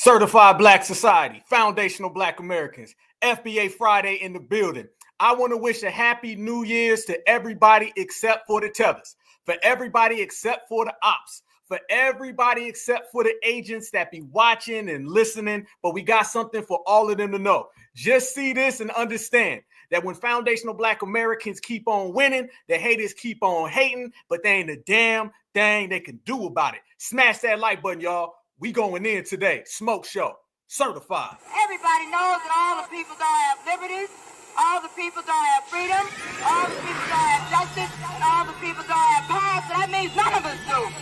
Certified Black Society, Foundational Black Americans, FBA Friday in the building. I want to wish a happy New Year's to everybody except for the tethers, for everybody except for the ops, for everybody except for the agents that be watching and listening, but we got something for all of them to know. Just see this and understand that when foundational Black Americans keep on winning, the haters keep on hating, but they ain't a damn thing they can do about it. Smash that like button, y'all. We going in today. Smoke show. Certified. Everybody knows that all the people don't have liberties, all the people don't have freedom, all the people don't have justice, and all the people don't have power, so that means none of us do.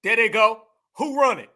There they go. Who run it?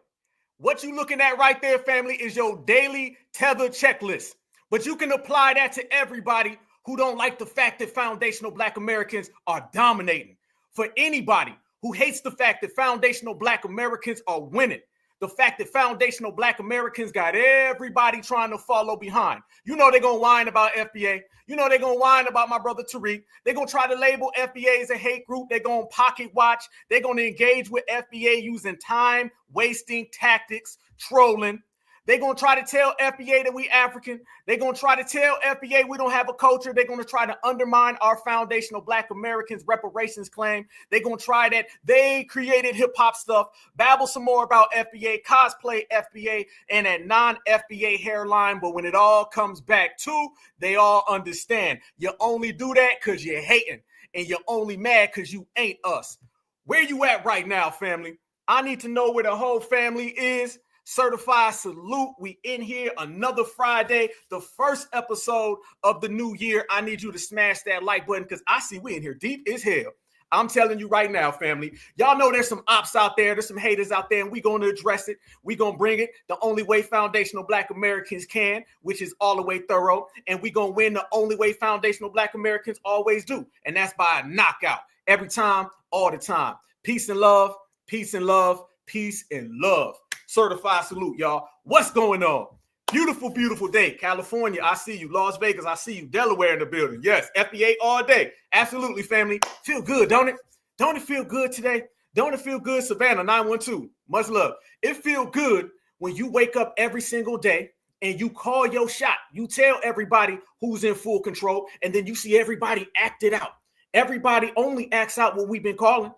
What you looking at right there, family, is your daily tether checklist. But you can apply that to everybody who don't like the fact that foundational Black Americans are dominating. For anybody who hates the fact that foundational Black Americans are winning. The fact that foundational Black Americans got everybody trying to follow behind. You know they're going to whine about FBA. You know they're going to whine about my brother Tariq. They're going to try to label FBA as a hate group. They're going to pocket watch. They're going to engage with FBA using time-wasting tactics, trolling. They're going to try to tell FBA that we African. They're going to try to tell FBA we don't have a culture. They're going to try to undermine our foundational Black Americans reparations claim. They're going to try that they created hip-hop stuff, babble some more about FBA, cosplay FBA, and that non-FBA hairline. But when it all comes back to, they all understand. You only do that because you're hating, and you're only mad because you ain't us. Where you at right now, family? I need to know where the whole family is. Certified salute. We in here another Friday, the first episode of the new year. I need you to smash that like button because I see we in here deep as hell. I'm telling you right now, family. Y'all know there's some ops out there. There's some haters out there, and we're going to address it. We're going to bring it the only way foundational Black Americans can, which is all the way thorough. And we're going to win the only way foundational Black Americans always do. And that's by a knockout. Every time, all the time. Peace and love. Peace and love. Peace and love. Certified salute, y'all. What's going on? Beautiful, beautiful day. California, I see you. Las Vegas, I see you. Delaware in the building. Yes, FBA all day. Absolutely, family. Feel good, don't it? Don't it feel good today? Don't it feel good, Savannah 912? Much love. It feel good when you wake up every single day and you call your shot. You tell everybody who's in full control, and then you see everybody act it out. Everybody only acts out what we've been calling.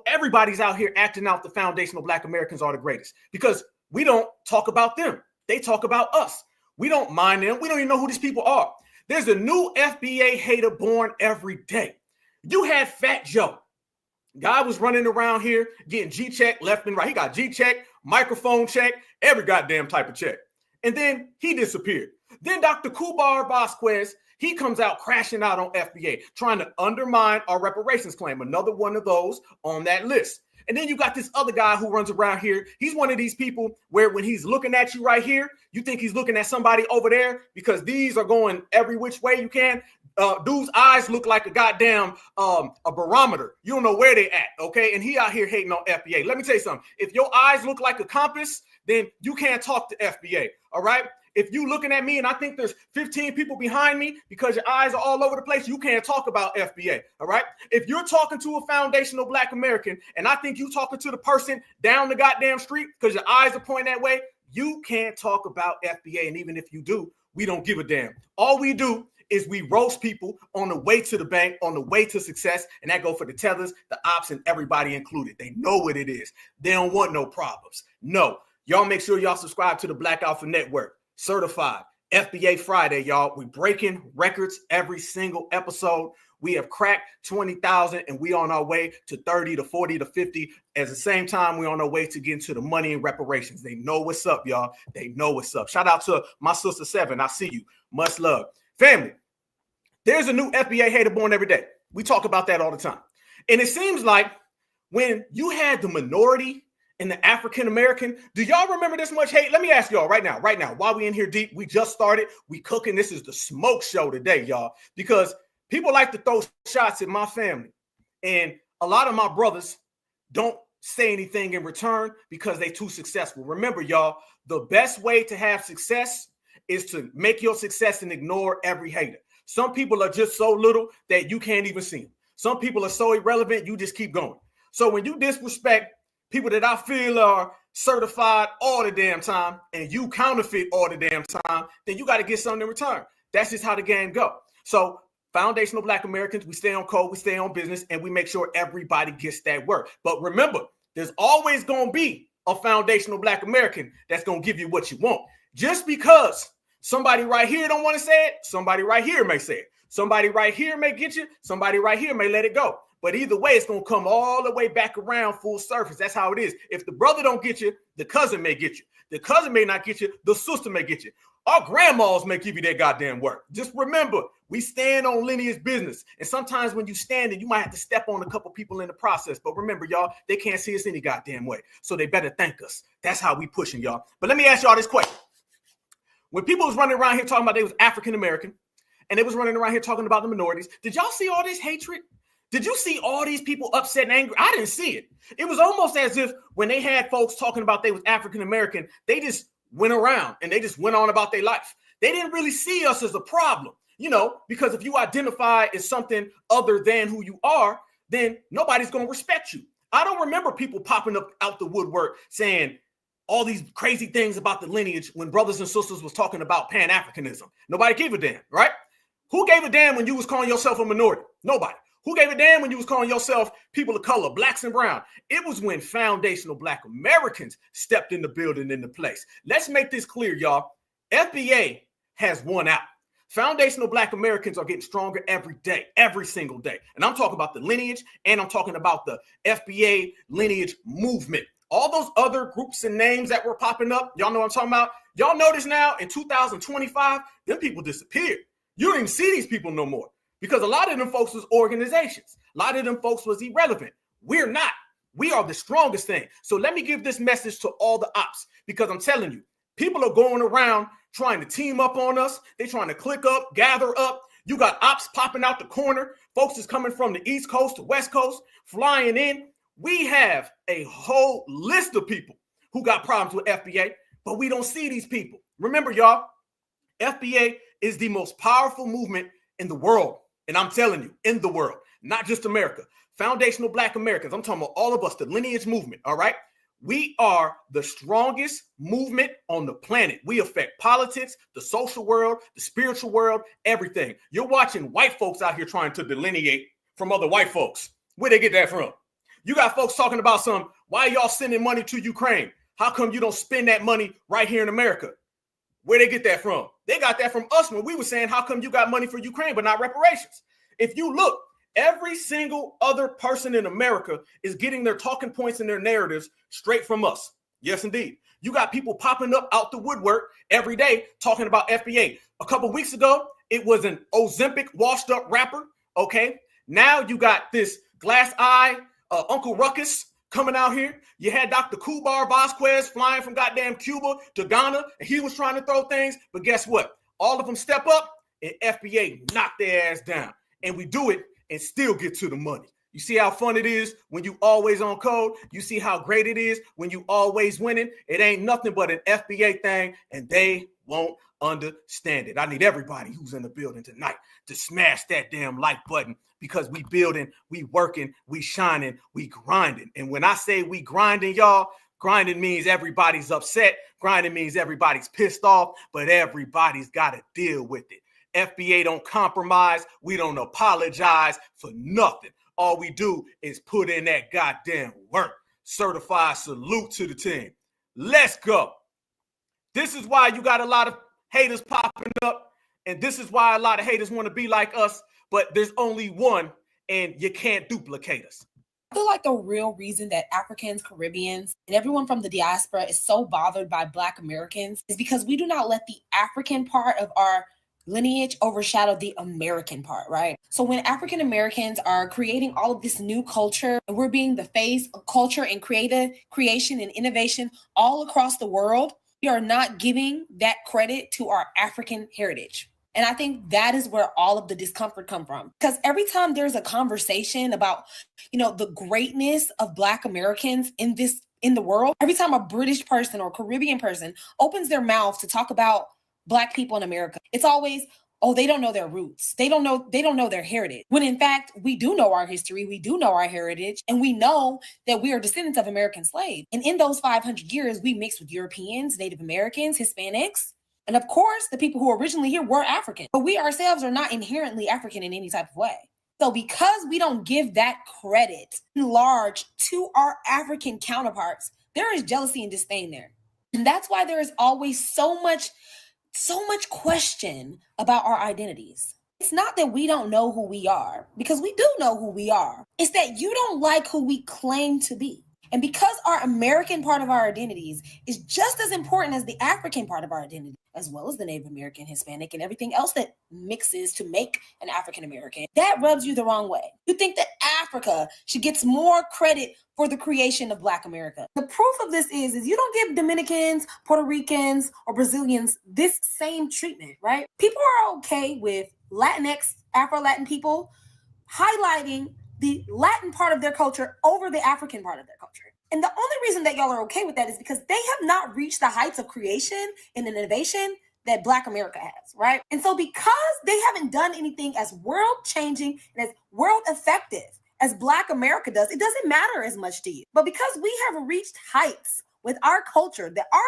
Everybody's out here acting out the foundational Black Americans are the greatest because we don't talk about them. They talk about us. We don't mind them. We don't even know who these people are. There's a new FBA hater born every day. You had Fat Joe. Guy was running around here getting G-check left and right. He got G-check, microphone check, every goddamn type of check. And then he disappeared. Then Dr. Kubar Vasquez, he comes out crashing out on FBA, trying to undermine our reparations claim. Another one of those on that list. And then you got this other guy who runs around here. He's one of these people where when he's looking at you right here, you think he's looking at somebody over there because these are going every which way you can. Dude's eyes look like a goddamn a barometer. You don't know where they at, okay? And he out here hating on FBA. Let me tell you something. If your eyes look like a compass, then you can't talk to FBA, all right? If you looking at me and I think there's 15 people behind me because your eyes are all over the place, you can't talk about FBA, all right? If you're talking to a foundational Black American and I think you talking to the person down the goddamn street because your eyes are pointing that way, you can't talk about FBA. And even if you do, we don't give a damn. All we do is we roast people on the way to the bank, on the way to success, and that go for the tethers, the ops, and everybody included. They know what it is. They don't want no problems. No. Y'all make sure y'all subscribe to the Black Alpha Network. Certified FBA Friday, y'all. We breaking records every single episode. We have cracked 20,000 and we on our way to 30 to 40 to 50. At the same time, we're on our way to getting to the money and reparations. They know what's up, y'all. They know what's up. Shout out to my sister Seven. I see you. Much love. Family, there's a new FBA hater born every day. We talk about that all the time. And it seems like when you had the minority and the African American, do y'all remember this much hate? Let me ask y'all right now, while we in here deep, we just started, we cooking. This is the smoke show today, y'all, because people like to throw shots at my family. And a lot of my brothers don't say anything in return because they too successful. Remember, y'all, the best way to have success is to make your success and ignore every hater. Some people are just so little that you can't even see them. Some people are so irrelevant, you just keep going. So when you disrespect people that I feel are certified all the damn time and you counterfeit all the damn time, then you got to get something in return. That's just how the game go. So foundational Black Americans, we stay on code, we stay on business, and we make sure everybody gets that work. But remember, there's always going to be a foundational Black American that's going to give you what you want. Just because somebody right here don't want to say it, somebody right here may say it. Somebody right here may get you, somebody right here may let it go. But either way, it's going to come all the way back around full surface. That's how it is. If the brother don't get you, the cousin may get you. The cousin may not get you. The sister may get you. Our grandmas may give you that goddamn work. Just remember, we stand on lineage business. And sometimes when you stand it, you might have to step on a couple people in the process. But remember, y'all, they can't see us any goddamn way. So they better thank us. That's how we pushing, y'all. But let me ask y'all this question. When people was running around here talking about they was African American, and they was running around here talking about the minorities, did y'all see all this hatred? Did you see all these people upset and angry? I didn't see it. It was almost as if when they had folks talking about they was African American, they just went around and they just went on about their life. They didn't really see us as a problem, you know, because if you identify as something other than who you are, then nobody's going to respect you. I don't remember people popping up out the woodwork saying all these crazy things about the lineage when brothers and sisters was talking about Pan-Africanism. Nobody gave a damn, right? Who gave a damn when you was calling yourself a minority? Nobody. Who gave a damn when you was calling yourself people of color, blacks and brown? It was when foundational Black Americans stepped in the building into place. Let's make this clear, y'all. FBA has won out. Foundational Black Americans are getting stronger every day, every single day. And I'm talking about the lineage, and I'm talking about the FBA lineage movement. All those other groups and names that were popping up, y'all know what I'm talking about? Y'all notice now in 2025, them people disappeared. You don't even see these people no more because a lot of them folks was organizations. A lot of them folks was irrelevant. We're not. We are the strongest thing. So let me give this message to all the ops because I'm telling you, people are going around trying to team up on us. They're trying to click up, gather up. You got ops popping out the corner. Folks is coming from the East Coast to West Coast, flying in. We have a whole list of people who got problems with FBA, but we don't see these people. Remember, y'all, FBA is the most powerful movement in the world. And I'm telling you, in the world, not just America. Foundational Black Americans, I'm talking about all of us, the lineage movement, all right? We are the strongest movement on the planet. We affect politics, the social world, the spiritual world, everything. You're watching white folks out here trying to delineate from other white folks. Where they get that from? You got folks talking about why y'all sending money to Ukraine? How come you don't spend that money right here in America? Where they get that from? They got that from us when we were saying, how come you got money for Ukraine but not reparations? If you look, every single other person in America is getting their talking points and their narratives straight from us. Yes, indeed. You got people popping up out the woodwork every day talking about FBA. A couple weeks ago, it was an Ozempic washed up rapper. Okay. Now you got this glass eye, Uncle Ruckus coming out here. You had Dr. Kubar Vasquez flying from goddamn Cuba to Ghana, and he was trying to throw things. But guess what? All of them step up, and FBA knock their ass down. And we do it and still get to the money. You see how fun it is when you always on code? You see how great it is when you always winning? It ain't nothing but an FBA thing, and they won't understand it. I need everybody who's in the building tonight to smash that damn like button because we building, we working, we shining, we grinding. And when I say we grinding, y'all, grinding means everybody's upset. Grinding means everybody's pissed off, but everybody's got to deal with it. FBA don't compromise. We don't apologize for nothing. All we do is put in that goddamn work. Certified salute to the team. Let's go. This is why you got a lot of haters popping up, and this is why a lot of haters want to be like us. but there's only one and you can't duplicate us. I feel like the real reason that Africans, Caribbeans, and everyone from the diaspora is so bothered by Black Americans is because we do not let the African part of our lineage overshadow the American part, right? So when African Americans are creating all of this new culture and we're being the face of culture and creation and innovation all across the world, we are not giving that credit to our African heritage. And I think that is where all of the discomfort come from. Because every time there's a conversation about, the greatness of Black Americans in the world, every time a British person or Caribbean person opens their mouth to talk about Black people in America, it's always, oh, they don't know their roots. They don't know their heritage. When in fact, we do know our history, we do know our heritage, and we know that we are descendants of American slaves. And in those 500 years, we mixed with Europeans, Native Americans, Hispanics, and of course, the people who were originally here were African. But we ourselves are not inherently African in any type of way. So because we don't give that credit in large to our African counterparts, there is jealousy and disdain there. And that's why there is always so much question about our identities. It's not that we don't know who we are, because we do know who we are. It's that you don't like who we claim to be. And because our American part of our identities is just as important as the African part of our identity, as well as the Native American, Hispanic, and everything else that mixes to make an African American, that rubs you the wrong way. You think that Africa should get more credit for the creation of Black America. The proof of this is you don't give Dominicans, Puerto Ricans, or Brazilians this same treatment, right? People are okay with Latinx, Afro-Latin people highlighting the Latin part of their culture over the African part of their culture. And the only reason that y'all are okay with that is because they have not reached the heights of creation and innovation that Black America has, right? And so because they haven't done anything as world-changing and as world-effective as Black America does, it doesn't matter as much to you. But because we have reached heights with our culture that our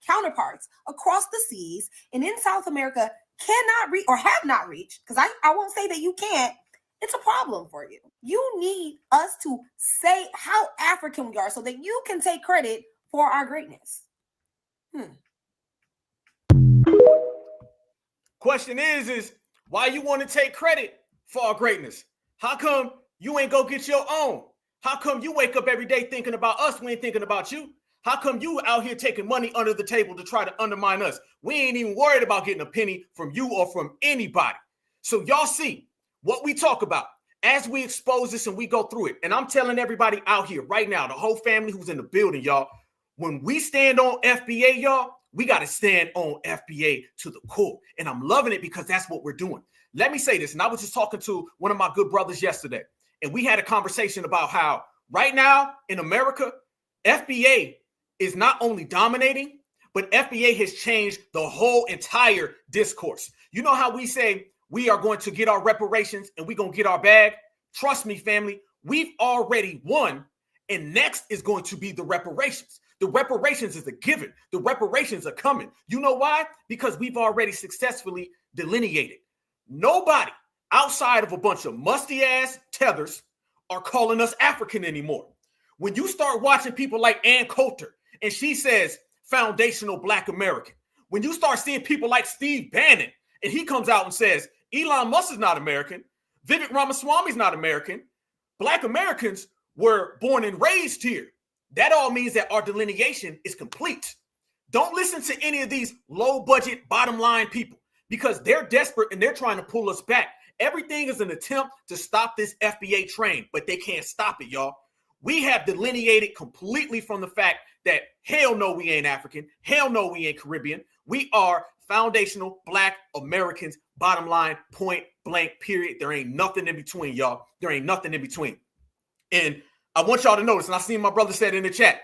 counterparts across the seas and in South America cannot reach or have not reached, because I won't say that you can't, it's a problem for you. You need us to say how African we are so that you can take credit for our greatness. Question is why you want to take credit for our greatness? How come you ain't go get your own? How come you wake up every day thinking about us? We ain't thinking about you. How come you out here taking money under the table to try to undermine us? We ain't even worried about getting a penny from you or from anybody. So y'all see what we talk about as we expose this and we go through it. And I'm telling everybody out here right now, the whole family who's in the building, y'all, when we stand on FBA, y'all, we got to stand on FBA to the core. And I'm loving it because that's what we're doing. Let me say this. And I was just talking to one of my good brothers yesterday, and we had a conversation about how right now in America, FBA is not only dominating, but FBA has changed the whole entire discourse. You know how we say we are going to get our reparations and we're going to get our bag? Trust me, family, we've already won, and next is going to be the reparations. The reparations is a given. The reparations are coming. You know why? Because we've already successfully delineated. Nobody outside of a bunch of musty-ass tethers are calling us African anymore. When you start watching people like Ann Coulter, and she says foundational Black American, when you start seeing people like Steve Bannon, and he comes out and says Elon Musk is not American, Vivek Ramaswamy is not American, Black Americans were born and raised here, that all means that our delineation is complete. Don't listen to any of these low-budget, bottom-line people, because they're desperate and they're trying to pull us back. Everything is an attempt to stop this FBA train, but they can't stop it, y'all. We have delineated completely from the fact that hell no, we ain't African. Hell no, we ain't Caribbean. We are foundational Black Americans, bottom line, point blank, period. There ain't nothing in between, y'all. There ain't nothing in between. And I want y'all to notice, and I seen my brother said in the chat,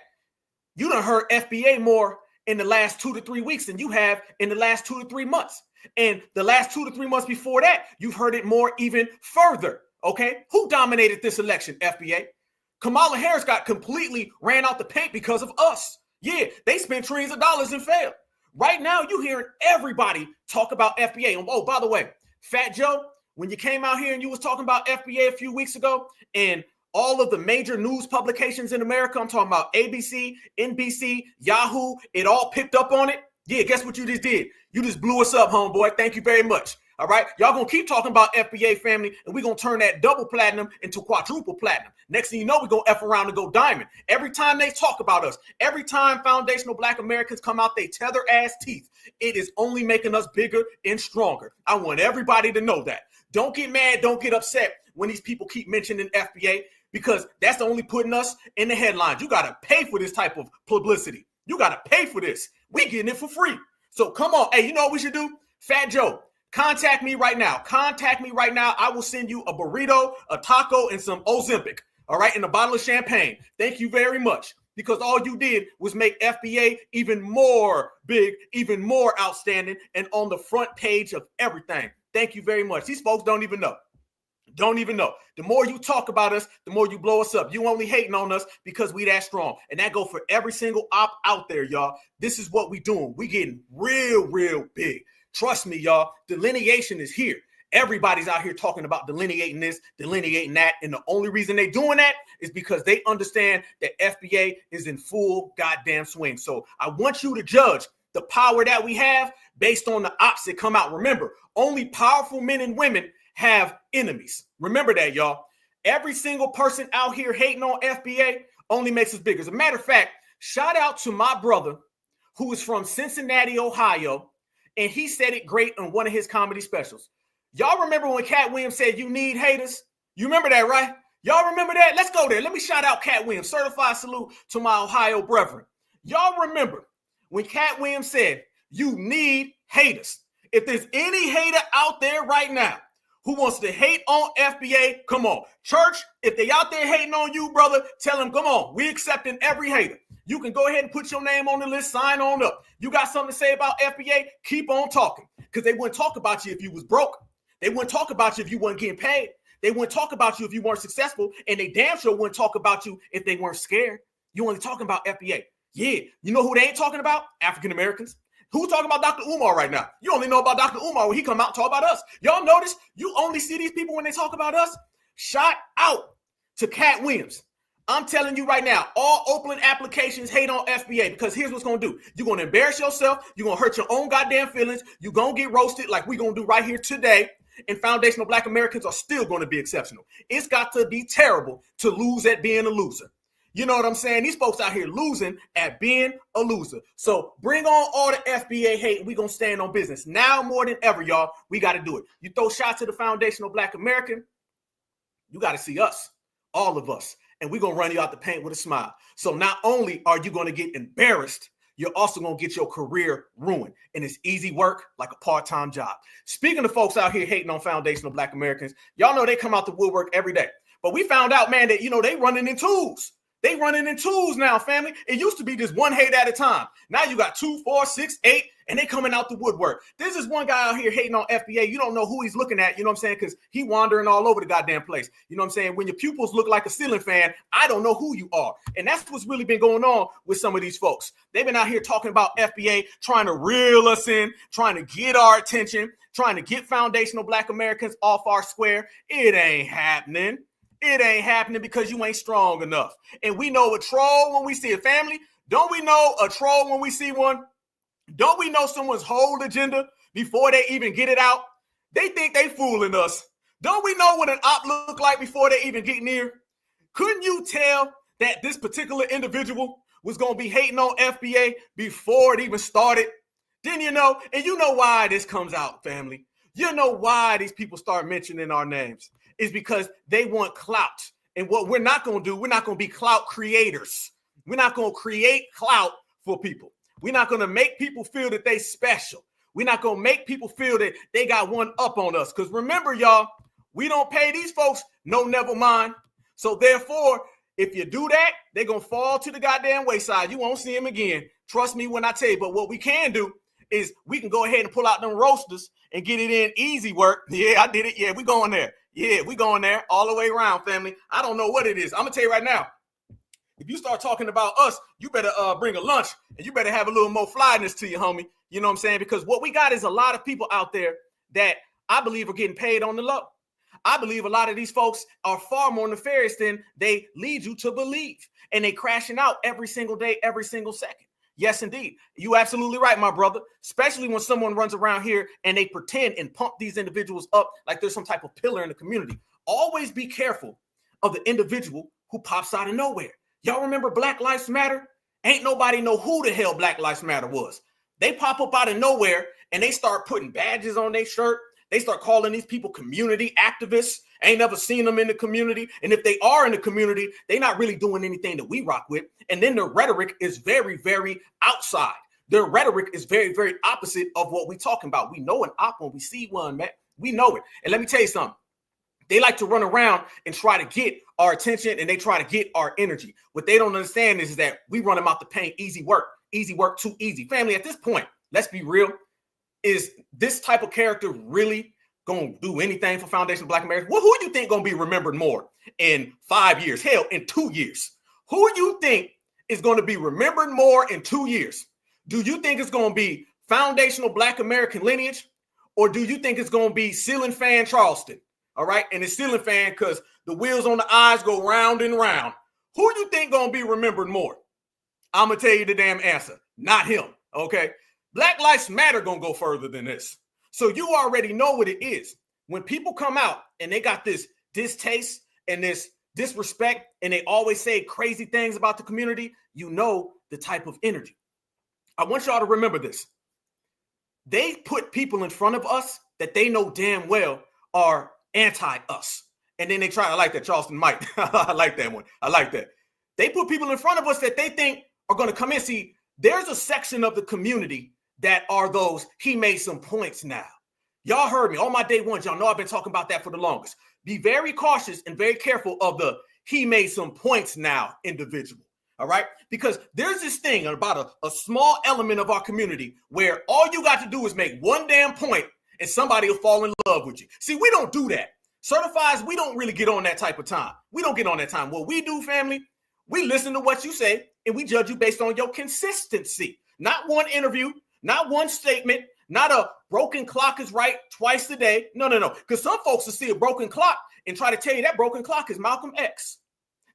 you done heard FBA more in the last 2 to 3 weeks than you have in the last 2 to 3 months. And the last 2 to 3 months before that, you've heard it more even further, okay? Who dominated this election, FBA? Kamala Harris got completely ran out the paint because of us. Yeah, they spent trillions of dollars and failed. Right now, you're hearing everybody talk about FBA. And oh, by the way, Fat Joe, when you came out here and you was talking about FBA a few weeks ago, and all of the major news publications in America, I'm talking about ABC, NBC, Yahoo, it all picked up on it. Yeah, guess what you just did? You just blew us up, homeboy. Thank you very much. All right. Y'all going to keep talking about FBA, family, and we're going to turn that double platinum into quadruple platinum. Next thing you know, we're going to F around and go diamond. Every time they talk about us, every time foundational Black Americans come out, they tether ass teeth. It is only making us bigger and stronger. I want everybody to know that. Don't get mad. Don't get upset when these people keep mentioning FBA, because that's only putting us in the headlines. You got to pay for this type of publicity. You got to pay for this. We getting it for free. So come on. Hey, you know what we should do? Fat Joe, contact me right now. Contact me right now. I will send you a burrito, a taco, and some Ozempic. All right, and a bottle of champagne. Thank you very much. Because all you did was make FBA even more big, even more outstanding, and on the front page of everything. Thank you very much. These folks don't even know. Don't even know. The more you talk about us, the more you blow us up. You only hating on us because we that strong. And that go for every single op out there, y'all. This is what we doing. We getting real, real big. Trust me, y'all. Delineation is here. Everybody's out here talking about delineating this, delineating that. And the only reason they doing that is because they understand that FBA is in full goddamn swing. So I want you to judge the power that we have based on the ops that come out. Remember, only powerful men and women have enemies. Remember that, y'all. Every single person out here hating on FBA only makes us bigger. As a matter of fact, shout out to my brother who is from Cincinnati, Ohio, and he said it great on one of his comedy specials. Y'all remember when Cat Williams said you need haters? You remember that, right? Y'all remember that? Let's go there. Let me shout out Cat Williams. Certified salute to my Ohio brethren. Y'all remember when Cat Williams said you need haters? If there's any hater out there right now who wants to hate on FBA, come on. Church, if they out there hating on you, brother, tell them, come on. We accepting every hater. You can go ahead and put your name on the list, sign on up. You got something to say about FBA? Keep on talking, because they wouldn't talk about you if you was broke. They wouldn't talk about you if you weren't getting paid. They wouldn't talk about you if you weren't successful, and they damn sure wouldn't talk about you if they weren't scared. You only talking about FBA. Yeah, you know who they ain't talking about? African Americans. Who's talking about Dr. Umar right now? You only know about Dr. Umar when he come out and talk about us. Y'all notice you only see these people when they talk about us? Shout out to Cat Williams. I'm telling you right now, all Oakland applications hate on FBA, because here's what's going to do. You're going to embarrass yourself. You're going to hurt your own goddamn feelings. You're going to get roasted like we're going to do right here today. And foundational Black Americans are still going to be exceptional. It's got to be terrible to lose at being a loser. You know what I'm saying? These folks out here losing at being a loser. So bring on all the FBA hate. We're going to stand on business. Now more than ever, y'all, we got to do it. You throw shots to the foundational Black American, you got to see us, all of us. And we're going to run you out the paint with a smile. So not only are you going to get embarrassed, you're also going to get your career ruined. And it's easy work, like a part-time job. Speaking of folks out here hating on foundational Black Americans, y'all know they come out the woodwork every day. But we found out, man, that, they running in twos. They running in twos now, family. It used to be just one hate at a time. Now you got 2, 4, 6, 8, and they coming out the woodwork. There's this one guy out here hating on FBA. You don't know who he's looking at, you know what I'm saying? Because he wandering all over the goddamn place. You know what I'm saying? When your pupils look like a ceiling fan, I don't know who you are. And that's what's really been going on with some of these folks. They've been out here talking about FBA, trying to reel us in, trying to get our attention, trying to get foundational Black Americans off our square. It ain't happening. It ain't happening because you ain't strong enough. And we know a troll when we see a family. Don't we know a troll when we see one? Don't we know someone's whole agenda before they even get it out? They think they fooling us. Don't we know what an op look like before they even get near? Couldn't you tell that this particular individual was going to be hating on FBA before it even started? Didn't you know? And you know why this comes out, family. You know why these people start mentioning our names. Is because they want clout. And what we're not going to do, we're not going to be clout creators. We're not going to create clout for people. We're not going to make people feel that they special. We're not going to make people feel that they got one up on us. Because remember, y'all, we don't pay these folks no never mind. So therefore, if you do that, they're going to fall to the goddamn wayside. You won't see them again. Trust me when I tell you. But what we can do is we can go ahead and pull out them roasters and get it in easy work. Yeah, I did it. Yeah, we going there. Yeah, we going there all the way around, family. I don't know what it is. I'm going to tell you right now. If you start talking about us, you better bring a lunch, and you better have a little more flyness to you, homie. You know what I'm saying? Because what we got is a lot of people out there that I believe are getting paid on the low. I believe a lot of these folks are far more nefarious than they lead you to believe. And they crashing out every single day, every single second. Yes, indeed. You absolutely right, my brother. Especially when someone runs around here and they pretend and pump these individuals up like there's some type of pillar in the community. Always be careful of the individual who pops out of nowhere. Y'all remember Black Lives Matter? Ain't nobody know who the hell Black Lives Matter was. They pop up out of nowhere and they start putting badges on their shirt. They start calling these people community activists. Ain't never seen them in the community. And if they are in the community, they're not really doing anything that we rock with. And then their rhetoric is very, very outside. Their rhetoric is very, very opposite of what we're talking about. We know an op when we see one, man. We know it. And let me tell you something. They like to run around and try to get our attention, and they try to get our energy. What they don't understand is that we run them out the paint. Easy work, too easy. Family, at this point, let's be real. Is this type of character really going to do anything for Foundation of Black Americans? Well, who do you think going to be remembered more in 5 years? Hell, in 2 years. Who do you think is going to be remembered more in 2 years? Do you think it's going to be Foundational Black American Lineage? Or do you think it's going to be Ceiling Fan Charleston? All right. And it's Ceiling Fan because the wheels on the eyes go round and round. Who do you think going to be remembered more? I'm going to tell you the damn answer. Not him. Okay. Black Lives Matter going to go further than this. So you already know what it is. When people come out and they got this distaste and this disrespect and they always say crazy things about the community, you know the type of energy. I want y'all to remember this. They put people in front of us that they know damn well are anti-us. And then they try to like that Charleston White. I like that one. I like that. They put people in front of us that they think are going to come in. See, there's a section of the community that are those, he made some points now. Y'all heard me. All my day ones, y'all know I've been talking about that for the longest. Be very cautious and very careful of the he made some points now individual. All right? Because there's this thing about a small element of our community where all you got to do is make one damn point and somebody will fall in love with you. See, we don't do that. Certifies, we don't really get on that type of time. We don't get on that time. What we do, family, we listen to what you say and we judge you based on your consistency. Not one interview, not one statement, not a broken clock is right twice a day. No. Because some folks will see a broken clock and try to tell you that broken clock is Malcolm X.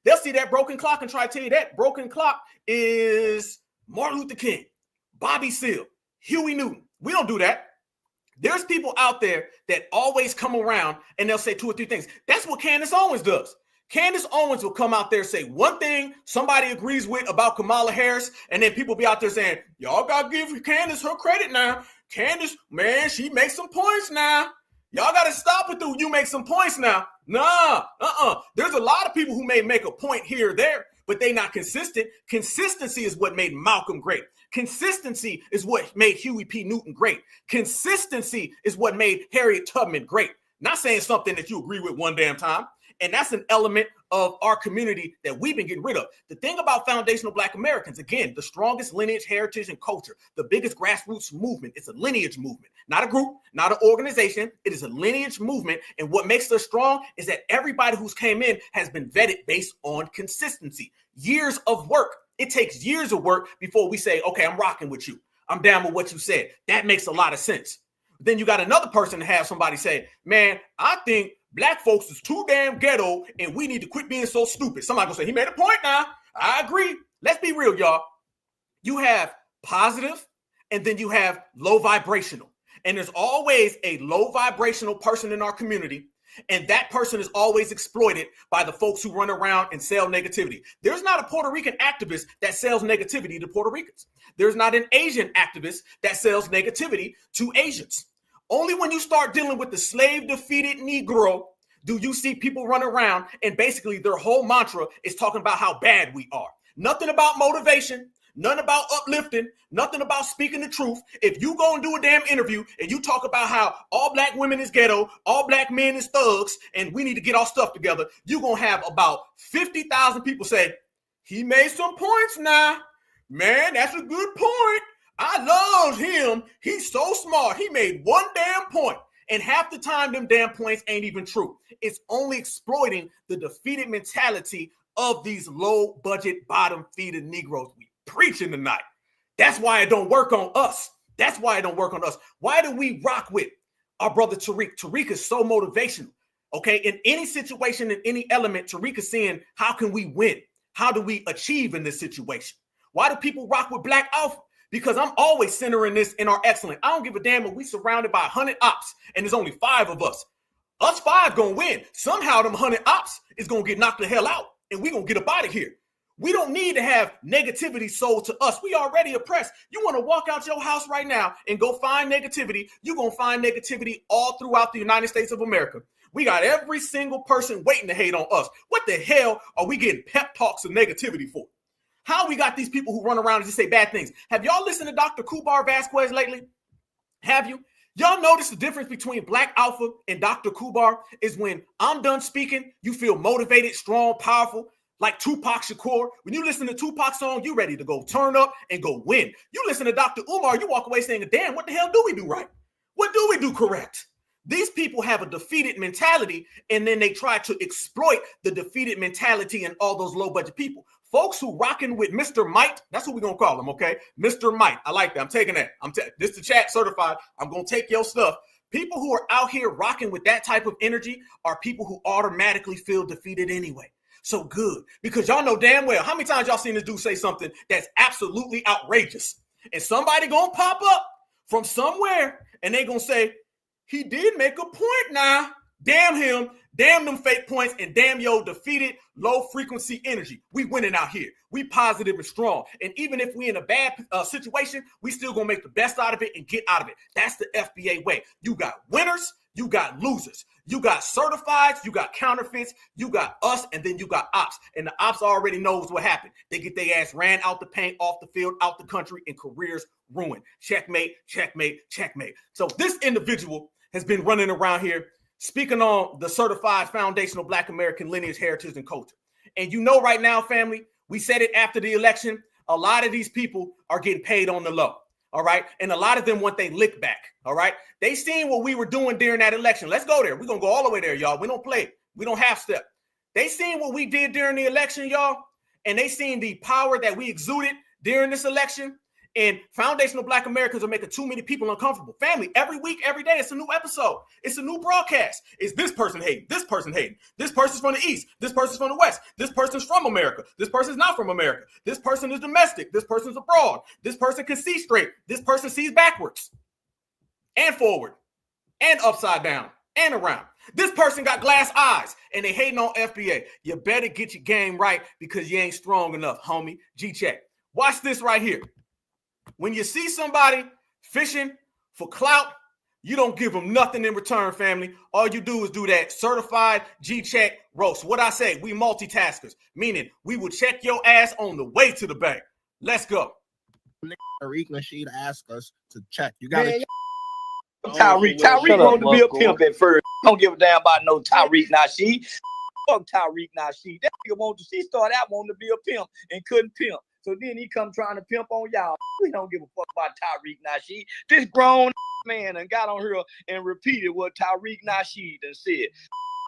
They'll see that broken clock and try to tell you that broken clock is Martin Luther King, Bobby Seale, Huey Newton. We don't do that. There's people out there that always come around and they'll say 2 or 3 things. That's what Candace Owens does. Candace Owens will come out there and say one thing somebody agrees with about Kamala Harris, and then people be out there saying, y'all got to give Candace her credit now. Candace, man, she makes some points now. Y'all got to stop it, you make some points now. Nah, There's a lot of people who may make a point here or there, but they not consistent. Consistency is what made Malcolm great. Consistency is what made Huey P. Newton great. Consistency is what made Harriet Tubman great. Not saying something that you agree with one damn time. And that's an element of our community that we've been getting rid of. The thing about Foundational Black Americans, again, the strongest lineage, heritage, and culture, the biggest grassroots movement. It's a lineage movement, not a group, not an organization. It is a lineage movement. And what makes us strong is that everybody who's came in has been vetted based on consistency. Years of work. It takes years of work before we say, okay, I'm rocking with you. I'm down with what you said. That makes a lot of sense. Then you got another person to have somebody say, man, I think Black folks is too damn ghetto and we need to quit being so stupid. Somebody gonna say, he made a point now. I agree. Let's be real, y'all. You have positive and then you have low vibrational. And there's always a low vibrational person in our community. And that person is always exploited by the folks who run around and sell negativity. There's not a Puerto Rican activist that sells negativity to Puerto Ricans. There's not an Asian activist that sells negativity to Asians. Only when you start dealing with the slave-defeated Negro do you see people run around and basically their whole mantra is talking about how bad we are. Nothing about motivation, nothing about uplifting, nothing about speaking the truth. If you go and do a damn interview and you talk about how all Black women is ghetto, all Black men is thugs, and we need to get our stuff together, you're going to have about 50,000 people say, he made some points now. Man, that's a good point. I love him. He's so smart. He made one damn point. And half the time, them damn points ain't even true. It's only exploiting the defeated mentality of these low budget, bottom feeder Negroes. We preaching tonight. That's why it don't work on us. That's why it don't work on us. Why do we rock with our brother Tariq? Tariq is so motivational. Okay. In any situation, in any element, Tariq is saying, how can we win? How do we achieve in this situation? Why do people rock with Black Alpha? Because I'm always centering this in our excellence. I don't give a damn if we surrounded by 100 ops and there's only 5 of us. Us 5 gonna win. Somehow them 100 ops is gonna get knocked the hell out and we gonna get up out of here. We don't need to have negativity sold to us. We already oppressed. You want to walk out your house right now and go find negativity. You're going to find negativity all throughout the United States of America. We got every single person waiting to hate on us. What the hell are we getting pep talks of negativity for? How we got these people who run around and just say bad things? Have y'all listened to Dr. Umar Vasquez lately? Have you? Y'all notice the difference between Black Alpha and Dr. Umar is when I'm done speaking, you feel motivated, strong, powerful. Like Tupac Shakur, when you listen to Tupac's song, you ready to go turn up and go win. You listen to Dr. Umar, you walk away saying, damn, what the hell do we do right? What do we do correct? These people have a defeated mentality, and then they try to exploit the defeated mentality in all those low-budget people. Folks who rocking with Mr. Might, that's what we're going to call him, okay? Mr. Might, I like that. I'm taking that. This the chat certified. I'm going to take your stuff. People who are out here rocking with that type of energy are people who automatically feel defeated anyway. So good, because y'all know damn well how many times y'all seen this dude say something that's absolutely outrageous, and somebody gonna pop up from somewhere and they gonna say he did make a point. Now damn him, damn them fake points, and damn your defeated low frequency energy. We winning out here. We positive and strong, and even if we in a bad situation, we still gonna make the best out of it and get out of it. That's the FBA way. You got winners, you got losers. You got certifieds, you got counterfeits, you got us, and then you got ops. And the ops already knows what happened. They get their ass ran out the paint, off the field, out the country, and careers ruined. Checkmate, checkmate, checkmate. So this individual has been running around here speaking on the certified foundational Black American lineage, heritage, and culture. And you know right now, family, we said it after the election, a lot of these people are getting paid on the low. All right. And a lot of them want they lick back. All right. They seen what we were doing during that election. Let's go there. We're going to go all the way there, y'all. We don't play. We don't half step. They seen what we did during the election, y'all. And they seen the power that we exuded during this election. And foundational Black Americans are making too many people uncomfortable. Family, every week, every day, it's a new episode. It's a new broadcast. It's this person hating, this person hating. This person's from the East. This person's from the West. This person's from America. This person's not from America. This person is domestic. This person's abroad. This person can see straight. This person sees backwards and forward and upside down and around. This person got glass eyes and they hating on FBA. You better get your game right because you ain't strong enough, homie. G-check. Watch this right here. When you see somebody fishing for clout, you don't give them nothing in return, family. All you do is do that certified G-check roast. What I say, we multitaskers, meaning we will check your ass on the way to the bank. Let's go. Tariq Nasheed asked us to check. You got to. Tyreek wanted to be a pimp at first. Don't give a damn about no Tyreek Nasheed. Fuck Tyreek Nasheed. That nigga wanted to. He started out wanting to be a pimp and couldn't pimp. So then he come trying to pimp on y'all. We don't give a fuck about Tyreek Nasheed. This grown man and got on here and repeated what Tyreek Nasheed done said.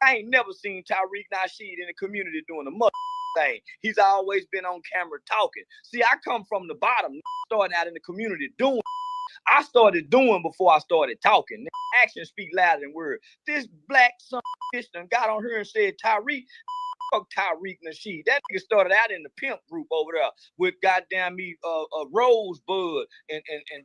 I ain't never seen Tyreek Nasheed in the community doing a mother thing. He's always been on camera talking. See, I come from the bottom, starting out in the community doing. I started doing before I started talking. Actions speak louder than words. This black son of bitch done got on here and said, Tyreek, fuck Tyreek Nasheed. That nigga started out in the pimp group over there with goddamn me Rosebud and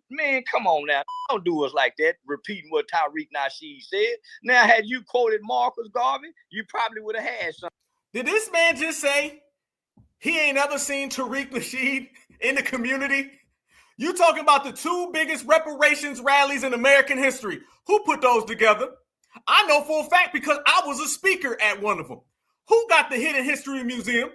man, come on now. Don't do us like that, repeating what Tyreek Nasheed said. Now, had you quoted Marcus Garvey, you probably would have had something. Did this man just say he ain't ever seen Tyreek Nasheed in the community? You talking about the 2 biggest reparations rallies in American history. Who put those together? I know for a fact because I was a speaker at one of them. Who got the Hidden History Museum?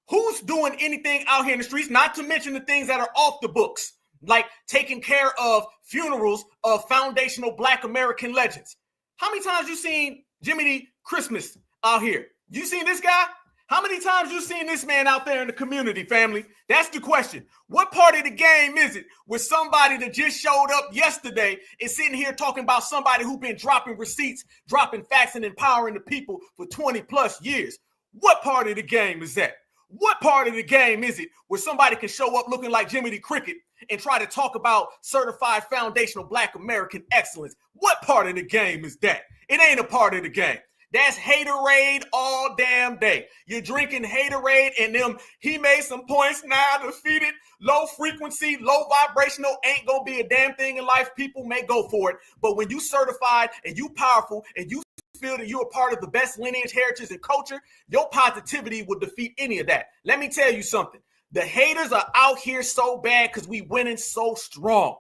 Who's doing anything out here in the streets? Not to mention the things that are off the books, like taking care of funerals of foundational Black American legends. How many times you seen Jimmy D. Christmas out here? You seen this guy? How many times you seen this man out there in the community, family? That's the question. What part of the game is it with somebody that just showed up yesterday and sitting here talking about somebody who's been dropping receipts, dropping facts, and empowering the people for 20 plus years? What part of the game is that? What part of the game is it where somebody can show up looking like Jimmy D. Cricket and try to talk about certified foundational Black American excellence? What part of the game is that? It ain't a part of the game. That's haterade all damn day. You're drinking haterade and them, he made some points now, defeated, low frequency, low vibrational, ain't gonna be a damn thing in life. People may go for it. But when you certified and you powerful and you feel that you're a part of the best lineage, heritage, and culture, your positivity will defeat any of that. Let me tell you something. The haters are out here so bad because we winning so strong.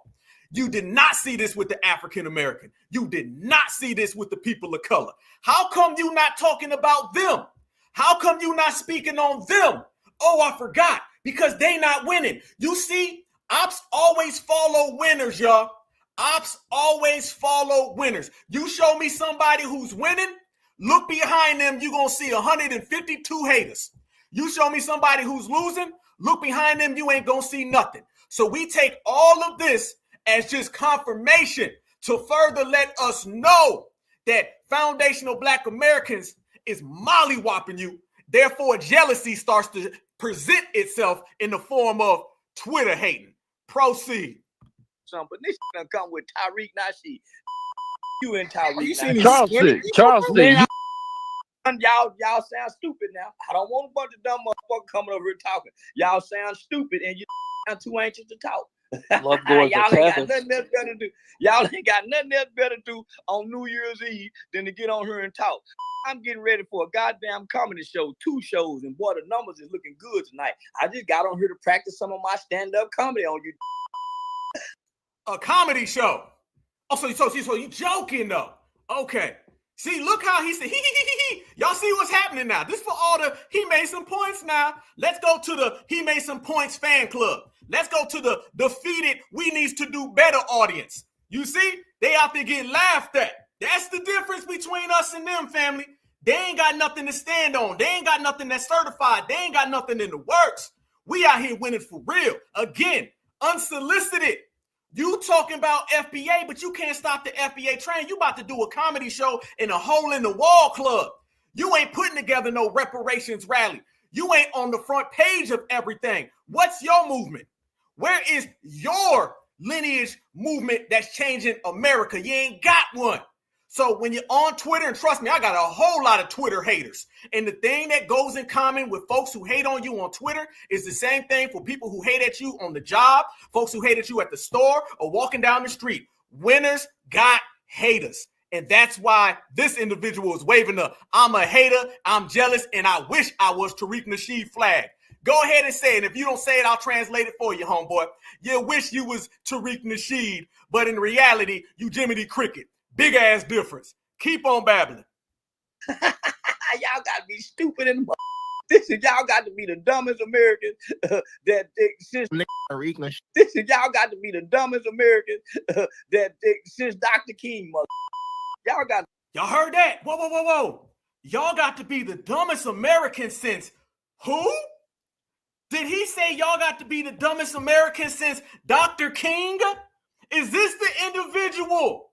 You did not see this with the African American. You did not see this with the people of color. How come you not talking about them? How come you not speaking on them? Oh, I forgot. Because they not winning. You see, ops always follow winners, y'all. Ops always follow winners. You show me somebody who's winning, look behind them, you're going to see 152 haters. You show me somebody who's losing, look behind them, you ain't going to see nothing. So we take all of this as just confirmation to further let us know that foundational Black Americans is mollywopping you. Therefore, jealousy starts to present itself in the form of Twitter hating. Proceed. But this gonna come with Tariq Nasheed. You and Tariq. You seen Charleston, y'all sound stupid now. I don't want a bunch of dumb motherfuckers coming over here talking. Y'all sound stupid and you sound too anxious to talk. Love going y'all to ain't got nothing else better to do. Y'all ain't got nothing else better to do on New Year's Eve than to get on here and talk. I'm getting ready for a goddamn comedy show, 2 shows, and boy, the numbers is looking good tonight. I just got on here to practice some of my stand-up comedy on you. A comedy show. Oh, so you joking though? Okay. See, look how he said he. Y'all see what's happening now? This for all the he made some points now. Let's go to the he made some points fan club. Let's go to the defeated we needs to do better audience. You see, they out there getting laughed at. That's the difference between us and them, family. They ain't got nothing to stand on. They ain't got nothing that's certified. They ain't got nothing in the works. We out here winning for real. Again, unsolicited. You talking about FBA, but you can't stop the FBA train. You about to do a comedy show in a hole in the wall club. You ain't putting together no reparations rally. You ain't on the front page of everything. What's your movement? Where is your lineage movement that's changing America? You ain't got one. So when you're on Twitter, and trust me, I got a whole lot of Twitter haters. And the thing that goes in common with folks who hate on you on Twitter is the same thing for people who hate at you on the job, folks who hate at you at the store or walking down the street. Winners got haters. And that's why this individual is waving the I'm a hater, I'm jealous, and I wish I was Tariq Nasheed flag. Go ahead and say it. If you don't say it, I'll translate it for you, homeboy. You wish you was Tariq Nasheed, but in reality, you Jiminy Cricket. Big ass difference. Keep on babbling. Y'all got to be stupid in the This is y'all got to be the dumbest Americans since this is y'all got to be the dumbest Americans since Dr. King, mother. Y'all heard that? Whoa. Y'all got to be the dumbest Americans since who? Did he say y'all got to be the dumbest Americans since Dr. King? Is this the individual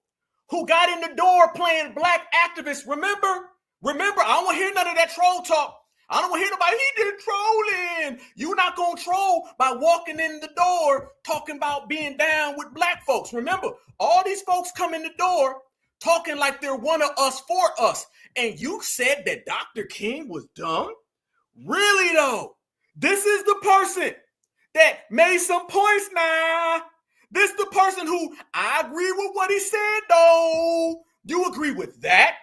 who got in the door playing black activists? Remember, I don't want to hear none of that troll talk. I don't want to hear nobody, he did trolling. You're not going to troll by walking in the door talking about being down with black folks. Remember, all these folks come in the door talking like they're one of us for us. And you said that Dr. King was dumb? Really, though? This is the person that made some points now. This the person who, I agree with what he said, though. You agree with that?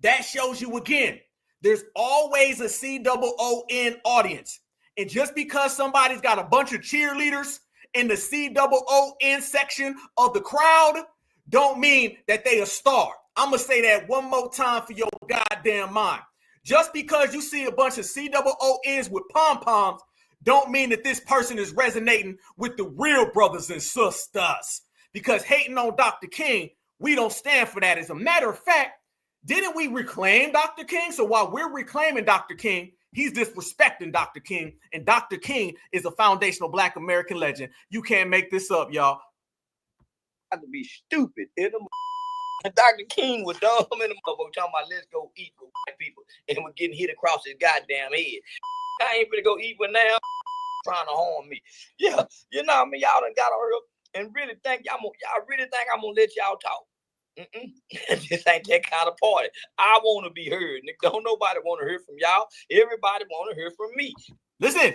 That shows you again, there's always a COON audience. And just because somebody's got a bunch of cheerleaders in the COON section of the crowd, don't mean that they a star. I'm going to say that one more time for your goddamn mind. Just because you see a bunch of COONs with pom-poms, don't mean that this person is resonating with the real brothers and sisters. Because hating on Dr. King, we don't stand for that. As a matter of fact, didn't we reclaim Dr. King? So while we're reclaiming Dr. King, he's disrespecting Dr. King. And Dr. King is a foundational Black American legend. You can't make this up, y'all. Got to be stupid. Dr. King was dumb in the motherfucker talking about let's go eat with white people. And we're getting hit across his goddamn head. I ain't finna go eat with now. Trying to harm me. Yeah, you know what I mean? Y'all done got on here and really think y'all really think I'm gonna let y'all talk. This ain't that kind of party. I want to be heard. Don't nobody want to hear from y'all. Everybody want to hear from me. Listen,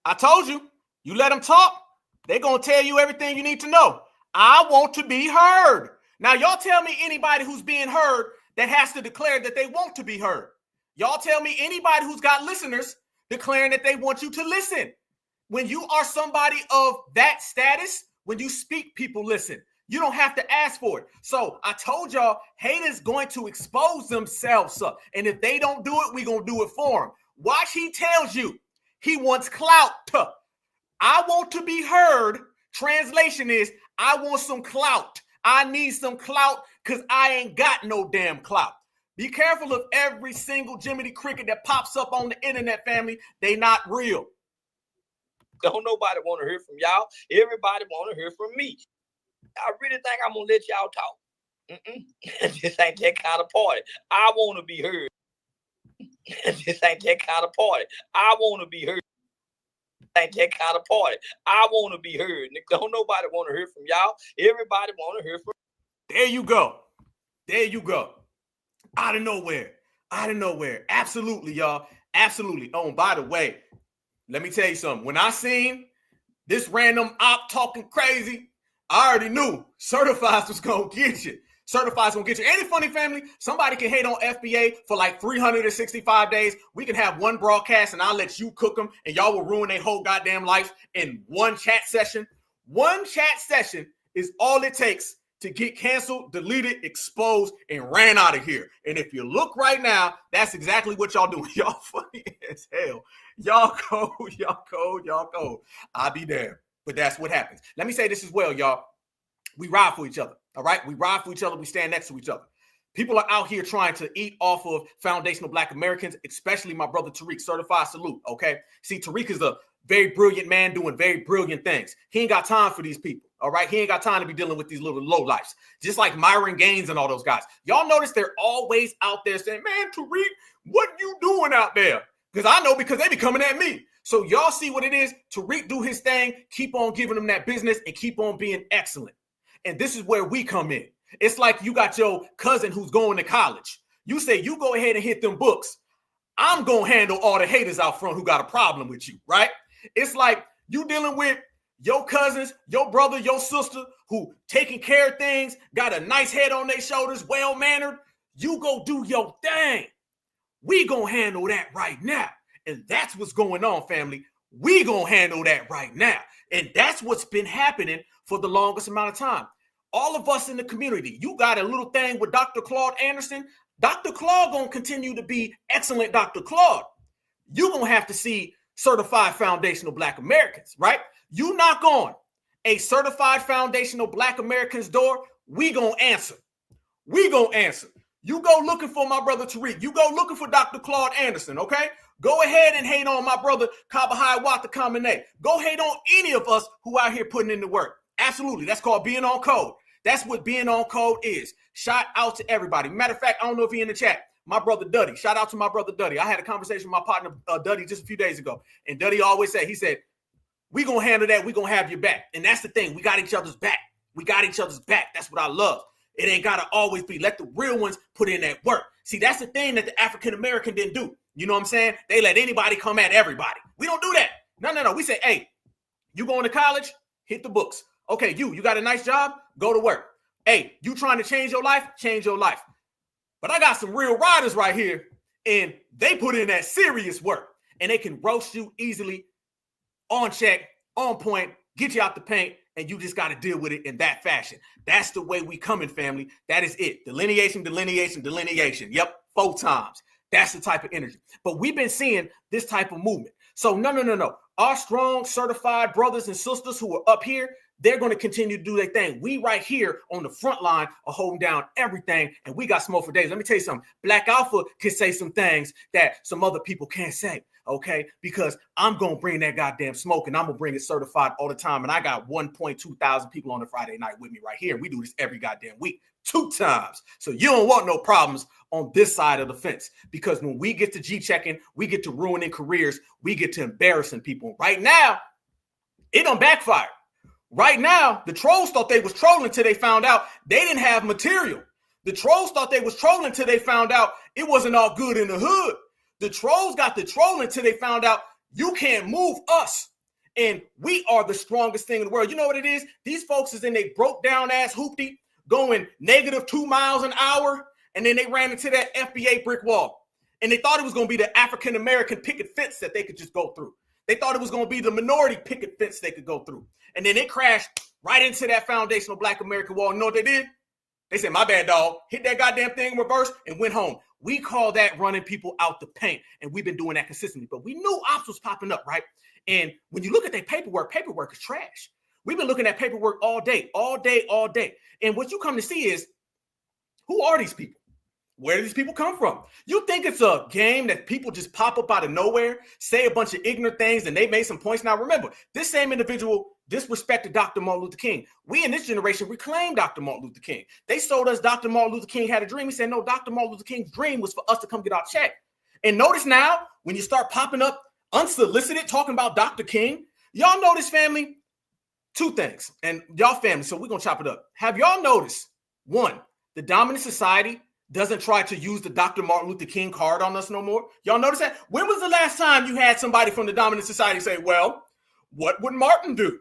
I told you, you let them talk, they're going to tell you everything you need to know. I want to be heard. Now, y'all tell me anybody who's being heard that has to declare that they want to be heard. Y'all tell me anybody who's got listeners declaring that they want you to listen. When you are somebody of that status, when you speak, people listen. You don't have to ask for it. So I told y'all, haters going to expose themselves. And if they don't do it, we're going to do it for them. Watch, he tells you he wants clout. I want to be heard. Translation is, I want some clout. I need some clout because I ain't got no damn clout. Be careful of every single Jiminy Cricket that pops up on the internet, family. They not real. Don't nobody want to hear from y'all. Everybody want to hear from me. I really think I'm going to let y'all talk. This ain't that kind of party. I want to be heard. This ain't that kind of party. I want to be heard. Ain't that kind of party. I want to be heard. Don't nobody want to hear from y'all. Everybody want to hear from. There you go. There you go. Out of nowhere. Out of nowhere. Absolutely, y'all. Absolutely. Oh, and by the way, let me tell you something. When I seen this random op talking crazy, I already knew Certifieds was going to get you. Certifieds going to get you. Ain't it funny, family? Somebody can hate on FBA for like 365 days. We can have one broadcast and I'll let you cook them and y'all will ruin their whole goddamn life in one chat session. One chat session is all it takes to get canceled, deleted, exposed, and ran out of here. And if you look right now, that's exactly what y'all doing. Y'all funny as hell. Y'all cold, y'all cold, y'all cold. I'll be there. But that's what happens. Let me say this as well, y'all. We ride for each other, all right? We ride for each other. We stand next to each other. People are out here trying to eat off of foundational Black Americans, especially my brother Tariq. Certified salute, okay? See, Tariq is a very brilliant man doing very brilliant things. He ain't got time for these people, all right? He ain't got time to be dealing with these little lowlifes, just like Myron Gaines and all those guys. Y'all notice they're always out there saying, man, Tariq, what you doing out there? Because I know, because they be coming at me. So y'all see what it is. Tariq do his thing, keep on giving them that business and keep on being excellent. And this is where we come in. It's like you got your cousin who's going to college. You say, you go ahead and hit them books. I'm going to handle all the haters out front who got a problem with you, right? It's like you dealing with your cousins, your brother, your sister who taking care of things, got a nice head on their shoulders, well-mannered. You go do your thing. We going to handle that right now. And that's what's going on, family. We going to handle that right now. And that's what's been happening for the longest amount of time. All of us in the community, you got a little thing with Dr. Claude Anderson. Dr. Claude going to continue to be excellent Dr. Claude. You're going to have to see certified foundational Black Americans, right? You knock on a certified foundational Black Americans door, we going to answer. We going to answer. You go looking for my brother Tariq. You go looking for Dr. Claude Anderson, okay? Go ahead and hate on my brother Kabahai Wata Kamene. Go hate on any of us who out here putting in the work. Absolutely. That's called being on code. That's what being on code is. Shout out to everybody. Matter of fact, I don't know if he in the chat. My brother Duddy. Shout out to my brother Duddy. I had a conversation with my partner Duddy just a few days ago. And Duddy always said, he said, we going to handle that. We going to have your back. And that's the thing. We got each other's back. We got each other's back. That's what I love. It ain't got to always be. Let the real ones put in that work. See, that's the thing that the African-American didn't do. You know what I'm saying? They let anybody come at everybody. We don't do that. No. We say, hey, you going to college? Hit the books. Okay, you got a nice job? Go to work. Hey, you trying to change your life? Change your life. But I got some real riders right here, and they put in that serious work, and they can roast you easily, on check, on point, get you out the paint, and you just got to deal with it in that fashion. That's the way we coming, family. That is it. Delineation. Yep, 4 times. That's the type of energy. But we've been seeing this type of movement. So no. Our strong, certified brothers and sisters who are up here, they're going to continue to do their thing. We right here on the front line are holding down everything, and we got smoke for days. Let me tell you something. Black Alpha can say some things that some other people can't say, okay? Because I'm going to bring that goddamn smoke, and I'm going to bring it certified all the time. And I got 1.2 thousand people on the Friday night with me right here. We do this every goddamn week, 2 times. So you don't want no problems on this side of the fence, because when we get to G-checking, we get to ruining careers, we get to embarrassing people. Right now, it done backfired. Right now, the trolls thought they was trolling until they found out they didn't have material. The trolls thought they was trolling until they found out it wasn't all good in the hood. The trolls got the trolling until they found out you can't move us. And we are the strongest thing in the world. You know what it is? These folks is in a broke down ass hoopty going negative 2 miles an hour. And then they ran into that FBA brick wall. And they thought it was going to be the African-American picket fence that they could just go through. They thought it was going to be the minority picket fence they could go through. And then it crashed right into that foundational Black American wall. You know what they did? They said, my bad, dog. Hit that goddamn thing in reverse and went home. We call that running people out the paint. And we've been doing that consistently. But we knew ops was popping up, right? And when you look at their paperwork is trash. We've been looking at paperwork all day. And what you come to see is, who are these people? Where do these people come from? You think it's a game that people just pop up out of nowhere, say a bunch of ignorant things, and they made some points. Now, remember, this same individual disrespected Dr. Martin Luther King. We in this generation reclaimed Dr. Martin Luther King. They told us Dr. Martin Luther King had a dream. He said, no, Dr. Martin Luther King's dream was for us to come get our check. And notice now, when you start popping up unsolicited talking about Dr. King, y'all notice, family, two things. And y'all family, so we're going to chop it up. Have y'all noticed, one, the dominant society doesn't try to use the Dr. Martin Luther King card on us no more? Y'all notice that? When was the last time you had somebody from the dominant society say, well, what would Martin do?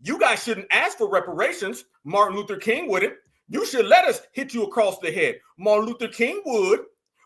You guys shouldn't ask for reparations. Martin Luther King wouldn't. You should let us hit you across the head. Martin Luther King would.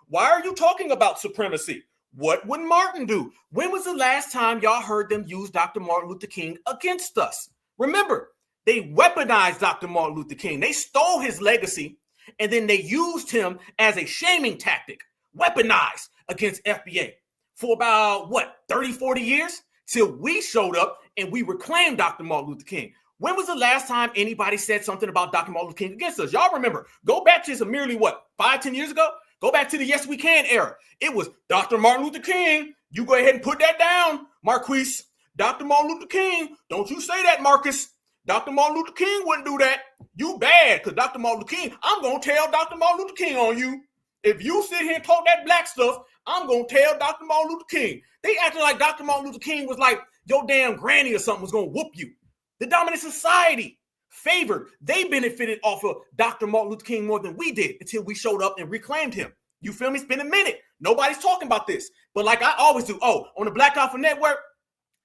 Why are you talking about supremacy? What would Martin do? When was the last time y'all heard them use Dr. Martin Luther King against us? Remember, they weaponized Dr. Martin Luther King. They stole his legacy, and then they used him as a shaming tactic, weaponized against FBA for about, 30, 40 years? Till we showed up and we reclaimed Dr. Martin Luther King. When was the last time anybody said something about Dr. Martin Luther King against us? Y'all remember, go back to merely 5, 10 years ago? Go back to the Yes We Can era. It was Dr. Martin Luther King. You go ahead and put that down, Marquise. Dr. Martin Luther King. Don't you say that, Marcus. Dr. Martin Luther King wouldn't do that. You bad, because Dr. Martin Luther King, I'm going to tell Dr. Martin Luther King on you. If you sit here and talk that black stuff, I'm going to tell Dr. Martin Luther King. They acted like Dr. Martin Luther King was like your damn granny or something was going to whoop you. The dominant society favored. They benefited off of Dr. Martin Luther King more than we did until we showed up and reclaimed him. You feel me? It's been a minute. Nobody's talking about this. But like I always do, on the Black Alpha Network,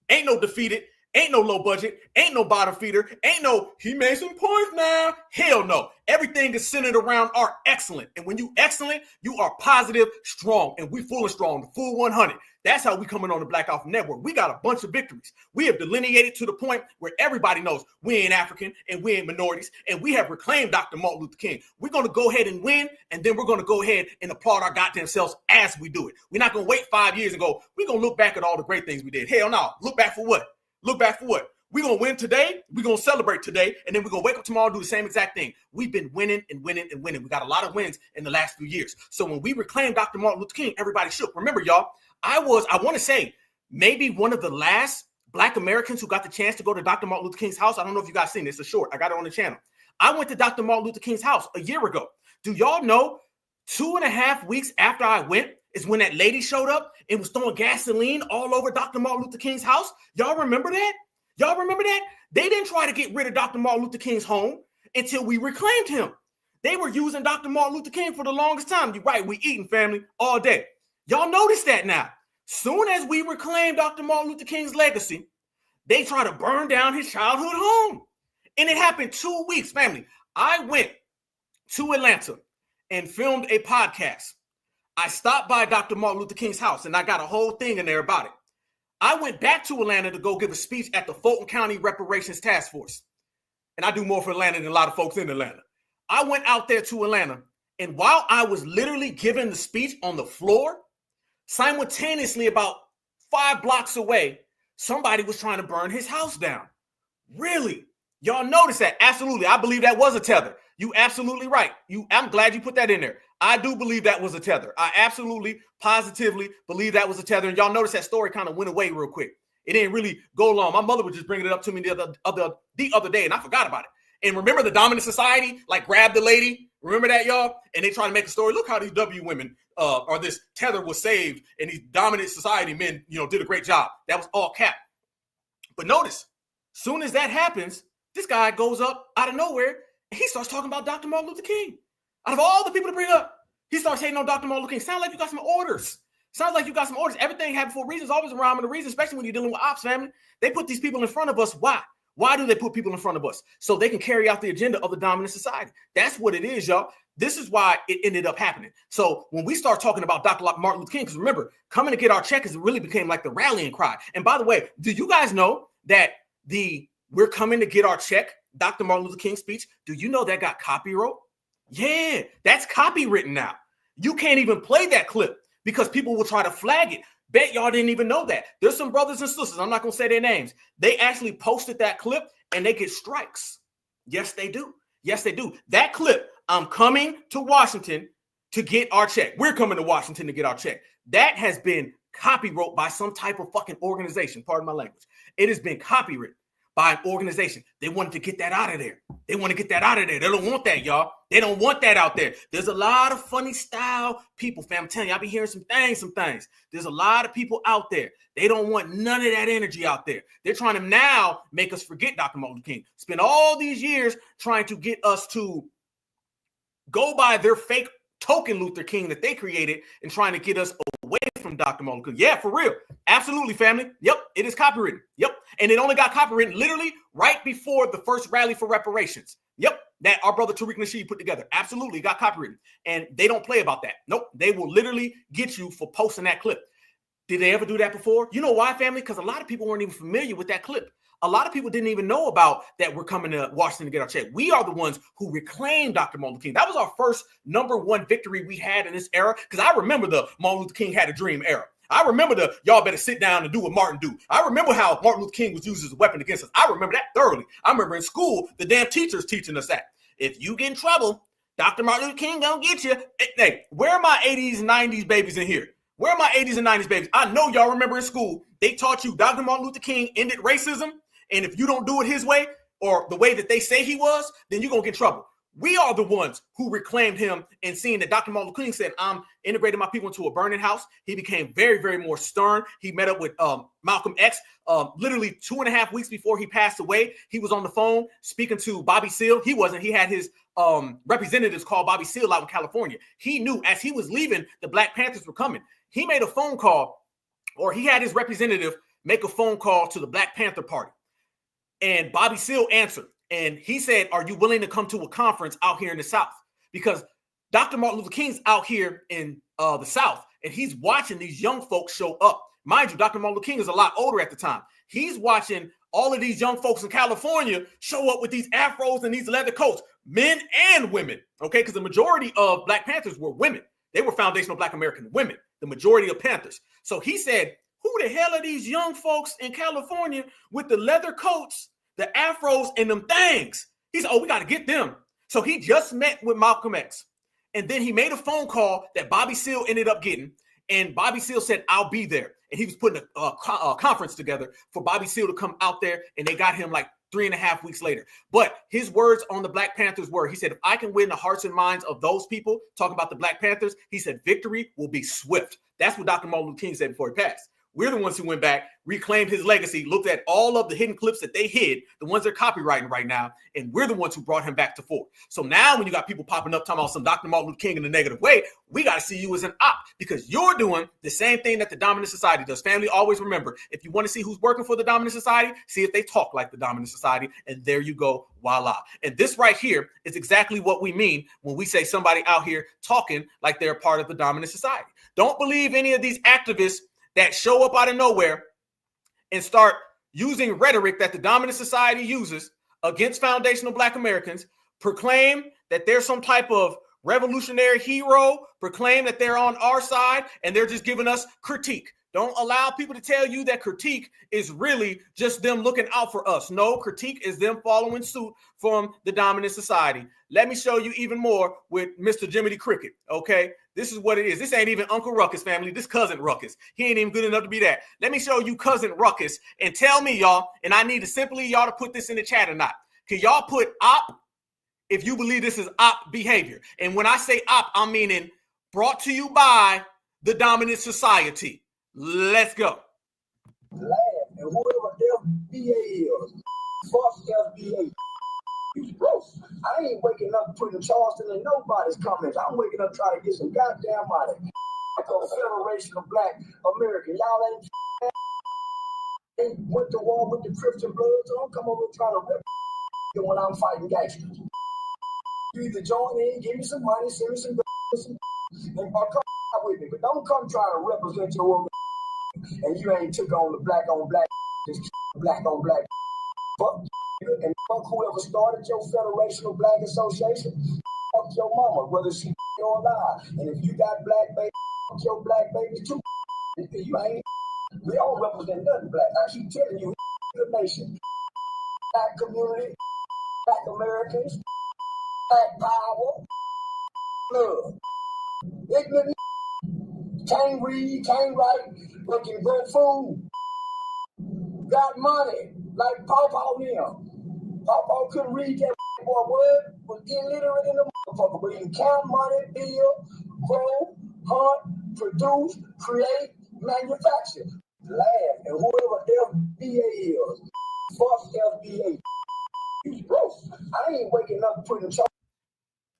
ain't no defeated, ain't no low budget, ain't no bottom feeder, ain't no, he made some points now. Hell no. Everything is centered around our excellent. And when you excellent, you are positive, strong, and we full and strong, the full 100. That's how we coming on the Black Alpha Network. We got a bunch of victories. We have delineated to the point where everybody knows we ain't African and we ain't minorities, and we have reclaimed Dr. Martin Luther King. We're going to go ahead and win, and then we're going to go ahead and applaud our goddamn selves as we do it. We're not going to wait 5 years and go, we're going to look back at all the great things we did. Hell no. Look back for what? Look back for what? We're going to win today. We're going to celebrate today. And then we're going to wake up tomorrow and do the same exact thing. We've been winning and winning and winning. We got a lot of wins in the last few years. So when we reclaimed Dr. Martin Luther King, everybody shook. Remember, y'all, I want to say, maybe one of the last Black Americans who got the chance to go to Dr. Martin Luther King's house. I don't know if you guys seen this. It's a short. I got it on the channel. I went to Dr. Martin Luther King's house a year ago. Do y'all know 2.5 weeks after I went is when that lady showed up and was throwing gasoline all over Dr. Martin Luther King's house? Y'all remember that? Y'all remember that? They didn't try to get rid of Dr. Martin Luther King's home until we reclaimed him. They were using Dr. Martin Luther King for the longest time. You're right, we eating, family, all day. Y'all notice that now. Soon as we reclaim Dr. Martin Luther King's legacy, they try to burn down his childhood home. And it happened 2 weeks, family. I went to Atlanta and filmed a podcast. I stopped by Dr. Martin Luther King's house, and I got a whole thing in there about it. I went back to Atlanta to go give a speech at the Fulton County Reparations Task Force. And I do more for Atlanta than a lot of folks in Atlanta. I went out there to Atlanta, and while I was literally giving the speech on the floor, simultaneously about 5 blocks away, somebody was trying to burn his house down. Really? Y'all notice that? Absolutely. I believe that was a tether. You absolutely right. I'm glad you put that in there. I do believe that was a tether. I absolutely, positively believe that was a tether. And y'all notice that story kind of went away real quick. It didn't really go long. My mother was just bringing it up to me the other day, and I forgot about it. And remember the dominant society, like grabbed the lady? Remember that, y'all? And they try to make a story. Look how these W women or this tether was saved, and these dominant society men, did a great job. That was all cap. But notice, soon as that happens, this guy goes up out of nowhere, and he starts talking about Dr. Martin Luther King. Out of all the people to bring up, he starts hating on Dr. Martin Luther King. Sounds like you got some orders. Sounds like you got some orders. Everything happened for a reason. It's always a rhyme and a reason, especially when you're dealing with ops, family. They put these people in front of us. Why? Why do they put people in front of us? So they can carry out the agenda of the dominant society. That's what it is, y'all. This is why it ended up happening. So when we start talking about Dr. Martin Luther King, because remember, coming to get our check really became like the rallying cry. And by the way, do you guys know that we're coming to get our check, Dr. Martin Luther King speech, do you know that got copyright? Yeah, that's copywritten now. You can't even play that clip because people will try to flag it. Bet y'all didn't even know that. There's some brothers and sisters, I'm not going to say their names. They actually posted that clip and they get strikes. Yes, they do. Yes, they do. That clip, I'm coming to Washington to get our check. We're coming to Washington to get our check. That has been copyrighted by some type of fucking organization. Pardon my language. It has been copyrighted by an organization. They wanted to get that out of there. They want to get that out of there. They don't want that, y'all. They don't want that out there. There's a lot of funny style people, fam. I'm telling you, I'll be hearing some things. There's a lot of people out there. They don't want none of that energy out there. They're trying to now make us forget Dr. Martin Luther King. Spend all these years trying to get us to go by their fake token Luther King that they created and trying to get us away from Dr. Martin Luther King. Yeah, for real. Absolutely, family. Yep, it is copywritten. Yep. And it only got copywritten literally right before the first rally for reparations. Yep, that our brother Tariq Nasheed put together. Absolutely, got copywritten. And they don't play about that. Nope, they will literally get you for posting that clip. Did they ever do that before? You know why, family? Because a lot of people weren't even familiar with that clip. A lot of people didn't even know about that we're coming to Washington to get our check. We are the ones who reclaimed Dr. Martin Luther King. That was our first #1 victory we had in this era. Because I remember the Martin Luther King had a dream era. I remember the y'all better sit down and do what Martin do. I remember how Martin Luther King was used as a weapon against us. I remember that thoroughly. I remember in school, the damn teachers teaching us that. If you get in trouble, Dr. Martin Luther King gonna get you. Hey, where are my 80s, 90s babies in here? Where are my 80s and 90s babies? I know y'all remember in school, they taught you Dr. Martin Luther King ended racism. And if you don't do it his way or the way that they say he was, then you're going to get in trouble. We are the ones who reclaimed him and seeing that Dr. Martin Luther King said, I'm integrating my people into a burning house. He became very, very more stern. He met up with Malcolm X literally 2.5 weeks before he passed away. He was on the phone speaking to Bobby Seale. He wasn't. He had his representatives call Bobby Seale out in California. He knew as he was leaving, the Black Panthers were coming. He made a phone call, or he had his representative make a phone call to the Black Panther Party. And Bobby Seale answered, and he said, are you willing to come to a conference out here in the South? Because Dr. Martin Luther King's out here in the South, and he's watching these young folks show up. Mind you, Dr. Martin Luther King is a lot older at the time. He's watching all of these young folks in California show up with these afros and these leather coats, men and women, okay? Because the majority of Black Panthers were women. They were foundational Black American women, the majority of Panthers. So he said, who the hell are these young folks in California with the leather coats, the afros, and them things? He said, oh, we got to get them. So he just met with Malcolm X. And then he made a phone call that Bobby Seale ended up getting. And Bobby Seale said, I'll be there. And he was putting a conference together for Bobby Seale to come out there. And they got him like 3.5 weeks later. But his words on the Black Panthers were, he said, if I can win the hearts and minds of those people, talking about the Black Panthers, he said, victory will be swift. That's what Dr. Martin Luther King said before he passed. We're the ones who went back, reclaimed his legacy, looked at all of the hidden clips that they hid, the ones they're copywriting right now, and we're the ones who brought him back to fore. So now when you got people popping up talking about some Dr. Martin Luther King in a negative way, we got to see you as an op because you're doing the same thing that the dominant society does. Family, always remember, if you want to see who's working for the dominant society, see if they talk like the dominant society, and there you go, voila. And this right here is exactly what we mean when we say somebody out here talking like they're a part of the dominant society. Don't believe any of these activists that show up out of nowhere and start using rhetoric that the dominant society uses against foundational Black Americans, proclaim that they're some type of revolutionary hero, proclaim that they're on our side, and they're just giving us critique. Don't allow people to tell you that critique is really just them looking out for us. No, critique is them following suit from the dominant society. Let me show you even more with Mr. Jiminy Cricket, okay? This is what it is. This ain't even Uncle Ruckus, family. This Cousin Ruckus. He ain't even good enough to be that. Let me show you Cousin Ruckus and tell me, y'all, and I need to simply y'all to put this in the chat or not. Can y'all put op if you believe this is op behavior? And when I say op, I'm meaning brought to you by the dominant society. Let's go. And whoever FBA is, fuck FBA. Bro, I ain't waking up putting Charleston in nobody's comments. I'm waking up trying to get some goddamn money. Federation of Black America. Y'all ain't went to war with the Christian Bloods. Don't come over and try to rip when I'm fighting gangsters. You either join in, give me some money, send me some and come with me. But don't come trying to represent your own and you ain't took on the black on black, this black on black. Fuck and fuck whoever started your Federation of Black Association. Fuck your mama, whether she or alive. And if you got black baby, fuck your black baby too. You ain't. We don't represent nothing black. I keep telling you, the nation, black community, black Americans, black power, love. Ignorant, can't read, can't write, but can grow food. Got money, like Pawpaw now. Pawpaw couldn't read that boy word, was illiterate in the motherfucker, but he can count money, build, grow, hunt, produce, create, manufacture. Laugh, and whoever FBA is, fuck FBA. Bro, I ain't waking up putting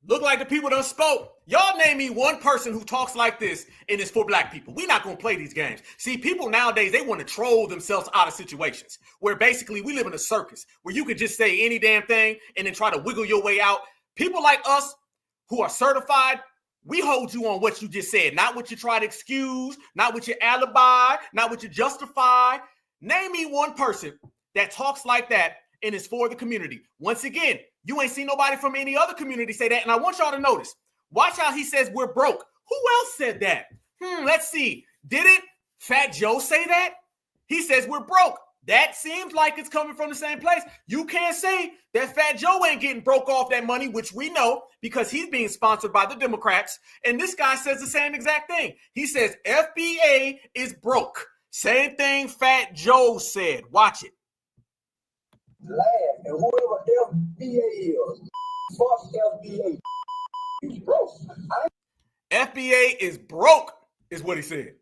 Look like the people done spoke. Y'all name me one person who talks like this and it's for black people. We're not going to play these games. See, people nowadays, they want to troll themselves out of situations where basically we live in a circus where you can just say any damn thing and then try to wiggle your way out. People like us who are certified, we hold you on what you just said, not what you try to excuse, not what you alibi, not what you justify. Name me one person that talks like that and is for the community. Once again, you ain't seen nobody from any other community say that. And I want y'all to notice, watch how he says we're broke. Who else said that? Let's see. Didn't Fat Joe say that? He says we're broke. That seems like it's coming from the same place. You can't say that Fat Joe ain't getting broke off that money, which we know because he's being sponsored by the Democrats. And this guy says the same exact thing. He says FBA is broke. Same thing Fat Joe said. Watch it. Laugh, and whoever FBA is, fuck FBA. Bro, FBA is broke, is what he said.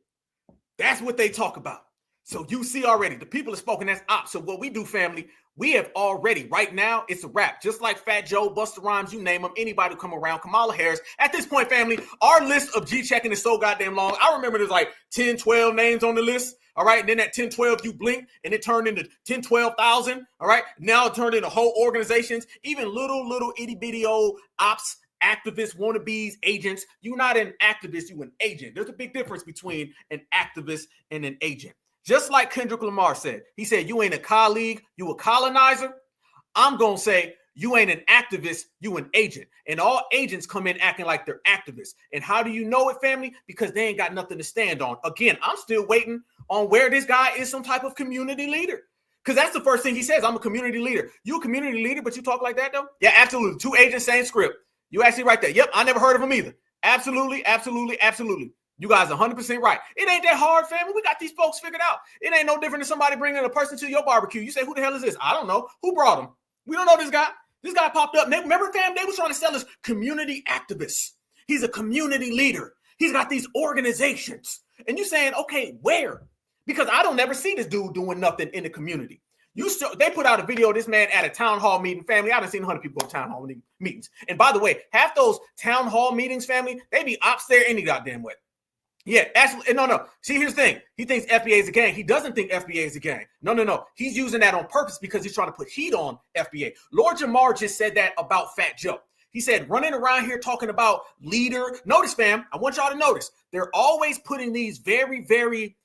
That's what they talk about. So you see already, the people have spoken as ops. So what we do, family, we have already, right now, it's a wrap. Just like Fat Joe, Busta Rhymes, you name them, anybody who come around, Kamala Harris. At this point, family, our list of G-checking is so goddamn long. I remember there's like 10, 12 names on the list. All right. And then at 10, 12, you blink and it turned into 10, 12,000. All right. Now it turned into whole organizations, even little itty bitty old ops, activists, wannabes, agents. You're not an activist, you're an agent. There's a big difference between an activist and an agent. Just like Kendrick Lamar said, he said, you ain't a colleague, you a colonizer. I'm going to say, you ain't an activist, you an agent. And all agents come in acting like they're activists. And how do you know it, family? Because they ain't got nothing to stand on. Again, I'm still waiting on where this guy is some type of community leader. Because that's the first thing he says. I'm a community leader. You a community leader, but you talk like that, though? Yeah, absolutely. Two agents, same script. You actually right there. Yep, I never heard of him either. Absolutely. You guys are 100% right. It ain't that hard, family. We got these folks figured out. It ain't no different than somebody bringing a person to your barbecue. You say, who the hell is this? I don't know. Who brought him? We don't know this guy. This guy popped up. Remember, fam, they was trying to sell us community activists. He's a community leader. He's got these organizations. And you saying, okay, where? Because I don't never see this dude doing nothing in the community. They put out a video of this man at a town hall meeting, family. I done seen 100 people go to town hall meetings. And by the way, half those town hall meetings, family, they be ops there any goddamn way. Yeah, actually, no. See, here's the thing. He thinks FBA is a gang. He doesn't think FBA is a gang. No. He's using that on purpose because he's trying to put heat on FBA. Lord Jamar just said that about Fat Joe. He said, running around here talking about leader. Notice, fam, I want y'all to notice. They're always putting these very, very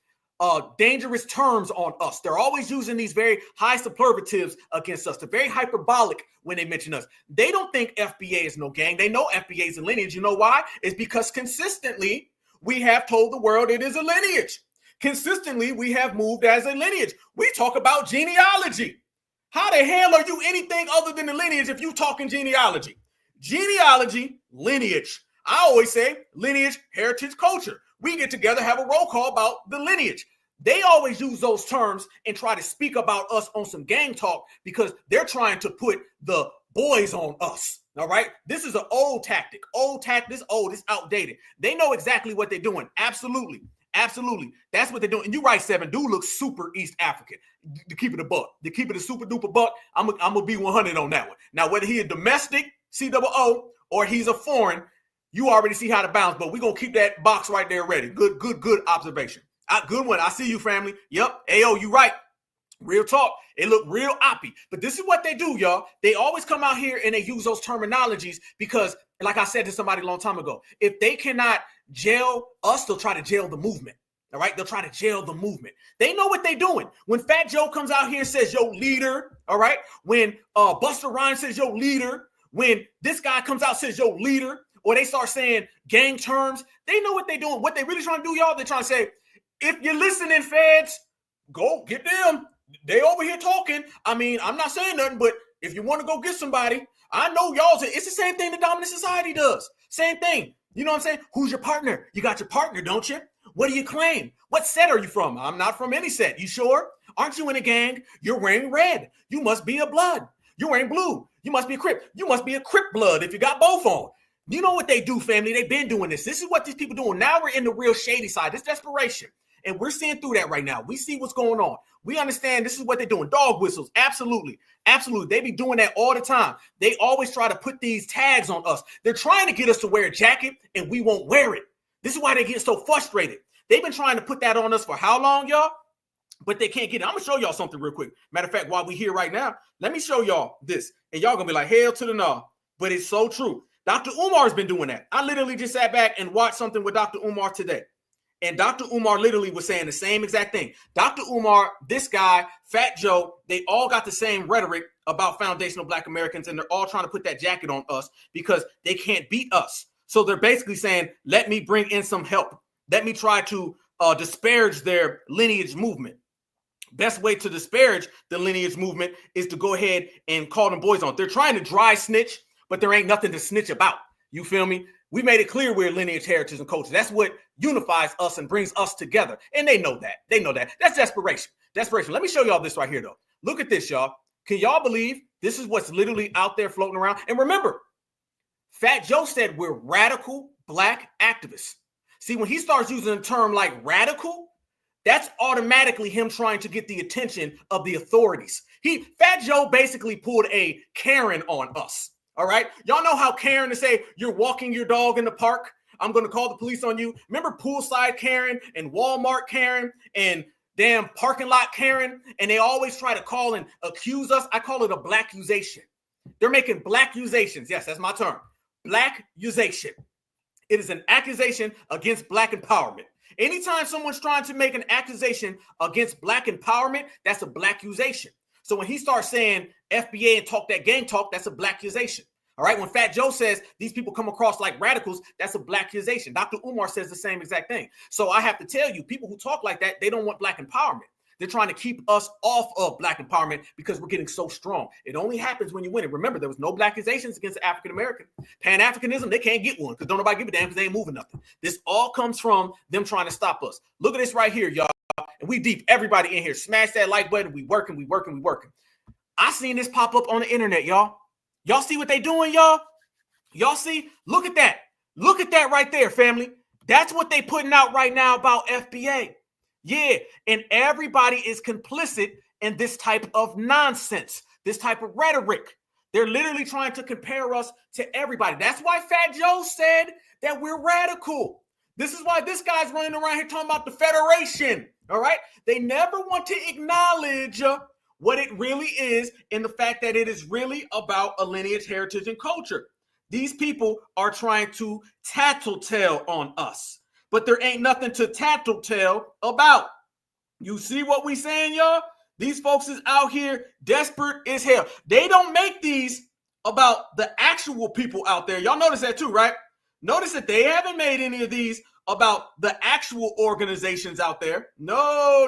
dangerous terms on us. They're always using these very high superlatives against us. They're very hyperbolic when they mention us. They don't think FBA is no gang. They know FBA is a lineage. You know why? It's because consistently, we have told the world it is a lineage. Consistently, we have moved as a lineage. We talk about genealogy. How the hell are you anything other than the lineage if you talking genealogy? Genealogy, lineage. I always say lineage, heritage, culture. We get together, have a roll call about the lineage. They always use those terms and try to speak about us on some gang talk because they're trying to put the boys on us. All right. This is an old tactic. It's old. It's outdated. They know exactly what they're doing. Absolutely. Absolutely. That's what they're doing. And you're right, Seven. Dude looks super East African. To keep it a buck. To keep it a super duper buck, I'm going to be 100 on that one. Now, whether he a domestic, COO, or he's a foreign, you already see how to bounce. But we're going to keep that box right there ready. Good observation. Good one. I see you, family. Yep. Ayo, you right. Real talk. It look real oppy. But this is what they do, y'all. They always come out here and they use those terminologies because, like I said to somebody a long time ago, if they cannot jail us, they'll try to jail the movement. All right? They'll try to jail the movement. They know what they're doing. When Fat Joe comes out here and says, yo, leader, all right? When Busta Rhymes says, yo, leader, when this guy comes out and says, yo, leader, or they start saying gang terms, they know what they're doing. What they really trying to do, y'all, they're trying to say, if you're listening, feds, go get them. They over here talking. I mean, I'm not saying nothing, but if you want to go get somebody, I know y'all, it's the same thing the dominant society does. Same thing. You know what I'm saying? Who's your partner? You got your partner, don't you? What do you claim? What set are you from? I'm not from any set. You sure? Aren't you in a gang? You're wearing red. You must be a blood. You're wearing blue. You must be a Crip. You must be a Crip blood if you got both on. You know what they do, family? They've been doing this. This is what these people doing. Now we're in the real shady side. This desperation. And we're seeing through that right now. We see what's going on. We understand this is what they're doing. Dog whistles. Absolutely. Absolutely. They be doing that all the time. They always try to put these tags on us. They're trying to get us to wear a jacket and we won't wear it. This is why they get so frustrated. They've been trying to put that on us for how long, y'all? But they can't get it. I'm going to show y'all something real quick. Matter of fact, while we're here right now, let me show y'all this. And y'all going to be like, hell to the no. But it's so true. Dr. Umar has been doing that. I literally just sat back and watched something with Dr. Umar today. And Dr. Umar literally was saying the same exact thing. Dr. Umar, this guy, Fat Joe, they all got the same rhetoric about foundational Black Americans, and they're all trying to put that jacket on us because they can't beat us. So they're basically saying, let me bring in some help. Let me try to disparage their lineage movement. Best way to disparage the lineage movement is to go ahead and call them boys on. They're trying to dry snitch, but there ain't nothing to snitch about. You feel me? We made it clear we're lineage, heritage, and culture. That's what unifies us and brings us together. And they know that. They know that. That's desperation. Desperation. Let me show y'all this right here, though. Look at this, y'all. Can y'all believe this is what's literally out there floating around? And remember, Fat Joe said we're radical Black activists. See, when he starts using a term like radical, that's automatically him trying to get the attention of the authorities. Fat Joe basically pulled a Karen on us. All right. Y'all know how Karen to say you're walking your dog in the park. I'm going to call the police on you. Remember poolside Karen and Walmart Karen and damn parking lot Karen? And they always try to call and accuse us. I call it a black-usation. They're making black-usations. Yes, that's my term. Black-usation. It is an accusation against Black empowerment. Anytime someone's trying to make an accusation against Black empowerment, that's a black-usation. So when he starts saying FBA and talk that gang talk, that's a black-usation. All right. When Fat Joe says these people come across like radicals, that's a black-usation. Dr. Umar says the same exact thing. So I have to tell you, people who talk like that, they don't want Black empowerment. They're trying to keep us off of Black empowerment because we're getting so strong. It only happens when you win it. Remember, there was no blackizations against the African-American. Pan-Africanism, they can't get one because don't nobody give a damn because they ain't moving nothing. This all comes from them trying to stop us. Look at this right here, y'all. And we deep. Everybody in here, smash that like button. We working. I seen this pop up on the internet, y'all. Y'all see what they doing, y'all? Y'all see? Look at that. Look at that right there, family. That's what they putting out right now about FBA. Yeah, and everybody is complicit in this type of nonsense, this type of rhetoric. They're literally trying to compare us to everybody. That's why Fat Joe said that we're radical. This is why this guy's running around here talking about the Federation, all right? They never want to acknowledge what it really is and the fact that it is really about a lineage, heritage, and culture. These people are trying to tattletale on us. But there ain't nothing to tattletale about. You see what we saying, y'all? These folks is out here desperate as hell. They don't make these about the actual people out there. Y'all notice that too, right? Notice that they haven't made any of these about the actual organizations out there. No.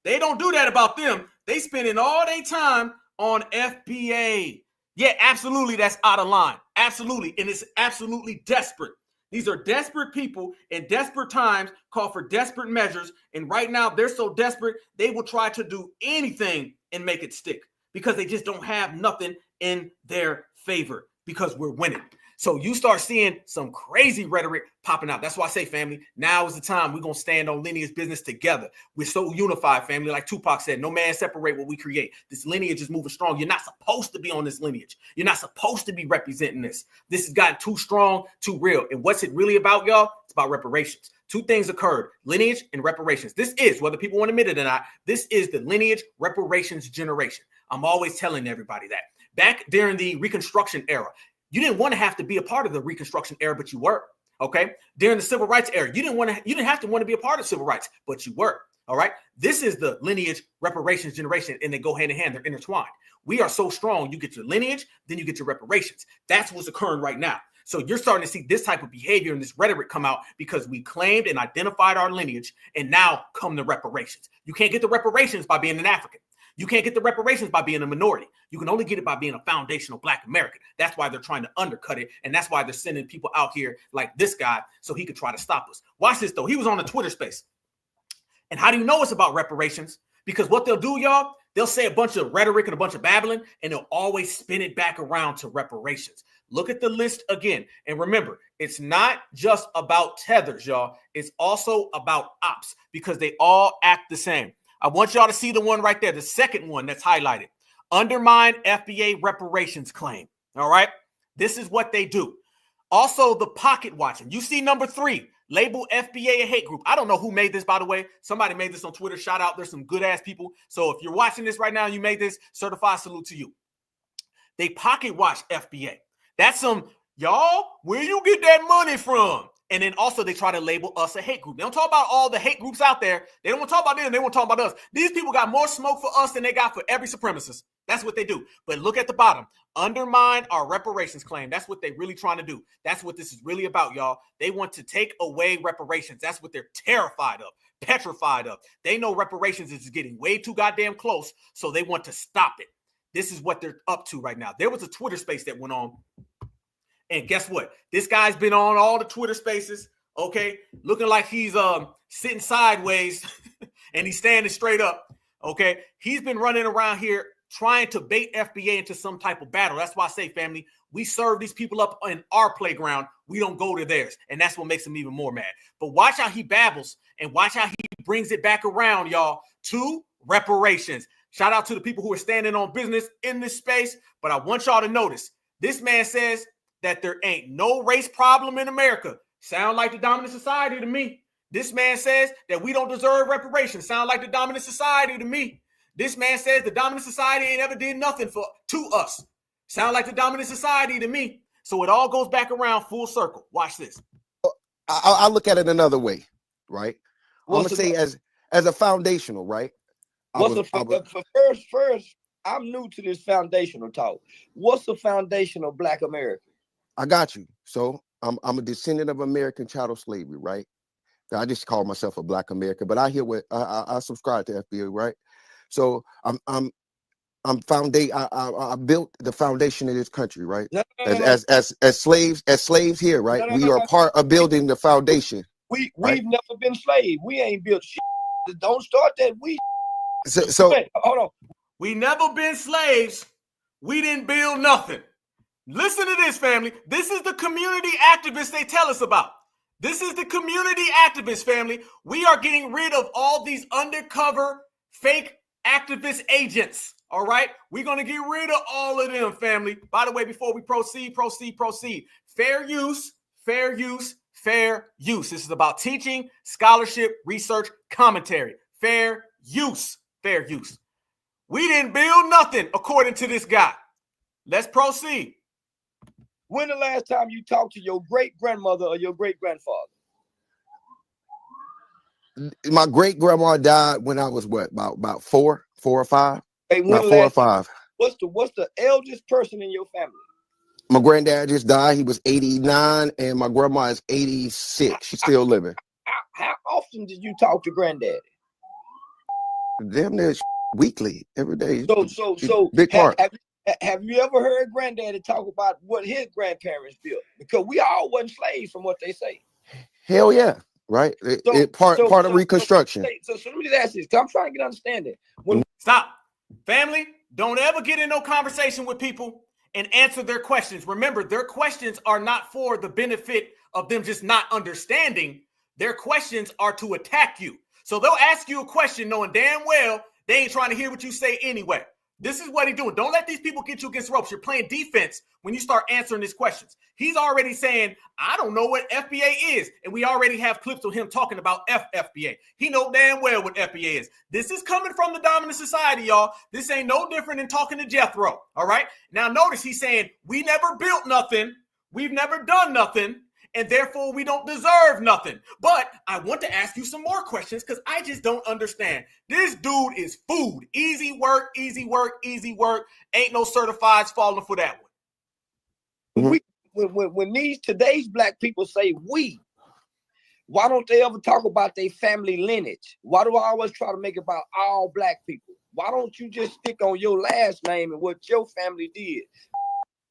They don't do that about them. They spending all their time on FBA. Yeah, absolutely, that's out of line. Absolutely, and it's absolutely desperate. These are desperate people in desperate times, call for desperate measures. And right now, they're so desperate, they will try to do anything and make it stick because they just don't have nothing in their favor because we're winning. So you start seeing some crazy rhetoric popping out. That's why I say, family, now is the time we're going to stand on lineage business together. We're so unified, family. Like Tupac said, no man separate what we create. This lineage is moving strong. You're not supposed to be on this lineage. You're not supposed to be representing this. This has gotten too strong, too real. And what's it really about, y'all? It's about reparations. Two things occurred, lineage and reparations. This is, whether people want to admit it or not, this is the lineage reparations generation. I'm always telling everybody that. Back during the Reconstruction era, you didn't want to have to be a part of the Reconstruction era, but you were. Okay. During the Civil Rights era, you didn't have to want to be a part of civil rights, but you were. All right. This is the lineage reparations generation, and they go hand in hand. They're intertwined. We are so strong. You get your lineage, then you get your reparations. That's what's occurring right now. So you're starting to see this type of behavior and this rhetoric come out because we claimed and identified our lineage, and now come the reparations. You can't get the reparations by being an African. You can't get the reparations by being a minority. You can only get it by being a foundational Black American. That's why they're trying to undercut it. And that's why they're sending people out here like this guy so he could try to stop us. Watch this, though. He was on a Twitter space. And how do you know it's about reparations? Because what they'll do, y'all, they'll say a bunch of rhetoric and a bunch of babbling, and they'll always spin it back around to reparations. Look at the list again. And remember, it's not just about tethers, y'all. It's also about ops, because they all act the same. I want y'all to see the one right there, the second one that's highlighted. Undermine FBA reparations claim. All right. This is what they do. Also, the pocket watching. You see number 3, label FBA a hate group. I don't know who made this, by the way. Somebody made this on Twitter. Shout out. There's some good ass people. So if you're watching this right now, you made this, certified salute to you. They pocket watch FBA. That's some, y'all, where you get that money from? And then also they try to label us a hate group. They don't talk about all the hate groups out there. They don't want to talk about them. They want to talk about us. These people got more smoke for us than they got for every supremacist. That's what they do. But look at the bottom. Undermine our reparations claim. That's what they're really trying to do. That's what this is really about, y'all. They want to take away reparations. That's what they're terrified of, petrified of. They know reparations is getting way too goddamn close, so they want to stop it. This is what they're up to right now. There was a Twitter space that went on. And guess what? This guy's been on all the Twitter spaces, okay? Looking like he's sitting sideways and he's standing straight up, okay? He's been running around here trying to bait FBA into some type of battle. That's why I say, family, we serve these people up in our playground. We don't go to theirs. And that's what makes him even more mad. But watch how he babbles and watch how he brings it back around, y'all, to reparations. Shout out to the people who are standing on business in this space. But I want y'all to notice, this man says that there ain't no race problem in America. Sound like the dominant society to me. This man says that we don't deserve reparations. Sound like the dominant society to me. This man says the dominant society ain't ever did nothing to us. Sound like the dominant society to me. So it all goes back around full circle. Watch this. I look at it another way, right? I'm gonna say as a foundational, right? First, I'm new to this foundational talk. What's the foundational Black America? I got you. So I'm a descendant of American chattel slavery, right? I just call myself a Black American, but I hear what I subscribe to FBA, right? So I built the foundation of this country, right? As slaves here, right? We are part of building the foundation. We've never been slaves. We ain't built shit. Don't start that. So hold on. We never been slaves. We didn't build nothing. Listen to this, family. This is the community activists they tell us about. This is the community activists, family. We are getting rid of all these undercover fake activist agents. All right. We're going to get rid of all of them, family. By the way, before we proceed. Fair use. This is about teaching, scholarship, research, commentary. Fair use. We didn't build nothing, according to this guy. Let's proceed. When the last time you talked to your great-grandmother or your great-grandfather? My great-grandma died when I was about four or five? Hey, about 4 or 5. What's the eldest person in your family? My granddad just died. He was 89, and my grandma is 86. She's still living. How often did you talk to granddaddy? Damn near weekly, every day. So big part. Have you ever heard granddaddy talk about what his grandparents built? Because we all wasn't slaves from what they say. Hell yeah, right? Part of Reconstruction. So let me just ask this, because I'm trying to get understanding. Stop. Family, don't ever get in no conversation with people and answer their questions. Remember, their questions are not for the benefit of them just not understanding. Their questions are to attack you. So they'll ask you a question knowing damn well they ain't trying to hear what you say anyway. This is what he's doing. Don't let these people get you against ropes. You're playing defense when you start answering his questions. He's already saying, I don't know what FBA is. And we already have clips of him talking about FBA. He know damn well what FBA is. This is coming from the dominant society, y'all. This ain't no different than talking to Jethro, all right? Now notice he's saying, we never built nothing. We've never done nothing. And therefore, we don't deserve nothing. But I want to ask you some more questions because I just don't understand. This dude is food. Easy work, easy work, easy work. Ain't no certifieds falling for that one. When today's black people say we, why don't they ever talk about their family lineage? Why do I always try to make it about all black people? Why don't you just stick on your last name and what your family did?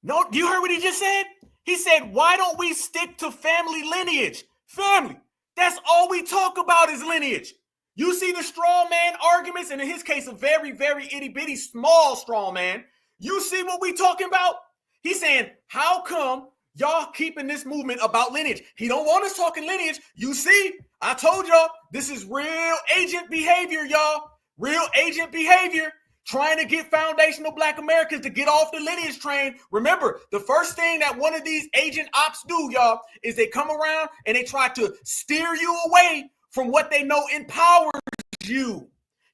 No, you heard what he just said? He said, why don't we stick to family lineage? Family. That's all we talk about is lineage. You see the straw man arguments, and in his case, a very, very itty-bitty small straw man. You see what we talking about? He's saying, how come y'all keeping this movement about lineage? He don't want us talking lineage. You see, I told y'all, this is real agent behavior, y'all. Real agent behavior. Trying to get foundational black Americans to get off the lineage train. Remember, the first thing that one of these agent ops do, y'all, is they come around and they try to steer you away from what they know empowers you.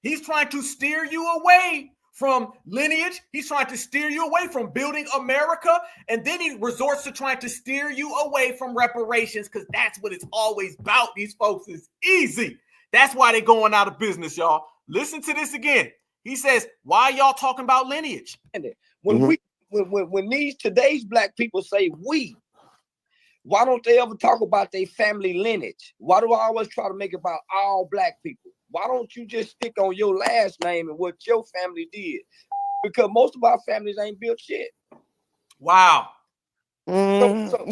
He's trying to steer you away from lineage. He's trying to steer you away from building America. And then he resorts to trying to steer you away from reparations because that's what it's always about. These folks is easy. That's why they're going out of business, y'all. Listen to this again. He says, why y'all talking about lineage? When today's black people say we, why don't they ever talk about their family lineage? Why do I always try to make it about all black people? Why don't you just stick on your last name and what your family did? Because most of our families ain't built shit. Wow. Y'all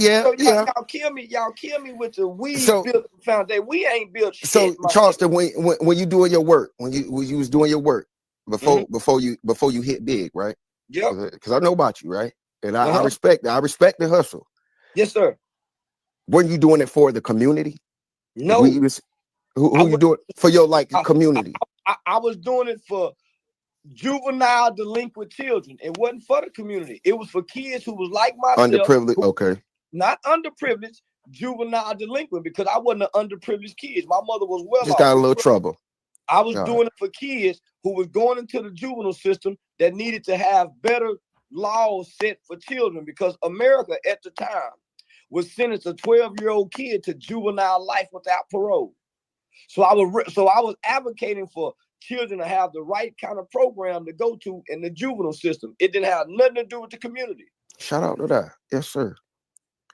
kill me with the we built the foundation. We ain't built shit. So Charleston, when you doing your work, when you was doing your work, before you hit big, right? Yeah. Because I know about you, right? And I respect the hustle. Yes, sir. Weren't you doing it for the community? No. Who you doing for your community? I was doing it for juvenile delinquent children. It wasn't for the community. It was for kids who was like myself. Underprivileged, Not underprivileged, juvenile delinquent, because I wasn't an underprivileged kid. My mother was well off. Just got a little trouble. I was doing it for kids who was going into the juvenile system that needed to have better laws set for children because America at the time was sentenced a 12-year-old kid to juvenile life without parole. So I was advocating for children to have the right kind of program to go to in the juvenile system. It didn't have nothing to do with the community. Shout out to that. Yes, sir.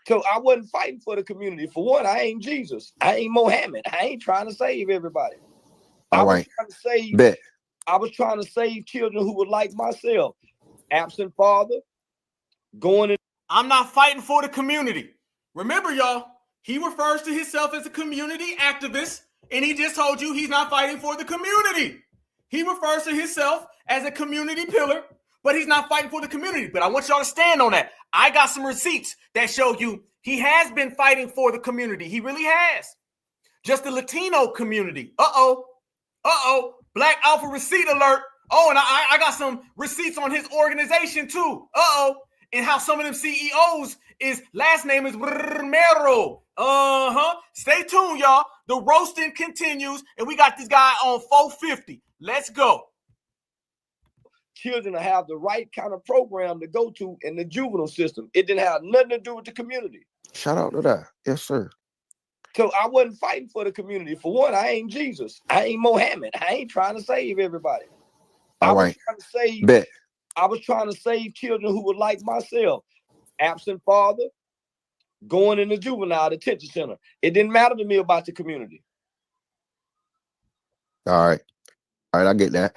So I wasn't fighting for the community. For one, I ain't Jesus. I ain't Mohammed. I ain't trying to save everybody. I was trying to save children who were like myself, absent father, going in. I'm not fighting for the community. Remember, y'all, he refers to himself as a community activist, and he just told you he's not fighting for the community. He refers to himself as a community pillar, but he's not fighting for the community. But I want y'all to stand on that. I got some receipts that show you he has been fighting for the community. He really has. Just the Latino community. Black Alpha receipt alert. Oh, and I got some receipts on his organization too. And how some of them CEOs last name is Romero. Stay tuned, y'all. The roasting continues, and we got this guy on 450. Let's go. Children to have the right kind of program to go to in the juvenile system. It didn't have nothing to do with the community. Shout out to that. Yes, sir. So I wasn't fighting for the community. For one, I ain't Jesus. I ain't Mohammed. I ain't trying to save everybody. I was trying to save children who were like myself, absent father, going in the juvenile detention center. It didn't matter to me about the community. All right, I get that.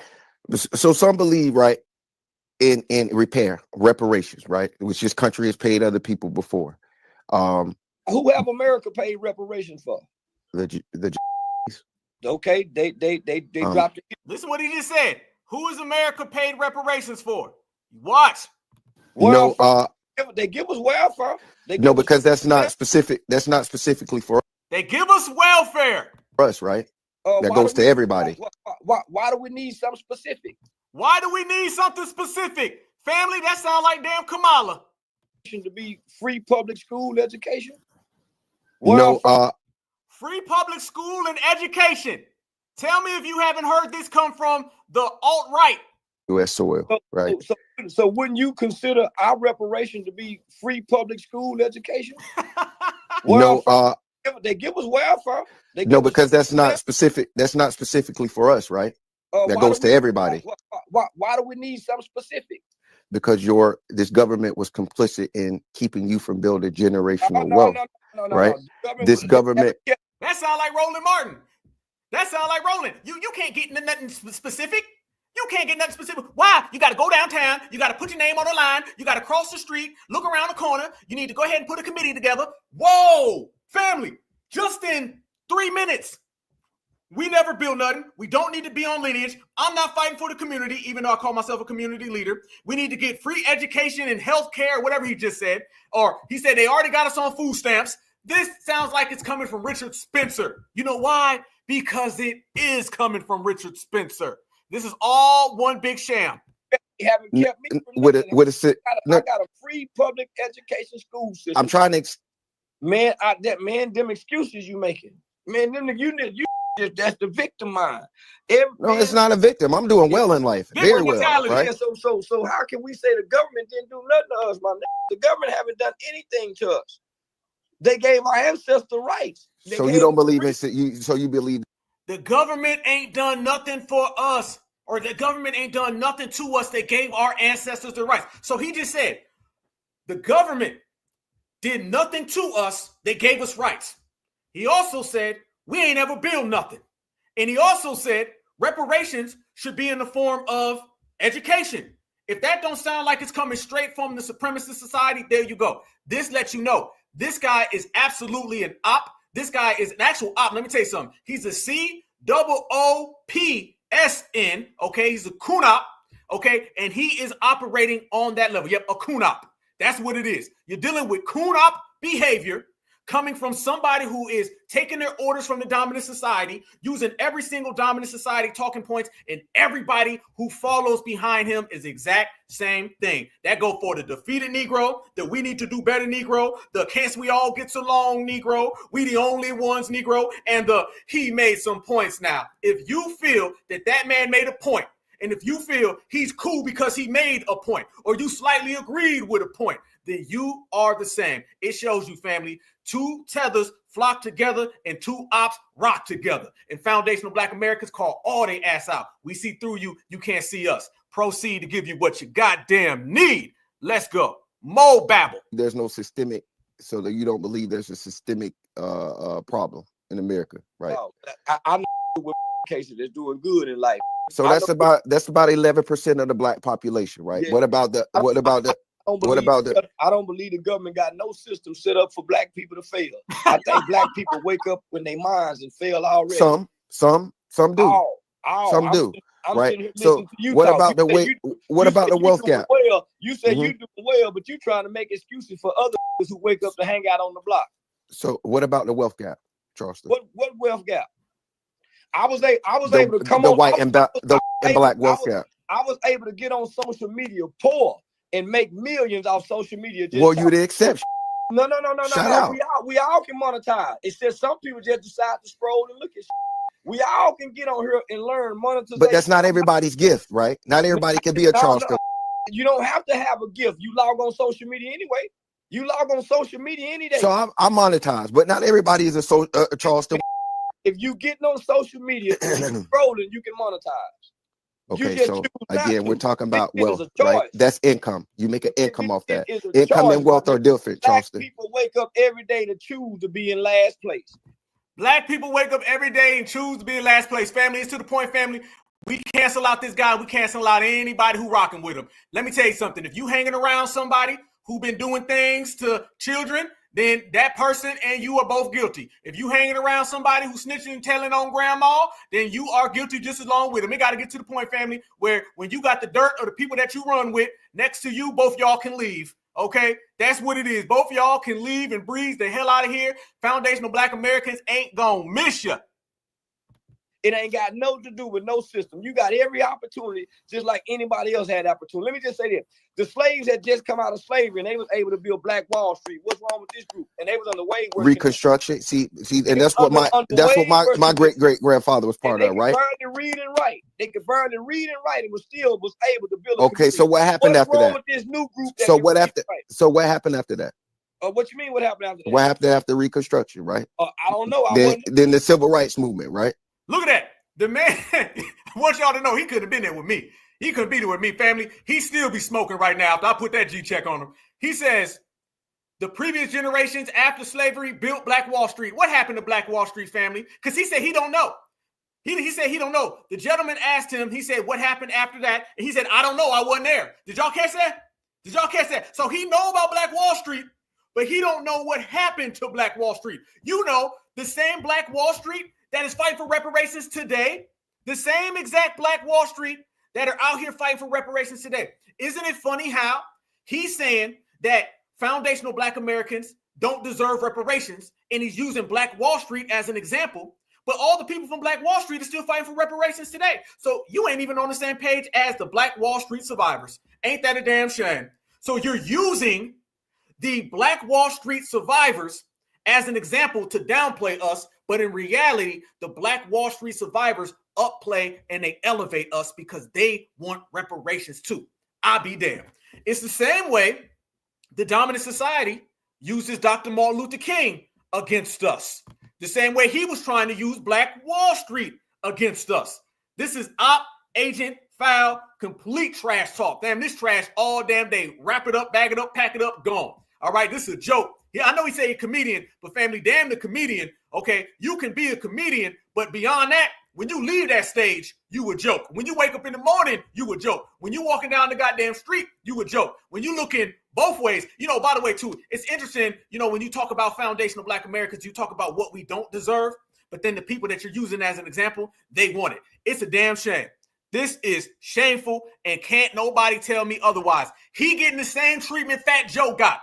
So some believe, right, in reparations, right, which this country has paid other people before. Who have America paid reparations for? The okay, they dropped it. Listen what he just said. Who is America paid reparations for? Watch. No, They give us welfare. no, because that's not specific. That's not specifically for They give us welfare. us, right? That goes to everybody. Why do we need something specific? Why do we need something specific? Family, that sound like damn Kamala. To be free public school education? No, free public school and education. Tell me if you haven't heard this come from the alt-right. U.S. soil, right? So wouldn't you consider our reparation to be free public school education? No, they give us welfare. No, because that's not specific. That's not specifically for us, right? That goes to everybody. Why do we need something specific? Because this government was complicit in keeping you from building generational wealth, right? This government. That sound like Roland Martin. That sound like Roland. You can't get into nothing specific. You can't get nothing specific. Why? You got to go downtown. You got to put your name on the line. You got to cross the street, look around the corner. You need to go ahead and put a committee together. Whoa, family, just in 3 minutes. We never build nothing. We don't need to be on lineage. I'm not fighting for the community, even though I call myself a community leader. We need to get free education and health care, whatever he just said. Or he said they already got us on food stamps. This sounds like it's coming from Richard Spencer. You know why? Because it is coming from Richard Spencer. This is all one big sham. You haven't kept me from I got a free public education school system. I'm trying to them excuses you making. Man, you that's the victim mind. No, it's not a victim. I'm doing well in life. Very well. Right? Yeah, so how can we say the government didn't do nothing to us, my nigga? The government haven't done anything to us. They gave our ancestors rights. So you don't believe it? So you believe the government ain't done nothing for us, or the government ain't done nothing to us. They gave our ancestors the rights. So he just said the government did nothing to us. They gave us rights. He also said we ain't ever built nothing. And he also said reparations should be in the form of education. If that don't sound like it's coming straight from the supremacist society, there you go. This lets you know this guy is absolutely an op. This guy is an actual op. Let me tell you something. He's a COOPSN. Okay, he's a coon-op. Okay, and he is operating on that level. Yep, a coon-op. That's what it is. You're dealing with coon-op behavior coming from somebody who is taking their orders from the dominant society, using every single dominant society talking points, and everybody who follows behind him is the exact same thing. That go for the defeated Negro, the we need to do better Negro, the can't we all get along Negro, we the only ones Negro, and the he made some points now. If you feel that that man made a point, and if you feel he's cool because he made a point, or you slightly agreed with a point, then you are the same. It shows you, family, two tethers flock together and two ops rock together. And foundational Black Americans call all they ass out. We see through you. You can't see us. Proceed to give you what you goddamn need. Let's go. Mo babble. There's no systemic, so that you don't believe there's a systemic problem in America, right? Oh, I'm with cases that's doing good in life. So that's about 11% of the Black population, right? Yeah. What about the I don't believe the government got no system set up for Black people to fail. I think Black people wake up in their minds and fail already. Some do. Some do. Right. So what about the wealth gap? Well, you say you do well, but you trying to make excuses for other who wake up to hang out on the block. So what about the wealth gap, Charleston? What wealth gap? I was able to come the on white and black wealth gap. I was able to get on social media poor and make millions off social media. Well, you the exception. No. Shout out. We all can monetize. It's just some people just decide to scroll and look at shit. We all can get on here and learn monetization. But that's not everybody's gift, right? Not everybody can be a Charleston. No. You don't have to have a gift. You log on social media anyway. You log on social media any day. So I'm monetized, but not everybody is a Charleston. If you getting on social media and scrolling, you can monetize. Okay, so again, we're talking about wealth, right? That's income. You make an income off that. Income and wealth are different, Charleston. Black people wake up every day to choose to be in last place. Black people wake up every day and choose to be in last place. Family, it's to the point, family. We cancel out this guy. We cancel out anybody who rocking with him. Let me tell you something. If you hanging around somebody who been doing things to children then that person and you are both guilty. If you hanging around somebody who's snitching and telling on grandma, then you are guilty just as long with them. It got to get to the point, family, where when you got the dirt or the people that you run with next to you, both y'all can leave. Okay, that's what it is. Both y'all can leave and breeze the hell out of here. Foundational Black Americans ain't gonna miss you. It ain't got nothing to do with no system. You got every opportunity, just like anybody else had opportunity. Let me just say this. The slaves had just come out of slavery and they was able to build Black Wall Street. What's wrong with this group? And they was on the way working. Reconstruction. See, and that's what my great grandfather was part of, right? They could barely read and write. They could barely read and write and was able to build a Okay, so what happened after that? With this new group? So what happened after that? What you mean what happened after that? What happened after Reconstruction, right? I don't know. Then the Civil Rights Movement, right? Look at that. The man, I want y'all to know he could have been there with me. He couldn't be there with me, family. He still be smoking right now after I put that G-check on him. He says, the previous generations after slavery built Black Wall Street. What happened to Black Wall Street, family? Because he said he don't know. He said he don't know. The gentleman asked him, he said, what happened after that? And he said, I don't know. I wasn't there. Did y'all catch that? Did y'all catch that? So he know about Black Wall Street, but he don't know what happened to Black Wall Street. You know, the same Black Wall Street that is fighting for reparations today, the same exact Black Wall Street that are out here fighting for reparations today. Isn't it funny how he's saying that foundational Black Americans don't deserve reparations, and he's using Black Wall Street as an example, but all the people from Black Wall Street are still fighting for reparations today. So you ain't even on the same page as the Black Wall Street survivors. Ain't that a damn shame? So you're using the Black Wall Street survivors as an example to downplay us, but in reality, the Black Wall Street survivors upplay and they elevate us because they want reparations too. I'll be damned. It's the same way the dominant society uses Dr. Martin Luther King against us. The same way he was trying to use Black Wall Street against us. This is op, agent, foul, complete trash talk. Damn, this trash all damn day. Wrap it up, bag it up, pack it up, gone. All right, this is a joke. Yeah, I know he say a comedian, but family, damn the comedian. Okay, you can be a comedian, but beyond that, when you leave that stage, you a joke. When you wake up in the morning, you a joke. When you walking down the goddamn street, you a joke. When you looking both ways, you know, by the way, too, it's interesting, you know, when you talk about foundational Black Americans, you talk about what we don't deserve, but then the people that you're using as an example, they want it. It's a damn shame. This is shameful, and can't nobody tell me otherwise. He getting the same treatment Fat Joe got.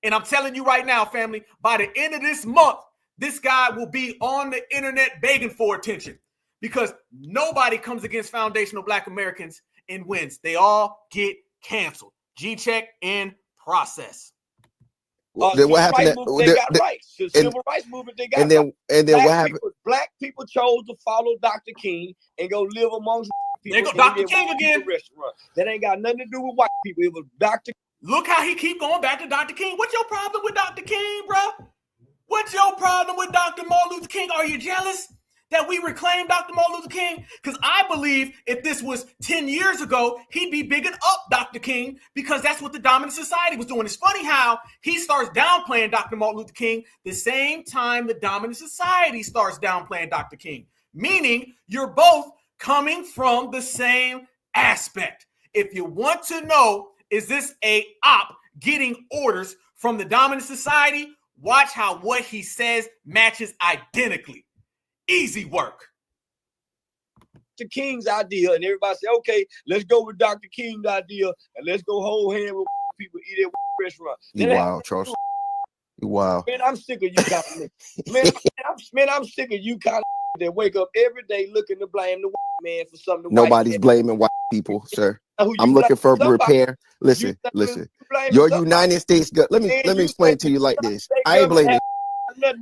And I'm telling you right now, family, by the end of this month, this guy will be on the internet begging for attention because nobody comes against foundational Black Americans and wins. They all get canceled. G-check in process. Then what happened? They got rights. The civil rights movement, they got rights. And then what happened? Black people chose to follow Dr. King and go live amongst people. There go Dr. King again. That ain't got nothing to do with white people. It was Dr. Look how he keep going back to Dr. King. What's your problem with Dr. King, bro? What's your problem with Dr. Martin Luther King? Are you jealous that we reclaim Dr. Martin Luther King? Because I believe if this was 10 years ago, he'd be bigging up Dr. King because that's what the dominant society was doing. It's funny how he starts downplaying Dr. Martin Luther King the same time the dominant society starts downplaying Dr. King, meaning you're both coming from the same aspect. If you want to know, is this a op getting orders from the dominant society? Watch how what he says matches identically. Easy work. Dr. King's idea, and everybody say, okay, let's go with Dr. King's idea, and let's go hold hand with people eat at restaurant. You wild, Charles. You wild. Man, I'm sick of you kind of I'm sick of you kind of that wake up every day looking to blame the white man for something. Nobody's blaming white people, sir. I'm looking for repair. Listen. Your United States let me explain to you like this. I ain't blaming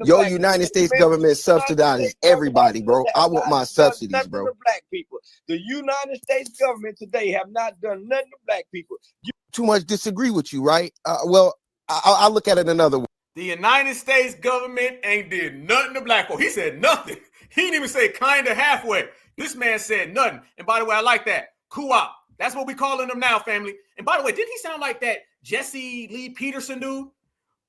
your United States government subsidizes everybody, bro. I want my subsidies, bro. Black people. The United States government today have not done nothing to black people. Too much disagree with you, right? Well, I'll look at it another way. The United States government ain't did nothing to black folk. He said nothing. He didn't even say kind of halfway. This man said nothing. And by the way, I like that. Coop. That's what we calling them now, family. And by the way, didn't he sound like that Jesse Lee Peterson dude?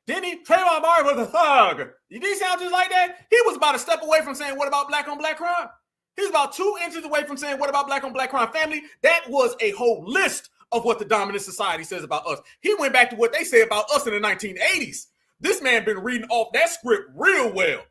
Didn't he? Trayvon Martin was a thug. Did he sound just like that? He was about a step away from saying, what about black on black crime? He was about 2 inches away from saying, what about black on black crime? Family, that was a whole list of what the dominant society says about us. He went back to what they say about us in the 1980s. This man been reading off that script real well.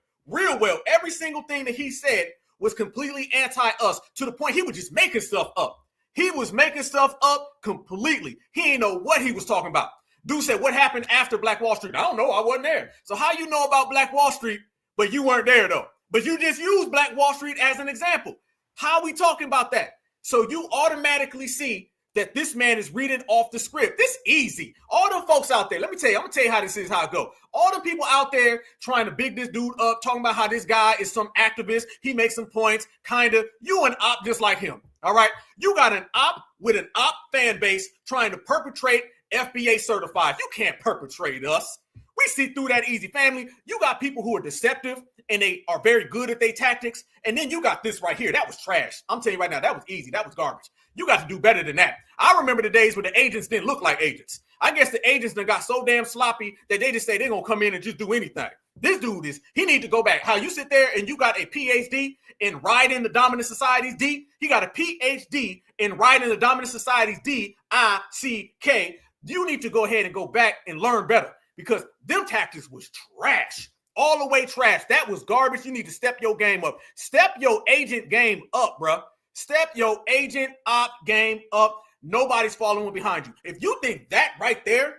Every single thing that he said was completely anti-us, to the point he was just making stuff up. He was making stuff up completely. He ain't know what he was talking about. Dude said, what happened after Black Wall Street? I don't know. I wasn't there. So how you know about Black Wall Street, but you weren't there though? But you just used Black Wall Street as an example. How are we talking about that? So you automatically see that this man is reading off the script. This easy. All the folks out there, let me tell you, I'm going to tell you how this is, how it go. All the people out there trying to big this dude up, talking about how this guy is some activist. He makes some points, kind of. You an op just like him, all right? You got an op with an op fan base trying to perpetrate FBA certified. You can't perpetrate us. We see through that easy, family. You got people who are deceptive and they are very good at their tactics. And then you got this right here. That was trash. I'm telling you right now, that was easy. That was garbage. You got to do better than that. I remember the days when the agents didn't look like agents. I guess the agents that got so damn sloppy that they just say they're going to come in and just do anything. This dude he need to go back. How you sit there and you got a PhD in riding the dominant society's D. He got a PhD in riding the dominant society's D-I-C-K. You need to go ahead and go back and learn better, because them tactics was trash. All the way trash. That was garbage. You need to step your game up. Step your agent game up, bro. Step your agent op game up. Nobody's following behind you. If you think that right there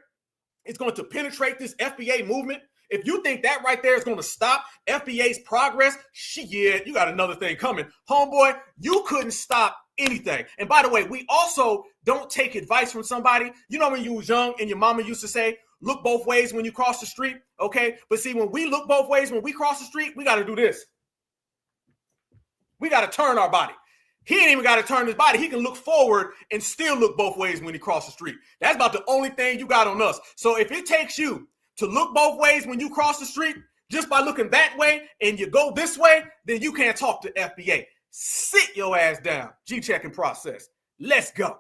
is going to penetrate this FBA movement, if you think that right there is going to stop FBA's progress, shit, you got another thing coming. Homeboy, you couldn't stop anything. And by the way, we also don't take advice from somebody. You know when you was young and your mama used to say, look both ways when you cross the street, okay? But see, when we look both ways, when we cross the street, we got to do this. We got to turn our body. He ain't even got to turn his body. He can look forward and still look both ways when he crosses the street. That's about the only thing you got on us. So if it takes you to look both ways when you cross the street, just by looking that way and you go this way, then you can't talk to FBA. Sit your ass down. G-checking process. Let's go.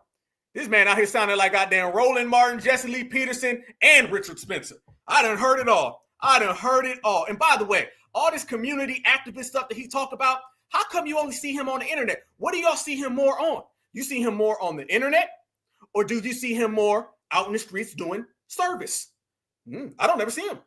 This man out here sounding like goddamn Roland Martin, Jesse Lee Peterson, and Richard Spencer. I done heard it all. And by the way, all this community activist stuff that he talked about, how come you only see him on the internet? What do y'all see him more on? You see him more on the internet, or do you see him more out in the streets doing service? I don't ever see him.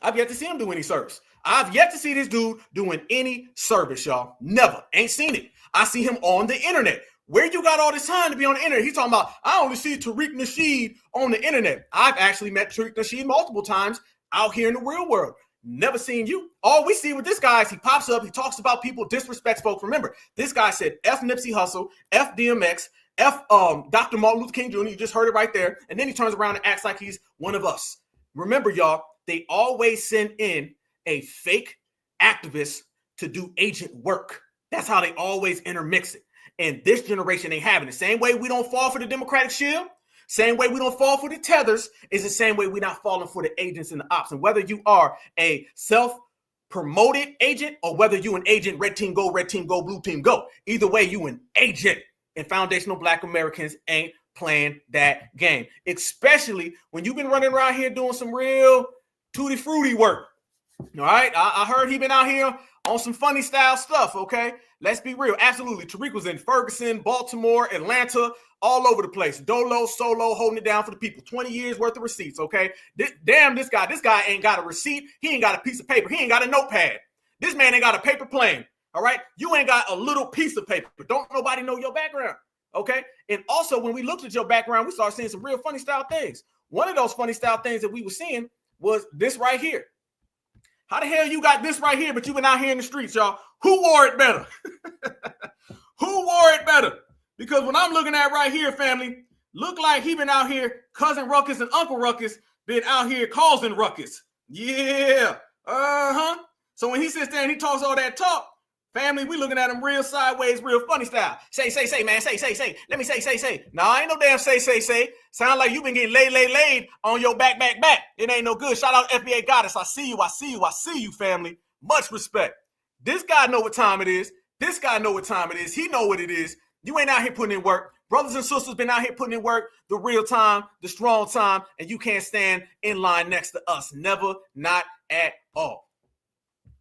I've yet to see him do any service. I've yet to see this dude doing any service, y'all. Never. Ain't seen it. I see him on the internet. Where you got all this time to be on the internet? He's talking about, I only see Tariq Nasheed on the internet. I've actually met Tariq Nasheed multiple times out here in the real world. Never seen you. All we see with this guy is he pops up, he talks about people, disrespects folks. Remember, this guy said F Nipsey Hussle, F DMX, F Dr. Martin Luther King Jr. You just heard it right there. And then he turns around and acts like he's one of us. Remember, y'all, they always send in a fake activist to do agent work. That's how they always intermix it. And this generation ain't having it. Same way we don't fall for the Democratic Shield, same way we don't fall for the tethers, is the same way we're not falling for the agents and the ops. And whether you are a self-promoted agent or whether you an agent, red team go, blue team go. Either way, you an agent. And foundational Black Americans ain't playing that game. Especially when you've been running around here doing some real tutti frutti work. All right, I heard he been out here on some funny style stuff, okay? Let's be real. Absolutely. Tariq was in Ferguson, Baltimore, Atlanta, all over the place. Dolo, solo, holding it down for the people. 20 years worth of receipts, okay? This guy ain't got a receipt. He ain't got a piece of paper. He ain't got a notepad. This man ain't got a paper plane, all right? You ain't got a little piece of paper. Don't nobody know your background, okay? And also, when we looked at your background, we started seeing some real funny style things. One of those funny style things that we were seeing was this right here. How the hell you got this right here, but you been out here in the streets, y'all? Who wore it better? Who wore it better? Because when I'm looking at right here, family, look like he been out here, Cousin Ruckus and Uncle Ruckus been out here causing ruckus. Yeah. So when he sits there and he talks all that talk, family, we looking at him real sideways, real funny style. Say, man. Say. Let me say. Nah, ain't no damn say. Sound like you been getting laid on your back. It ain't no good. Shout out FBA Goddess. I see you, family. Much respect. This guy know what time it is. He know what it is. You ain't out here putting in work. Brothers and sisters been out here putting in work, the real time, the strong time, and you can't stand in line next to us. Never, not at all.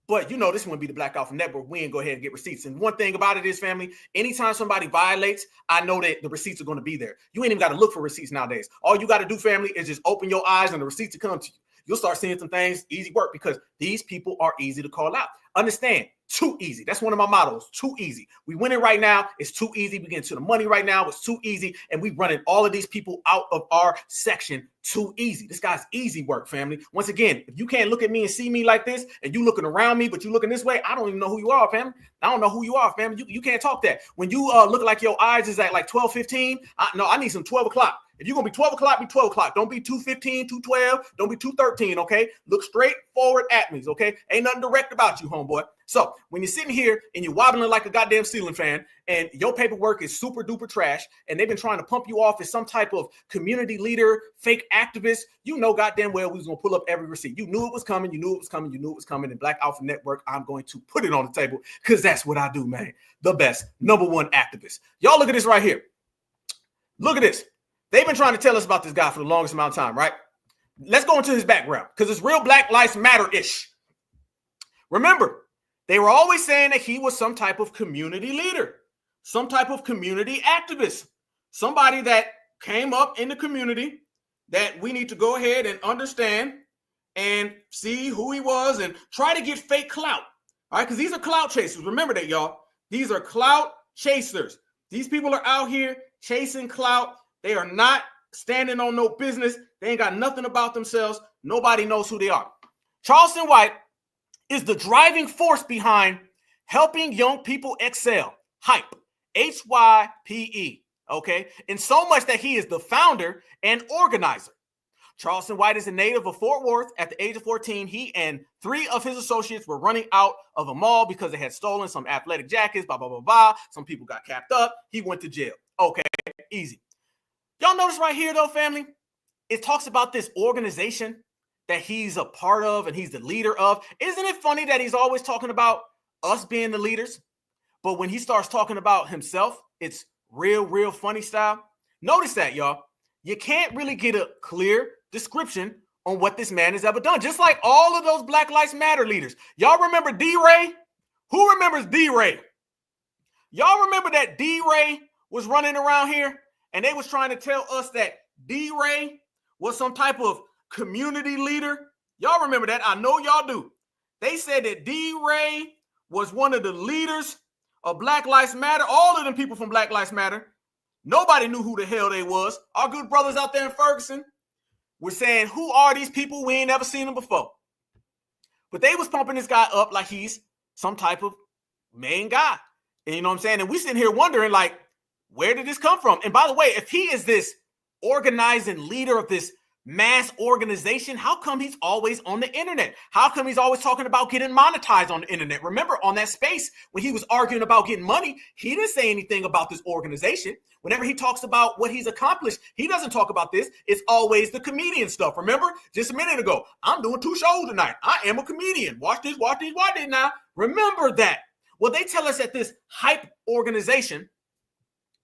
But you know, this wouldn't be the Black Alpha Network. We ain't go ahead and get receipts. And one thing about it is, family, anytime somebody violates, I know that the receipts are going to be there. You ain't even got to look for receipts nowadays. All you got to do, family, is just open your eyes and the receipts will come to you. you'll start seeing some things easy work because these people are easy to call out. Understand, too easy. That's one of my mottos, too easy. We winning right now. It's too easy. We getting to the money right now. It's too easy. And we running all of these people out of our section too easy. This guy's easy work, family. Once again, if you can't look at me and see me like this and you looking around me, but you looking this way, I don't even know who you are, family. I don't know who you are, family. You can't talk that. When you look like your eyes is at like 12, 15, I need some 12 o'clock. If you're going to be 12 o'clock, be 12 o'clock. Don't be 2:15, 2:12. Don't be 2:13, okay? Look straight forward at me, okay? Ain't nothing direct about you, homeboy. So when you're sitting here and you're wobbling like a goddamn ceiling fan and your paperwork is super duper trash and they've been trying to pump you off as some type of community leader, fake activist, you know goddamn well we was going to pull up every receipt. You knew it was coming. You knew it was coming. You knew it was coming. And Black Alpha Network, I'm going to put it on the table because that's what I do, man. The best, #1 activist. Y'all look at this right here. Look at this. They've been trying to tell us about this guy for the longest amount of time, right? Let's go into his background because it's real Black Lives Matter-ish. Remember, they were always saying that he was some type of community leader, some type of community activist, somebody that came up in the community that we need to go ahead and understand and see who he was and try to get fake clout, all right? Because these are clout chasers. Remember that, y'all. These are clout chasers. These people are out here chasing clout. They are not standing on no business. They ain't got nothing about themselves. Nobody knows who they are. Charleston White is the driving force behind helping young people excel. Hype, HYPE, okay? And so much that he is the founder and organizer. Charleston White is a native of Fort Worth. At the age of 14, he and 3 of his associates were running out of a mall because they had stolen some athletic jackets, blah, blah, blah, blah. Some people got capped up. He went to jail. Okay, easy. Y'all notice right here, though, family, it talks about this organization that he's a part of and he's the leader of. Isn't it funny that he's always talking about us being the leaders? But when he starts talking about himself, it's real funny style. Notice that, y'all. You can't really get a clear description on what this man has ever done. Just like all of those Black Lives Matter leaders. Y'all remember D-Ray? Who remembers D-Ray? Y'all remember that D-Ray was running around here? And they was trying to tell us that D-Ray was some type of community leader. Y'all remember that? I know y'all do. They said that D-Ray was one of the leaders of Black Lives Matter. All of them people from Black Lives Matter. Nobody knew who the hell they was. Our good brothers out there in Ferguson were saying, who are these people? We ain't never seen them before. But they was pumping this guy up like he's some type of main guy. And you know what I'm saying? And we sitting here wondering, like, where did this come from? And by the way, if he is this organizing leader of this mass organization, how come he's always on the internet? How come he's always talking about getting monetized on the internet? Remember on that space when he was arguing about getting money, he didn't say anything about this organization. Whenever he talks about what he's accomplished, he doesn't talk about this. It's always the comedian stuff. Remember just a minute ago, I'm doing 2 shows tonight. I am a comedian. Watch this now. Remember that. Well, they tell us that this hype organization,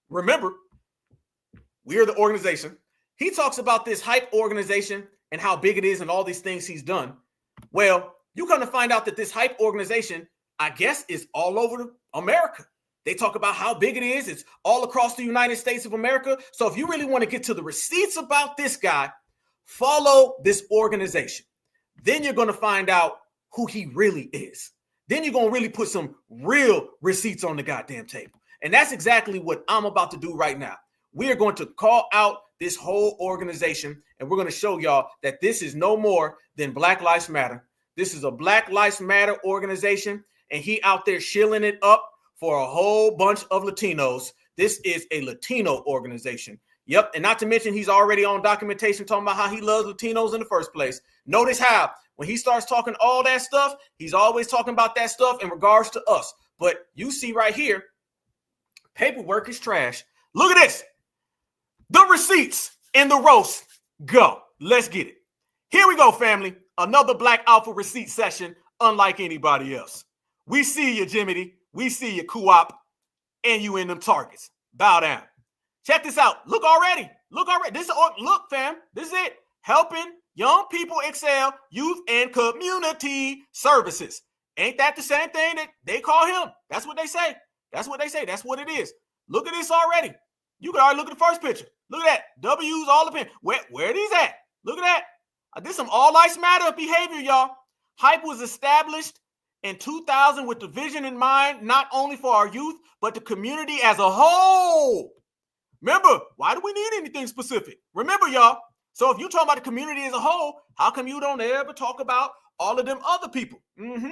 remember, we are the organization. He talks about this hype organization and how big it is and all these things he's done. Well, you come to find out that this hype organization, I guess, is all over America. They talk about how big it is. It's all across the United States of America. So if you really want to get to the receipts about this guy, follow this organization. Then you're going to find out who he really is. Then you're going to really put some real receipts on the goddamn table. And that's exactly what I'm about to do right now. We are going to call out this whole organization, and we're going to show y'all that this is no more than Black Lives Matter. This is a Black Lives Matter organization, and he out there shilling it up for a whole bunch of Latinos. This is a Latino organization. Yep, and not to mention he's already on documentation talking about how he loves Latinos in the first place. Notice how when he starts talking all that stuff, he's always talking about that stuff in regards to us. But you see right here, paperwork is trash. Look at this. The receipts and the roast go. Let's get it. Here we go, family. Another Black Alpha receipt session unlike anybody else. We see you, Jimmy. We see you, Co-op, and you in them targets. Bow down. Check this out. Look already. Look, fam. This is it. Helping young people excel, youth and community services. Ain't that the same thing that they call him? That's what they say. That's what they say. That's what it is. Look at this already. You can already look at the first picture. Look at that. W's all up in. Where are these at? Look at that. This some all lives matter behavior, y'all. Hype was established in 2000 with the vision in mind, not only for our youth, but the community as a whole. Remember, why do we need anything specific? Remember, y'all. So if you talk about the community as a whole, how come you don't ever talk about all of them other people?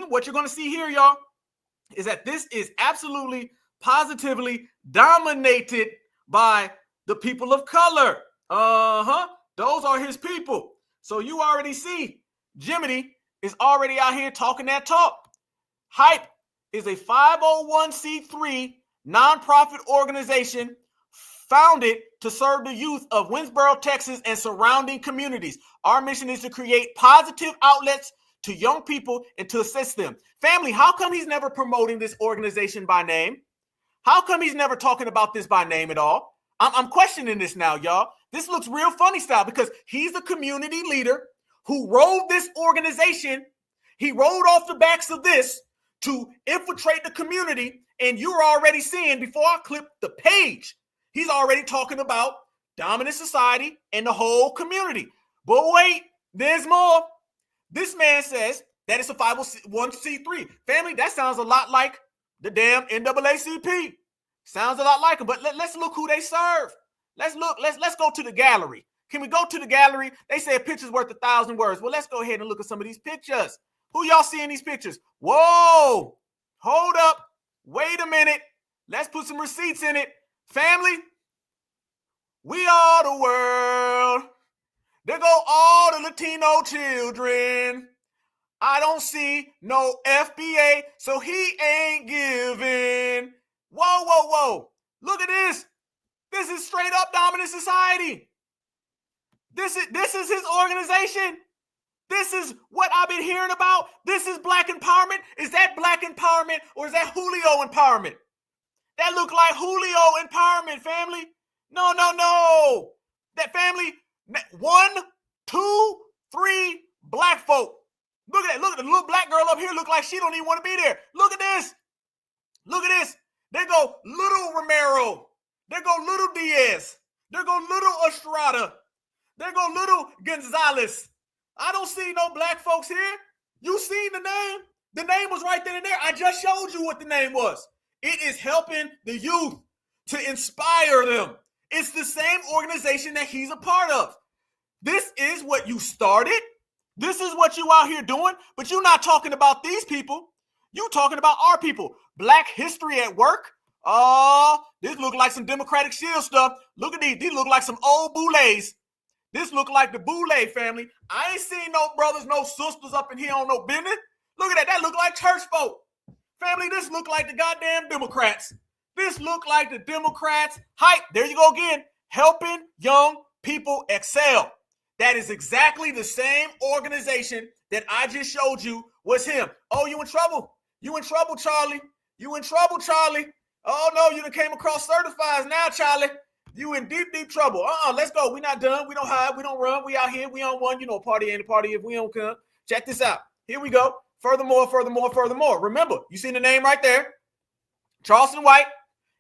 What you're going to see here, y'all, is that this is absolutely, positively dominated by the people of color. Those are his people. So you already see Jiminy is already out here talking that talk. Hype is a 501c3 nonprofit organization founded to serve the youth of Winsboro, Texas, and surrounding communities. Our mission is to create positive outlets to young people and to assist them. Family, how come he's never promoting this organization by name? How come he's never talking about this by name at all? I'm questioning this now, y'all. This looks real funny style because he's the community leader who rode this organization. He rode off the backs of this to infiltrate the community. And you're already seeing, before I clip the page, he's already talking about dominant society and the whole community. But wait, there's more. This man says that it's a 501c3. Family, that sounds a lot like the damn NAACP. Sounds a lot like them, but let's look who they serve. Let's go to the gallery. Can we go to the gallery? They say a picture's worth 1,000 words. Well, let's go ahead and look at some of these pictures. Who y'all see in these pictures? Whoa, hold up. Wait a minute. Let's put some receipts in it. Family, we are the world. There go all the Latino children. I don't see no FBA, so he ain't giving. Whoa, whoa, whoa. Look at this. This is straight up dominant society. This is his organization. This is what I've been hearing about. This is black empowerment. Is that black empowerment or is that Julio empowerment? That look like Julio empowerment, family. No, no, no. That family, 1, 2, 3 black folk. Look at that. Look at the little black girl up here. Look like she don't even want to be there. Look at this. Look at this. There go little Romero. There go little Diaz. There go little Estrada. There go little Gonzalez. I don't see no black folks here. You seen the name? The name was right then and there. I just showed you what the name was. It is helping the youth to inspire them. It's the same organization that he's a part of. This is what you started. This is what you out here doing, but you're not talking about these people. You talking about our people. Black history at work. This look like some Democratic Shield stuff. Look at these. These look like some old boulets. This look like the Boulay family. I ain't seen no brothers, no sisters up in here on no business. Look at that. That look like church folk. Family, this look like the goddamn Democrats. This look like the Democrats. Hype. There you go again. Helping young people excel. That is exactly the same organization that I just showed you was him. Oh, you in trouble. You in trouble, Charlie. You in trouble, Charlie. Oh, no, you done came across certifieds now, Charlie. You in deep, deep trouble. Let's go. We not done. We don't hide. We don't run. We out here. We on one. You know, party ain't a party if we don't come. Check this out. Here we go. Furthermore. Remember, you see the name right there. Charleston White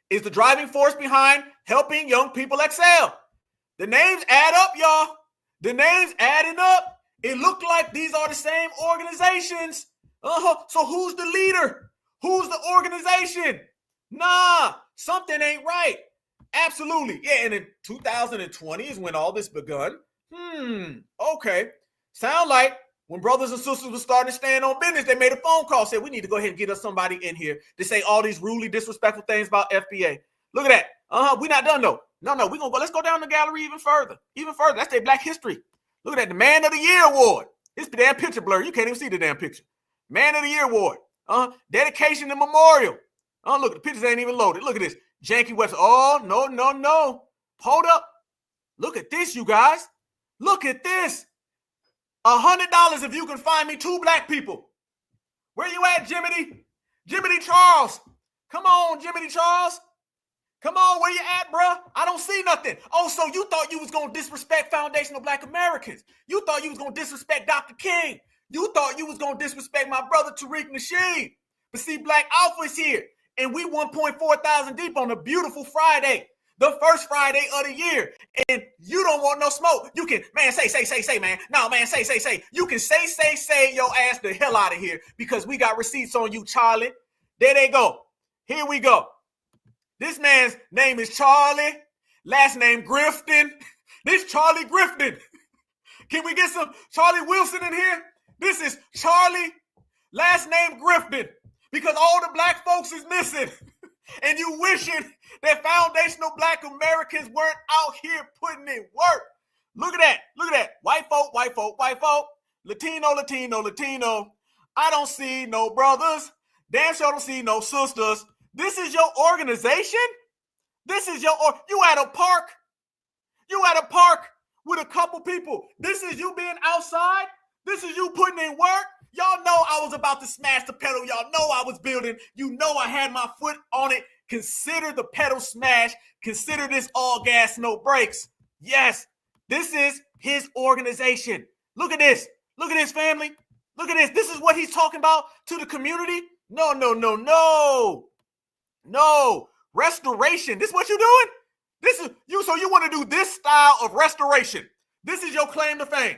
is the driving force behind helping young people excel. The names add up, y'all. The names adding up. It looked like these are the same organizations. So who's the leader? Who's the organization? Nah, something ain't right. Absolutely. Yeah, and in 2020 is when all this begun. Okay. Sound like when brothers and sisters were starting to stand on business, they made a phone call, said, we need to go ahead and get us somebody in here to say all these rudely disrespectful things about FBA. Look at that. We're not done, though. No, we're going to go. Let's go down the gallery even further. That's their Black history. Look at that. The Man of the Year Award. It's the damn picture blur. You can't even see the damn picture. Man of the Year Award. Dedication and memorial. Look, the pictures ain't even loaded. Look at this. Janky Webster. Oh, no. Hold up. Look at this, you guys. Look at this. $100 if you can find me 2 black people. Where you at, Jiminy? Jiminy Charles. Come on, Jiminy Charles. Come on, where you at, bruh? I don't see nothing. Oh, so you thought you was going to disrespect foundational Black Americans. You thought you was going to disrespect Dr. King. You thought you was going to disrespect my brother, Tariq Nasheed. But see, Black Alpha is here. And we 1.4 thousand deep on a beautiful Friday. the first Friday of the year, and you don't want no smoke. You can, man, say, man. No, man, say. You can say your ass the hell out of here because we got receipts on you, Charlie. There they go. Here we go. This man's name is Charlie. Last name Grifton. This Charlie Grifton. Can we get some Charlie Wilson in here? This is Charlie, last name Grifton, because all the black folks is missing. And you wishing that foundational black Americans weren't out here putting in work. Look at that. White folk. Latino. I don't see no brothers. Damn sure don't see no sisters. This is your organization? You at a park? You at a park with a couple people. This is you being outside? This is you putting in work? Y'all know I was about to smash the pedal. Y'all know I was building. You know I had my foot on it. Consider the pedal smash. Consider this all gas, no brakes. Yes, this is his organization. Look at this. Look at this, family. Look at this. This is what he's talking about to the community. No. Restoration. This is what you're doing? This is you. So you want to do this style of restoration. This is your claim to fame.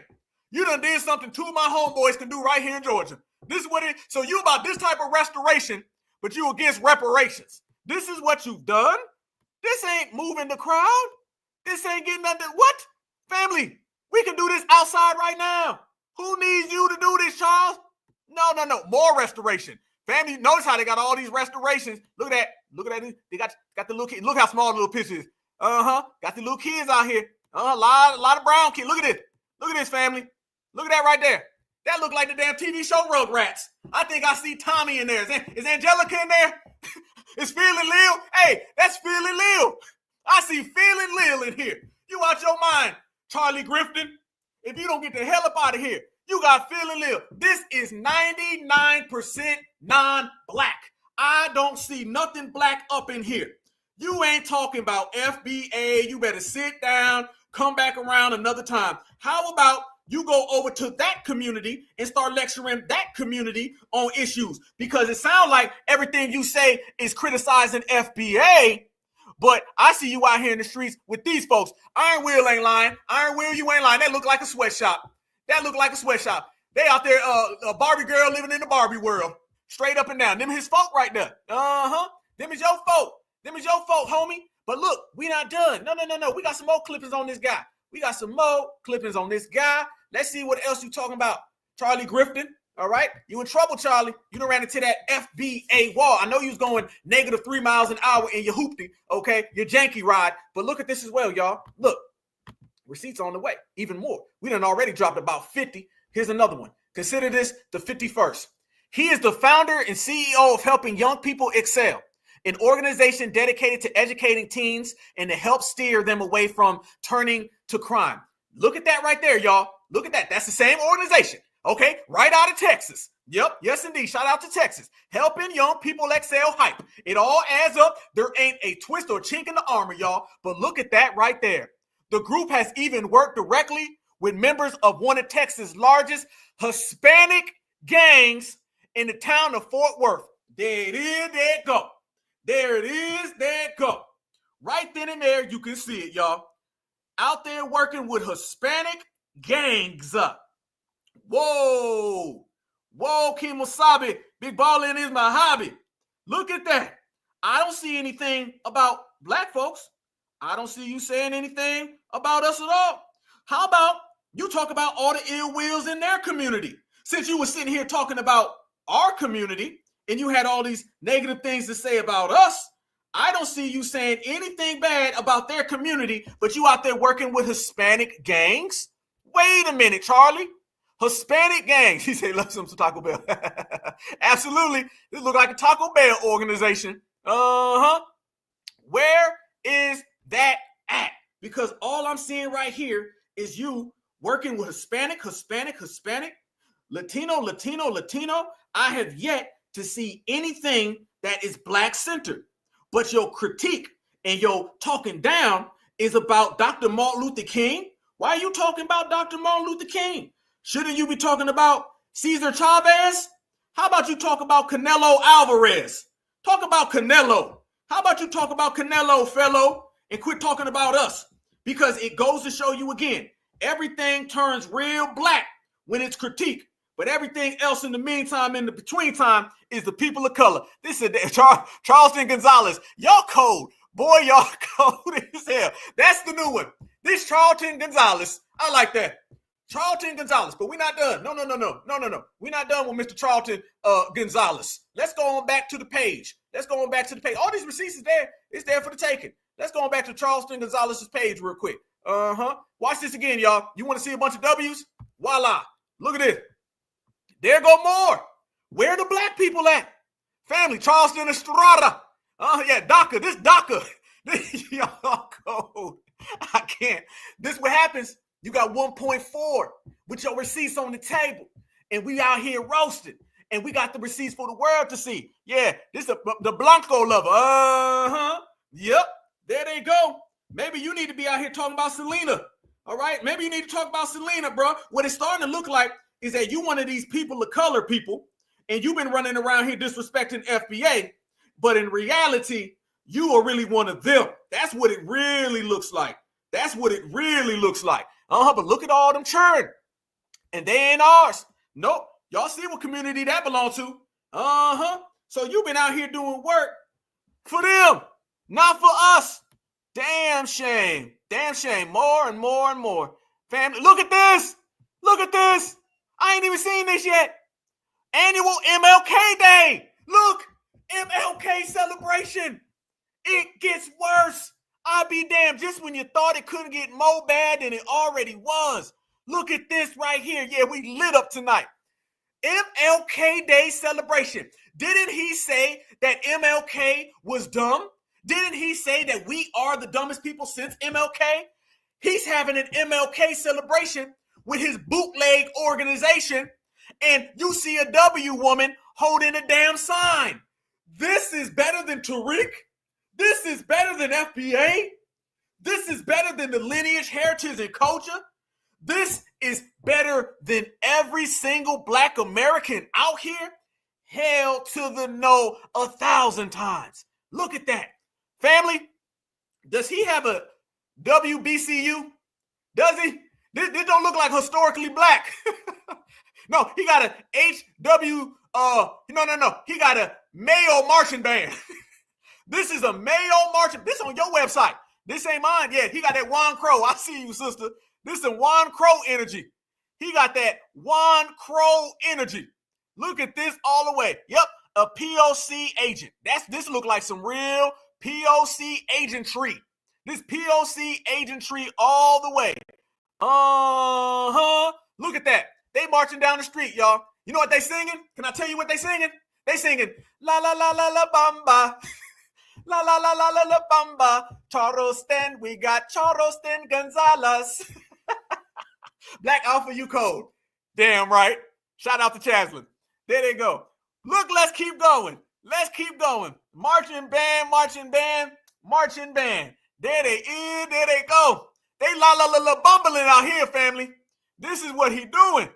You done did something two of my homeboys can do right here in Georgia. This is what it, so you about this type of restoration, but you against reparations. This is what you've done. This ain't moving the crowd. This ain't getting nothing. What? Family, we can do this outside right now. Who needs you to do this, Charles? No. More restoration. Family, notice how they got all these restorations. Look at that. They got the little kids. Look how small the little picture is. Got the little kids out here. A lot of brown kids. Look at this. Look at this, family. Look at that right there. That look like the damn TV show Rugrats. I think I see Tommy in there. Is Angelica in there? Is Feeling Lil? Hey, that's Feeling Lil. I see Feeling Lil in here. You out your mind, Charlie Grifton. If you don't get the hell up out of here, you got Feeling Lil. This is 99% non-black. I don't see nothing black up in here. You ain't talking about FBA. You better sit down, come back around another time. How about you go over to that community and start lecturing that community on issues? Because it sounds like everything you say is criticizing FBA, but I see you out here in the streets with these folks. Iron Will ain't lying. Iron Will, you ain't lying. That look like a sweatshop. They out there, a Barbie girl living in the Barbie world. Straight up and down. Them his folk right there. Them is your folk. Homie. But look, we not done. No. We got some more clippings on this guy. Let's see what else you talking about. Charlie Grifton. All right. You in trouble, Charlie. You done ran into that FBA wall. I know you was going -3 miles an hour in your hoopty. Okay. Your janky ride. But look at this as well, y'all. Look. Receipts on the way. Even more. We done already dropped about 50. Here's another one. Consider this the 51st. He is the founder and CEO of Helping Young People Excel, an organization dedicated to educating teens and to help steer them away from turning to crime. Look at that right there, y'all. Look at that. That's the same organization. Okay. Right out of Texas. Yep. Yes, indeed. Shout out to Texas. Helping Young People Excel hype. It all adds up. There ain't a twist or chink in the armor, y'all. But look at that right there. The group has even worked directly with members of one of Texas' largest Hispanic gangs in the town of Fort Worth. There it is. There it go. There it is. There it go. Right then and there, you can see it, y'all. Out there working with Hispanic gangs. Whoa, Kemosabe. Big balling is my hobby. Look at that. I don't see anything about black folks. I don't see you saying anything about us at all. How about you talk about all the ill wills in their community? Since you were sitting here talking about our community and you had all these negative things to say about us, I don't see you saying anything bad about their community, but you out there working with Hispanic gangs? Wait a minute, Charlie. Hispanic gangs. He said, let's some Taco Bell. Absolutely. This looks like a Taco Bell organization. Where is that at? Because all I'm seeing right here is you working with Hispanic, Latino. I have yet to see anything that is black centered. But your critique and your talking down is about Dr. Martin Luther King. Why are you talking about Dr. Martin Luther King? Shouldn't you be talking about Cesar Chavez? How about you talk about Canelo Alvarez? Talk about Canelo. How about you talk about Canelo, fellow, and quit talking about us, because it goes to show you again, everything turns real black when it's critique, but everything else in the meantime, in the between time, is the people of color. This is Charleston Gonzalez. Y'all cold. Boy, y'all cold as hell. That's the new one. This Charlton Gonzalez. I like that. Charlton Gonzalez, but we're not done. No. We're not done with Mr. Charlton Gonzalez. Let's go on back to the page. All these receipts is there. It's there for the taking. Let's go on back to Charleston Gonzalez's page real quick. Watch this again, y'all. You want to see a bunch of W's? Voila. Look at this. There go more. Where the black people at? Family, Charleston Estrada. Yeah, DACA. This DACA. Y'all cold. I can't. This what happens. You got 1.4 with your receipts on the table, and we out here roasted, and we got the receipts for the world to see. Yeah, this is the Blanco lover. Yep, there they go. Maybe you need to be out here talking about Selena. All right, maybe you need to talk about Selena, bro. What it's starting to look like is that you one of these people of color people, and you've been running around here disrespecting FBA, but in reality, you are really one of them. That's what it really looks like. But look at all them churn. And they ain't ours. Nope. Y'all see what community that belongs to. So you've been out here doing work for them, not for us. Damn shame. More and more and more. Family, look at this. I ain't even seen this yet. Annual MLK Day. Look, MLK celebration. It gets worse. I'll be damned, just when you thought it couldn't get more bad than it already was. Look at this right here. Yeah, we lit up tonight. MLK Day celebration. Didn't he say that MLK was dumb? Didn't he say that we are the dumbest people since MLK? He's having an MLK celebration with his bootleg organization, and you see a W woman holding a damn sign. This is better than Tariq. This is better than FBA. This is better than the lineage, heritage, and culture. This is better than every single black American out here. Hell to the no 1,000 times. Look at that. Family, does he have a WBCU? Does he? This don't look like historically black. No, he got a HW, no. He got a Mayo marching band. This is a Mayo marching. This on your website. This ain't mine. Yeah, he got that Juan Crow. I see you, sister. This is Juan Crow energy. He got that Juan Crow energy. Look at this all the way. Yep, a POC agent. This look like some real POC agentry. This POC agentry all the way. Look at that. They marching down the street, y'all. You know what they singing? Can I tell you what they singing? They singing la la la la la bamba. La la la la la la bamba. Charleston, we got Charleston Gonzalez. Black Alpha, you cold. Damn right. Shout out to Chaslin. There they go. Look, let's keep going. Marching band. There they is. There they go. They la la la la bumbling out here, family. This is what he doing.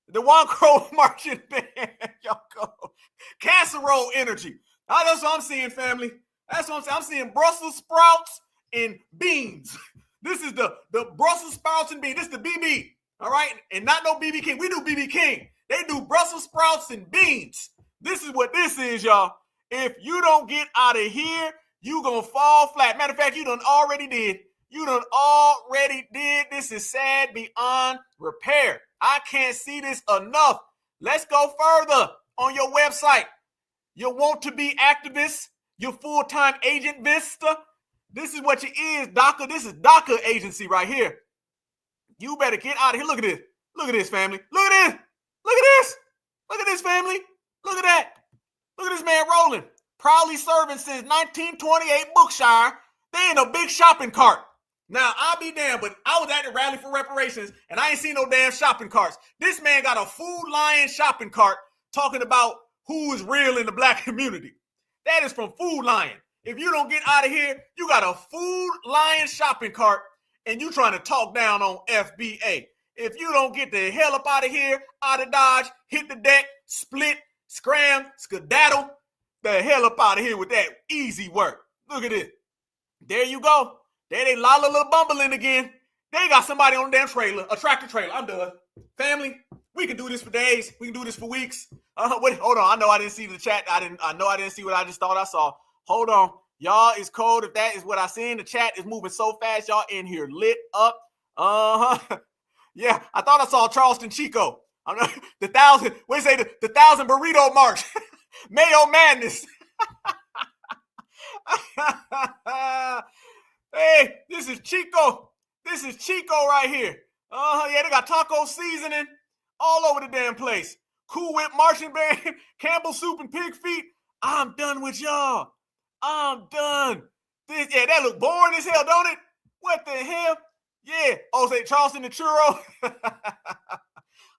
The Juan Crow marching band. Y'all go. Casserole energy. That's what I'm seeing, family. That's what I'm saying. I'm seeing Brussels sprouts and beans. This is the Brussels sprouts and beans. This is the BB. All right? And not no BB King. We do BB King. They do Brussels sprouts and beans. This is what this is, y'all. If you don't get out of here, you gonna fall flat. Matter of fact, you done already did. This is sad beyond repair. I can't see this enough. Let's go further on your website. You want to be activists? Your full-time agent Vista? This is what you is, DACA. This is DACA agency right here. You better get out of here. Look at this. Look at this, family. Look at this. Look at this. Look at this, family. Look at that. Look at this man rolling. Proudly serving since 1928 Bookshire. They in a big shopping cart. Now, I'll be damned, but I was at the rally for reparations, and I ain't seen no damn shopping carts. This man got a Food Lion shopping cart talking about who is real in the black community. That is from Food Lion. If you don't get out of here, you got a Food Lion shopping cart, and you trying to talk down on FBA. If you don't get the hell up out of here, out of Dodge, hit the deck, split, scram, skedaddle, the hell up out of here with that easy work. Look at this. There you go. There they lolla little bumbling again. They got somebody on the damn trailer, a tractor trailer. I'm done. Family, we can do this for days. We can do this for weeks. Wait, hold on. I know I didn't see the chat. I know I didn't see what I just thought I saw. Hold on. Y'all, it's cold. If that is what I see in the chat, is moving so fast. Y'all in here lit up. Yeah, I thought I saw Charleston Chico. I'm not, the 1,000 burrito march. Mayo Madness. Hey, this is Chico. This is Chico right here. Yeah, they got taco seasoning all over the damn place. Cool Whip marching band, Campbell soup and pig feet. I'm done with y'all. I'm done. Yeah, that look boring as hell, don't it? What the hell? Yeah. Oh, say Charleston the Churro.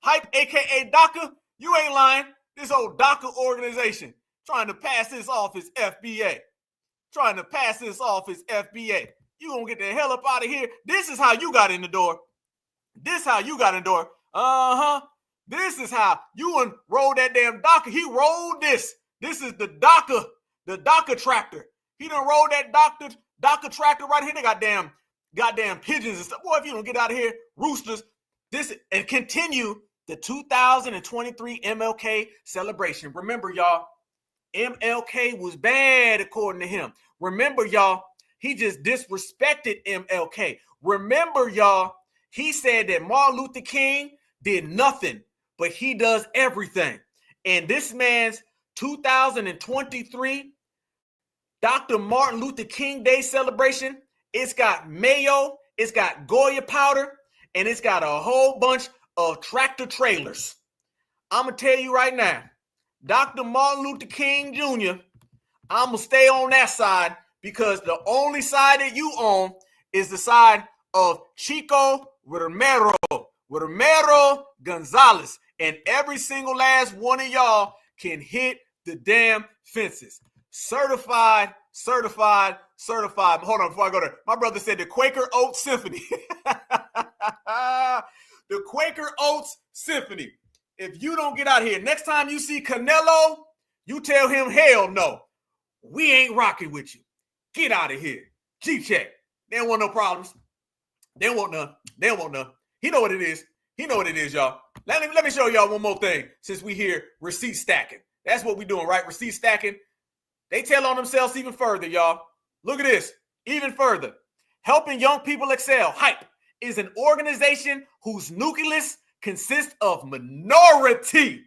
Hype, a.k.a. DACA. You ain't lying. This old DACA organization trying to pass this off as FBA. Trying to pass this off as FBA. You gonna get the hell up out of here. This is how you got in the door. This how you got in the door. This is how you unrolled that damn DACA. He rolled this. This is the DACA tractor. He done rolled that DACA tractor right here. They goddamn pigeons and stuff. Boy, if you don't get out of here, roosters. This and continue the 2023 MLK celebration. Remember, y'all, MLK was bad according to him. Remember, y'all, he just disrespected MLK. Remember, y'all, he said that Martin Luther King did nothing, but he does everything. And this man's 2023 Dr. Martin Luther King Day celebration, it's got mayo, it's got Goya powder, and it's got a whole bunch of tractor trailers. I'm going to tell you right now, Dr. Martin Luther King Jr., I'm going to stay on that side because the only side that you own is the side of Chico Romero Gonzalez. And every single last one of y'all can hit the damn fences. Certified. Hold on, before I go there. My brother said the Quaker Oats Symphony. The Quaker Oats Symphony. If you don't get out of here, next time you see Canelo, you tell him, hell no. We ain't rocking with you. Get out of here. G-check. They don't want no problems. They don't want none. He know what it is. Y'all. Let me show y'all one more thing since we here receipt stacking. That's what we doing, right? Receipt stacking. They tell on themselves even further, y'all. Look at this. Even further. Helping Young People Excel, HYPE, is an organization whose nucleus consists of minority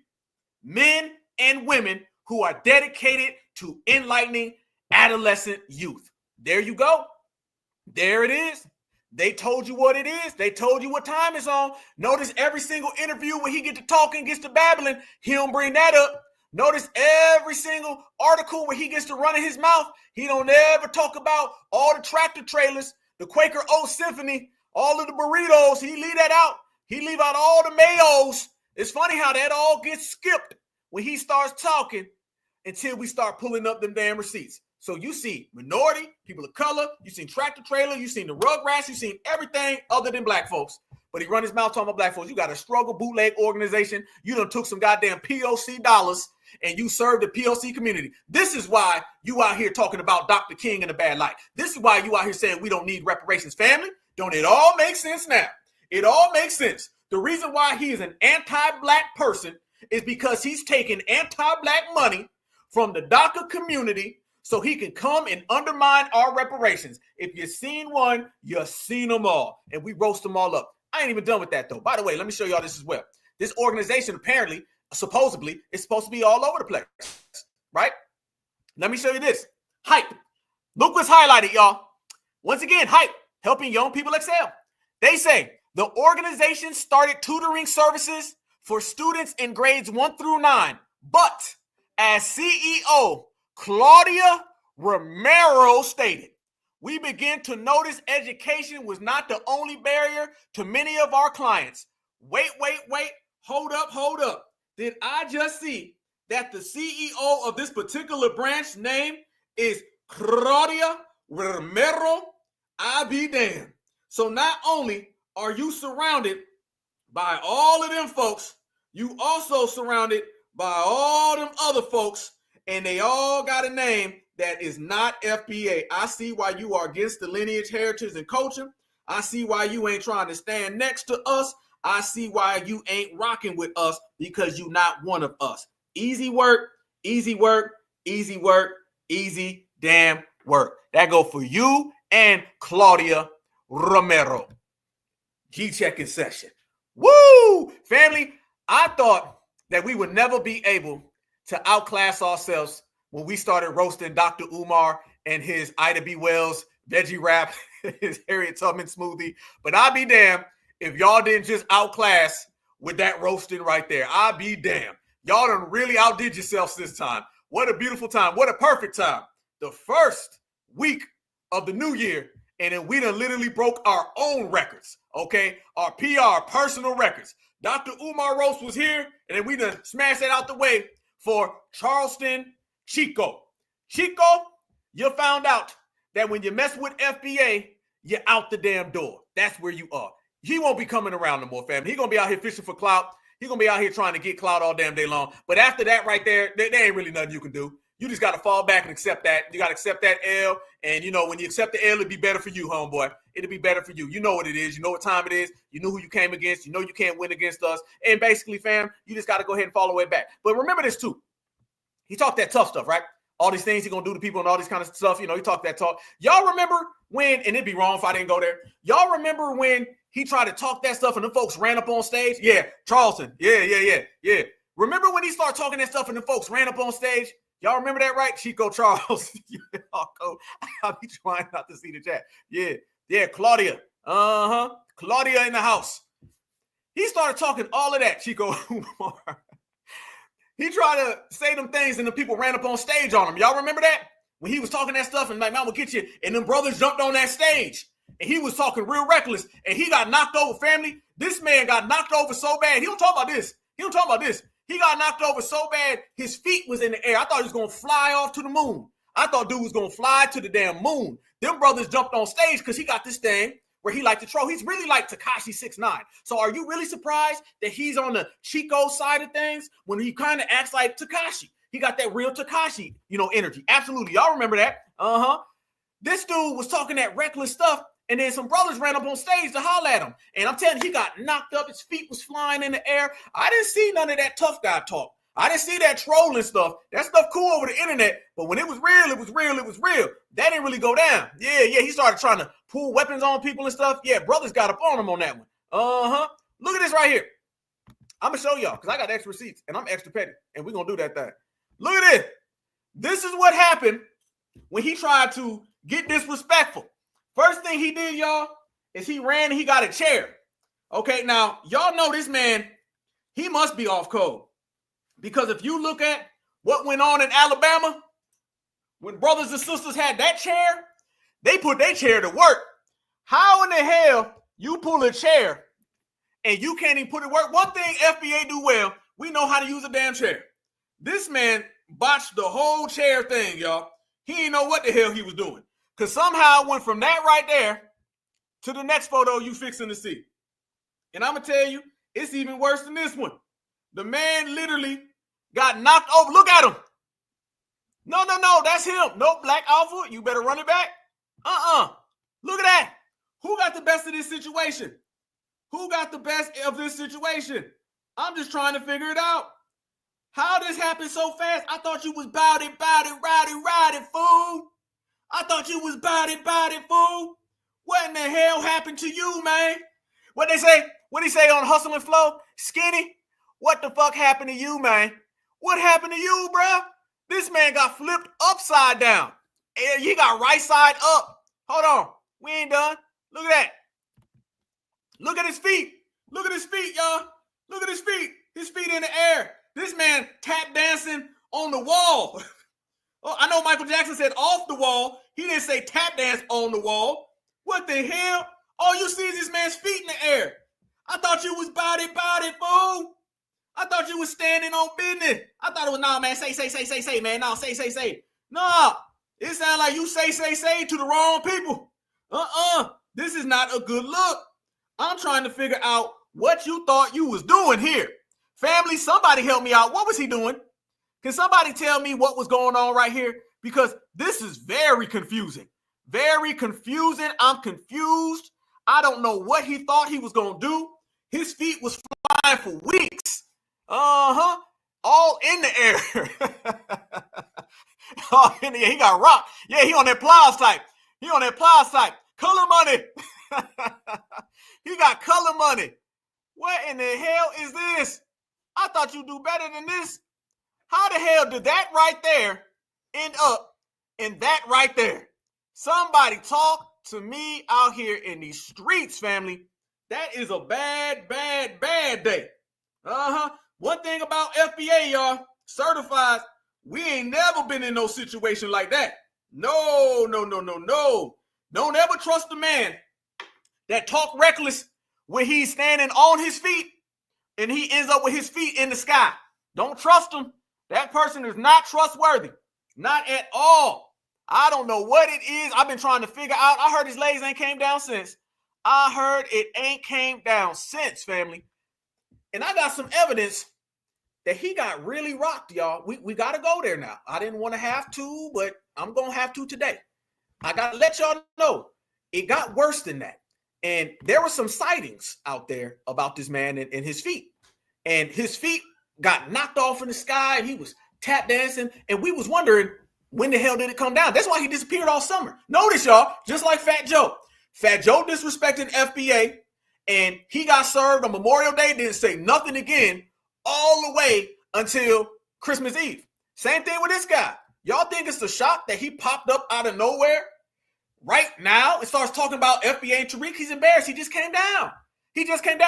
men and women who are dedicated to enlightening adolescent youth. There you go. There it is. They told you what it is. They told you what time it's on. Notice every single interview where he gets to talking, gets to babbling, he don't bring that up. Notice every single article where he gets to run in his mouth, he don't ever talk about all the tractor trailers, the Quaker Oats Symphony, all of the burritos. He leave that out. He leave out all the mayos. It's funny how that all gets skipped when he starts talking until we start pulling up them damn receipts. So you see minority, people of color, you seen tractor trailer, you seen the Rugrats, you seen everything other than black folks. But he run his mouth talking about black folks. You got a struggle bootleg organization. You done took some goddamn POC dollars and you served the POC community. This is why you out here talking about Dr. King in a bad light. This is why you out here saying we don't need reparations, family. Don't it all make sense now? It all makes sense. The reason why he is an anti-black person is because he's taking anti-black money from the DACA community so he can come and undermine our reparations. If you've seen one, you've seen them all. And we roast them all up. I ain't even done with that, though. By the way, let me show y'all this as well. This organization apparently, supposedly, is supposed to be all over the place, right? Let me show you this. HYPE. Look what's highlighted, y'all. Once again, HYPE, helping young people excel. They say the organization started tutoring services for students in grades 1 through 9. But as CEO Claudia Romero stated, we begin to notice education was not the only barrier to many of our clients. Wait. Hold up. Did I just see that the CEO of this particular branch name is Claudia Romero? I be damned. So not only are you surrounded by all of them folks, you also surrounded by all them other folks and they all got a name that is not FBA. I see why you are against the lineage, heritage, and culture. I see why you ain't trying to stand next to us. I see why you ain't rocking with us, because you not one of us. Easy work, easy work, easy work, easy damn work. That go for you and Claudia Romero. G-checking session. Woo! Family, I thought that we would never be able to outclass ourselves when we started roasting Dr. Umar and his Ida B. Wells veggie wrap, his Harriet Tubman smoothie. But I'll be damned if y'all didn't just outclass with that roasting right there. I'll be damned. Y'all done really outdid yourselves this time. What a beautiful time. What a perfect time. The first week of the new year, and then we done literally broke our own records, okay? Our PR, personal records. Dr. Umar Roast was here, and then we done smashed that out the way for Charleston Chico. Chico, you found out that when you mess with FBA, you're out the damn door. That's where you are. He won't be coming around no more, family. He's going to be out here fishing for clout. He's going to be out here trying to get clout all damn day long. But after that right there ain't really nothing you can do. You just got to fall back and accept that. You got to accept that L. And, you know, when you accept the L, it'll be better for you, homeboy. It'll be better for you. You know what it is. You know what time it is. You know who you came against. You know you can't win against us. And basically, fam, you just got to go ahead and fall away back. But remember this, too. He talked that tough stuff, right? All these things he's going to do to people and all this kind of stuff. You know, he talked that talk. Y'all remember when, and it'd be wrong if I didn't go there. Y'all remember when he tried to talk that stuff and the folks ran up on stage? Yeah, Charleston. Yeah. Remember when he started talking that stuff and the folks ran up on stage? Y'all remember that, right? Chico Charles. I'll be trying not to see the chat. Yeah, Claudia. Claudia in the house. He started talking all of that, Chico Umar. He tried to say them things and the people ran up on stage on him. Y'all remember that? When he was talking that stuff and like, man, I'm gonna get you. And them brothers jumped on that stage. And he was talking real reckless. And he got knocked over, family. This man got knocked over so bad. He don't talk about this. He got knocked over so bad, his feet was in the air. I thought he was going to fly off to the moon. I thought dude was going to fly to the damn moon. Them brothers jumped on stage because he got this thing where he like to troll. He's really like Tekashi 6ix9ine. So are you really surprised that he's on the Chico side of things when he kind of acts like Tekashi? He got that real Tekashi, energy. Absolutely. Y'all remember that? This dude was talking that reckless stuff. And then some brothers ran up on stage to holler at him. And I'm telling you, he got knocked up. His feet was flying in the air. I didn't see none of that tough guy talk. I didn't see that trolling stuff. That stuff cool over the internet. But when it was real, it was real. It was real. That didn't really go down. Yeah. He started trying to pull weapons on people and stuff. Yeah, brothers got up on him on that one. Look at this right here. I'm going to show y'all because I got extra receipts and I'm extra petty. And we're going to do that thing. Look at this. This is what happened when he tried to get disrespectful. First thing he did, y'all, is he ran and he got a chair. Okay, now, y'all know this man, he must be off code. Because if you look at what went on in Alabama, when brothers and sisters had that chair, they put their chair to work. How in the hell you pull a chair and you can't even put it to work? One thing FBA do well, we know how to use a damn chair. This man botched the whole chair thing, y'all. He didn't know what the hell he was doing. Because somehow it went from that right there to the next photo you fixing to see. And I'm going to tell you, it's even worse than this one. The man literally got knocked over. Look at him. No, that's him. No, Black Alpha, you better run it back. Look at that. Who got the best of this situation? I'm just trying to figure it out. How this happened so fast? I thought you was bout it, fool. I thought you was bout it, fool. What in the hell happened to you, man? What he say on Hustle and Flow? Skinny, what the fuck happened to you, man? What happened to you, bro? This man got flipped upside down. And he got right side up. Hold on. We ain't done. Look at that. Look at his feet. Look at his feet, y'all. Look at his feet. His feet in the air. This man tap dancing on the wall. Oh, I know Michael Jackson said off the wall. He didn't say tap dance on the wall. What the hell? All you see is this man's feet in the air. I thought you was bout it, fool. I thought you was standing on business. I thought it was, nah, man, say, man. No, say. Nah, it sounds like you say to the wrong people. This is not a good look. I'm trying to figure out what you thought you was doing here. Family, somebody help me out. What was he doing? Can somebody tell me what was going on right here? Because this is very confusing. Very confusing. I'm confused. I don't know what he thought he was going to do. His feet was flying for weeks. Uh-huh. All in the air. Oh, he got rocked. Yeah, he on that Plies type. He on that Plies type. Color money. He got color money. What in the hell is this? I thought you'd do better than this. How the hell did that right there end up in that right there? Somebody talk to me out here in these streets, family. That is a bad, bad, bad day. Uh-huh. One thing about FBA, y'all, certified, we ain't never been in no situation like that. No. Don't ever trust a man that talk reckless when he's standing on his feet and he ends up with his feet in the sky. Don't trust him. That person is not trustworthy. Not at all. I don't know what it is. I've been trying to figure out. I heard his legs ain't came down since. I heard it ain't came down since, family. And I got some evidence that he got really rocked, y'all. We got to go there now. I didn't want to have to, but I'm going to have to today. I got to let y'all know it got worse than that. And there were some sightings out there about this man and his feet. And his feet got knocked off in the sky and he was tap dancing. And we was wondering, when the hell did it come down? That's why he disappeared all summer. Notice, y'all, just like Fat Joe. Fat Joe disrespected FBA and he got served on Memorial Day, didn't say nothing again all the way until Christmas Eve. Same thing with this guy. Y'all think it's a shock that he popped up out of nowhere right now and starts talking about FBA and Tariq? He's embarrassed. He just came down.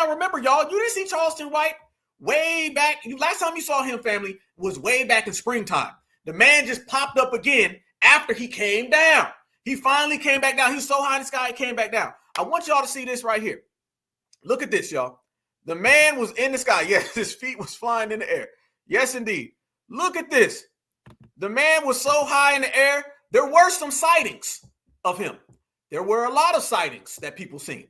Remember, y'all, you didn't see Charleston White way back. Last time you saw him, family, was way back in springtime. The man just popped up again after he came down. He finally came back down. He was so high in the sky, he came back down. I want y'all to see this right here. Look at this, y'all. The man was in the sky. Yes, his feet was flying in the air. Yes, indeed. Look at this. The man was so high in the air, there were some sightings of him. There were a lot of sightings that people seen.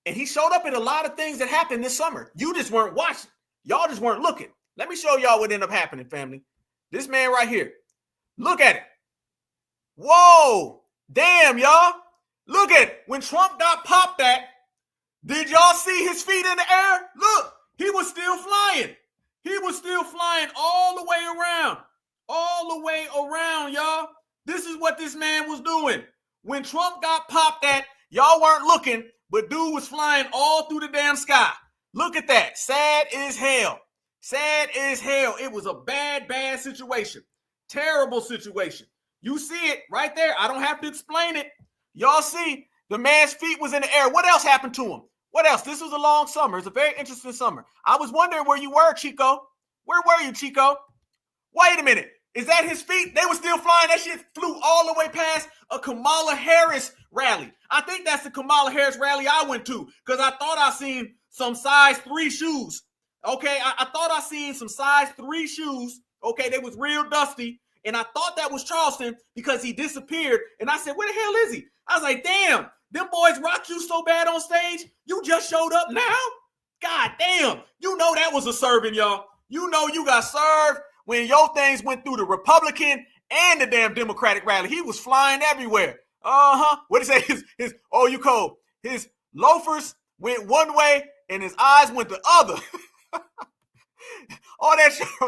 And he showed up in a lot of things that happened this summer. You just weren't watching. Y'all just weren't looking. Let me show y'all what ended up happening, family. This man right here. Look at it. Whoa. Damn, y'all. Look at it. When Trump got popped at, did y'all see his feet in the air? Look, he was still flying. He was still flying all the way around. All the way around, y'all. This is what this man was doing. When Trump got popped at, y'all weren't looking, but dude was flying all through the damn sky. Look at that. Sad as hell. Sad as hell. It was a bad, bad situation. Terrible situation. You see it right there. I don't have to explain it. Y'all see the man's feet was in the air. What else happened to him? What else? This was a long summer. It's a very interesting summer. I was wondering where you were, Chico. Where were you, Chico? Wait a minute. Is that his feet? They were still flying. That shit flew all the way past a Kamala Harris rally. I think that's the Kamala Harris rally I went to because I thought I seen some size 3 shoes. Okay, I thought I seen some size 3 shoes. Okay, they was real dusty. And I thought that was Charleston because he disappeared. And I said, where the hell is he? I was like, damn, them boys rocked you so bad on stage. You just showed up now? God damn. You know that was a serving, y'all. You know you got served when your things went through the Republican and the damn Democratic rally. He was flying everywhere. Uh-huh. What did he say? His loafers went one way and his eyes went the other. Oh,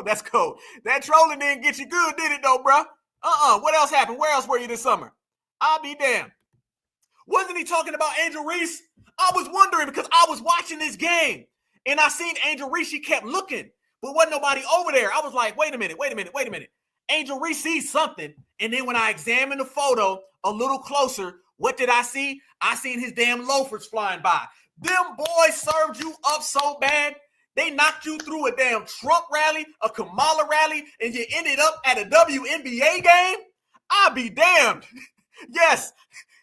that's cold. That trolling didn't get you good, did it though, bro? What else happened? Where else were you this summer? I'll be damned. Wasn't he talking about Angel Reese? I was wondering because I was watching this game and I seen Angel Reese. She kept looking, but wasn't nobody over there. I was like, wait a minute. Angel Reese sees something. And then when I examined the photo a little closer, what did I see? I seen his damn loafers flying by. Them boys served you up so bad. They knocked you through a damn Trump rally, a Kamala rally, and you ended up at a WNBA game? I'll be damned. Yes,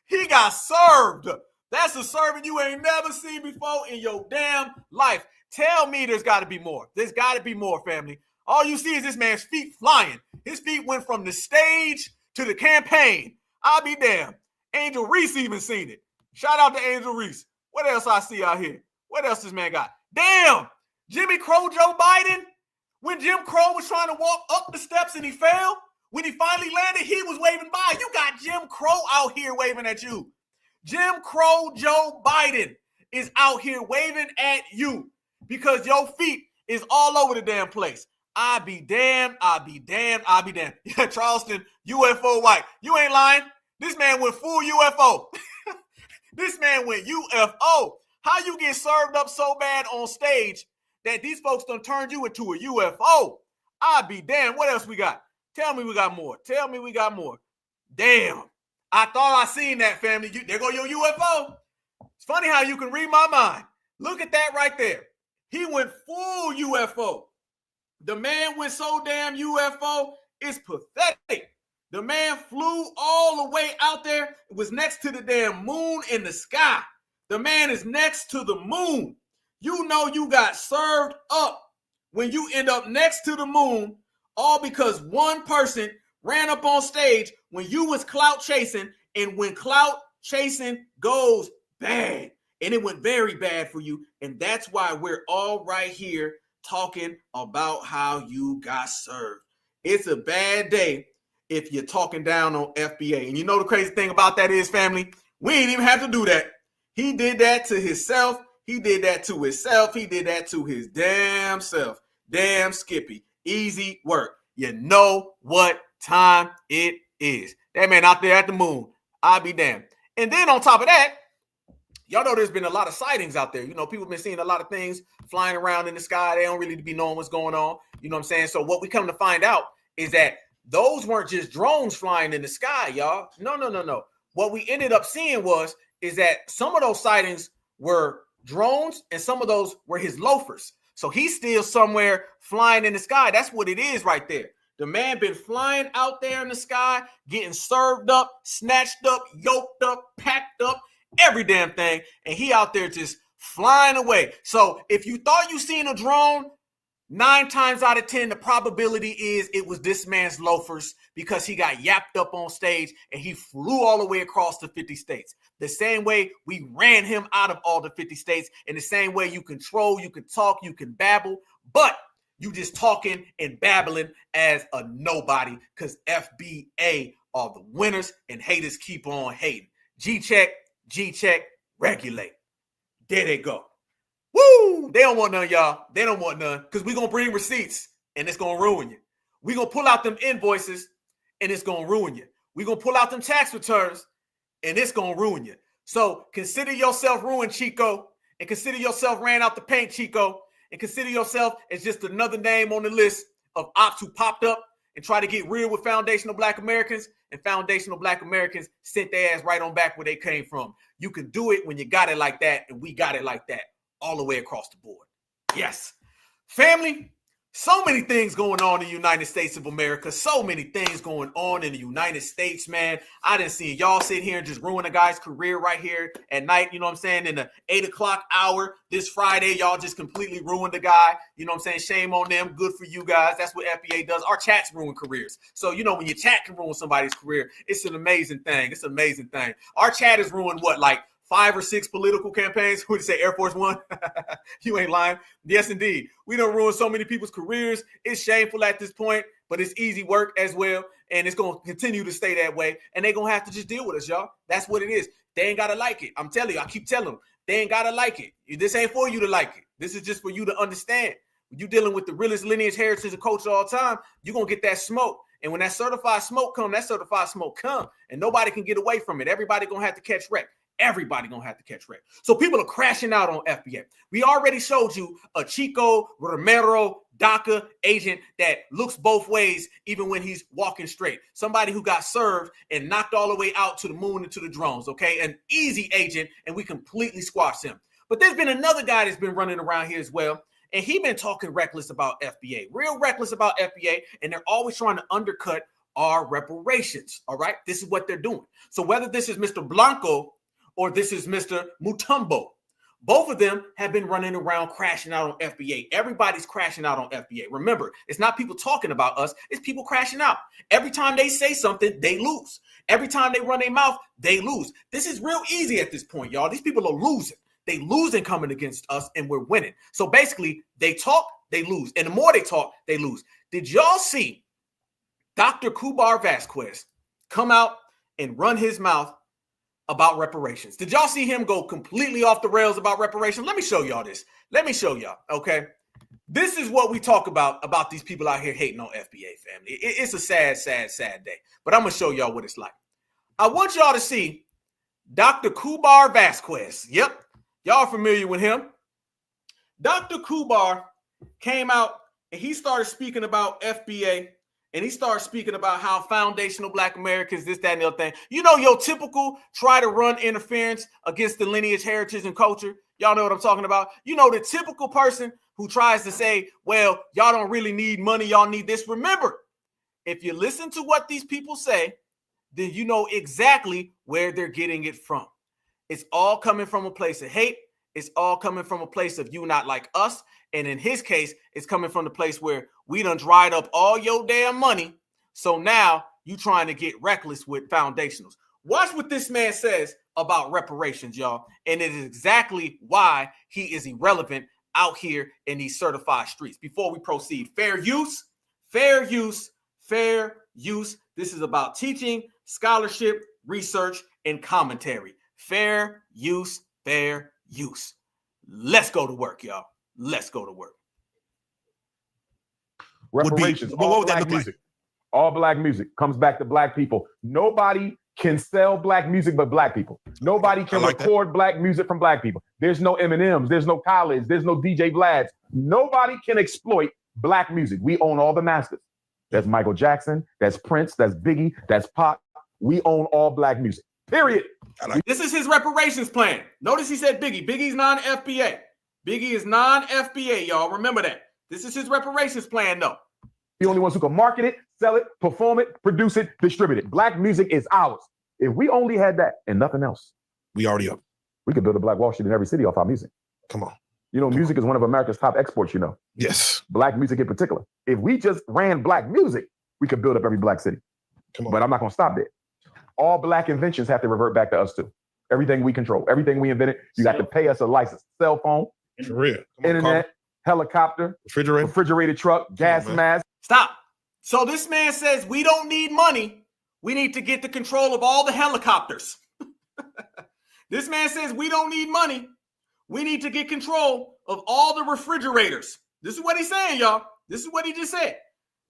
he got served. That's a serving you ain't never seen before in your damn life. Tell me there's got to be more. There's got to be more, family. All you see is this man's feet flying. His feet went from the stage to the campaign. I'll be damned. Angel Reese even seen it. Shout out to Angel Reese. What else I see out here? What else this man got? Damn! Jimmy Crow Joe Biden? When Jim Crow was trying to walk up the steps and he fell, when he finally landed, he was waving by. You got Jim Crow out here waving at you. Jim Crow Joe Biden is out here waving at you because your feet is all over the damn place. I be damned, I be damned, I be damned. Yeah, Charleston, UFO White. You ain't lying. This man went full UFO. This man went UFO. How you get served up so bad on stage that these folks done turned you into a UFO? I be damned. What else we got? Tell me we got more. Tell me we got more. Damn. I thought I seen that, family. There go your UFO. It's funny how you can read my mind. Look at that right there. He went full UFO. The man went so damn UFO, it's pathetic. The man flew all the way out there. It was next to the damn moon in the sky. The man is next to the moon. You know you got served up when you end up next to the moon, all because one person ran up on stage when you was clout chasing, and when clout chasing goes bad, and it went very bad for you, and that's why we're all right here talking about how you got served. It's a bad day if you're talking down on FBA. And you know the crazy thing about that is, family, we ain't even have to do that. He did that to himself. He did that to himself. He did that to his damn self. Damn Skippy. Easy work. You know what time it is. That man out there at the moon. I'll be damned. And then on top of that, y'all know there's been a lot of sightings out there. You know, people have been seeing a lot of things flying around in the sky. They don't really be knowing what's going on. You know what I'm saying? So what we come to find out is that those weren't just drones flying in the sky, y'all. No. What we ended up seeing is that some of those sightings were drones and some of those were his loafers. So he's still somewhere flying in the sky. That's what it is right there. The man been flying out there in the sky, getting served up, snatched up, yoked up, packed up, every damn thing, and he out there just flying away. So if you thought you seen a drone, 9 times out of 10, the probability is it was this man's loafers because he got yapped up on stage and he flew all the way across the 50 states. The same way we ran him out of all the 50 states, in the same way you control, you can talk, you can babble, but you just talking and babbling as a nobody because FBA are the winners and haters keep on hating. G-check, regulate. There they go. Woo! They don't want none, y'all. They don't want none because we're going to bring receipts and it's going to ruin you. We're going to pull out them invoices and it's going to ruin you. We're going to pull out them tax returns and it's going to ruin you. So consider yourself ruined, Chico, and consider yourself ran out the paint, Chico, and consider yourself as just another name on the list of ops who popped up and try to get real with foundational Black Americans, and foundational Black Americans sent their ass right on back where they came from. You can do it when you got it like that, and we got it like that all the way across the board. Yes. Family, so many things going on in the United States of America. So many things going on in the United States, man. I didn't see y'all sit here and just ruin a guy's career right here at night. You know what I'm saying? In the 8 o'clock hour this Friday, y'all just completely ruined the guy. You know what I'm saying? Shame on them. Good for you guys. That's what FBA does. Our chats ruin careers. So, you know, when your chat can ruin somebody's career, it's an amazing thing. It's an amazing thing. Our chat has ruined what, like 5 or 6 political campaigns? Who would say Air Force One? You ain't lying. Yes, indeed. We done ruined so many people's careers. It's shameful at this point, but it's easy work as well. And it's going to continue to stay that way. And they're going to have to just deal with us, y'all. That's what it is. They ain't got to like it. I'm telling you, I keep telling them, they ain't got to like it. This ain't for you to like it. This is just for you to understand. When you're dealing with the realest lineage, heritage, and culture all the time, you're going to get that smoke. And when that certified smoke come, and nobody can get away from it. Everybody going to have to catch wreck. Everybody gonna have to catch wreck. So people are crashing out on FBA. We already showed you a Chico Romero DACA agent that looks both ways even when he's walking straight. Somebody who got served and knocked all the way out to the moon and to the drones, okay? An easy agent, and we completely squashed him. But there's been another guy that's been running around here as well, and he been talking reckless about FBA, real reckless about FBA, and they're always trying to undercut our reparations, all right? This is what they're doing. So whether this is Mr. Blanco or this is Mr. Mutombo, both of them have been running around crashing out on FBA. Everybody's crashing out on FBA. Remember, it's not people talking about us. It's people crashing out. Every time they say something, they lose. Every time they run their mouth, they lose. This is real easy at this point, y'all. These people are losing. They losing coming against us, and we're winning. So basically, they talk, they lose. And the more they talk, they lose. Did y'all see Dr. Umar Vasquez come out and run his mouth about reparations? Did y'all see him go completely off the rails about reparations? Let me show y'all this. Let me show y'all, okay? This is what we talk about these people out here hating on FBA, family. It's a sad, sad, sad day. But I'm going to show y'all what it's like. I want y'all to see Dr. Umar Vasquez. Yep, y'all familiar with him. Dr. Umar came out and he started speaking about FBA, and he started speaking about how foundational Black Americans, this, that, and the other thing. You know, your typical try to run interference against the lineage, heritage, and culture. Y'all know what I'm talking about. You know, the typical person who tries to say, well, y'all don't really need money. Y'all need this. Remember, if you listen to what these people say, then you know exactly where they're getting it from. It's all coming from a place of hate. It's all coming from a place of you not like us. And in his case, it's coming from the place where we done dried up all your damn money. So now you trying to get reckless with foundationals. Watch what this man says about reparations, y'all. And it is exactly why he is irrelevant out here in these certified streets. Before we proceed, fair use, fair use, fair use. This is about teaching, scholarship, research, and commentary. Fair use, fair use. Let's go to work, y'all. Let's go to work. Reparations. What would that look like? All Black music comes back to Black people. Nobody can sell Black music but Black people. Nobody can record Black music from Black people. There's no Eminems. There's no Khaled's. There's no DJ Vlads. Nobody can exploit Black music. We own all the masters. That's Michael Jackson. That's Prince. That's Biggie. That's Pop. We own all Black music. Period. This is his reparations plan. Notice he said Biggie. Biggie's non-FBA. Biggie is non-FBA, y'all. Remember that. This is his reparations plan, though. The only ones who can market it, sell it, perform it, produce it, distribute it. Black music is ours. If we only had that and nothing else, we already up. We could build a Black Wall Street in every city off our music. Come on. You know, music is one of America's top exports, you know. Yes. Black music in particular. If we just ran Black music, we could build up every Black city. Come on. But I'm not going to stop there. All Black inventions have to revert back to us too. Everything we control, everything we invented, you got to pay us a license. Cell phone, for real. Internet, helicopter, refrigerated truck, gas mask. Stop. So this man says we don't need money. We need to get the control of all the helicopters. This man says we don't need money. We need to get control of all the refrigerators. This is what he's saying, y'all. This is what he just said.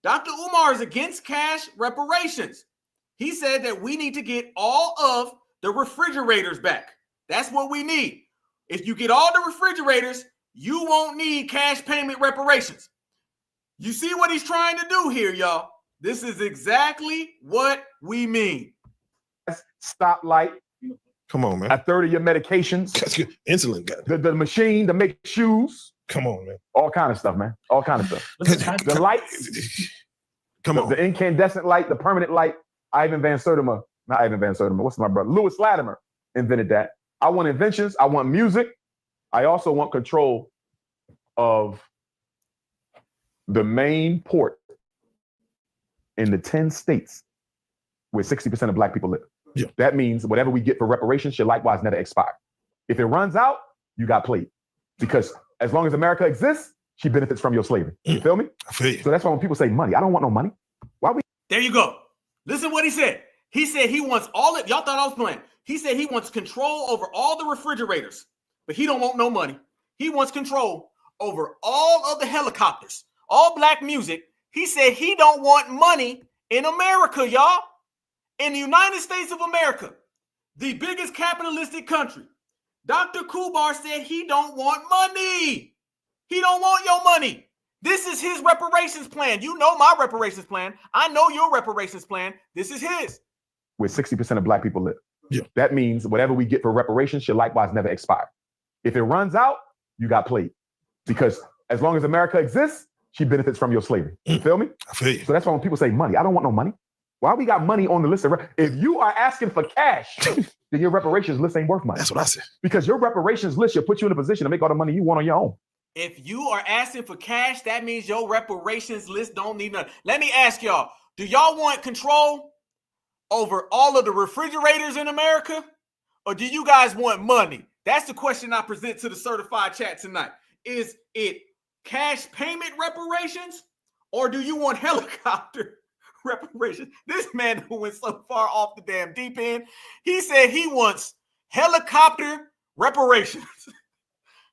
Dr. Umar is against cash reparations. He said that we need to get all of the refrigerators back. That's what we need. If you get all the refrigerators, you won't need cash payment reparations. You see what he's trying to do here, y'all? This is exactly what we mean. Stoplight. Come on, man. A third of your medications. Insulin. The machine to make shoes. Come on, man. All kind of stuff, man. All kind of stuff. The lights. Come on. The incandescent light, the permanent light. Not Ivan Van Sertima. What's my brother? Louis Latimer invented that. I want inventions. I want music. I also want control of the main port in the 10 states where 60% of Black people live. Yeah. That means whatever we get for reparations should likewise never expire. If it runs out, you got played. Because as long as America exists, she benefits from your slavery. You feel me? I feel you. So that's why when people say money, I don't want no money. Why we? There you go. Listen what he said. He said he wants all it. Y'all thought I was playing. He said he wants control over all the refrigerators, but he don't want no money. He wants control over all of the helicopters, all Black music. He said he don't want money in America, y'all. In the United States of America, the biggest capitalistic country, Dr. Umar said he don't want money. He don't want your money. This is his reparations plan. You know my reparations plan. I know your reparations plan. This is his. Where 60% of Black people live. Yeah. That means whatever we get for reparations should likewise never expire. If it runs out, you got played. Because as long as America exists, she benefits from your slavery. You feel me? I feel you. So that's why when people say money, I don't want no money. Why we got money on the list? If you are asking for cash, then your reparations list ain't worth money. That's what I said. Because your reparations list should put you in a position to make all the money you want on your own. If you are asking for cash, that means your reparations list don't need nothing. Let me ask y'all, do y'all want control over all of the refrigerators in America? Or do you guys want money? That's the question I present to the certified chat tonight. Is it cash payment reparations, or do you want helicopter reparations? This man who went so far off the damn deep end, he said he wants helicopter reparations.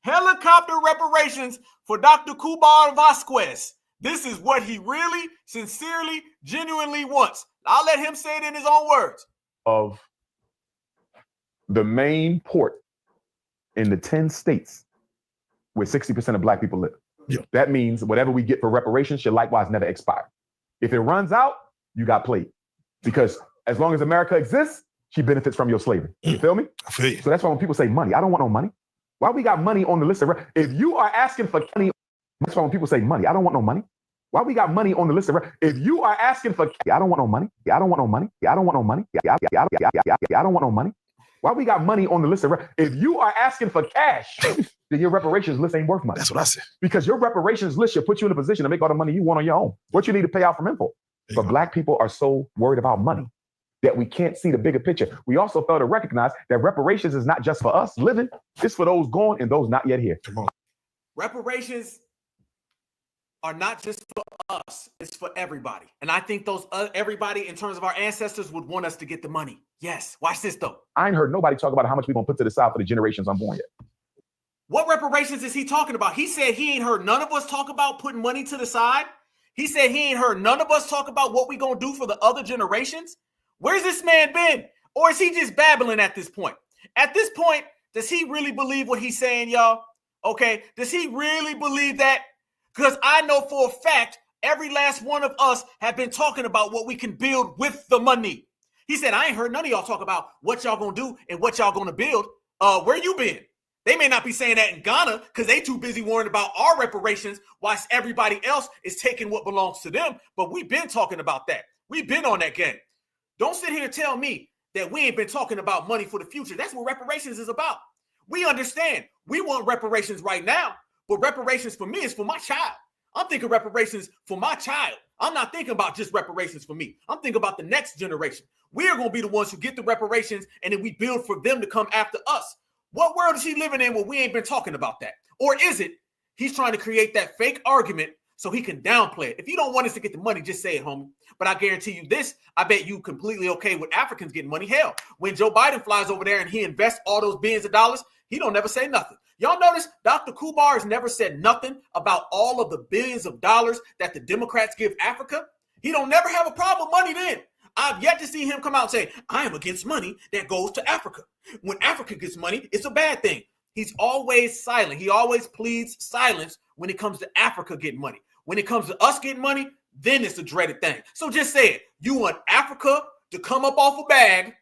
Helicopter reparations for Dr. Umar Vasquez. This is what he really, sincerely, genuinely wants. I'll let him say it in his own words. Of the main port in the 10 states where 60% of black people live. Yeah. That means whatever we get for reparations should likewise never expire. If it runs out, you got played. Because as long as America exists, she benefits from your slavery. You feel me? I feel you. So that's why when people say money, I don't want no money. Why we got money on the list of if you are asking for money, that's why when people say money, I don't want no money. Why we got money on the list of if you are asking for I don't want no money. I don't want no money. I don't want no money. I don't want no money. Why we got money on the list of if you are asking for cash, then your reparations list ain't worth money. That's what I said. Because your reparations list should put you in a position to make all the money you want on your own. What you need to pay out from info. But black people are so worried about money that we can't see the bigger picture. We also fail to recognize that reparations is not just for us living, it's for those gone and those not yet here. Come on. Reparations are not just for us, it's for everybody. And I think those everybody in terms of our ancestors would want us to get the money. Yes, watch this though. I ain't heard nobody talk about how much we're gonna put to the side for the generations unborn yet. What reparations is he talking about? He said he ain't heard none of us talk about putting money to the side. He said he ain't heard none of us talk about what we gonna do for the other generations. Where's this man been? Or is he just babbling at this point? At this point, does he really believe what he's saying, y'all? Okay, does he really believe that? Because I know for a fact, every last one of us have been talking about what we can build with the money. He said, I ain't heard none of y'all talk about what y'all gonna do and what y'all gonna build. Where you been? They may not be saying that in Ghana because they too busy worrying about our reparations whilst everybody else is taking what belongs to them. But we've been talking about that. We've been on that game. Don't sit here and tell me that we ain't been talking about money for the future. That's what reparations is about. We understand. We want reparations right now, but reparations for me is for my child. I'm thinking reparations for my child. I'm not thinking about just reparations for me. I'm thinking about the next generation. We are going to be the ones who get the reparations, and then we build for them to come after us. What world is he living in where we ain't been talking about that? Or is it he's trying to create that fake argument so he can downplay it? If you don't want us to get the money, just say it, homie. But I guarantee you this, I bet you completely okay with Africans getting money. Hell, when Joe Biden flies over there and he invests all those billions of dollars, he don't never say nothing. Y'all notice Dr. Umar has never said nothing about all of the billions of dollars that the Democrats give Africa. He don't never have a problem with money then. I've yet to see him come out and say, I am against money that goes to Africa. When Africa gets money, it's a bad thing. He's always silent. He always pleads silence when it comes to Africa getting money. When it comes to us getting money, then it's a dreaded thing. So just say it. You want Africa to come up off a bag,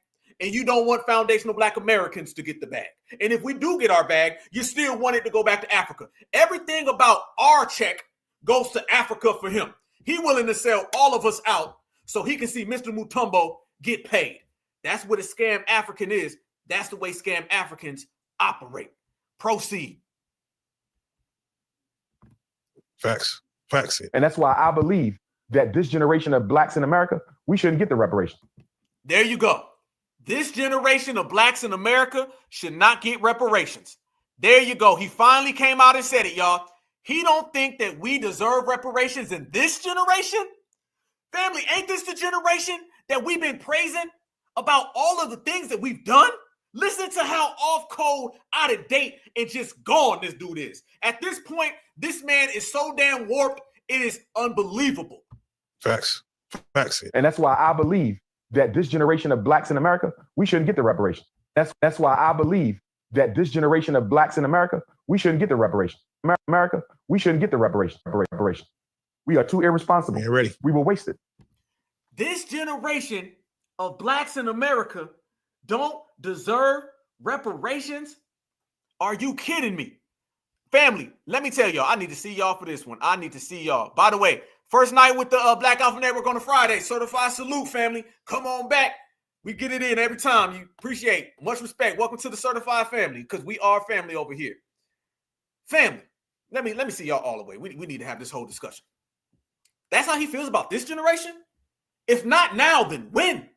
and you don't want foundational Black Americans to get the bag. And if we do get our bag, you still want it to go back to Africa. Everything about our check goes to Africa for him. He willing to sell all of us out so he can see Mr. Mutombo get paid. That's what a scam African is. That's the way scam Africans operate. Proceed. Facts. And that's why I believe that this generation of blacks in America, we shouldn't get the reparations. There you go. This generation of blacks in America should not get reparations. There you go. He finally came out and said it, y'all. He don't think that we deserve reparations in this generation. Family, ain't this the generation that we've been praising about all of the things that we've done? Listen to how off cold, out of date, and just gone this dude is. At this point, this man is so damn warped, it is unbelievable. Facts. And that's why I believe that this generation of blacks in America, we shouldn't get the reparations. That's why I believe that this generation of blacks in America, we shouldn't get the reparations. America, we shouldn't get the reparations. We are too irresponsible. Get ready. We will waste it. This generation of blacks in America don't deserve reparations? Are you kidding me? Family, let me tell y'all, I need to see y'all for this one. I need to see y'all. By the way, first night with the Black Alpha Network on a Friday. Certified salute, family. Come on back. We get it in every time. You appreciate it. Much respect. Welcome to the certified family because we are family over here. Family, let me see y'all all the way. We need to have this whole discussion. That's how he feels about this generation? If not now, then when?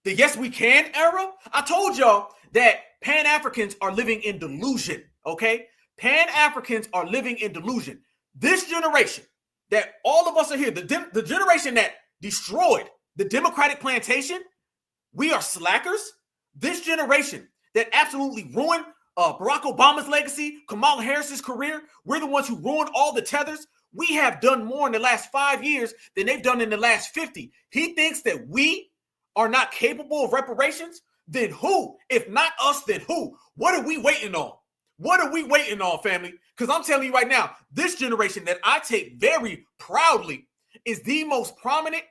The yes we can era? I told y'all that Pan-Africans are living in delusion, okay? Pan-Africans are living in delusion. This generation that all of us are here, the generation that destroyed the Democratic plantation, we are slackers. This generation that absolutely ruined Barack Obama's legacy, Kamala Harris's career, we're the ones who ruined all the tethers. We have done more in the last 5 years than they've done in the last 50. He thinks that we are not capable of reparations? Then who? If not us, then who? What are we waiting on? What are we waiting on, family? Because I'm telling you right now, this generation that I take very proudly is the most prominent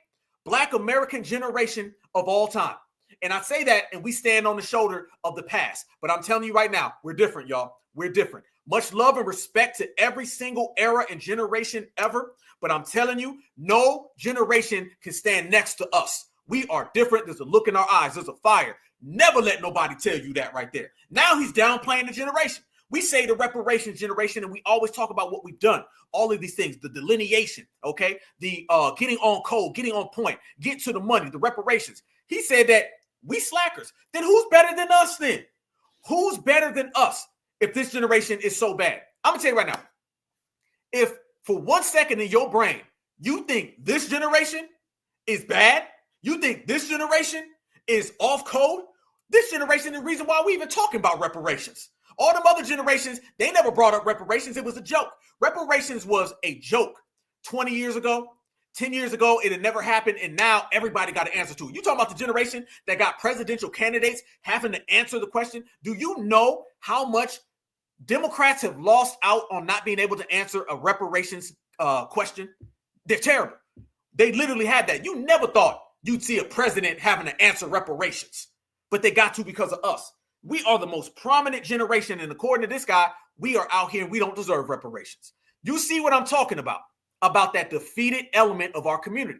Black American generation of all time. And I say that, and we stand on the shoulder of the past. But I'm telling you right now, we're different, y'all. We're different. Much love and respect to every single era and generation ever. But I'm telling you, no generation can stand next to us. We are different. There's a look in our eyes. There's a fire. Never let nobody tell you that right there. Now he's downplaying the generation. We say the reparations generation, and we always talk about what we've done. All of these things, the delineation, okay? The getting on code, getting on point, get to the money, the reparations. He said that we slackers. Then who's better than us then? Who's better than us if this generation is so bad? I'm going to tell you right now. If for 1 second in your brain, you think this generation is bad, you think this generation is off code, this generation is the reason why we even talking about reparations. All them other generations, they never brought up reparations. It was a joke. Reparations was a joke 20 years ago, 10 years ago. It had never happened, and now everybody got an answer to it. You talking about the generation that got presidential candidates having to answer the question? Do you know how much Democrats have lost out on not being able to answer a reparations question? They're terrible. They literally had that. You never thought you'd see a president having to answer reparations, but they got to because of us. We are the most prominent generation, and according to this guy, we are out here and we don't deserve reparations. You see what I'm talking about that defeated element of our community.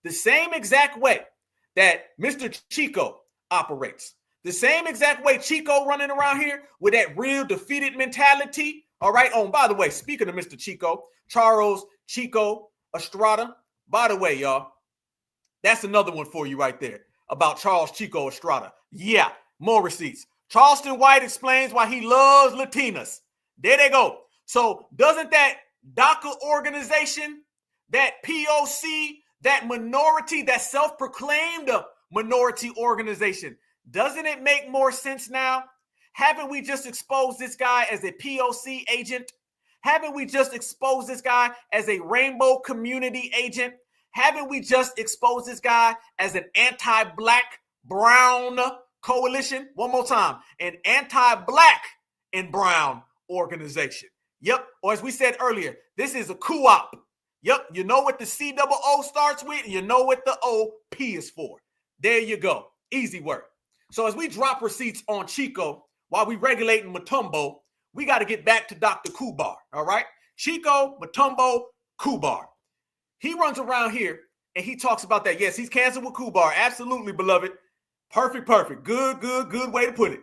The same exact way that Mr. Chico operates, the same exact way Chico running around here with that real defeated mentality. All right. Oh, by the way, speaking of Mr. Chico, Charles Chico Estrada, by the way, y'all, that's another one for you right there about Charles Chico Estrada. Yeah, more receipts. Charleston White explains why he loves Latinas. There they go. So doesn't that DACA organization, that POC, that minority, that self-proclaimed minority organization, doesn't it make more sense now? Haven't we just exposed this guy as a POC agent? Haven't we just exposed this guy as a rainbow community agent? Haven't we just exposed this guy as an anti-black, brown coalition? One more time, an anti-black and brown organization. Yep, or as we said earlier, this is a co-op. Yep, you know what the COO starts with, and you know what the OP is for. There you go, easy work. So as we drop receipts on Chico while we regulating Mutombo, we got to get back to Dr. Kubar, all right? Chico, Mutombo, Kubar. He runs around here and he talks about that. Yes, he's canceled with Kubar. Absolutely, beloved. Perfect. Good way to put it.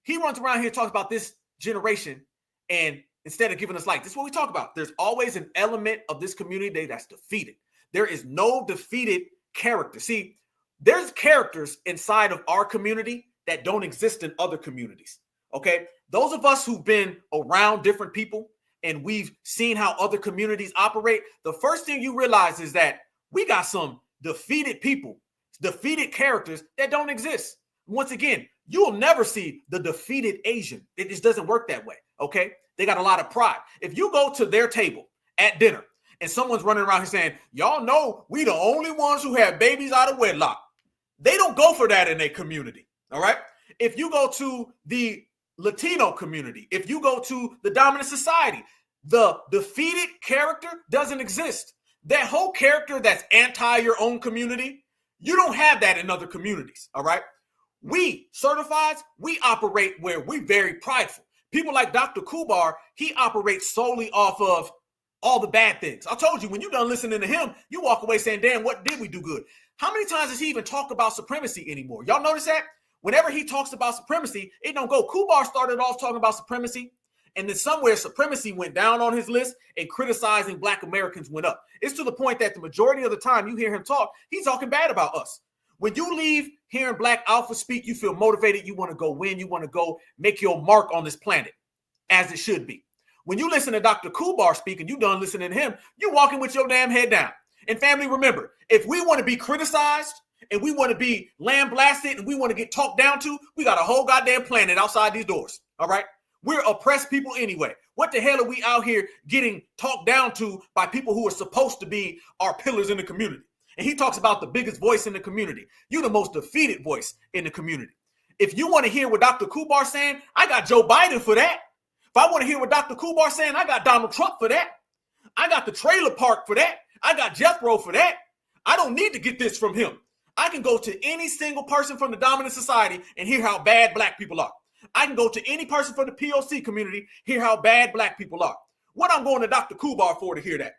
He runs around here and talks about this generation, and instead of giving us light, this is what we talk about. There's always an element of this community that's defeated. There is no defeated character. See, there's characters inside of our community that don't exist in other communities, okay? Those of us who've been around different people and we've seen how other communities operate, the first thing you realize is that we got some defeated people, defeated characters that don't exist. Once again, you'll never see the defeated Asian. It just doesn't work that way, okay? They got a lot of pride. If you go to their table at dinner and someone's running around here saying, y'all know we the only ones who have babies out of wedlock, they don't go for that in their community, all right? If you go to the Latino community, if you go to the dominant society, the defeated character doesn't exist. That whole character that's anti your own community, you don't have that in other communities, all right? We certifieds, we operate where we're very prideful. People like Dr. Kubar, he operates solely off of all the bad things. I told you, when you're done listening to him, you walk away saying, damn, what did we do good? How many times does he even talk about supremacy anymore? Y'all notice that? Whenever he talks about supremacy, it don't go. Kubar started off talking about supremacy, and then somewhere supremacy went down on his list and criticizing Black Americans went up. It's to the point that the majority of the time you hear him talk, he's talking bad about us. When you leave hearing Black Alpha speak, you feel motivated. You want to go win. You want to go make your mark on this planet as it should be. When you listen to Dr. Umar speak and you done listening to him, you walking with your damn head down. And family, remember, if we want to be criticized and we want to be lambasted and we want to get talked down to, we got a whole goddamn planet outside these doors. All right. We're oppressed people anyway. What the hell are we out here getting talked down to by people who are supposed to be our pillars in the community? And he talks about the biggest voice in the community. You're the most defeated voice in the community. If you want to hear what Dr. Umar saying, I got Joe Biden for that. If I want to hear what Dr. Umar saying, I got Donald Trump for that. I got the trailer park for that. I got Jethro for that. I don't need to get this from him. I can go to any single person from the dominant society and hear how bad black people are. I can go to any person from the POC community, hear how bad black people are. What I'm going to Dr. Umar for to hear that?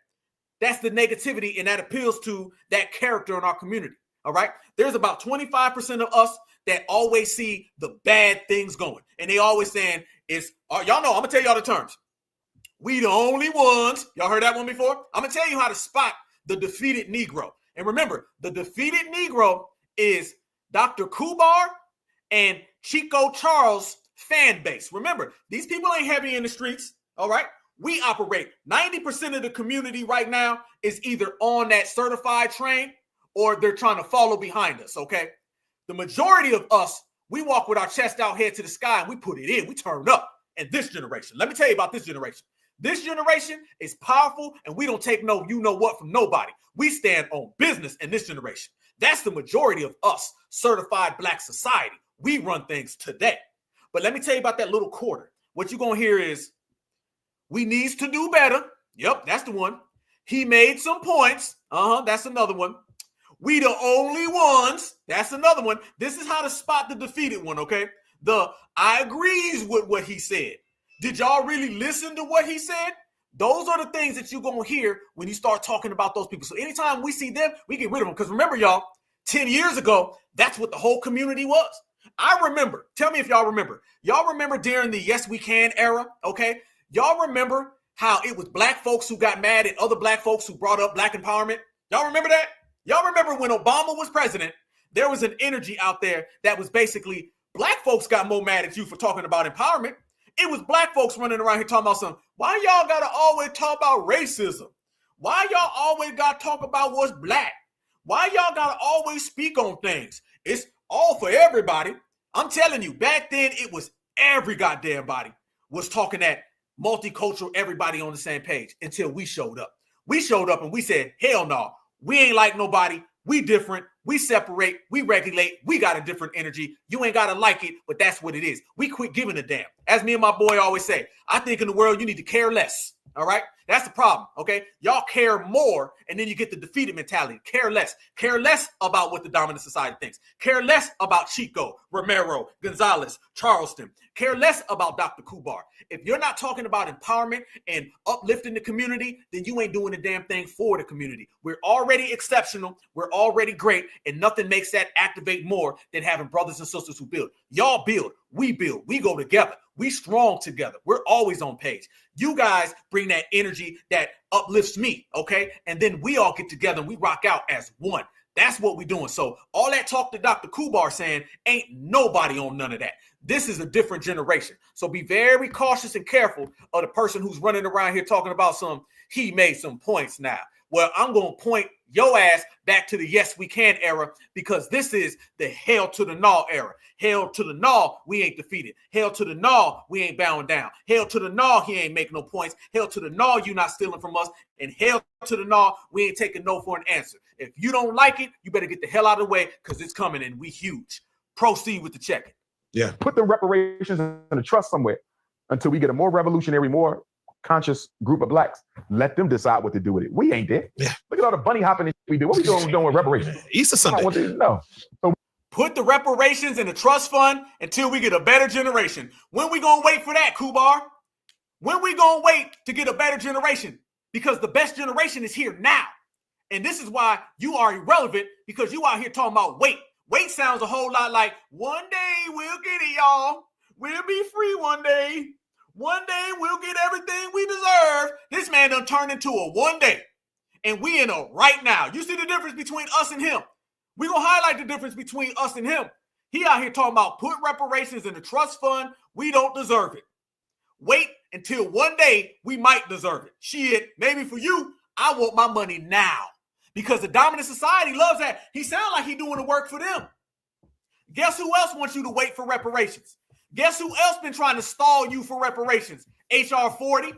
That's the negativity, and that appeals to that character in our community. All right. There's about 25% of us that always see the bad things going. And they always saying y'all know, I'm gonna tell y'all the terms. We the only ones. Y'all heard that one before? I'm gonna tell you how to spot the defeated Negro. And remember, the defeated Negro is Dr. Umar and Chico Charles fan base. Remember, these people ain't heavy in the streets. All right. We operate 90% of the community right now is either on that certified train or they're trying to follow behind us. Okay. The majority of us, we walk with our chest out, head to the sky, and we put it in. We turn up. And this generation, let me tell you about this generation. This generation is powerful, and we don't take no you know what from nobody. We stand on business in this generation. That's the majority of us, certified black society. We run things today. But let me tell you about that little quarter. What you're going to hear is, we needs to do better. Yep, that's the one. He made some points. That's another one. We the only ones. That's another one. This is how to spot the defeated one, okay? I agrees with what he said. Did y'all really listen to what he said? Those are the things that you're going to hear when you start talking about those people. So anytime we see them, we get rid of them. Because remember, y'all, 10 years ago, that's what the whole community was. I remember. Tell me if y'all remember. Y'all remember during the Yes We Can era, okay? Y'all remember how it was black folks who got mad at other black folks who brought up black empowerment? Y'all remember that? Y'all remember when Obama was president, there was an energy out there that was basically black folks got more mad at you for talking about empowerment. It was black folks running around here talking about something. Why y'all got to always talk about racism? Why y'all always got to talk about what's black? Why y'all got to always speak on things? It's all for everybody. I'm telling you, back then it was every goddamn body was talking that multicultural, everybody on the same page until we showed up. We showed up and we said, hell no, we ain't like nobody. We different. We separate. We regulate. We got a different energy. You ain't got to like it, but that's what it is. We quit giving a damn. As me and my boy always say, I think in the world, you need to care less. All right. That's the problem. Okay. Y'all care more. And then you get the defeated mentality. Care less. Care less about what the dominant society thinks. Care less about Chico, Romero, Gonzalez, Charleston. Care less about Dr. Umar. If you're not talking about empowerment and uplifting the community, then you ain't doing a damn thing for the community. We're already exceptional. We're already great. And nothing makes that activate more than having brothers and sisters who build. Y'all build. We build. We go together. We strong together. We're always on page. You guys bring that energy that uplifts me, okay? And then we all get together and we rock out as one. That's what we're doing. So all that talk that Dr. Umar saying, ain't nobody on none of that. This is a different generation. So be very cautious and careful of the person who's running around here talking about he made some points now. Well, I'm going to point your ass back to the Yes We Can era, because this is the hell to the gnaw era. Hell to the gnaw, we ain't defeated. Hell to the gnaw, we ain't bowing down. Hell to the gnaw, he ain't making no points. Hell to the gnaw, you not stealing from us. And hell to the gnaw, we ain't taking no for an answer. If you don't like it, you better get the hell out of the way, because it's coming and we huge. Proceed with the checking. Yeah. Put the reparations in a trust somewhere until we get a more revolutionary, more conscious group of blacks. Let them decide what to do with it. We ain't there. Yeah. Look at all the bunny hopping we do. What we doing with reparations? Easter Sunday. No. So put the reparations in the trust fund until we get a better generation. When we gonna wait for that, Umar? When we gonna wait to get a better generation? Because the best generation is here now. And this is why you are irrelevant, because you out here talking about wait. Wait sounds a whole lot like one day we'll get it, y'all. We'll be free one day. One day we'll get everything we deserve. This man done turned into a one day. And we in a right now. You see the difference between us and him. We're going to highlight the difference between us and him. He out here talking about put reparations in the trust fund. We don't deserve it. Wait until one day we might deserve it. Shit, maybe for you, I want my money now. Because the dominant society loves that. He sounds like he's doing the work for them. Guess who else wants you to wait for reparations? Guess who else been trying to stall you for reparations? HR 40.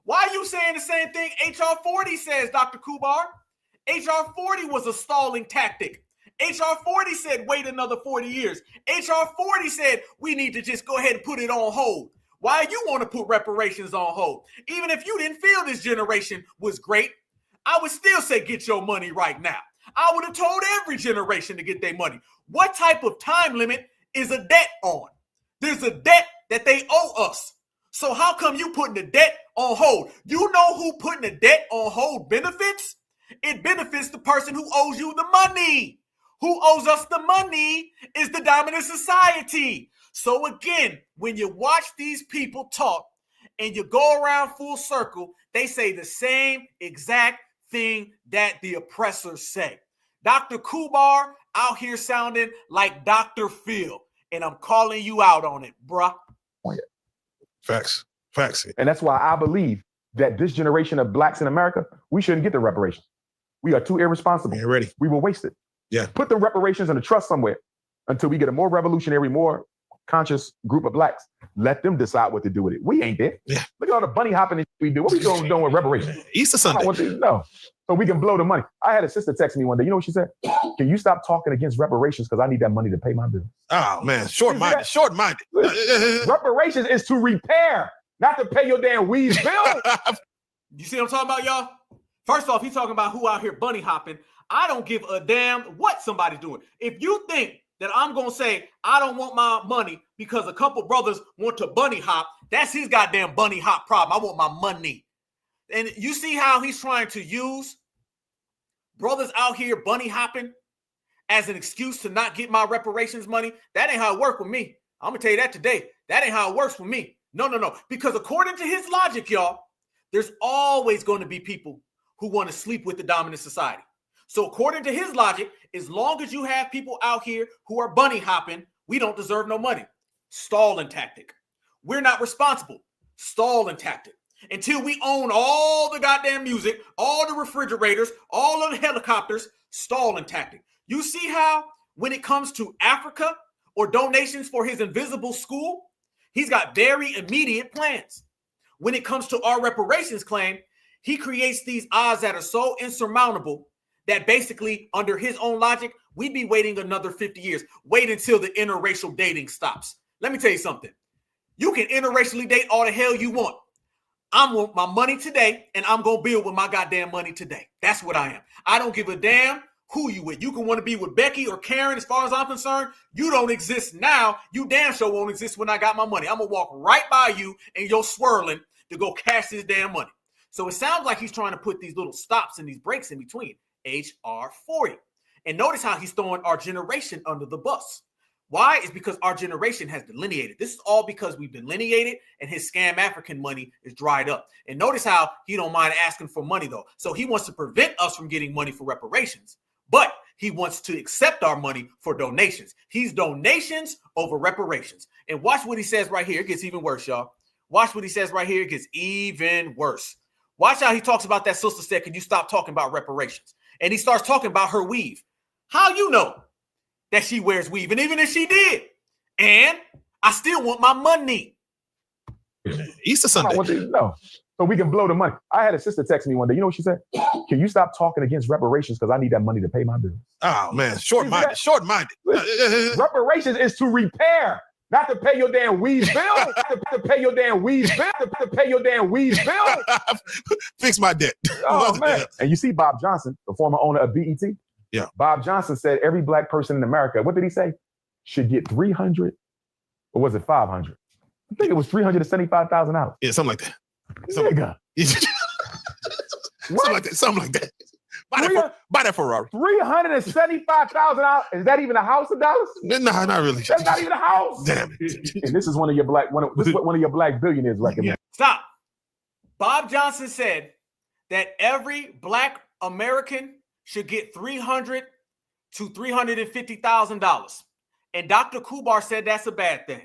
Why are you saying the same thing HR 40 says, Dr. Umar? HR 40 was a stalling tactic. HR 40 said, wait another 40 years. HR 40 said, we need to just go ahead and put it on hold. Why you want to put reparations on hold? Even if you didn't feel this generation was great, I would still say get your money right now. I would have told every generation to get their money. What type of time limit is a debt on? There's a debt that they owe us. So how come you putting the debt on hold? You know who putting the debt on hold benefits? It benefits the person who owes you the money. Who owes us the money is the dominant society. So again, when you watch these people talk and you go around full circle, they say the same exact thing that the oppressors say. Dr. Umar out here sounding like Dr. Phil, and I'm calling you out on it, bruh. Facts. And that's why I believe that this generation of blacks in America, we shouldn't get the reparations. We are too irresponsible. Ain't ready. We will waste it. Yeah. Put the reparations in a trust somewhere until we get a more revolutionary, more conscious group of blacks. Let them decide what to do with it. We ain't there. Yeah. Look at all the bunny hopping we do. What we doing with reparations? Easter Sunday. No. So we can blow the money. I had a sister text me one day. You know what she said? Can you stop talking against reparations because I need that money to pay my bills? Oh, man. Short-minded. Reparations is to repair, not to pay your damn weeds bill. You see what I'm talking about, y'all? First off, he's talking about who out here bunny hopping. I don't give a damn what somebody's doing. If you think that I'm going to say I don't want my money because a couple brothers want to bunny hop, that's his goddamn bunny hop problem. I want my money. And you see how he's trying to use brothers out here bunny hopping as an excuse to not get my reparations money? That ain't how it works with me. I'm going to tell you that today. That ain't how it works with me. No. Because according to his logic, y'all, there's always going to be people who want to sleep with the dominant society. So according to his logic, as long as you have people out here who are bunny hopping, we don't deserve no money. Stalling tactic. We're not responsible. Stalling tactic. Until we own all the goddamn music, all the refrigerators, all of the helicopters, stalling tactic. You see how when it comes to Africa or donations for his invisible school, he's got very immediate plans. When it comes to our reparations claim, he creates these odds that are so insurmountable that basically, under his own logic, we'd be waiting another 50 years. Wait until the interracial dating stops. Let me tell you something. You can interracially date all the hell you want. I want my money today, and I'm going to build with my goddamn money today. That's what I am. I don't give a damn who you with. You can want to be with Becky or Karen. As far as I'm concerned, you don't exist now. You damn sure won't exist when I got my money. I'm going to walk right by you and you're swirling to go cash this damn money. So it sounds like he's trying to put these little stops and these breaks in between. HR 40. And notice how he's throwing our generation under the bus. Why? It's because our generation has delineated. This is all because we've delineated and his scam African money is dried up. And notice how he don't mind asking for money, though. So he wants to prevent us from getting money for reparations, but he wants to accept our money for donations. He's donations over reparations. And watch what he says right here. It gets even worse, y'all. Watch what he says right here. It gets even worse. Watch how he talks about that sister said, can you stop talking about reparations? And he starts talking about her weave. How you know that she wears weave? And even if she did, and I still want my money. Easter Sunday. No. So we can blow the money. I had a sister text me one day. You know what she said? Can you stop talking against reparations because I need that money to pay my bills? Oh, man. Short-minded. Reparations is to repair, not to pay your damn weave bill. to pay your damn weave bill. To pay your damn weave bill. Fix my debt. Oh, man. And you see Bob Johnson, the former owner of BET? Yeah. Bob Johnson said every black person in America, what did he say? Should get 300, or was it 500? I think it was $375,000. Yeah, something like that. Something like that. Buy that Ferrari. $375,000. Is that even a house of dollars? No, not really. That's not even a house. Damn it. And this is one of your black one of your black billionaires recommend. Yeah. Stop. Bob Johnson said that every black American should get $300,000 to $350,000. And Dr. Umar said that's a bad thing.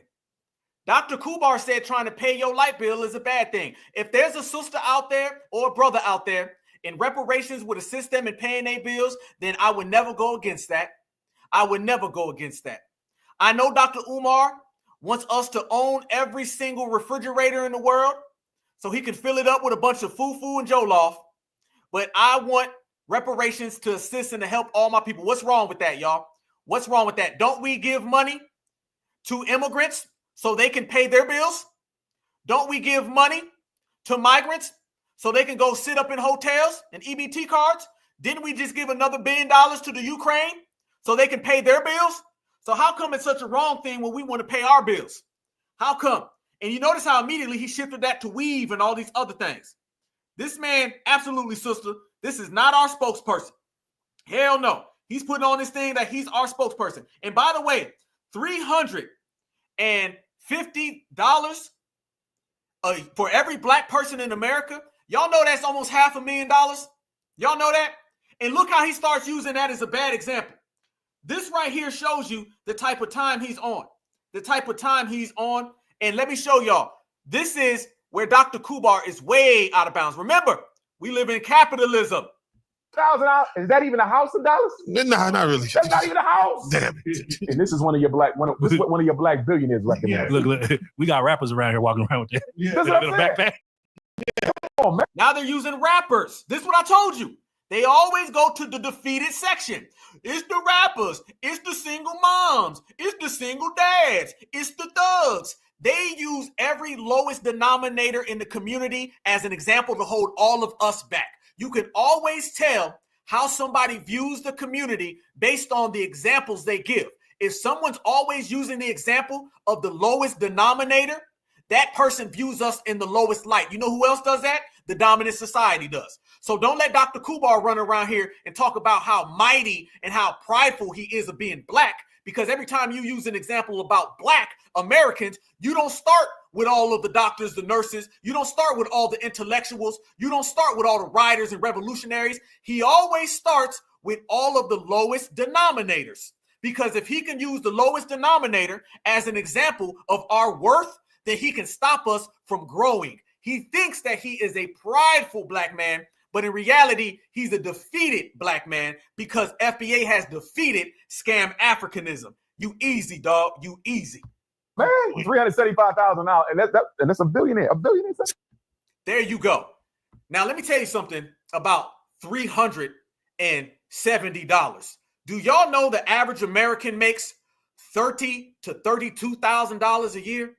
Dr. Umar said trying to pay your light bill is a bad thing. If there's a sister out there or a brother out there and reparations would assist them in paying their bills, then I would never go against that. I would never go against that. I know Dr. Umar wants us to own every single refrigerator in the world so he can fill it up with a bunch of foo-foo and jollof, but I want reparations to assist and to help all my people. What's wrong with that, y'all? What's wrong with that? Don't we give money to immigrants so they can pay their bills? Don't we give money to migrants so they can go sit up in hotels and EBT cards? Didn't we just give another $1 billion to the Ukraine so they can pay their bills? So how come it's such a wrong thing when we want to pay our bills? How come? And you notice how immediately he shifted that to weave and all these other things. This man, absolutely, sister, this is not our spokesperson. Hell no. He's putting on this thing that he's our spokesperson. And by the way, $350 for every black person in America. Y'all know that's almost $500,000. Y'all know that? And look how he starts using that as a bad example. This right here shows you the type of time he's on. The type of time he's on. And let me show y'all. This is where Dr. Umar is way out of bounds. Remember, we live in capitalism. $1,000. Is that even a house of dollars? No, not really. That's not even a house. Damn it. And this is one of your black billionaires recommend. Look, we got rappers around here walking around with that. Yeah, that's what I'm backpack. Come on, man. Now they're using rappers. This is what I told you. They always go to the defeated section. It's the rappers. It's the single moms. It's the single dads. It's the thugs. They use every lowest denominator in the community as an example to hold all of us back. You can always tell how somebody views the community based on the examples they give. If someone's always using the example of the lowest denominator, that person views us in the lowest light. You know who else does that? The dominant society does. So don't let Dr. Umar run around here and talk about how mighty and how prideful he is of being black, because every time you use an example about black Americans, you don't start with all of the doctors, the nurses. You don't start with all the intellectuals. You don't start with all the writers and revolutionaries. He always starts with all of the lowest denominators, because if he can use the lowest denominator as an example of our worth, then he can stop us from growing. He thinks that he is a prideful black man, but in reality, he's a defeated black man because FBA has defeated scam Africanism. You easy, dog. You easy. Man, $375,000, and that's a billionaire. A billionaire. There you go. Now let me tell you something about $370. Do y'all know the average American makes $30,000 to $32,000 a year?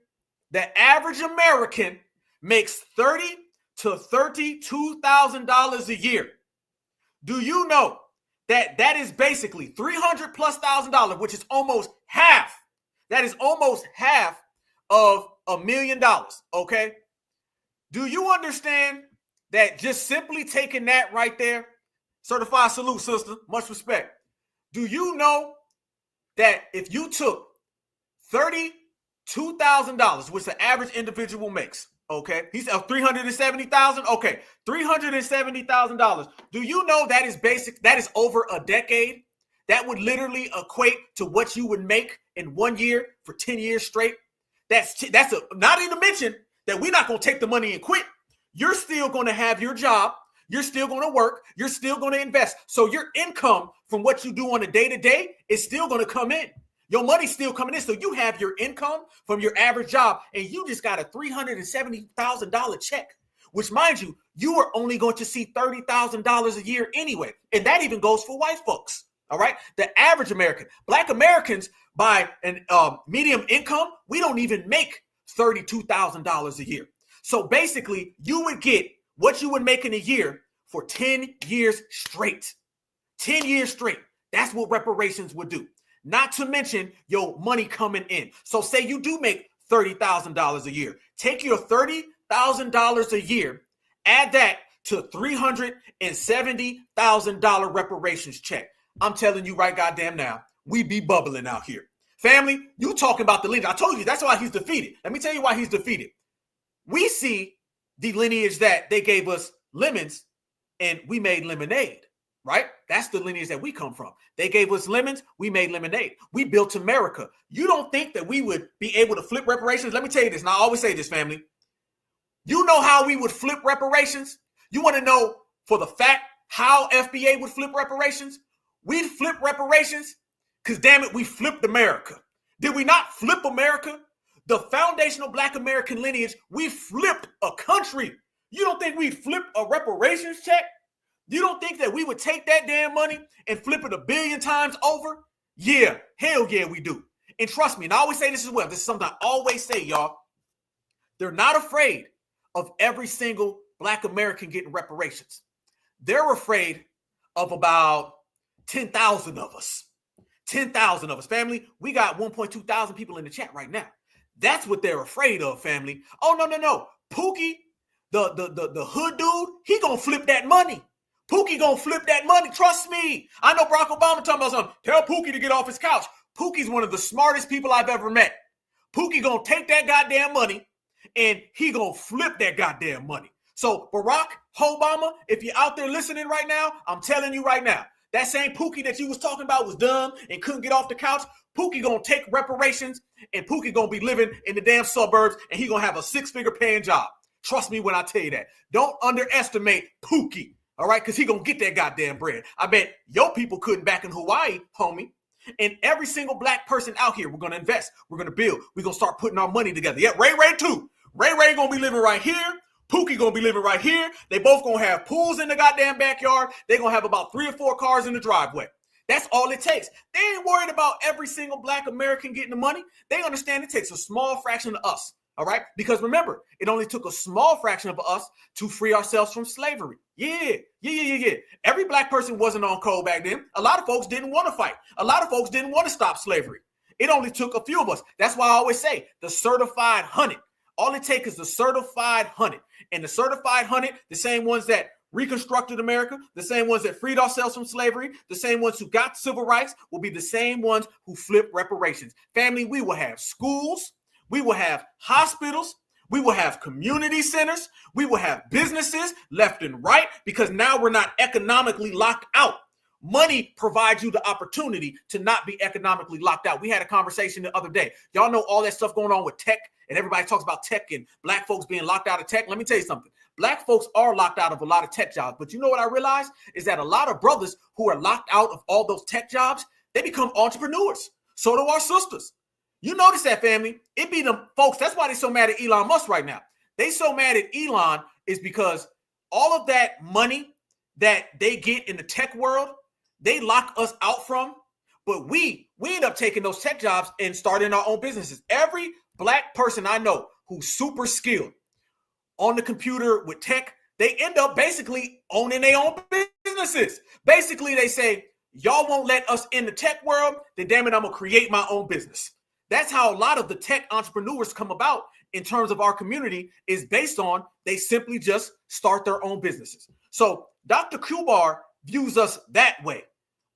The average American makes $30,000 to $32,000 a year. Do you know that is basically $300,000+, which is almost half? That is almost half of $1 million, okay? Do you understand that just simply taking that right there, certified salute, sister, much respect. Do you know that if you took $32,000, which the average individual makes, okay? He's $370,000. Okay, $370,000. Do you know that is basic? That is over a decade. That would literally equate to what you would make in 1 year for 10 years straight. Not even to mention that we're not going to take the money and quit. You're still going to have your job. You're still going to work. You're still going to invest. So your income from what you do on a day-to-day is still going to come in. Your money's still coming in. So you have your income from your average job, and you just got a $370,000 check, which, mind you, you are only going to see $30,000 a year anyway. And that even goes for white folks. All right. The average American, black Americans by an medium income, we don't even make $32,000 a year. So basically, you would get what you would make in a year for 10 years straight. 10 years straight. That's what reparations would do. Not to mention your money coming in. So say you do make $30,000 a year. Take your $30,000 a year, add that to $370,000 reparations check. I'm telling you right goddamn now, we be bubbling out here. Family, you talking about the lineage. I told you that's why he's defeated. Let me tell you why he's defeated. We see the lineage that they gave us lemons and we made lemonade. right? That's the lineage that we come from. They gave us lemons. We made lemonade. We built America. You don't think that we would be able to flip reparations? Let me tell you this, and I always say this, family. You know how we would flip reparations? You want to know for the fact how FBA would flip reparations? We'd flip reparations because, damn it, we flipped America. Did we not flip America? The foundational Black American lineage, we flipped a country. You don't think we'd flip a reparations check? You don't think that we would take that damn money and flip it 1 billion times over? Yeah, hell yeah, we do. And trust me, and I always say this as well. This is something I always say, y'all. They're not afraid of every single Black American getting reparations. They're afraid of about 10,000 of us. 10,000 of us. Family, we got 1.2 thousand people in the chat right now. That's what they're afraid of, family. Oh, no. Pookie, the hood dude, he gonna flip that money. Pookie gonna flip that money. Trust me. I know Barack Obama talking about something. Tell Pookie to get off his couch. Pookie's one of the smartest people I've ever met. Pookie gonna take that goddamn money and he gonna flip that goddamn money. So Barack Obama, if you're out there listening right now, I'm telling you right now, that same Pookie that you was talking about was dumb and couldn't get off the couch. Pookie gonna take reparations and Pookie gonna be living in the damn suburbs and he gonna have a 6-figure paying job. Trust me when I tell you that. Don't underestimate Pookie, all right? Because he gonna get that goddamn bread. I bet your people couldn't back in Hawaii, homie. And every single Black person out here, we're gonna invest, we're gonna build, we're gonna start putting our money together. Yeah, Ray too. Ray gonna be living right here. Pookie gonna be living right here. They both gonna have pools in the goddamn backyard. They gonna have about 3 or 4 cars in the driveway. That's all it takes. They ain't worried about every single Black American getting the money. They understand it takes a small fraction of us, all right? Because remember, it only took a small fraction of us to free ourselves from slavery. Yeah. Every Black person wasn't on code back then. A lot of folks didn't want to fight. A lot of folks didn't want to stop slavery. It only took a few of us. That's why I always say the certified 100. All it takes is the certified 100. And the certified 100, the same ones that reconstructed America, the same ones that freed ourselves from slavery, the same ones who got civil rights will be the same ones who flip reparations. Family, we will have schools, we will have hospitals, we will have community centers, we will have businesses left and right because now we're not economically locked out. Money provides you the opportunity to not be economically locked out. We had a conversation the other day. Y'all know all that stuff going on with tech, and everybody talks about tech and Black folks being locked out of tech. Let me tell you something. Black folks are locked out of a lot of tech jobs. But you know what I realized is that a lot of brothers who are locked out of all those tech jobs, they become entrepreneurs. So do our sisters. You notice that, family. It be them folks. That's why they're so mad at Elon Musk right now. They so mad at Elon is because all of that money that they get in the tech world, they lock us out from. But we end up taking those tech jobs and starting our own businesses. Every Black person I know who's super skilled on the computer with tech, they end up basically owning their own businesses. Basically, they say, y'all won't let us in the tech world, then damn it, I'm going to create my own business. That's how a lot of the tech entrepreneurs come about in terms of our community is based on they simply just start their own businesses. So Dr. Umar views us that way.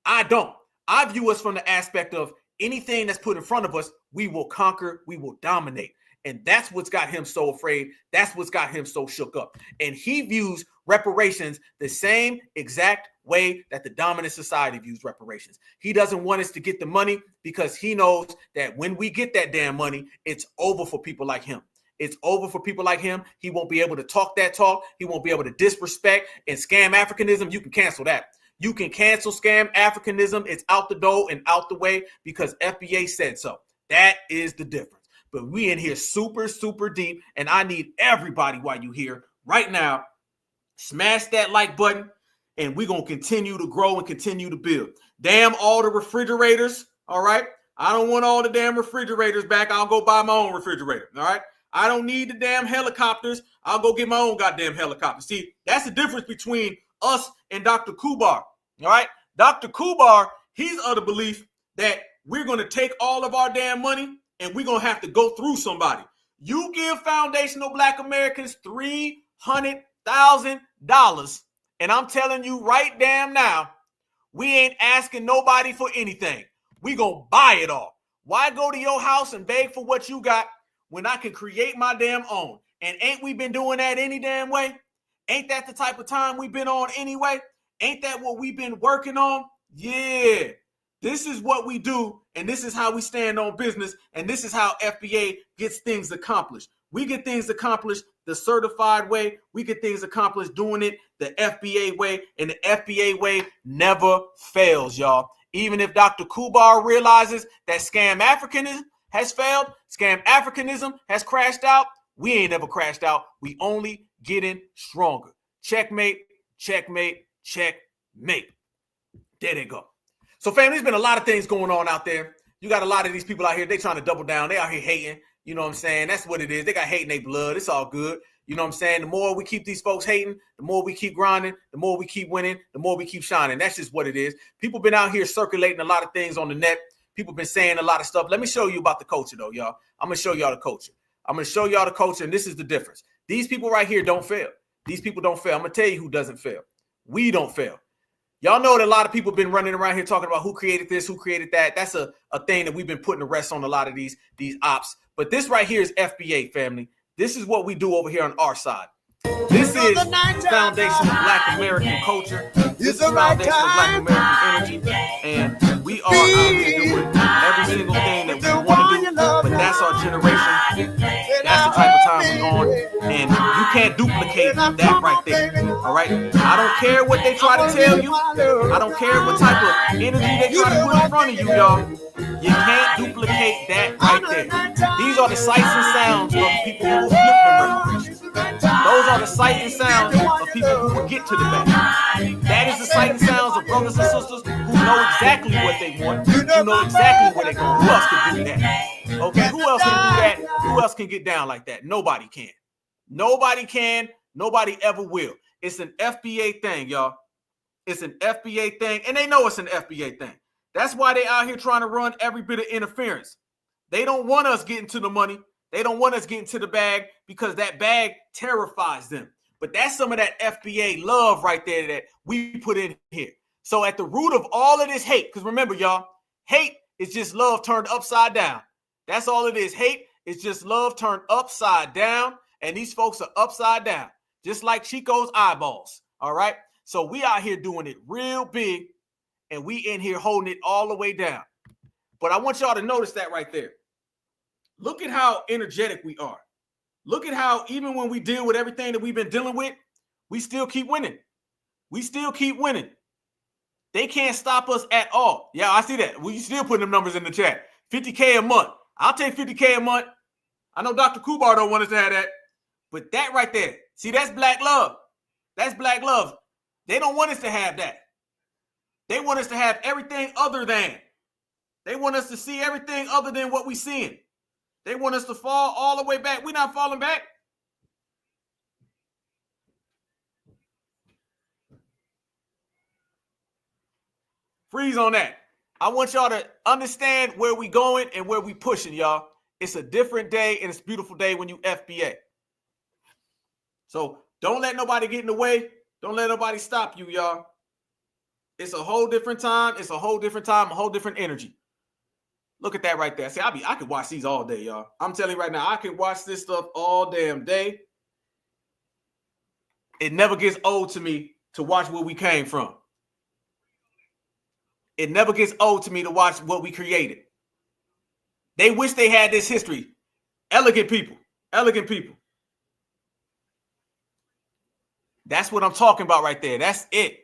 I don't. I view us from the aspect of anything that's put in front of us, we will conquer, we will dominate. And that's what's got him so afraid. That's what's got him so shook up. And he views reparations the same exact way that the dominant society views reparations. He doesn't want us to get the money because he knows that when we get that damn money, it's over for people like him. It's over for people like him. He won't be able to talk that talk. He won't be able to disrespect and scam Africanism. You can cancel that. You can cancel scam Africanism. It's out the door and out the way because FBA said so. That is the difference. But we in here super, super deep, and I need everybody while you here right now, smash that like button, and we're going to continue to grow and continue to build. Damn all the refrigerators, all right? I don't want all the damn refrigerators back. I'll go buy my own refrigerator, all right? I don't need the damn helicopters. I'll go get my own goddamn helicopter. See, that's the difference between us and Dr. Umar, all right? Dr. Umar, he's of the belief that we're going to take all of our damn money and we're going to have to go through somebody. You give foundational Black Americans $300,000, and I'm telling you right damn now, we ain't asking nobody for anything. We going to buy it all. Why go to your house and beg for what you got when I can create my damn own? And ain't we been doing that any damn way? Ain't that the type of time we've been on anyway? Ain't that what we've been working on? Yeah. This is what we do, and this is how we stand on business, and this is how FBA gets things accomplished. We get things accomplished the certified way. We get things accomplished doing it the FBA way, and the FBA way never fails, y'all. Even if Dr. Umar realizes that scam Africanism has failed, scam Africanism has crashed out, we ain't never crashed out. We only getting stronger. Checkmate, checkmate, checkmate. There they go. So, fam, there's been a lot of things going on out there. You got a lot of these people out here, they trying to double down. They out here hating. You know what I'm saying? That's what it is. They got hate in their blood. It's all good. You know what I'm saying? The more we keep these folks hating, the more we keep grinding, the more we keep winning, the more we keep shining. That's just what it is. People been out here circulating a lot of things on the net. People been saying a lot of stuff. Let me show you about the culture, though, y'all. I'm going to show y'all the culture. I'm going to show y'all the culture, and this is the difference. These people right here don't fail. These people don't fail. I'm going to tell you who doesn't fail. We don't fail. Y'all know that a lot of people been running around here talking about who created this, who created that. That's a thing that we've been putting the rest on a lot of these ops. But this right here is FBA, family. This is what we do over here on our side. This is foundation of Black American culture. This is foundation of Black American energy. And we are out here doing every single thing that we want to do. But that's our generation. That's the type of time we're on. And you can't duplicate that right there. All right? I don't care what they try to tell you. I don't care what type of energy they try to put in front of you, y'all. You can't duplicate that right there. These are the sights and sounds of people who will flip the reparations. Those are the sights and sounds of people who will get to the back. That is the sight and sounds of brothers and sisters who know exactly what they want, who know exactly where they're going. Who else can do that? Okay, who else can do that? Who else can get down like that? Nobody can. Nobody can. Nobody ever will. It's an FBA thing, y'all. It's an FBA thing, and they know it's an FBA thing. That's why they out here trying to run every bit of interference. They don't want us getting to the money. They don't want us getting to the bag because that bag terrifies them. But that's some of that FBA love right there that we put in here. So at the root of all of this hate, because remember, y'all, hate is just love turned upside down. That's all it is. Hate is just love turned upside down, and these folks are upside down, just like Chico's eyeballs, all right? So we out here doing it real big, and we in here holding it all the way down. But I want y'all to notice that right there. Look at how energetic we are. Look at how even when we deal with everything that we've been dealing with, we still keep winning. We still keep winning. They can't stop us at all. Yeah, I see that. Well, you still putting them numbers in the chat. 50K a month. I'll take 50K a month. I know Dr. Umar don't want us to have that. But that right there, see, that's black love. That's black love. They don't want us to have that. They want us to have everything other than. They want us to see everything other than what we seeing. They want us to fall all the way back. We're not falling back. Freeze on that. I want y'all to understand where we going and where we pushing, y'all. It's a different day, and it's a beautiful day when you FBA. So don't let nobody get in the way. Don't let nobody stop you, y'all. It's a whole different time. It's a whole different time, a whole different energy. Look at that right there. See, I could watch these all day, y'all. I'm telling you right now, I can watch this stuff all damn day. It never gets old to me to watch where we came from. It never gets old to me to watch what we created. They wish they had this history. Elegant people. Elegant people. That's what I'm talking about right there. That's it.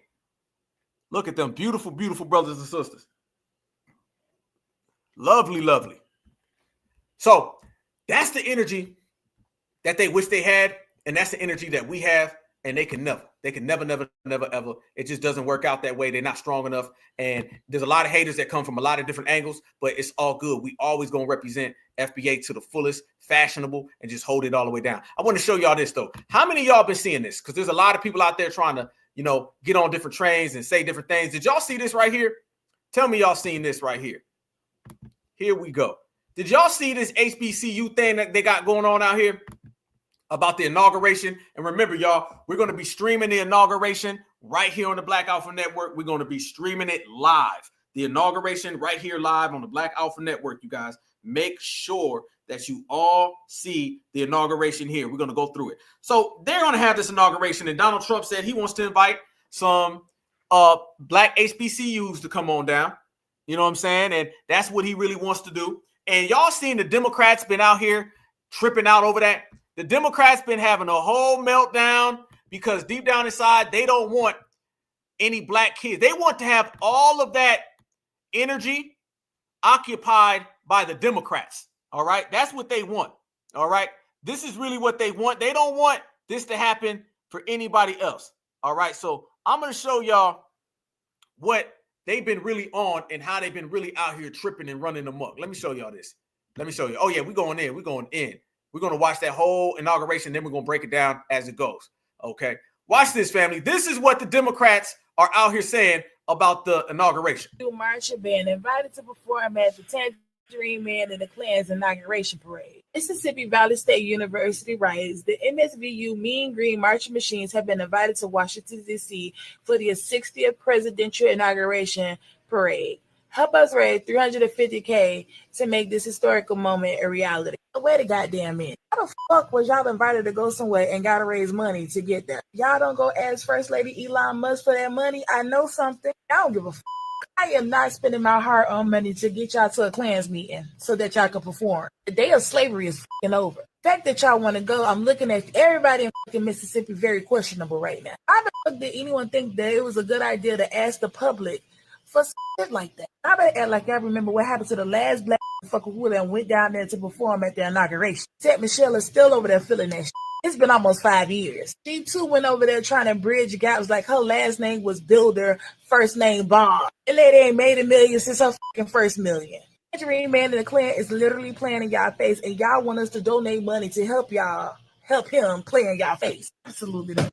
Look at them beautiful, beautiful brothers and sisters. Lovely, lovely. So that's the energy that they wish they had, and that's the energy that we have, and they can never, never, ever. It just doesn't work out that way. They're not strong enough, and there's a lot of haters that come from a lot of different angles, but it's all good. We always going to represent FBA to the fullest, fashionable, and just hold it all the way down. I want to show y'all this, though. How many of y'all been seeing this? Because there's a lot of people out there trying to, get on different trains and say different things. Did y'all see this right here? Tell me y'all seen this right here. Here we go. Did y'all see this HBCU thing that they got going on out here about the inauguration? And remember, y'all, we're going to be streaming the inauguration right here on the Black Alpha Network. We're going to be streaming it live. The inauguration right here live on the Black Alpha Network, you guys. Make sure that you all see the inauguration here. We're going to go through it. So they're going to have this inauguration, and Donald Trump said he wants to invite some black HBCUs to come on down. You know what I'm saying? And that's what he really wants to do. And y'all seen the Democrats been out here tripping out over that. The Democrats been having a whole meltdown because deep down inside, they don't want any black kids. They want to have all of that energy occupied by the Democrats. All right. That's what they want. All right. This is really what they want. They don't want this to happen for anybody else. All right. So I'm going to show y'all what they've been really on and how they've been really out here tripping and running amok. Let me show y'all this. Let me show you. Oh, yeah, we're going in. We're going in. We're going to watch that whole inauguration. Then we're going to break it down as it goes. Okay. Watch this, family. This is what the Democrats are out here saying about the inauguration. March band invited to perform at the Tangerine Man and the Klan's inauguration parade. Mississippi Valley State University writes the MSVU Mean Green marching machines have been invited to Washington, D.C. for the 60th presidential inauguration parade. Help us raise $350K to make this historical moment a reality. Wait a goddamn minute. How the fuck was y'all invited to go somewhere and gotta raise money to get there? Y'all don't go ask First Lady Elon Musk for that money? I know something. I don't give a fuck. I am not spending my hard-earned money to get y'all to a Klans meeting so that y'all can perform. The day of slavery is fucking over. The fact that y'all want to go, I'm looking at everybody in fucking Mississippi very questionable right now. How the fuck did anyone think that it was a good idea to ask the public for shit like that? I better act like I remember what happened to the last black fucker who then went down there to perform at the inauguration. Except Michelle is still over there feeling that shit. It's been almost 5 years. She too went over there trying to bridge gaps like her last name was Builder, first name Bob. And lady ain't made $1 million since her fucking first $1 million. Tangerine Man and the Klan is literally playing in y'all face, and y'all want us to donate money to help him play in y'all face. Absolutely not.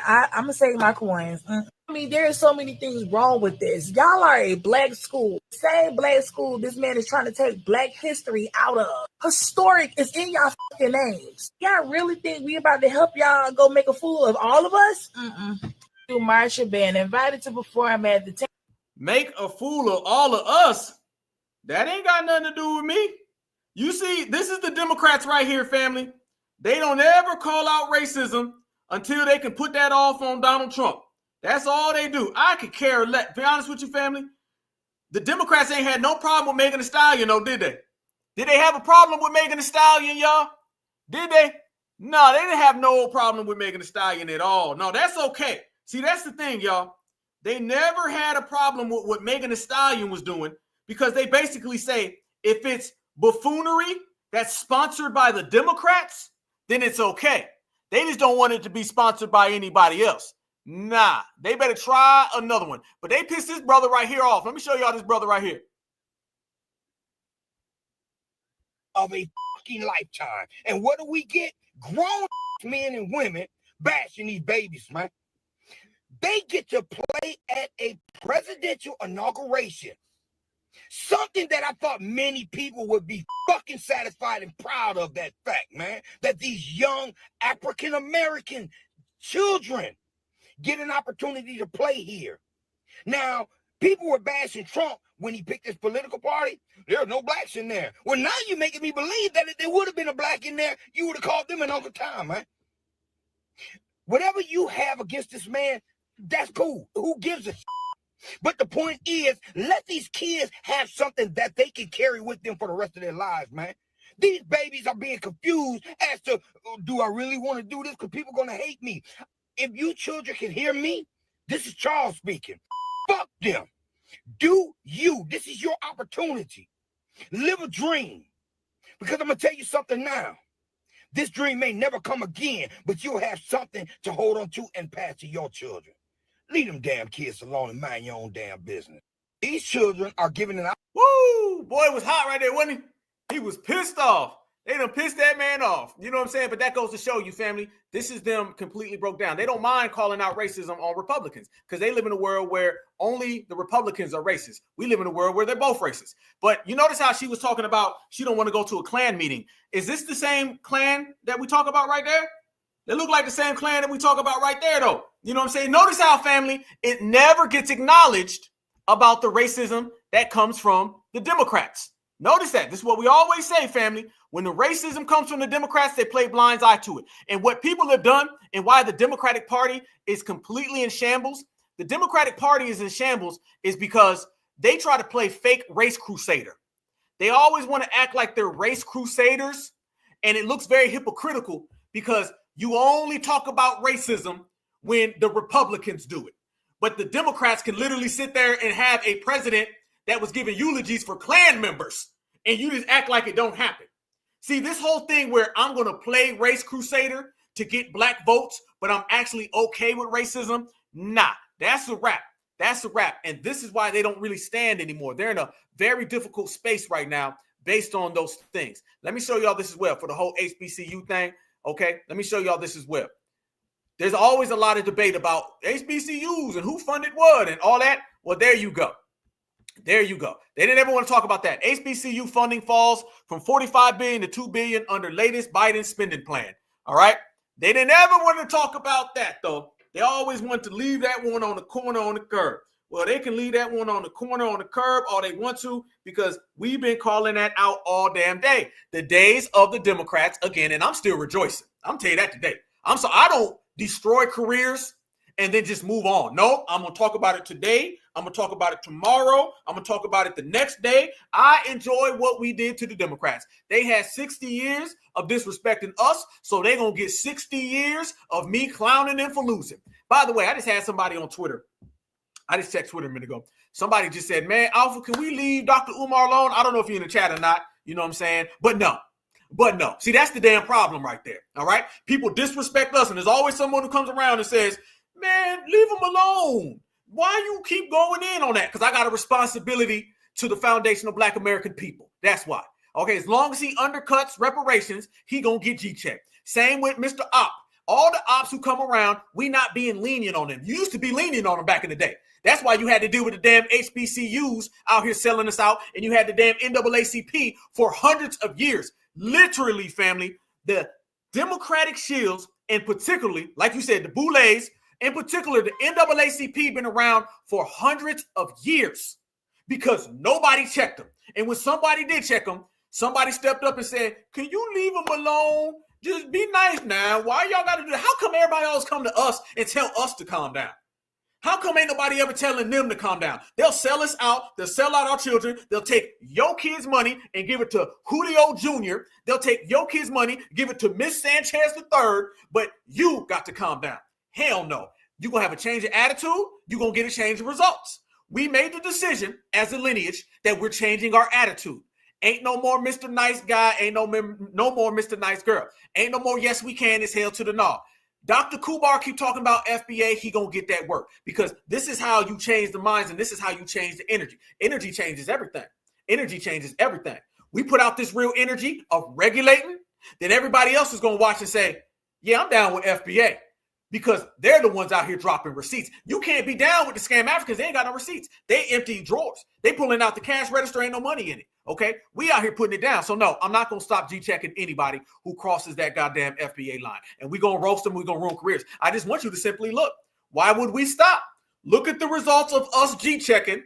I'm gonna save my coins. I mean, there are so many things wrong with this. Y'all are a black school. Same black school this man is trying to take black history out of. Historic is in y'all fucking names. Y'all really think we about to help y'all go make a fool of all of us? Marsha band invited to perform at the Make a fool of all of us? That ain't got nothing to do with me. You see, this is the Democrats right here, family. They don't ever call out racism until they can put that off on Donald Trump. That's all they do. I could care less. Be honest with you, family. The Democrats ain't had no problem with Megan Thee Stallion, though, did they? Did they have a problem with Megan Thee Stallion, y'all? Did they? No, they didn't have no problem with Megan Thee Stallion at all. No, that's okay. See, that's the thing, y'all. They never had a problem with what Megan Thee Stallion was doing because they basically say if it's buffoonery that's sponsored by the Democrats, then it's okay. They just don't want it to be sponsored by anybody else. Nah, they better try another one. But they pissed this brother right here off. Let me show y'all this brother right here. Of a fucking lifetime. And what do we get? Grown men and women bashing these babies, man. They get to play at a presidential inauguration. Something that I thought many people would be fucking satisfied and proud of, that fact, man. That these young African-American children get an opportunity to play here. Now, people were bashing Trump when he picked his political party. There's no blacks in there. Well, now you're making me believe that if there would have been a black in there, you would have called them an Uncle Tom, man. Whatever you have against this man, that's cool. Who gives a shit? But the point is, let these kids have something that they can carry with them for the rest of their lives, man. These babies are being confused as to, do I really want to do this? Because people are going to hate me. If you children can hear me, this is Charles speaking. Fuck them. Do you. This is your opportunity. Live a dream. Because I'm going to tell you something now. This dream may never come again, but you'll have something to hold on to and pass to your children. Leave them damn kids alone and mind your own damn business. These children are giving an... Woo! Boy, it was hot right there, wasn't he? He was pissed off. They done pissed that man off. You know what I'm saying? But that goes to show you, family, this is them completely broke down. They don't mind calling out racism on Republicans because they live in a world where only the Republicans are racist. We live in a world where they're both racist. But you notice how she was talking about she don't want to go to a Klan meeting. Is this the same Klan that we talk about right there? They look like the same Klan that we talk about right there, though. You know what I'm saying? Notice how, family, it never gets acknowledged about the racism that comes from the Democrats. Notice that. This is what we always say, family. When the racism comes from the Democrats, they play blinds eye to it. And what people have done and why the Democratic Party is completely in shambles, the Democratic Party is in shambles is because they try to play fake race crusader. They always want to act like they're race crusaders, and it looks very hypocritical because you only talk about racism when the Republicans do it. But the Democrats can literally sit there and have a president that was giving eulogies for Klan members, and you just act like it don't happen. See, this whole thing where I'm going to play race crusader to get black votes, but I'm actually okay with racism, nah, that's a wrap. That's a wrap. And this is why they don't really stand anymore. They're in a very difficult space right now based on those things. Let me show y'all this as well for the whole HBCU thing. Okay, let me show y'all this as well. There's always a lot of debate about HBCUs and who funded what and all that. Well, there you go. There you go. They didn't ever want to talk about that. HBCU funding falls from $45 billion to $2 billion under latest Biden spending plan. All right. They didn't ever want to talk about that, though. They always want to leave that one on the corner on the curb. Well, they can leave that one on the corner on the curb all they want to because we've been calling that out all damn day. The days of the Democrats again, and I'm still rejoicing. I'm telling you that today. I don't destroy careers and then just move on. No, I'm going to talk about it today. I'm going to talk about it tomorrow. I'm going to talk about it the next day. I enjoy what we did to the Democrats. They had 60 years of disrespecting us, so they're going to get 60 years of me clowning them for losing. By the way, I just had somebody on Twitter. I just checked Twitter a minute ago. Somebody just said, man, Alpha, can we leave Dr. Umar alone? I don't know if you're in the chat or not. You know what I'm saying? But no. See, that's the damn problem right there. All right? People disrespect us, and there's always someone who comes around and says, man, leave them alone. Why you keep going in on that? Because I got a responsibility to the foundation of Black American people. That's why. Okay, as long as he undercuts reparations, he gonna get G-checked. Same with Mr. Opp. All the ops who come around, we not being lenient on them. You used to be lenient on them back in the day. That's why you had to deal with the damn HBCUs out here selling us out, and you had the damn NAACP for hundreds of years. Literally, family, the Democratic shields, and particularly, like you said, the Boulets, in particular, the NAACP been around for hundreds of years because nobody checked them. And when somebody did check them, somebody stepped up and said, can you leave them alone? Just be nice now. Why y'all got to do that? How come everybody else come to us and tell us to calm down? How come ain't nobody ever telling them to calm down? They'll sell us out. They'll sell out our children. They'll take your kids' money and give it to Julio Jr. They'll take your kids' money, give it to Miss Sanchez III, but you got to calm down. Hell no. You're going to have a change of attitude. You're going to get a change of results. We made the decision as a lineage that we're changing our attitude. Ain't no more Mr. Nice Guy. Ain't no more Mr. Nice Girl. Ain't no more yes, we can. It's hell to the no. Dr. Kumar keep talking about FBA. He going to get that work because this is how you change the minds and this is how you change the energy. Energy changes everything. Energy changes everything. We put out this real energy of regulating, then everybody else is going to watch and say, yeah, I'm down with FBA. Because they're the ones out here dropping receipts. You can't be down with the scam Africans. They ain't got no receipts. They empty drawers. They pulling out the cash register. Ain't no money in it. Okay? We out here putting it down. So no, I'm not going to stop G-checking anybody who crosses that goddamn FBA line. And we're going to roast them. We're going to ruin careers. I just want you to simply look. Why would we stop? Look at the results of us G-checking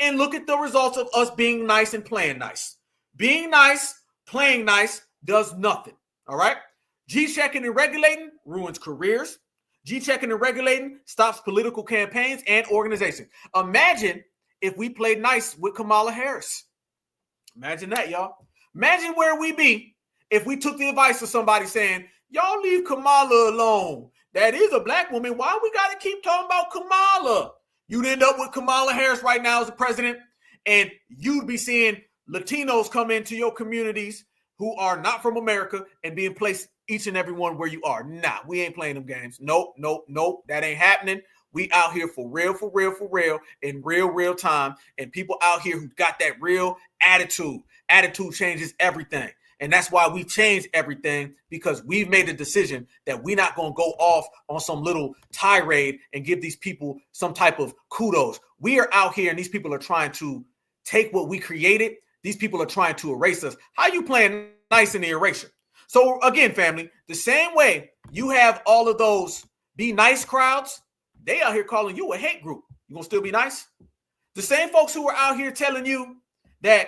and look at the results of us being nice and playing nice. Being nice, playing nice does nothing. All right? G-checking and regulating ruins careers. G-checking and regulating stops political campaigns and organizations. Imagine if we played nice with Kamala Harris. Imagine that, y'all. Imagine where we be if we took the advice of somebody saying, y'all leave Kamala alone. That is a black woman. Why we got to keep talking about Kamala? You'd end up with Kamala Harris right now as the president, and you'd be seeing Latinos come into your communities who are not from America and being placed each and every one where you are. Nah, we ain't playing them games. Nope. That ain't happening. We out here for real, in real time. And people out here who got that real attitude. Attitude changes everything. And that's why we changed everything, because we've made a decision that we're not going to go off on some little tirade and give these people some type of kudos. We are out here and these people are trying to take what we created. These people are trying to erase us. How you playing nice in the erasure? So again, family, the same way you have all of those be nice crowds, they out here calling you a hate group. You gonna still be nice? The same folks who are out here telling you that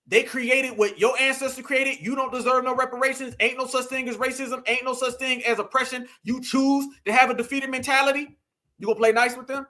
they created what your ancestors created, you don't deserve no reparations, ain't no such thing as racism, ain't no such thing as oppression, you choose to have a defeated mentality, you gonna play nice with them?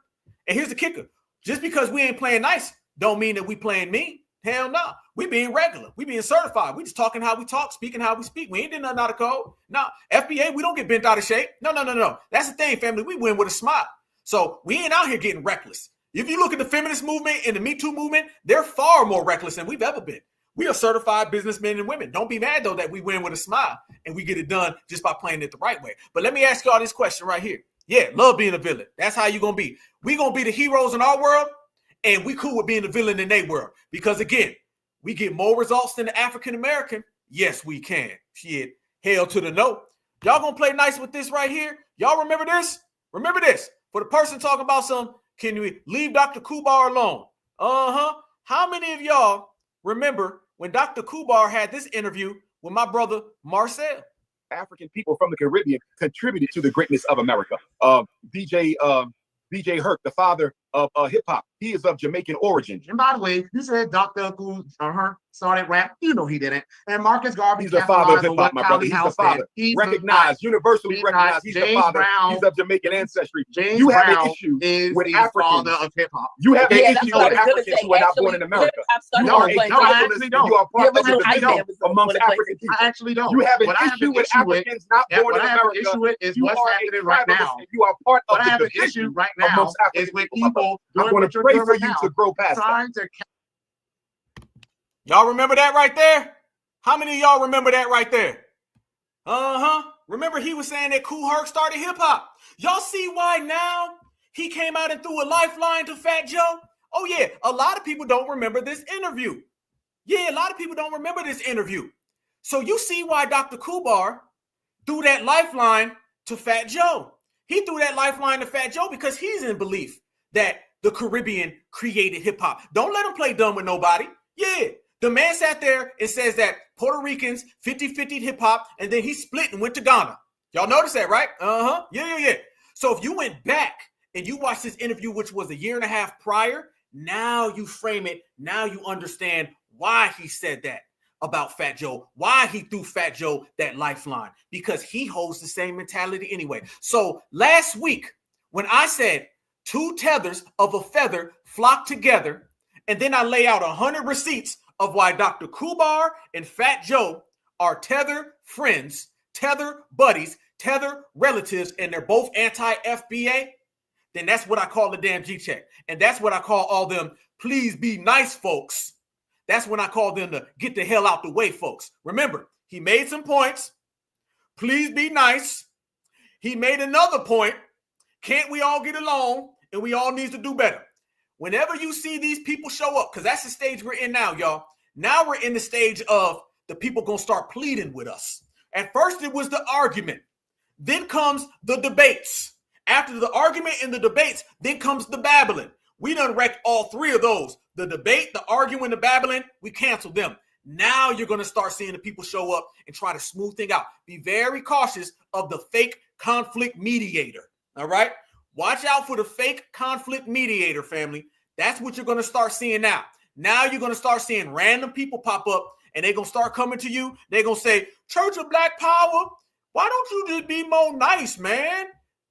And here's the kicker. Just because we ain't playing nice don't mean that we playing mean. Hell no. We being regular. We being certified. We just talking how we talk, speaking how we speak. We ain't doing nothing out of code. No, FBA, we don't get bent out of shape. No. That's the thing, family. We win with a smile. So we ain't out here getting reckless. If you look at the feminist movement and the Me Too movement, they're far more reckless than we've ever been. We are certified businessmen and women. Don't be mad, though, that we win with a smile and we get it done just by playing it the right way. But let me ask y'all this question right here. Yeah, love being a villain. That's how you're going to be. We're going to be the heroes in our world, and we cool with being the villain in their world. Because, again, we get more results than the African-American. Yes, we can. Shit, hell to the no. Y'all going to play nice with this right here? Y'all remember this? Remember this. For the person talking about can we leave Dr. Kubar alone? How many of y'all remember when Dr. Kubar had this interview with my brother Marcel? African people from the Caribbean contributed to the greatness of America. DJ Herc, the father of hip hop, he is of Jamaican origin. And by the way, you said Dr. Herc started rap. You know he didn't. And Marcus Garvey, he's the father of hip hop, my brother. He's the father. He's recognized, universally recognized. He's the father. He's of Jamaican ancestry. You have an issue with Africans. Of hip hop. You have an issue with Africans who are not born in America. No, I actually don't. You are part of the division amongst African people. I actually don't. You have an issue with Africans not born in America. What I have an issue with is what's happening right now. You are part of the division right now is with people. I'm going to pray for you to grow past that. Y'all remember that right there? How many of y'all remember that right there? Remember he was saying that Kool Herc started hip hop. Y'all see why now he came out and threw a lifeline to Fat Joe? Oh yeah, a lot of people don't remember this interview. So you see why Dr. Kubar threw that lifeline to Fat Joe. He threw that lifeline to Fat Joe because he's in belief that the Caribbean created hip hop. Don't let him play dumb with nobody. Yeah. The man sat there and says that Puerto Ricans 50-50 hip hop, and then he split and went to Ghana. Y'all notice that, right? Yeah. So if you went back and you watched this interview, which was a year and a half prior, now you frame it. Now you understand why he said that about Fat Joe, why he threw Fat Joe that lifeline, because he holds the same mentality anyway. So last week, when I said 2 tethers of a feather flock together, and then I lay out 100 receipts of why Dr. Kubar and Fat Joe are tether friends, tether buddies, tether relatives, and they're both anti-FBA, then that's what I call the damn G-check. And that's what I call all them please be nice folks. That's when I call them to get the hell out the way folks. Remember, he made some points. Please be nice. He made another point. Can't we all get along? And we all need to do better. Whenever you see these people show up, because that's the stage we're in now, y'all. Now we're in the stage of the people going to start pleading with us. At first, it was the argument. Then comes the debates. After the argument and the debates, then comes the babbling. We done wrecked all 3 of those. The debate, the arguing, the babbling, we canceled them. Now you're going to start seeing the people show up and try to smooth things out. Be very cautious of the fake conflict mediator. All right? Watch out for the fake conflict mediator, family. That's what you're going to start seeing now. Now you're going to start seeing random people pop up, and they're going to start coming to you. They're going to say, Church of Black Power, why don't you just be more nice, man?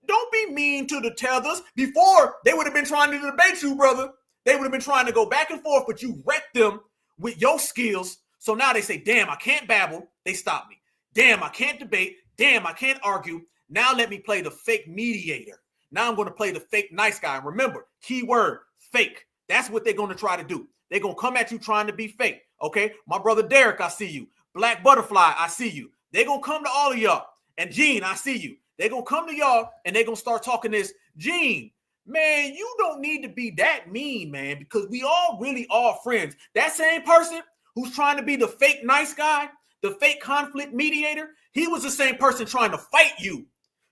Don't be mean to the tethers. Before, they would have been trying to debate you, brother. They would have been trying to go back and forth, but you wrecked them with your skills. So now they say, damn, I can't babble. They stop me. Damn, I can't debate. Damn, I can't argue. Now let me play the fake mediator. Now I'm going to play the fake nice guy. And remember, key word, fake. That's what they're going to try to do. They're going to come at you trying to be fake. Okay? My brother Derek, I see you. Black Butterfly, I see you. They're going to come to all of y'all. And Gene, I see you. They're going to come to y'all and they're going to start talking this. Gene, man, you don't need to be that mean, man, because we all really are friends. That same person who's trying to be the fake nice guy, the fake conflict mediator, he was the same person trying to fight you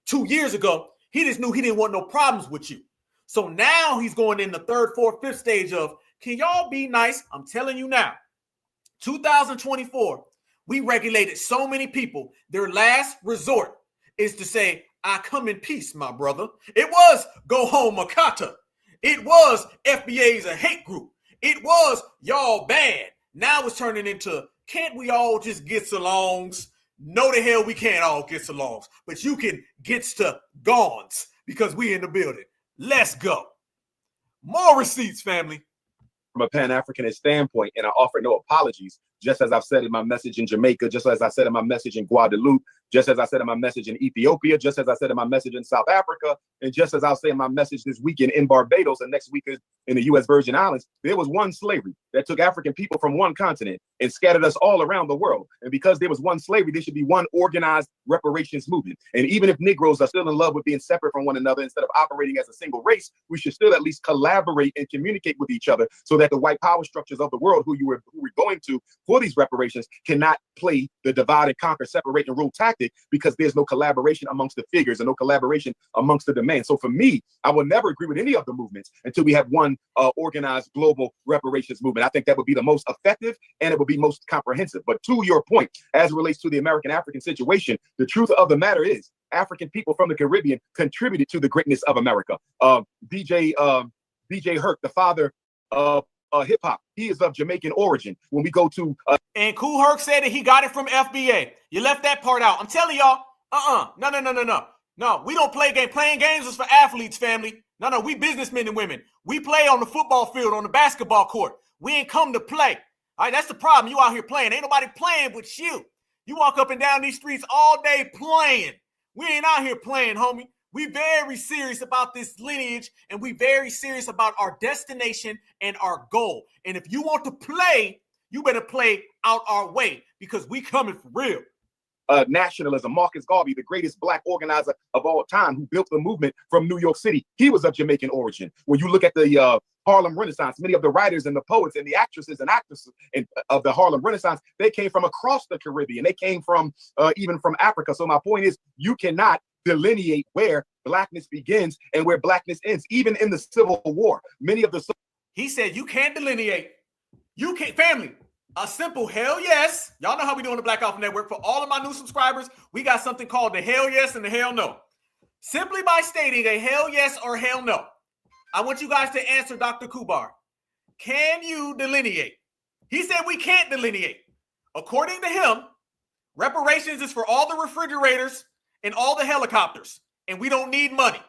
2 years ago. He just knew he didn't want no problems with you. So now he's going in the 3rd, 4th, 5th stage of, can y'all be nice? I'm telling you now, 2024, we regulated so many people. Their last resort is to say, I come in peace, my brother. It was go home Makata. It was FBA's a hate group. It was y'all bad. Now it's turning into, can't we all just get alongs? No, the hell we can't all get alongs, but you can get to gons because we in the building. Let's go. More receipts, family. From a Pan-Africanist standpoint, and I offer no apologies, just as I've said in my message in Jamaica, just as I said in my message in Guadeloupe, just as I said in my message in Ethiopia, just as I said in my message in South Africa, and just as I'll say in my message this weekend in Barbados and next week in the U.S. Virgin Islands, there was one slavery that took African people from one continent and scattered us all around the world. And because there was one slavery, there should be one organized reparations movement. And even if Negroes are still in love with being separate from one another instead of operating as a single race, we should still at least collaborate and communicate with each other so that the white power structures of the world who we're going to for these reparations cannot play the divide and conquer, separate and rule tactic, because there's no collaboration amongst the figures and no collaboration amongst the demands. So for me, I will never agree with any of the movements until we have one organized global reparations movement. I think that would be the most effective and it would be most comprehensive. But to your point, as it relates to the American-African situation, the truth of the matter is African people from the Caribbean contributed to the greatness of America. DJ Herc, the father of hip hop, he is of Jamaican origin. When we go to and Kool Herc said that he got it from FBA. You left that part out. I'm telling y'all, no, we don't play games. Playing games is for athletes, family. No, we businessmen and women. We play on the football field, on the basketball court. We ain't come to play. All right, that's the problem. You out here playing. Ain't nobody playing with you. You walk up and down these streets all day playing. We ain't out here playing, homie. We very serious about this lineage, and we very serious about our destination and our goal. And if you want to play, you better play out our way, because we coming for real. Nationalism. Marcus Garvey, the greatest black organizer of all time, who built the movement from New York City, he was of Jamaican origin. When you look at the Harlem Renaissance, many of the writers and the poets and the actresses and actors of the Harlem Renaissance, they came from across the Caribbean. They came from even from Africa. So my point is, you cannot delineate where blackness begins and where blackness ends. Even in the Civil War, many of the... He said you can't delineate. You can't, family. A simple hell yes. Y'all know how we do on the Black Alpha Network. For all of my new subscribers, we got something called the hell yes and the hell no. Simply by stating a hell yes or hell no, I want you guys to answer Dr. Kubar. Can you delineate? He said we can't delineate. According to him, reparations is for all the refrigerators and all the helicopters, and we don't need money.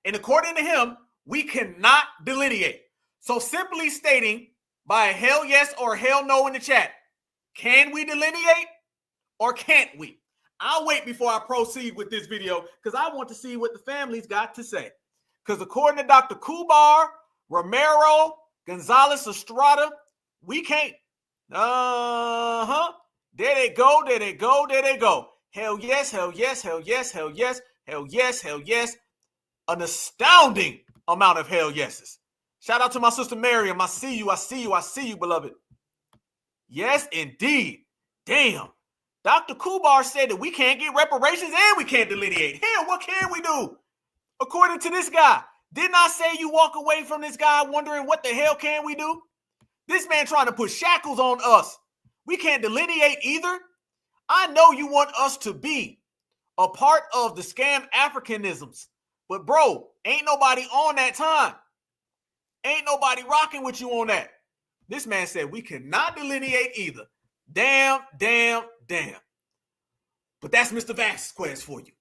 And according to him, we cannot delineate. So simply stating by a hell yes or hell no in the chat, can we delineate or can't we? I'll wait before I proceed with this video because I want to see what the family's got to say. Because according to Dr. Kubar, Romero, Gonzalez Estrada, we can't. There they go, there they go, there they go. Hell yes, hell yes, hell yes, hell yes, hell yes, hell yes. An astounding amount of hell yeses. Shout out to my sister Miriam. I see you, I see you, I see you, beloved. Yes, indeed. Damn. Dr. Kubar said that we can't get reparations and we can't delineate. Hell, what can we do? According to this guy, didn't I say you walk away from this guy wondering what the hell can we do? This man trying to put shackles on us. We can't delineate either. I know you want us to be a part of the scam Africanisms, but bro, ain't nobody on that time. Ain't nobody rocking with you on that. This man said we cannot delineate either. Damn, damn, damn. But that's Mr. Vasquez for you.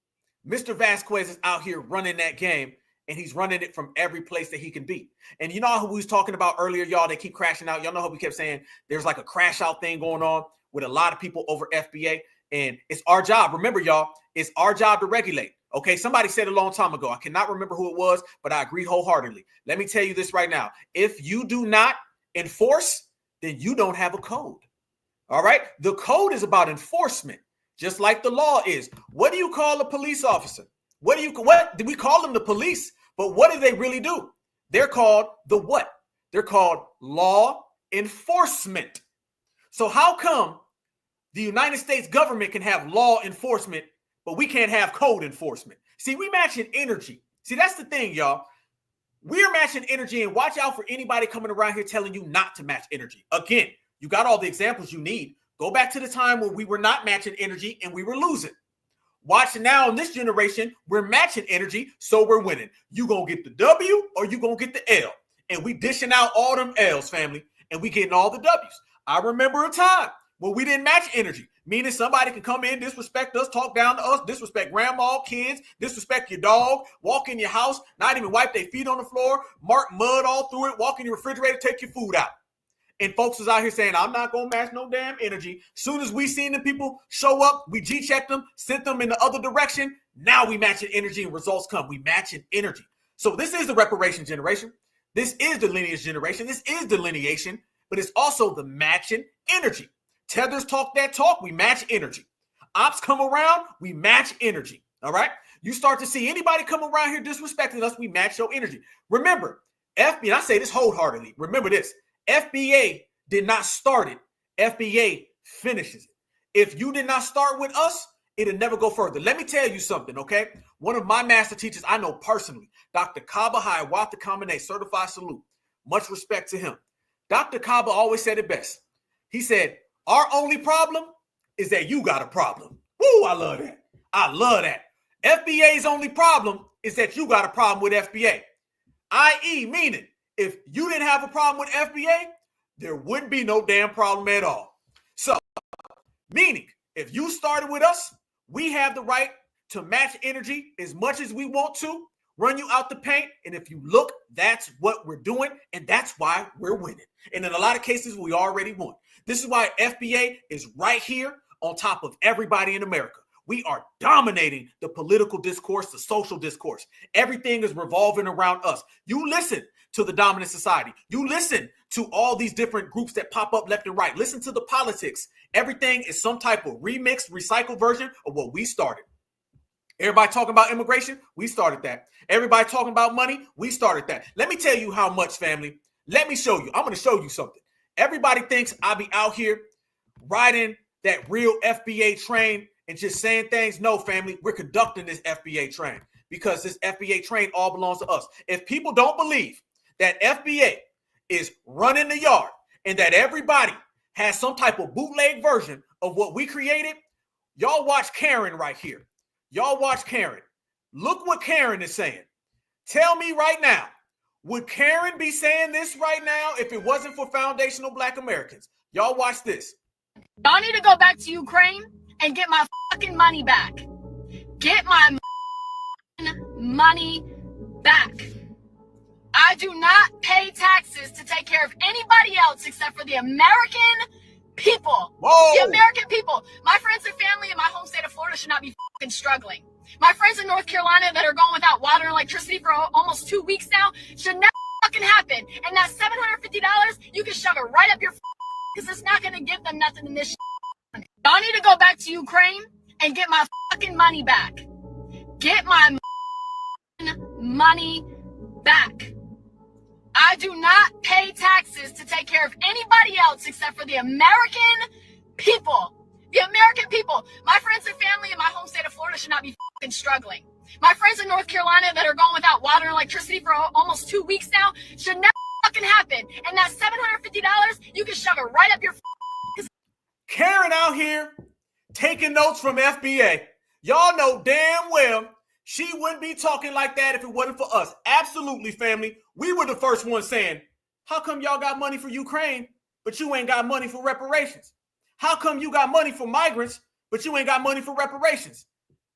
Mr. Vasquez is out here running that game, and he's running it from every place that he can be. And you know who we was talking about earlier, y'all? They keep crashing out. Y'all know how we kept saying there's like a crash out thing going on with a lot of people over FBA, and it's our job. Remember, y'all, it's our job to regulate. Okay, somebody said a long time ago, I cannot remember who it was, but I agree wholeheartedly. Let me tell you this right now. If you do not enforce, then you don't have a code. All right? The code is about enforcement, just like the law is. What do you call a police officer? What do we call them? The police, but what do they really do? They're called the what? They're called law enforcement. So how come the United States government can have law enforcement, but we can't have code enforcement? See, we matching energy. See, that's the thing, y'all. We're matching energy, and watch out for anybody coming around here telling you not to match energy. Again, you got all the examples you need. Go back to the time when we were not matching energy and we were losing. Watch now in this generation, we're matching energy, so we're winning. You gonna get the W or you gonna get the L. And we dishing out all them L's, family, and we getting all the W's. I remember a time Well, we didn't match energy, meaning somebody can come in, disrespect us, talk down to us, disrespect grandma, kids, disrespect your dog, walk in your house, not even wipe their feet on the floor, mark mud all through it, walk in your refrigerator, take your food out. And folks is out here saying, I'm not going to match no damn energy. Soon as we seen the people show up, we G-checked them, sent them in the other direction. Now we matching energy and results come. We matching energy. So this is the reparation generation. This is the lineage generation. This is delineation, but it's also the matching energy. Tethers talk that talk, we match energy. Ops come around, we match energy. All right? You start to see anybody come around here disrespecting us, we match your energy. Remember, FBA, I say this wholeheartedly, remember this, FBA did not start it. FBA finishes it. If you did not start with us, it'll never go further. Let me tell you something, okay? One of my master teachers I know personally, Dr. Kaba Hiawatha Kamene, certified salute. Much respect to him. Dr. Kaba always said it best. He said, our only problem is that you got a problem. Woo, I love that. I love that. FBA's only problem is that you got a problem with FBA. I.e., meaning, if you didn't have a problem with FBA, there wouldn't be no damn problem at all. So, meaning, if you started with us, we have the right to match energy as much as we want to, run you out the paint, and if you look, that's what we're doing, and that's why we're winning. And in a lot of cases, we already won. This is why FBA is right here on top of everybody in America. We are dominating the political discourse, the social discourse. Everything is revolving around us. You listen to the dominant society. You listen to all these different groups that pop up left and right. Listen to the politics. Everything is some type of remixed, recycled version of what we started. Everybody talking about immigration, we started that. Everybody talking about money, we started that. Let me tell you how much, family. Let me show you. I'm going to show you something. Everybody thinks I'll be out here riding that real FBA train and just saying things. No, family, we're conducting this FBA train because this FBA train all belongs to us. If people don't believe that FBA is running the yard and that everybody has some type of bootleg version of what we created, y'all watch Karen right here. Y'all watch Karen. Look what Karen is saying. Tell me right now, would Karen be saying this right now if it wasn't for foundational Black Americans? Y'all watch this. Y'all need to go back to Ukraine and get my fucking money back. Get my money back. I do not pay taxes to take care of anybody else except for the American people. Whoa. The American people. My friends and family in my home state of Florida should not be fucking struggling. My friends in North Carolina that are going without water and electricity for almost 2 weeks now should never fucking happen. And that $750, you can shove it right up your because it's not going to give them nothing in this shit. Y'all need to go back to Ukraine and get my fucking money back. Get my money back. I do not pay taxes to take care of anybody else except for the American people. The American people. My friends and family in my home state of Florida should not be fucking struggling. My friends in North Carolina that are going without water and electricity for almost 2 weeks now should never fucking happen. And that $750, you can shove it right up your Karen out here taking notes from FBA. Y'all know damn well she wouldn't be talking like that if it wasn't for us. Absolutely, family. We were the first ones saying, how come y'all got money for Ukraine, but you ain't got money for reparations? How come you got money for migrants, but you ain't got money for reparations?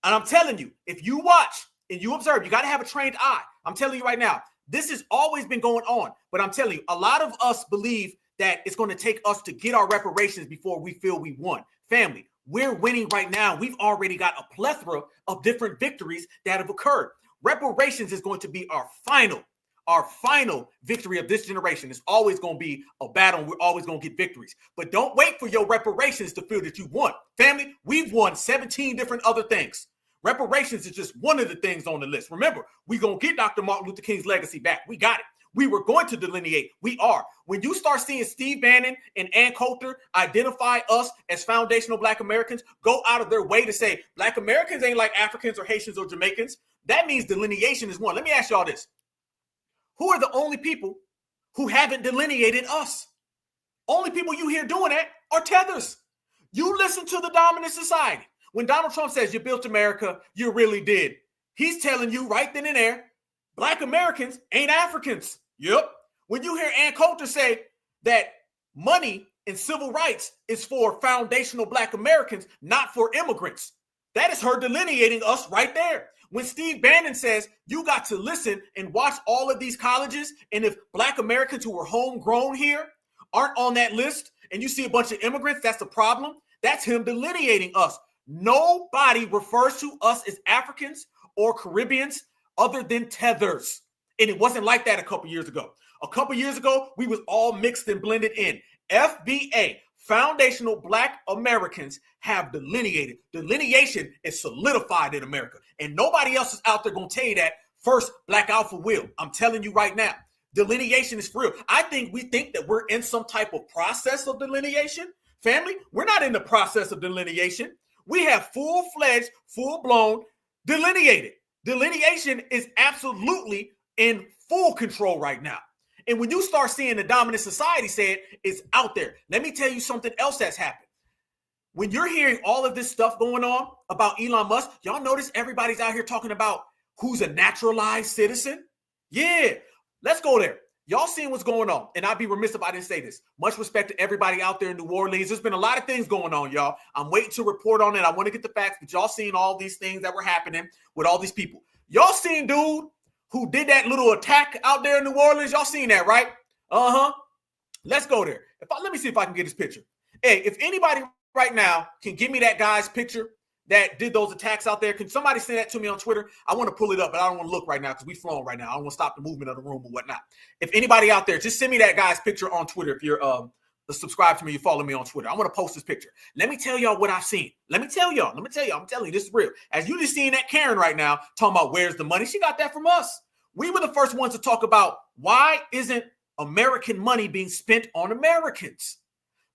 And I'm telling you, if you watch and you observe, you got to have a trained eye. I'm telling you right now, this has always been going on. But I'm telling you, a lot of us believe that it's going to take us to get our reparations before we feel we won. Family, we're winning right now. We've already got a plethora of different victories that have occurred. Reparations is going to be our final victory of this generation. It's always going to be a battle, and we're always going to get victories. But don't wait for your reparations to feel that you won. Family, we've won 17 different other things. Reparations is just one of the things on the list. Remember, we're going to get Dr. Martin Luther King's legacy back. We got it. We were going to delineate. We are. When you start seeing Steve Bannon and Ann Coulter identify us as foundational Black Americans, go out of their way to say Black Americans ain't like Africans or Haitians or Jamaicans, that means delineation is one. Let me ask y'all this. Who are the only people who haven't delineated us? Only people you hear doing that are tethers. You listen to the dominant society. When Donald Trump says you built America, you really did. He's telling you right then and there, Black Americans ain't Africans. Yep. When you hear Ann Coulter say that money And civil rights is for foundational Black Americans, not for immigrants. That is her delineating us right there. When Steve Bannon says you got to listen and watch all of these colleges, and if Black Americans who are homegrown here aren't on that list, and you see a bunch of immigrants, that's the problem. That's him delineating us. Nobody refers to us as Africans or Caribbeans other than tethers. And it wasn't like that a couple years ago. A couple years ago, we was all mixed and blended in. FBA, foundational Black Americans, have delineated. Delineation is solidified in America. And nobody else is out there going to tell you that. First, Black Alpha will. I'm telling you right now. Delineation is for real. I think we think that we're in some type of process of delineation. Family, we're not in the process of delineation. We have full-fledged, full-blown delineated. Delineation is absolutely in full control right now. And when you start seeing the dominant society say it, it's out there. Let me tell you something else that's happened. When you're hearing all of this stuff going on about Elon Musk, y'all notice everybody's out here talking about who's a naturalized citizen? Yeah, let's go there. Y'all seeing what's going on. And I'd be remiss if I didn't say this. Much respect to everybody out there in New Orleans. There's been a lot of things going on, y'all. I'm waiting to report on it. I want to get the facts, but y'all seen all these things that were happening with all these people. Y'all seen dude who did that little attack out there in New Orleans? Y'all seen that, right? Uh-huh. Let's go there. Let me see if I can get his picture. Hey, if anybody right now can give me that guy's picture that did those attacks out there, can somebody send that to me on Twitter? I want to pull it up, but I don't want to look right now because we flowing right now. I don't want to stop the movement of the room or whatnot. If anybody out there, just send me that guy's picture on Twitter. If you're subscribe to me, you follow me on Twitter. I want to post this picture. Let me tell y'all what I've seen. I'm telling you, this is real. As you just seeing that Karen right now talking about where's the money, she got that from us. We were the first ones to talk about why isn't American money being spent on Americans?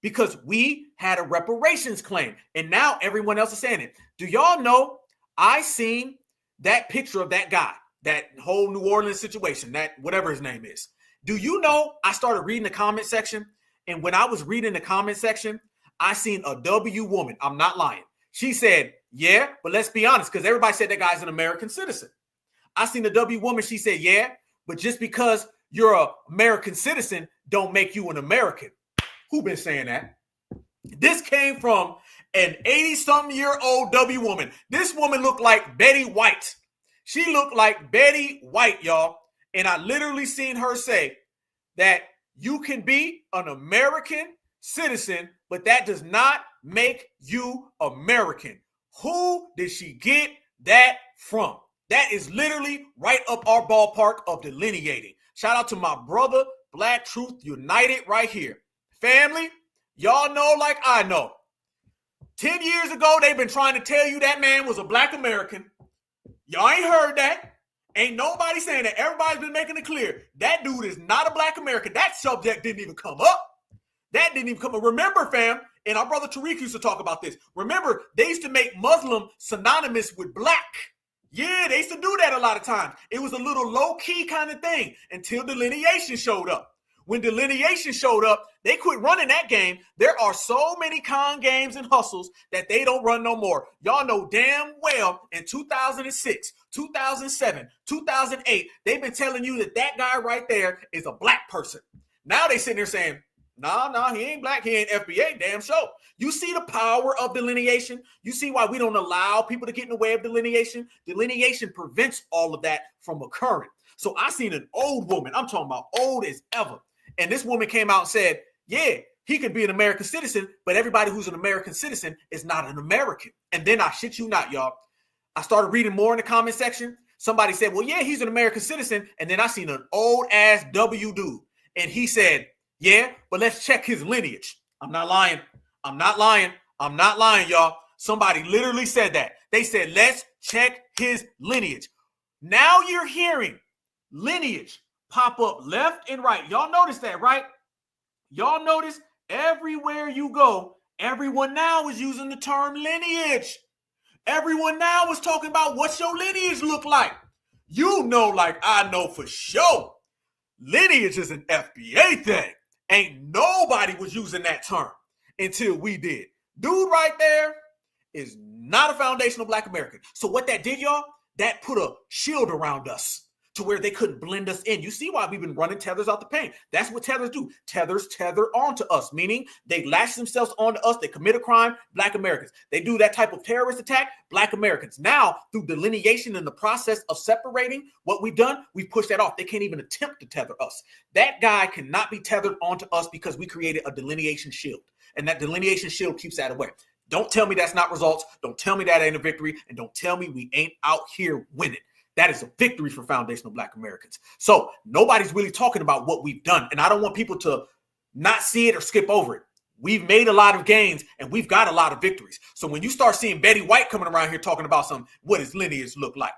Because we had a reparations claim, and now everyone else is saying it. Do y'all know I seen that picture of that guy, that whole New Orleans situation, that whatever his name is. Do you know I started reading the comment section, and when I was reading the comment section, I seen a W woman. I'm not lying. She said, yeah, but let's be honest, because everybody said that guy's an American citizen. I seen the W woman. She said, yeah, but just because you're an American citizen don't make you an American. Who been saying that? This came from an 80-something-year-old W woman. This woman looked like Betty White. She looked like Betty White, y'all. And I literally seen her say that you can be an American citizen, but that does not make you American. Who did she get that from? That is literally right up our ballpark of delineating. Shout out to my brother, Black Truth United right here. Family, y'all know like I know. 10 years ago, they've been trying to tell you that man was a Black American. Y'all ain't heard that. Ain't nobody saying that. Everybody's been making it clear. That dude is not a Black American. That subject didn't even come up. That didn't even come up. Remember, fam, and our brother Tariq used to talk about this. Remember, they used to make Muslim synonymous with Black. Yeah, they used to do that a lot of times. It was a little low-key kind of thing until delineation showed up. When delineation showed up, they quit running that game. There are so many con games and hustles that they don't run no more. Y'all know damn well in 2006, 2007, 2008, they've been telling you that that guy right there is a Black person. Now they sitting there saying, nah, he ain't Black. He ain't FBA, damn sure. You see the power of delineation? You see why we don't allow people to get in the way of delineation? Delineation prevents all of that from occurring. So I seen an old woman. I'm talking about old as ever. And this woman came out and said, yeah, he could be an American citizen, but everybody who's an American citizen is not an American. And then I shit you not, y'all, I started reading more in the comment section. Somebody said, well, yeah, he's an American citizen. And then I seen an old ass W dude. And he said, yeah, but let's check his lineage. I'm not lying, y'all. Somebody literally said that. They said, let's check his lineage. Now you're hearing lineage pop up left and right. Y'all notice that, right? Y'all notice everywhere you go, everyone now is using the term lineage. Everyone now is talking about what's your lineage look like. You know, like I know for sure, lineage is an FBA thing. Ain't nobody was using that term until we did. Dude right there is not a foundational Black American. So what that did, y'all, that put a shield around us to where they couldn't blend us in. You see why we've been running tethers out the paint. That's what tethers do. Tethers tether onto us, meaning they latch themselves onto us. They commit a crime, Black Americans. They do that type of terrorist attack, Black Americans. Now, through delineation and the process of separating what we've done, we've pushed that off. They can't even attempt to tether us. That guy cannot be tethered onto us because we created a delineation shield. And that delineation shield keeps that away. Don't tell me that's not results. Don't tell me that ain't a victory. And don't tell me we ain't out here winning. That is a victory for foundational Black Americans. So nobody's really talking about what we've done. And I don't want people to not see it or skip over it. We've made a lot of gains and we've got a lot of victories. So when you start seeing Betty White coming around here talking about what does lineage look like?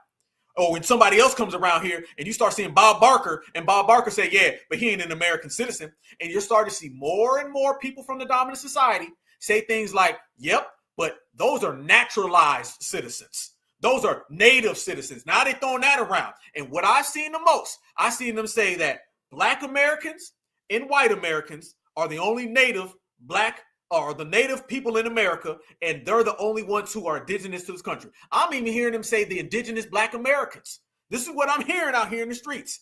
Or when somebody else comes around here and you start seeing Bob Barker and Bob Barker say, yeah, but he ain't an American citizen. And you're starting to see more and more people from the dominant society say things like, yep, but those are naturalized citizens. Those are native citizens. Now they're throwing that around. And what I've seen the most, I've seen them say that Black Americans and white Americans are the only native Black or the native people in America, and they're the only ones who are indigenous to this country. I'm even hearing them say the indigenous Black Americans. This is what I'm hearing out here in the streets.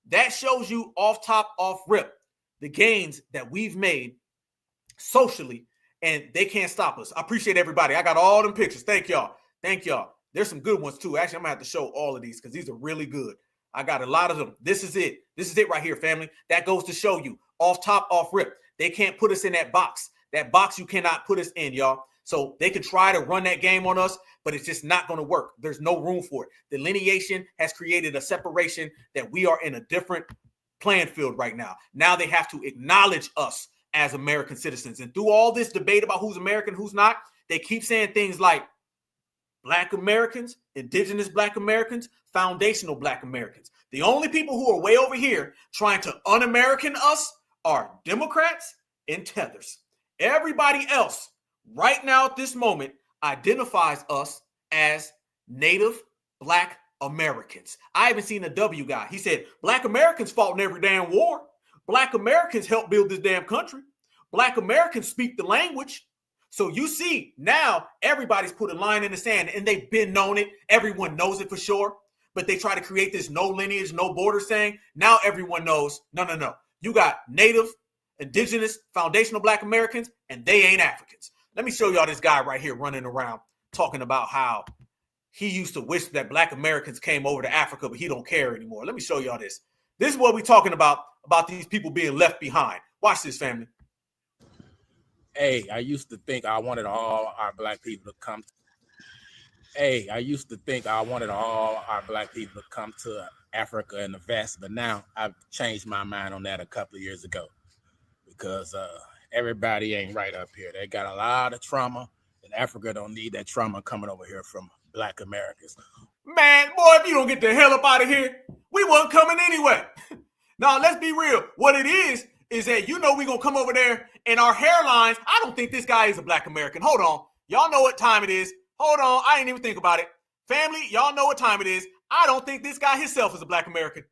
That shows you off rip, the gains that we've made socially, and they can't stop us. I appreciate everybody. I got all them pictures. Thank y'all. Thank y'all. There's some good ones too. Actually, I'm gonna have to show all of these because these are really good. I got a lot of them. This is it. This is it right here, family. That goes to show you off rip. They can't put us in that box. That box you cannot put us in, y'all. So they can try to run that game on us, but it's just not going to work. There's no room for it. Delineation has created a separation that we are in a different playing field right now. Now they have to acknowledge us as American citizens. And through all this debate about who's American, who's not, they keep saying things like Black Americans, indigenous Black Americans, foundational Black Americans. The only people who are way over here trying to un-American us are Democrats and tethers. Everybody else right now at this moment identifies us as native Black Americans. I haven't seen a W guy. He said, Black Americans fought in every damn war. Black Americans helped build this damn country. Black Americans speak the language. So you see, now everybody's put a line in the sand and they've been known it. Everyone knows it for sure. But they try to create this no lineage, no border saying. Now everyone knows, no. You got native, indigenous, foundational Black Americans, and they ain't Africans. Let me show y'all this guy right here running around talking about how he used to wish that Black Americans came over to Africa, but he don't care anymore. Let me show y'all this. This is what we're talking about these people being left behind. Watch this, family. Hey, I used to think I wanted all our Black people to come. I used to think I wanted all our Black people to come to Africa in the West, but now I've changed my mind on that a couple of years ago because everybody ain't right up here. They got a lot of trauma, and Africa don't need that trauma coming over here from Black Americans. Man, boy, if you don't get the hell up out of here, we wasn't coming anyway. Now, let's be real. What it is that we're going to come over there and our hairlines, I don't think this guy is a Black American. Hold on. Y'all know what time it is. Hold on. I ain't even think about it. Family, y'all know what time it is. I don't think this guy himself is a Black American.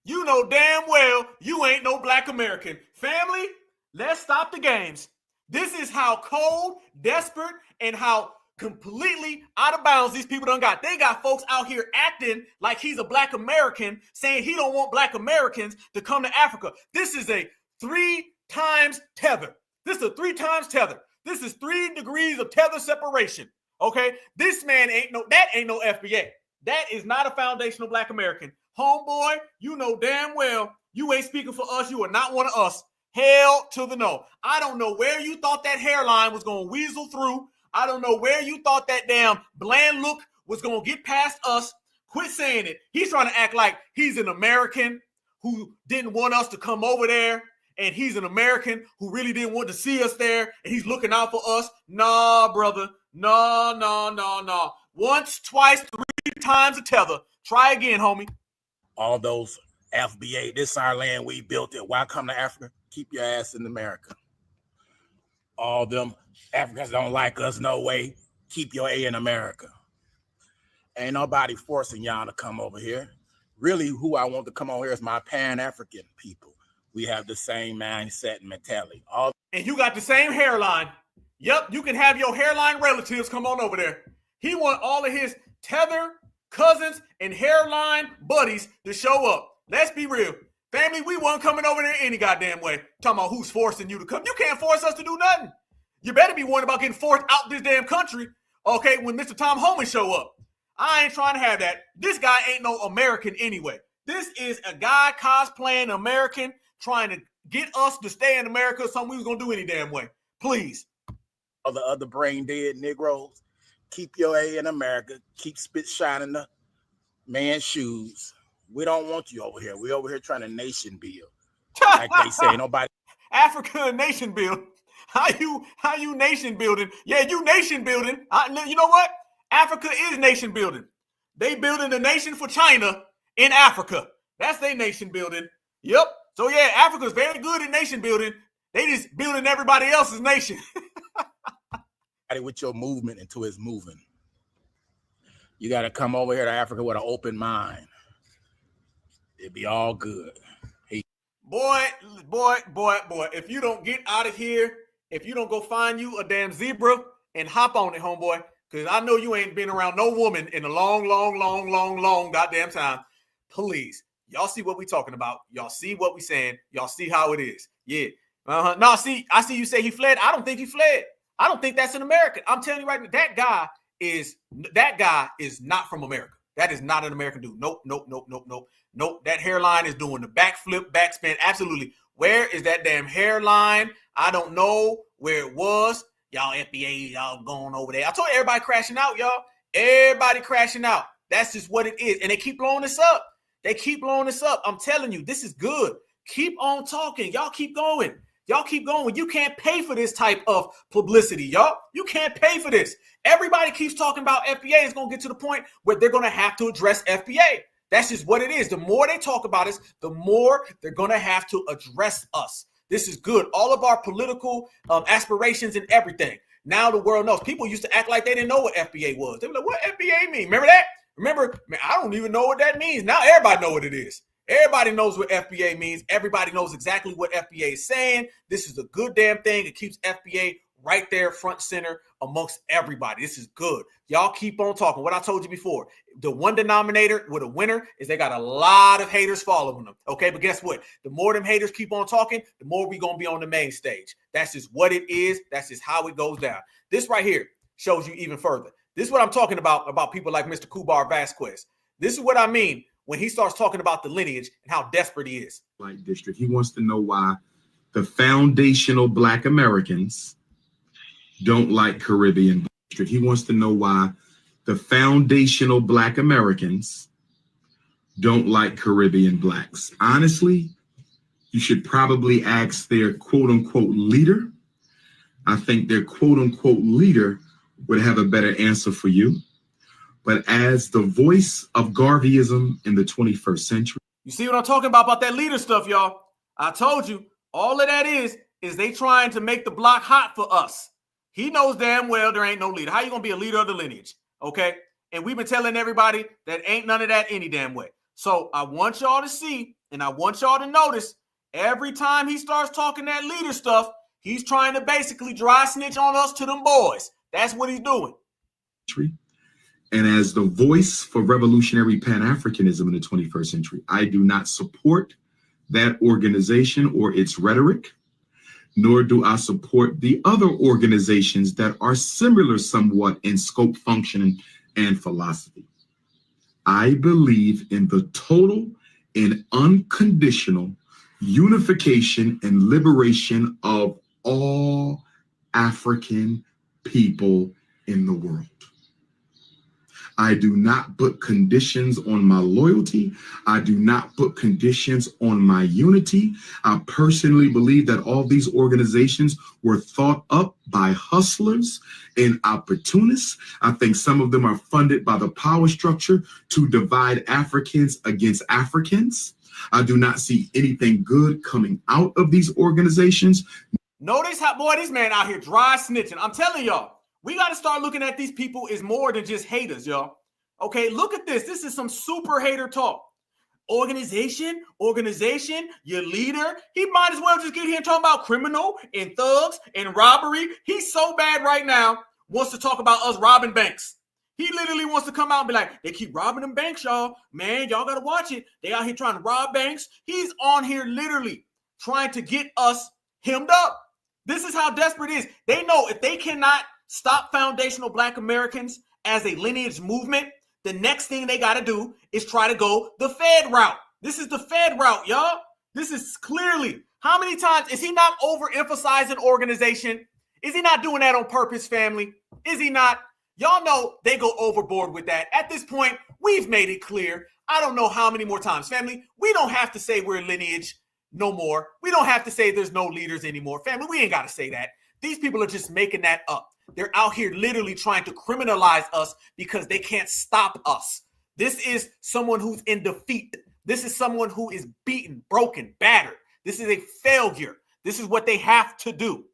You know damn well you ain't no Black American. Family, let's stop the games. This is how cold, desperate, and how completely out of bounds these people done got. They got folks out here acting like he's a Black American, saying he don't want Black Americans to come to Africa. This is a 3 times tether. This is a 3 times tether. This is 3 degrees of tether separation. Okay? This man ain't no FBA. That is not a foundational Black American. Homeboy, you know damn well you ain't speaking for us. You are not one of us. Hell to the no. I don't know where you thought that hairline was going to weasel through. I don't know where you thought that damn bland look was going to get past us. Quit saying it. He's trying to act like he's an American who didn't want us to come over there. And he's an American who really didn't want to see us there. And he's looking out for us. Nah, brother. No. Once, twice, 3 times a tether. Try again, homie. All those FBA, this our land, we built it. Why come to Africa? Keep your ass in America. All them Africans don't like us, no way. Keep your A in America. Ain't nobody forcing y'all to come over here. Really, who I want to come over here is my Pan-African people. We have the same mindset and mentality. And you got the same hairline. Yep, you can have your hairline relatives come on over there. He want all of his tether, cousins, and hairline buddies to show up. Let's be real. Family, we weren't coming over there any goddamn way. Talking about who's forcing you to come. You can't force us to do nothing. You better be worried about getting forced out this damn country, okay, when Mr. Tom Homan show up. I ain't trying to have that. This guy ain't no American anyway. This is a guy cosplaying American trying to get us to stay in America, something we was going to do any damn way. Please. The other brain dead Negroes, keep your A in America. Keep spit shining the man's shoes. We don't want you over here. We over here trying to nation build. Like they say, nobody. Africa nation build. How you nation building? Yeah, you nation building. You know what? Africa is nation building. They building a nation for China in Africa. That's their nation building. Yep. So yeah, Africa's very good at nation building. They just building everybody else's nation. With your movement into his moving. You got to come over here to Africa with an open mind. It'd be all good. Boy, if you don't get out of here, if you don't go find you a damn zebra and hop on it, homeboy, because I know you ain't been around no woman in a long goddamn time. Please, y'all see what we talking about. Y'all see what we saying. Y'all see how it is. Yeah. No, I see you say he fled. I don't think he fled. I don't think that's an American. I'm telling you right now, that guy is not from America. That is not an American dude. Nope. That hairline is doing the backflip, backspin. Absolutely. Where is that damn hairline? I don't know where it was. Y'all FBA, y'all going over there. I told you, everybody crashing out, y'all. Everybody crashing out. That's just what it is. And they keep blowing this up. I'm telling you, this is good. Keep on talking. Y'all keep going. You can't pay for this type of publicity, y'all. You can't pay for this. Everybody keeps talking about FBA. It's going to get to the point where they're going to have to address FBA. That's just what it is. The more they talk about us, the more they're going to have to address us. This is good. All of our political aspirations and everything. Now the world knows. People used to act like they didn't know what FBA was. They were like, what FBA mean? Remember that? Man, I don't even know what that means. Now everybody know what it is. Everybody knows what FBA means. Everybody knows exactly what FBA is saying. This is a good damn thing. It keeps FBA right there front center amongst everybody. This is good. Y'all keep on talking. What I told you before, the one denominator with a winner is they got a lot of haters following them. Okay, but guess what? The more them haters keep on talking, the more we going to be on the main stage. That's just what it is. That's just how it goes down. This right here shows you even further. This is what I'm talking about people like Mr. Kubar Vasquez. This is what I mean when he starts talking about the lineage and how desperate he is. White district. He wants to know why the foundational Black Americans don't like Caribbean district. He wants to know why the foundational Black Americans don't like Caribbean Blacks. Honestly, you should probably ask their quote unquote leader. I think their quote unquote leader would have a better answer for you. But as the voice of Garveyism in the 21st century. You see what I'm talking about that leader stuff, y'all? I told you, all of that is they trying to make the block hot for us. He knows damn well there ain't no leader. How you going to be a leader of the lineage? Okay? And we've been telling everybody that ain't none of that any damn way. So I want y'all to see, and I want y'all to notice, every time he starts talking that leader stuff, he's trying to basically dry snitch on us to them boys. That's what he's doing. And as the voice for revolutionary Pan-Africanism in the 21st century, I do not support that organization or its rhetoric, nor do I support the other organizations that are similar somewhat in scope, function, and philosophy. I believe in the total and unconditional unification and liberation of all African people in the world. I do not put conditions on my loyalty. I do not put conditions on my unity. I personally believe that all these organizations were thought up by hustlers and opportunists. I think some of them are funded by the power structure to divide Africans against Africans. I do not see anything good coming out of these organizations. Notice how, boy, this man out here dry snitching. I'm telling y'all, we got to start looking at these people as more than just haters, y'all. Okay, look at this. This is some super hater talk. Organization, your leader. He might as well just get here and talk about criminal and thugs and robbery. He's so bad right now, wants to talk about us robbing banks. He literally wants to come out and be like, they keep robbing them banks, y'all. Man, y'all got to watch it. They out here trying to rob banks. He's on here literally trying to get us hemmed up. This is how desperate it is. They know if they cannot stop foundational Black Americans as a lineage movement, the next thing they got to do is try to go the Fed route. This is the Fed route, y'all. This is clearly, how many times is he not overemphasizing organization? Is he not doing that on purpose, family? Is he not? Y'all know they go overboard with that. At this point, we've made it clear. I don't know how many more times, family. We don't have to say we're lineage no more. We don't have to say there's no leaders anymore. Family, we ain't got to say that. These people are just making that up. They're out here literally trying to criminalize us because they can't stop us. This is someone who's in defeat. This is someone who is beaten, broken, battered. This is a failure. This is what they have to do.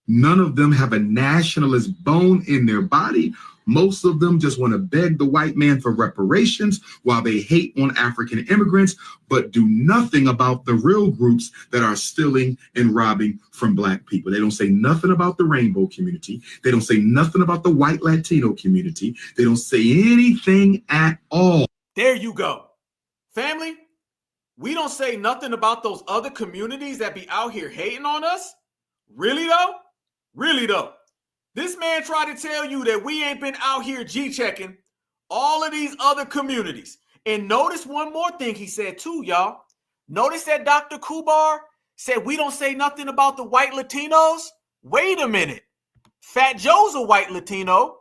None of them have a nationalist bone in their body. Most of them just want to beg the white man for reparations while they hate on African immigrants, but do nothing about the real groups that are stealing and robbing from Black people. They don't say nothing about the rainbow community. They don't say nothing about the white Latino community. They don't say anything at all. There you go. Family, we don't say nothing about those other communities that be out here hating on us? Really though? Really though? This man tried to tell you that we ain't been out here G-checking all of these other communities. And notice one more thing he said too, y'all. Notice that Dr. Umar said we don't say nothing about the white Latinos. Wait a minute. Fat Joe's a white Latino.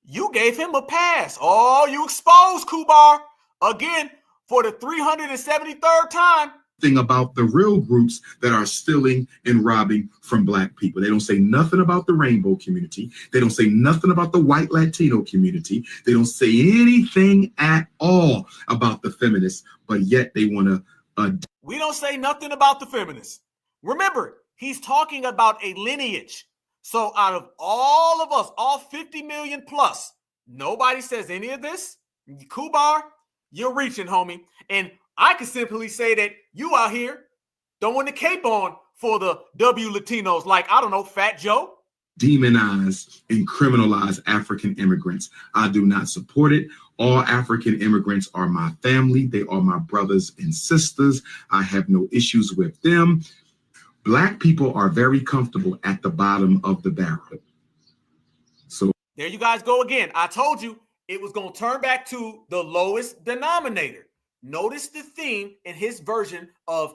You gave him a pass. Oh, you exposed Umar again for the 373rd time. Thing about the real groups that are stealing and robbing from Black people. They don't say nothing about the rainbow community. They don't say nothing about the white Latino community. They don't say anything at all about the feminists, but yet they want to. We don't say nothing about the feminists. Remember, he's talking about a lineage. So out of all of us, all 50 million plus, nobody says any of this. Umar, you're reaching, homie. And I can simply say that you out here throwing the cape on for the W Latinos, like, I don't know, Fat Joe. Demonize and criminalize African immigrants. I do not support it. All African immigrants are my family. They are my brothers and sisters. I have no issues with them. Black people are very comfortable at the bottom of the barrel. So there you guys go again. I told you it was going to turn back to the lowest denominator. Notice the theme in his version of,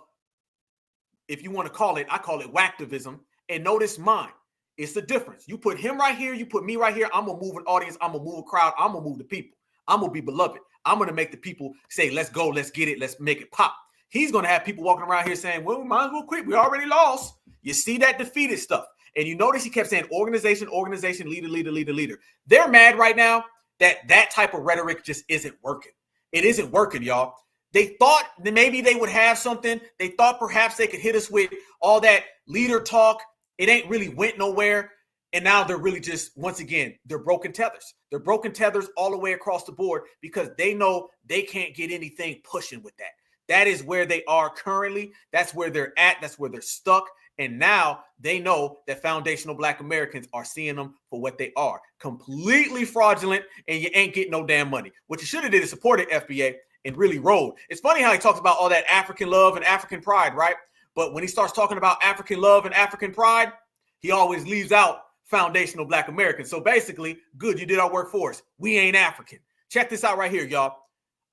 if you want to call it, I call it whacktivism. And notice mine. It's the difference. You put him right here. You put me right here. I'm going to move an audience. I'm going to move a crowd. I'm going to move the people. I'm going to be beloved. I'm going to make the people say, let's go. Let's get it. Let's make it pop. He's going to have people walking around here saying, well, we might as well quit. We already lost. You see that defeated stuff. And you notice he kept saying organization, leader. They're mad right now that that type of rhetoric just isn't working. It isn't working, y'all. They thought that maybe they would have something. They thought perhaps they could hit us with all that leader talk. It ain't really went nowhere. And now they're really just, once again, they're broken tethers. They're broken tethers all the way across the board because they know they can't get anything pushing with that. That is where they are currently. That's where they're at. That's where they're stuck. And now they know that foundational Black Americans are seeing them for what they are. Completely fraudulent, and you ain't getting no damn money. What you should have did is supported FBA and really rolled. It's funny how he talks about all that African love and African pride, right? But when he starts talking about African love and African pride, he always leaves out foundational Black Americans. So basically, good, you did our work for us. We ain't African. Check this out right here, y'all.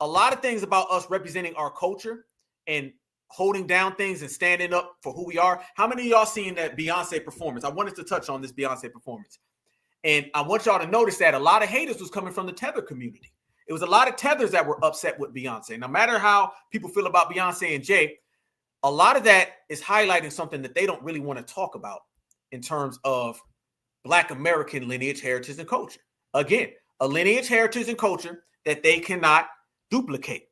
A lot of things about us representing our culture and holding down things and standing up for who we are. How many of y'all seen that Beyonce performance? I wanted to touch on this Beyonce performance. And I want y'all to notice that a lot of haters was coming from the tether community. It was a lot of tethers that were upset with Beyonce. No matter how people feel about Beyonce and Jay, a lot of that is highlighting something that they don't really want to talk about in terms of Black American lineage, heritage, and culture. Again, a lineage, heritage, and culture that they cannot duplicate.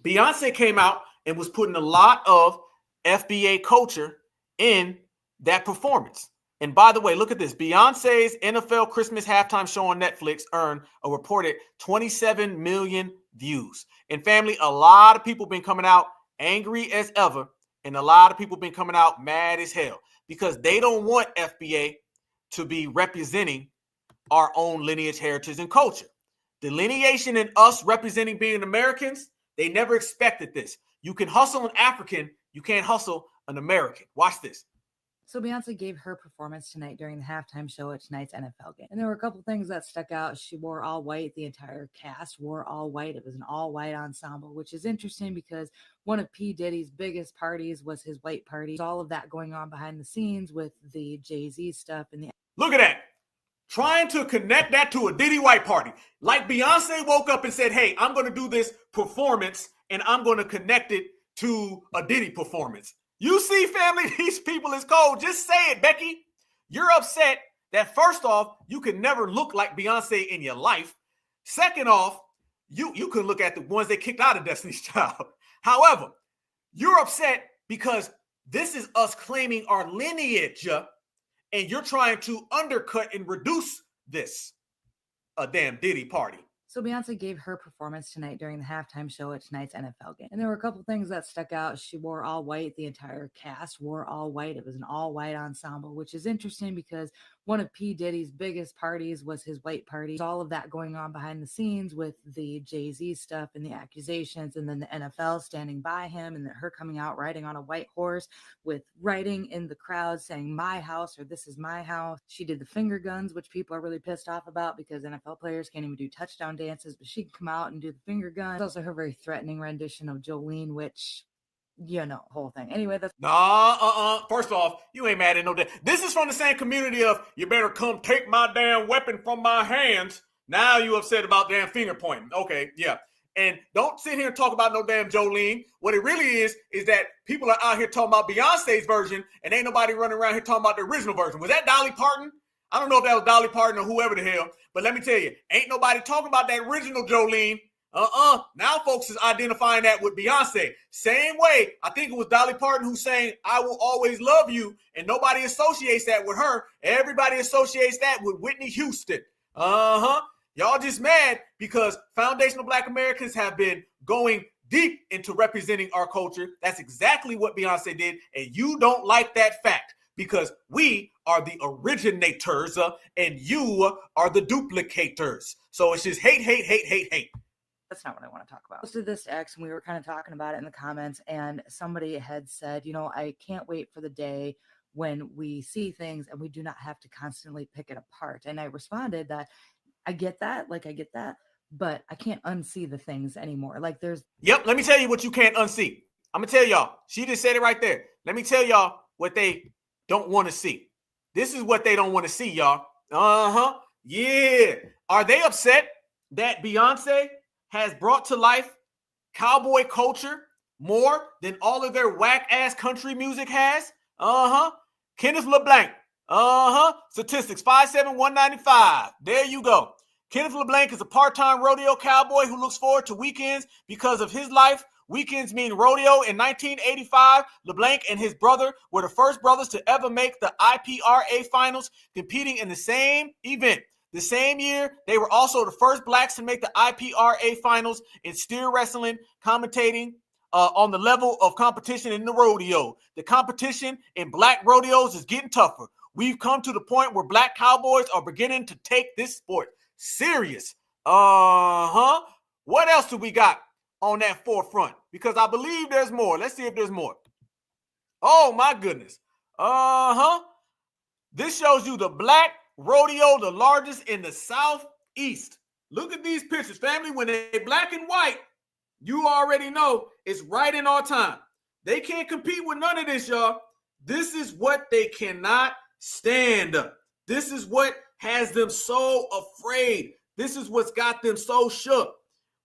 Beyonce came out and was putting a lot of FBA culture in that performance. And by the way, look at this. Beyonce's NFL Christmas halftime show on Netflix earned a reported 27 million views. And family, a lot of people been coming out angry as ever, and a lot of people been coming out mad as hell because they don't want FBA to be representing our own lineage, heritage, and culture. Delineation and us representing being Americans, they never expected this. You can hustle an African, you can't hustle an American. Watch this. So Beyonce gave her performance tonight during the halftime show at tonight's NFL game. And there were a couple things that stuck out. She wore all white. The entire cast wore all white. It was an all white ensemble, which is interesting because one of P. Diddy's biggest parties was his white party. All of that going on behind the scenes with the Jay-Z stuff. And the look at that. Trying to connect that to a Diddy white party. Like Beyonce woke up and said, hey, I'm going to do this performance and I'm going to connect it to a Diddy performance. You see, family, these people is cold. Just say it, Becky. You're upset that first off, you can never look like Beyonce in your life. Second off, you can look at the ones they kicked out of Destiny's Child. However, you're upset because this is us claiming our lineage, and you're trying to undercut and reduce this a damn Diddy party. So Beyonce gave her performance tonight during the halftime show at tonight's NFL game. And there were a couple things that stuck out. She wore all white. The entire cast wore all white. It was an all white ensemble, which is interesting because one of P. Diddy's biggest parties was his white party. All of that going on behind the scenes with the Jay-Z stuff and the accusations, and then the NFL standing by him, and then her coming out riding on a white horse with writing in the crowd saying my house or this is my house. She did the finger guns, which people are really pissed off about because NFL players can't even do touchdown dances, but she can come out and do the finger guns. Also her very threatening rendition of Jolene, which, you know, whole thing. Anyway, that's First off, you ain't mad at no day. This is from the same community of you better come take my damn weapon from my hands. Now you upset about damn finger pointing. Okay, yeah. And don't sit here and talk about no damn Jolene. What it really is that people are out here talking about Beyonce's version and ain't nobody running around here talking about the original version. Was that Dolly Parton? I don't know if that was Dolly Parton or whoever the hell, but let me tell you, ain't nobody talking about that original Jolene. Now folks is identifying that with Beyonce. Same way, I think it was Dolly Parton who's saying, I will always love you, and nobody associates that with her. Everybody associates that with Whitney Houston. Y'all just mad because foundational Black Americans have been going deep into representing our culture. That's exactly what Beyonce did, and you don't like that fact because we are the originators and you are the duplicators. So it's just hate, hate, hate, hate, hate. That's not what I want to talk about. I posted this to X and we were kind of talking about it in the comments, and somebody had said, you know, I can't wait for the day when we see things and we do not have to constantly pick it apart. And I responded that I get that, but I can't unsee the things anymore. Like there's... Yep, let me tell you what you can't unsee. I'm going to tell y'all. She just said it right there. Let me tell y'all what they don't want to see. This is what they don't want to see, y'all. Yeah. Are they upset that Beyonce has brought to life cowboy culture more than all of their whack-ass country music has? Kenneth LeBlanc. Statistics, 5'7", 195. There you go. Kenneth LeBlanc is a part-time rodeo cowboy who looks forward to weekends because of his life. Weekends mean rodeo. In 1985, LeBlanc and his brother were the first brothers to ever make the IPRA finals, competing in the same event. The same year, they were also the first Blacks to make the IPRA finals in steer wrestling, commentating on the level of competition in the rodeo. The competition in Black rodeos is getting tougher. We've come to the point where Black cowboys are beginning to take this sport serious. What else do we got on that forefront? Because I believe there's more. Let's see if there's more. Oh, my goodness. This shows you the Black rodeo, the largest in the Southeast. Look at these pictures, family. When they're black and white, you already know it's right in our time. They can't compete with none of this, y'all. This is what they cannot stand. This is what has them so afraid. This is what's got them so shook.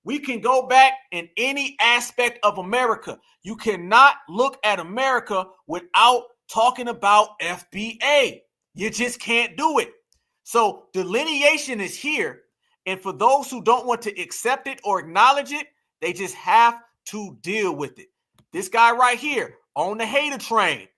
We can go back in any aspect of America. You cannot look at America without talking about FBA. You just can't do it. So delineation is here. And for those who don't want to accept it or acknowledge it, they just have to deal with it. This guy right here on the hater train.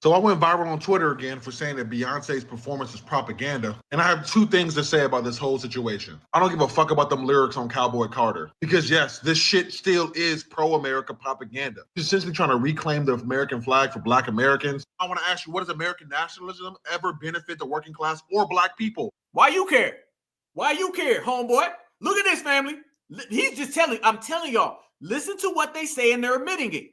So I went viral on Twitter again for saying that Beyonce's performance is propaganda. And I have two things to say about this whole situation. I don't give a fuck about them lyrics on Cowboy Carter. Because yes, this shit still is pro-America propaganda. She's essentially trying to reclaim the American flag for Black Americans. I want to ask you, what does American nationalism ever benefit the working class or Black people? Why you care? Why you care, homeboy? Look at this, family. He's just I'm telling y'all, listen to what they say and they're admitting it.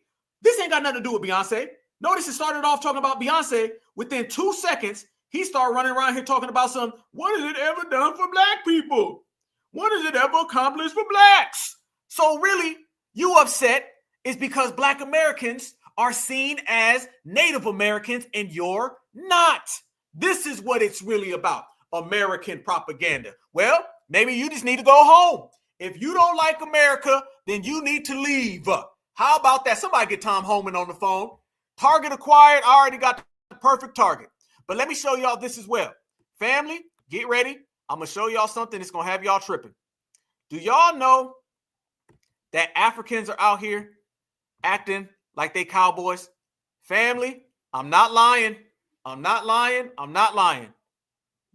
This ain't got nothing to do with Beyonce. Notice it started off talking about Beyonce. Within 2 seconds, he started running around here talking about what has it ever done for Black people? What has it ever accomplished for Blacks? So really, you upset is because Black Americans are seen as Native Americans and you're not. This is what it's really about, American propaganda. Well, maybe you just need to go home. If you don't like America, then you need to leave. How about that? Somebody get Tom Homan on the phone. Target acquired. I already got the perfect target. But let me show y'all this as well. Family, get ready. I'm going to show y'all something that's going to have y'all tripping. Do y'all know that Africans are out here acting like they cowboys? Family, I'm not lying. I'm not lying. I'm not lying.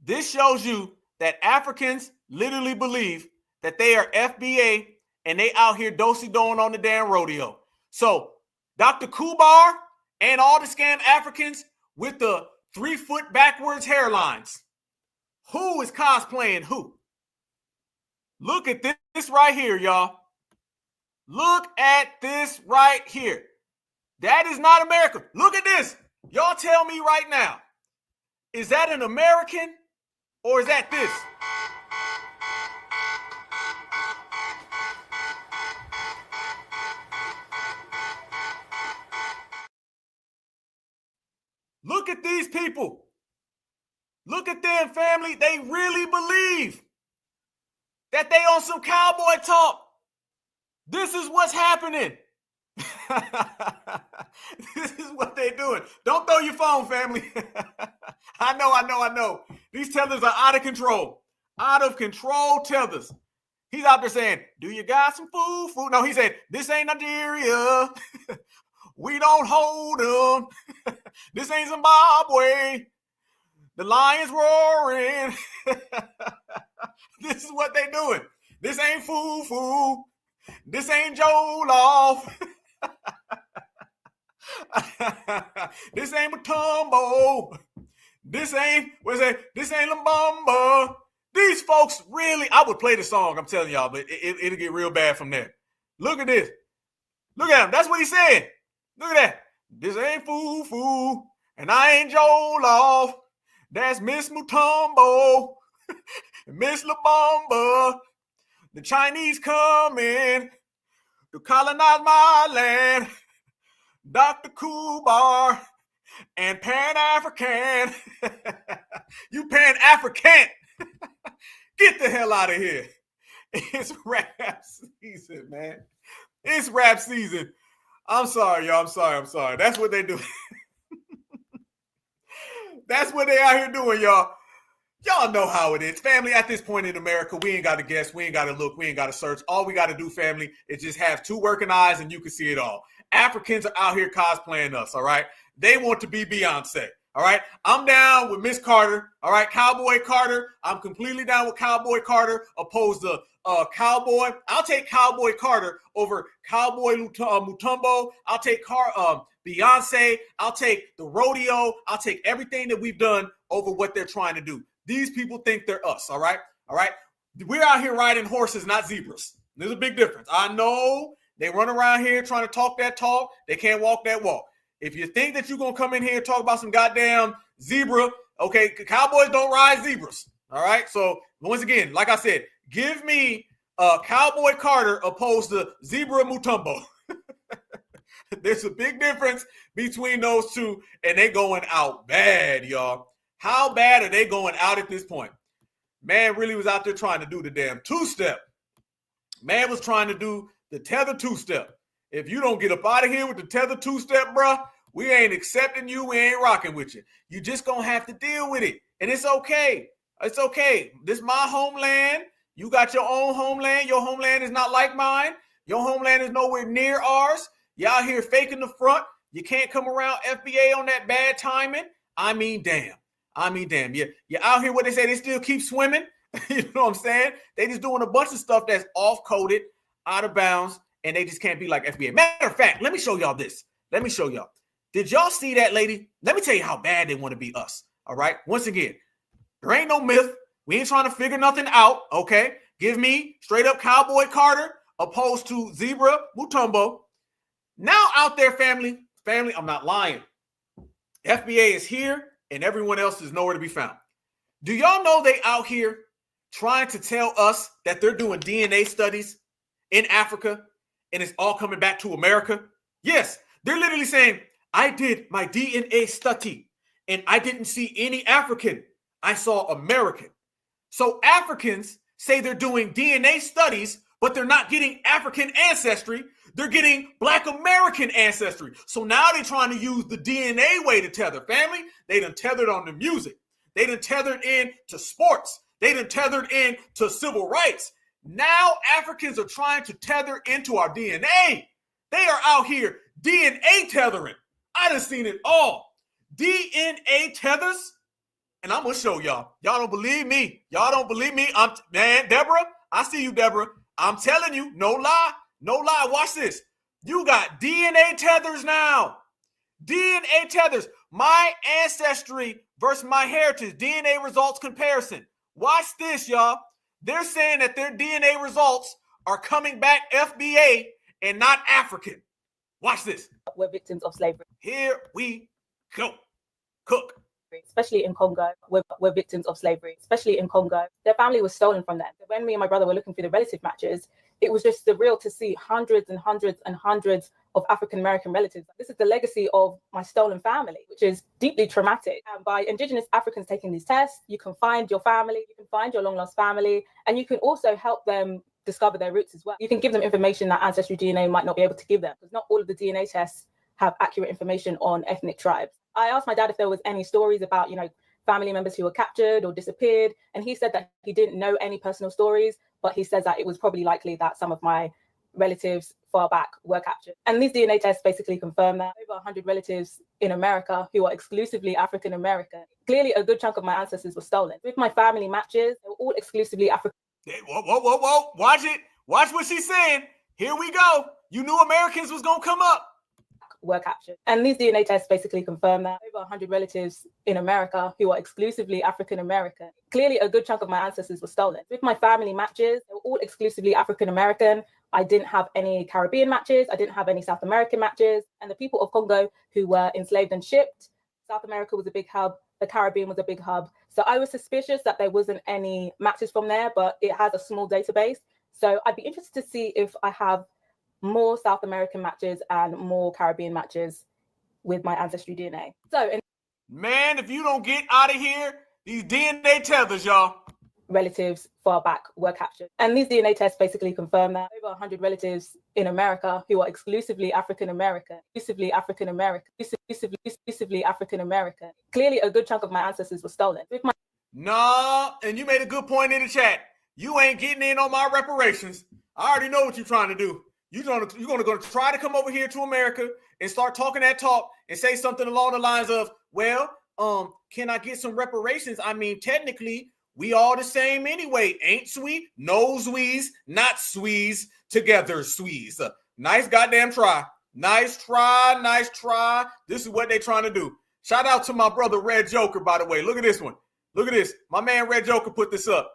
This shows you that Africans literally believe that they are FBA and they out here do-si-doing on the damn rodeo. So Dr. Umar and all the scam Africans with the 3-foot backwards hairlines. Who is cosplaying who? Look at this right here, y'all. Look at this right here. That is not America. Look at this. Y'all tell me right now. Is that an American or is that this? Look at these people. Look at them, family. They really believe that they on some cowboy talk. This is what's happening. This is what they're doing. Don't throw your phone, family. I know. These tethers are out of control. Out of control tethers. He's out there saying, do you got some food? No, he said, this ain't Nigeria. We don't hold them. This ain't Zimbabwe. The lion's roaring. This is what they doing. This ain't Foo. This ain't Joloff. This ain't Mutombo. This ain't Lumbumba. These folks really, I would play the song, I'm telling y'all, but it'll get real bad from there. Look at this. Look at him. That's what he said. Look at that. This ain't Foo, and I ain't Joloff. That's Miss Mutombo, Miss Lumbumba. The Chinese coming to colonize my land. Dr. Umar and Pan-African. You Pan-African. Get the hell out of here. It's rap season, man. It's rap season. I'm sorry, y'all. I'm sorry. That's what they do. That's what they out here doing, y'all. Y'all know how it is. Family, at this point in America, we ain't got to guess. We ain't got to look. We ain't got to search. All we got to do, family, is just have 2 working eyes and you can see it all. Africans are out here cosplaying us, all right? They want to be Beyonce, all right? I'm down with Miss Carter, all right? Cowboy Carter. I'm completely down with Cowboy Carter opposed to Cowboy. I'll take Cowboy Carter over Cowboy Mutombo. I'll take Beyonce. I'll take the rodeo. I'll take everything that we've done over what they're trying to do. These people think they're us, all right? All right? We're out here riding horses, not zebras. There's a big difference. I know they run around here trying to talk that talk. They can't walk that walk. If you think that you're going to come in here and talk about some goddamn zebra, okay, cowboys don't ride zebras, all right? So, once again, like I said, give me Cowboy Carter opposed to Zebra Mutombo. There's a big difference between those two, and they going out bad, y'all. How bad are they going out at this point? Man really was out there trying to do the damn two-step. Man was trying to do the tether two-step. If you don't get up out of here with the tether two-step, bruh, we ain't accepting you. We ain't rocking with you. You just gonna have to deal with it. And it's okay. It's okay. This is my homeland. You got your own homeland. Your homeland is not like mine. Your homeland is nowhere near ours. You out here faking the front. You can't come around FBA on that bad timing. I mean, damn. You're out here, what they say, they still keep swimming. You know what I'm saying? They just doing a bunch of stuff that's off-coded, out of bounds, and they just can't be like FBA. Matter of fact, let me show y'all this. Let me show y'all. Did y'all see that lady? Let me tell you how bad they want to be us. All right? Once again, there ain't no myth. We ain't trying to figure nothing out, okay? Give me straight up Cowboy Carter opposed to Zebra Mutombo. Now out there, family, I'm not lying. FBA is here and everyone else is nowhere to be found. Do y'all know they out here trying to tell us that they're doing DNA studies in Africa and it's all coming back to America? Yes, they're literally saying, I did my DNA study and I didn't see any African. I saw American. So Africans say they're doing DNA studies, but they're not getting African ancestry. They're getting Black American ancestry. So now they're trying to use the DNA way to tether. Family, they done tethered on the music. They done tethered in to sports. They done tethered in to civil rights. Now Africans are trying to tether into our DNA. They are out here DNA tethering. I done seen it all. DNA tethers. And I'm going to show y'all. Y'all don't believe me. Man, Deborah, I see you, Deborah. I'm telling you, no lie. Watch this. You got DNA tethers now. DNA tethers. My ancestry versus my heritage. DNA results comparison. Watch this, y'all. They're saying that their DNA results are coming back FBA and not African. Watch this. We're victims of slavery. Here we go. Cook. Especially in Congo, we're victims of slavery, especially in Congo. Their family was stolen from them. When me and my brother were looking through the relative matches, it was just surreal to see hundreds and hundreds and hundreds of African-American relatives. This is the legacy of my stolen family, which is deeply traumatic. And by Indigenous Africans taking these tests, you can find your family, you can find your long-lost family, and you can also help them discover their roots as well. You can give them information that Ancestry DNA might not be able to give them, because not all of the DNA tests have accurate information on ethnic tribes. I asked my dad if there was any stories about, family members who were captured or disappeared. And he said that he didn't know any personal stories, but he says that it was probably likely that some of my relatives far back were captured. And these DNA tests basically confirm that. Over 100 relatives in America who are exclusively African American. Clearly a good chunk of my ancestors were stolen. With my family matches, they were all exclusively African. Whoa. Watch it. Watch what she's saying. Here we go. You knew Americans was going to come up. Were captured. And these DNA tests basically confirm that. Over 100 relatives in America who are exclusively African American. Clearly a good chunk of my ancestors were stolen. With my family matches, they were all exclusively African American. I didn't have any Caribbean matches. I didn't have any South American matches. And the people of Congo who were enslaved and shipped, South America was a big hub. The Caribbean was a big hub. So I was suspicious that there wasn't any matches from there, but it has a small database. So I'd be interested to see if I have more South American matches and more Caribbean matches with my ancestry DNA. Man, if you don't get out of here, these DNA tethers, y'all. Relatives far back were captured. And these DNA tests basically confirm that. Over 100 relatives in America who are exclusively African American. Exclusively African American. Clearly a good chunk of my ancestors were stolen. No, and you made a good point in the chat. You ain't getting in on my reparations. I already know what you're trying to do. You're going to try to come over here to America and start talking that talk and say something along the lines of, well, can I get some reparations? I mean, technically, we all the same anyway. Ain't we? No swees, not swees, together swees. Nice goddamn try. Nice try. This is what they're trying to do. Shout out to my brother Red Joker, by the way. Look at this one. Look at this. My man Red Joker put this up.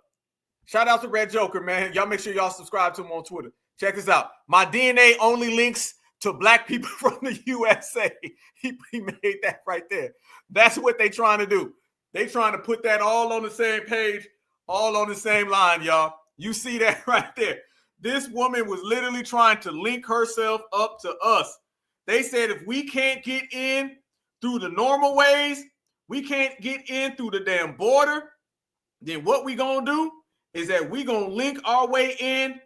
Shout out to Red Joker, man. Y'all make sure y'all subscribe to him on Twitter. Check this out. My DNA only links to Black people from the USA. He made that right there. That's what they trying to do. They trying to put that all on the same page, all on the same line, y'all. You see that right there. This woman was literally trying to link herself up to us. They said if we can't get in through the normal ways, we can't get in through the damn border, then what we gonna do is that we gonna link our way in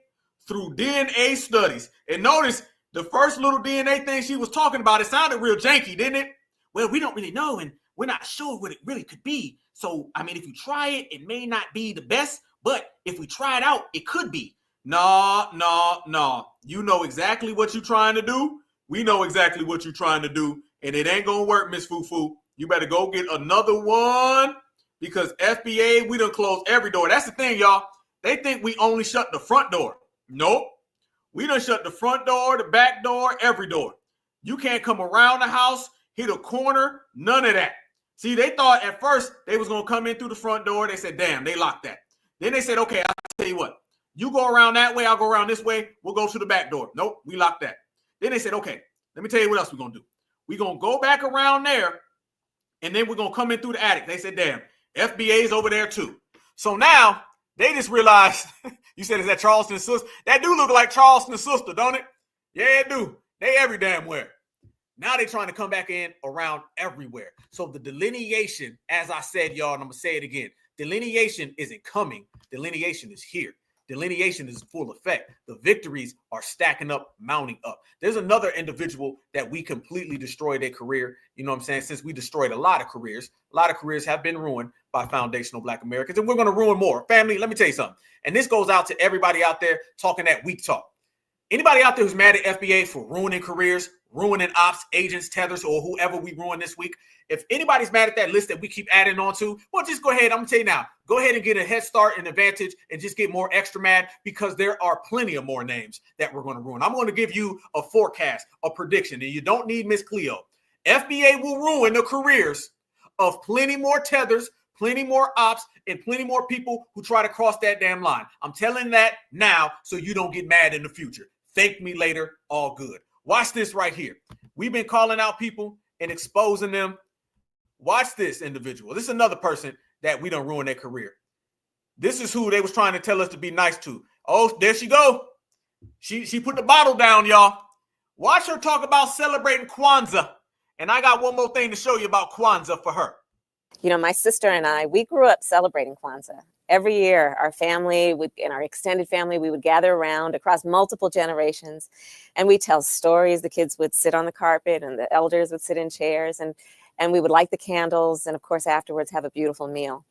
through DNA studies. And notice the first little DNA thing she was talking about, it sounded real janky, didn't it? Well, we don't really know, and we're not sure what it really could be. So, I mean, if you try it, it may not be the best, but if we try it out, it could be. No. You know exactly what you're trying to do. We know exactly what you're trying to do, and it ain't gonna work, Miss Fufu. You better go get another one, because FBA, we done closed every door. That's the thing, y'all. They think we only shut the front door. Nope. We done shut the front door, the back door, every door. You can't come around the house, hit a corner, none of that. See, they thought at first they was going to come in through the front door. They said, damn, they locked that. Then they said, okay, I'll tell you what. You go around that way, I'll go around this way. We'll go to the back door. Nope, we locked that. Then they said, okay, let me tell you what else we're going to do. We're going to go back around there, and then we're going to come in through the attic. They said, damn, FBA's over there too. So now they just realized, you said, is that Charleston's sister? That do look like Charleston's sister, don't it? Yeah, it do. They every damn where. Now they're trying to come back in around everywhere. So the delineation, as I said, y'all, and I'm going to say it again, delineation isn't coming. Delineation is here. Delineation is full effect. The victories are stacking up, mounting up. There's another individual that we completely destroyed their career. You know what I'm saying? Since we destroyed a lot of careers have been ruined by foundational Black Americans, and we're going to ruin more. Family, let me tell you something. And this goes out to everybody out there talking that weak talk. Anybody out there who's mad at FBA for ruining careers, ruining ops, agents, tethers, or whoever we ruin this week, if anybody's mad at that list that we keep adding on to, well, just go ahead. I'm going to tell you now, go ahead and get a head start and advantage and just get more extra mad, because there are plenty of more names that we're going to ruin. I'm going to give you a forecast, a prediction, and you don't need Miss Cleo. FBA will ruin the careers of plenty more tethers, plenty more ops, and plenty more people who try to cross that damn line. I'm telling that now so you don't get mad in the future. Thank me later, all good. Watch this right here. We've been calling out people and exposing them. Watch this individual. This is another person that we done ruin their career. This is who they was trying to tell us to be nice to. Oh, there she go. She put the bottle down, y'all. Watch her talk about celebrating Kwanzaa. And I got one more thing to show you about Kwanzaa for her. You know, my sister and I, we grew up celebrating Kwanzaa. Every year, our family, and our extended family, we would gather around across multiple generations, and we tell stories. The kids would sit on the carpet, and the elders would sit in chairs, and we would light the candles, and of course, afterwards, have a beautiful meal.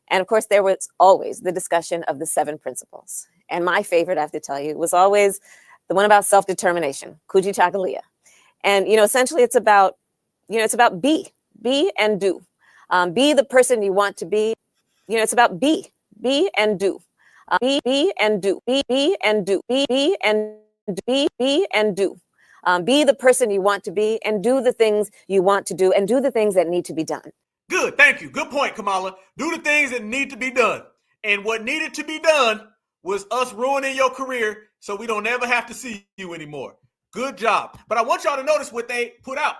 And of course, there was always the discussion of the 7 principles. And my favorite, I have to tell you, was always the one about self-determination, Kujichagulia. And, you know, essentially it's about be and do. Be the person you want to be. You know, it's about be and do. Be and do. Be and do. Be and do. Be the person you want to be, and do the things you want to do, and do the things that need to be done. Good. Thank you. Good point, Kamala. Do the things that need to be done. And what needed to be done was us ruining your career so we don't ever have to see you anymore. Good job. But I want y'all to notice what they put out.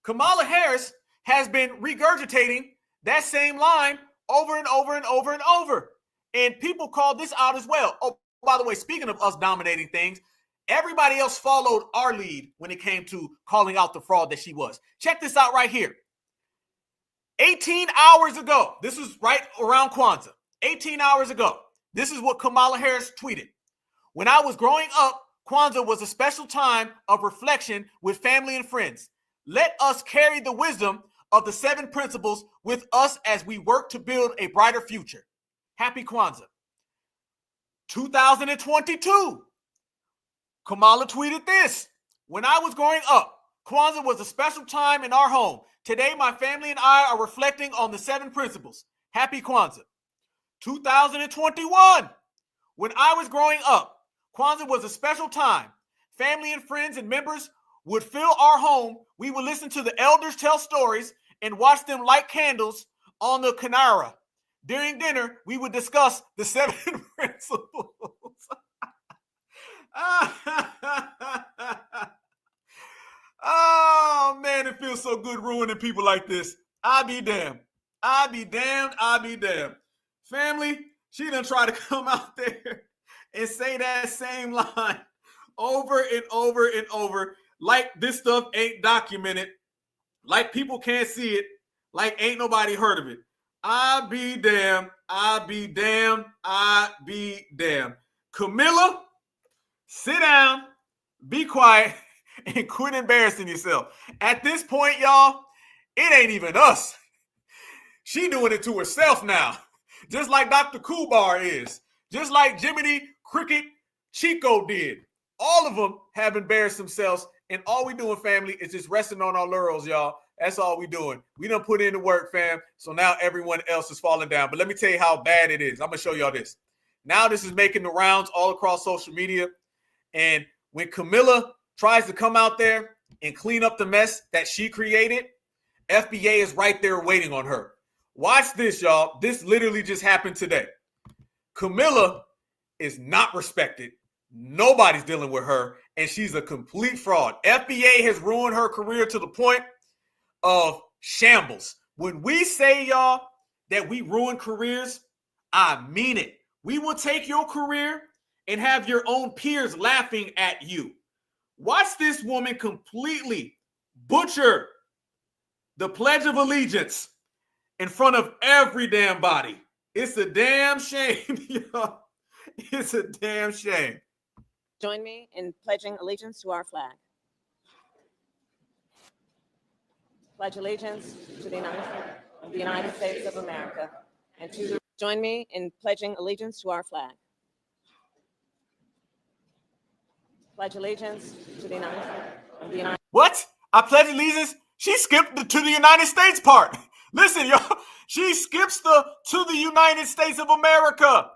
Kamala Harris has been regurgitating that same line over and over and over and over. And people called this out as well. Oh, by the way, speaking of us dominating things, everybody else followed our lead when it came to calling out the fraud that she was. Check this out right here. 18 hours ago, this was right around Kwanzaa. 18 hours ago, this is what Kamala Harris tweeted. When I was growing up, Kwanzaa was a special time of reflection with family and friends. Let us carry the wisdom of the 7 principles with us as we work to build a brighter future. Happy Kwanzaa. 2022, Kamala tweeted this. When I was growing up, Kwanzaa was a special time in our home. Today, my family and I are reflecting on the 7 principles. Happy Kwanzaa. 2021, when I was growing up, Kwanzaa was a special time. Family and friends and members would fill our home. We would listen to the elders tell stories and watch them light candles on the Kanara. During dinner, we would discuss the 7 principles. Oh, man, it feels so good ruining people like this. I be damned. I be damned. I be damned. Family, she done try to come out there and say that same line over and over and over, like this stuff ain't documented, like people can't see it, like ain't nobody heard of it. I be damn, I be damn, I be damn. Camilla, sit down, be quiet, and quit embarrassing yourself. At this point, y'all, it ain't even us. She doing it to herself now. Just like Dr. Umar is. Just like Jiminy Cricket Chico did. All of them have embarrassed themselves, and all we doing, family, is just resting on our laurels, y'all. That's all we doing. We done put in the work, fam, so now everyone else is falling down. But let me tell you how bad it is. I'm going to show y'all this. Now this is making the rounds all across social media, and when Camilla tries to come out there and clean up the mess that she created, FBA is right there waiting on her. Watch this, y'all. This literally just happened today. Camilla is not respected. Nobody's dealing with her, and she's a complete fraud. FBA has ruined her career to the point of shambles. When we say, y'all, that we ruin careers, I mean it. We will take your career and have your own peers laughing at you. Watch this woman completely butcher the Pledge of Allegiance in front of every damn body. It's a damn shame, y'all. It's a damn shame. Join me in pledging allegiance to our flag. Pledge allegiance to the United States of America and to the... Join me in pledging allegiance to our flag. Pledge allegiance to the United... What? I pledge allegiance? She skipped the to the United States part. Listen, y'all. She skips the to the United States of America.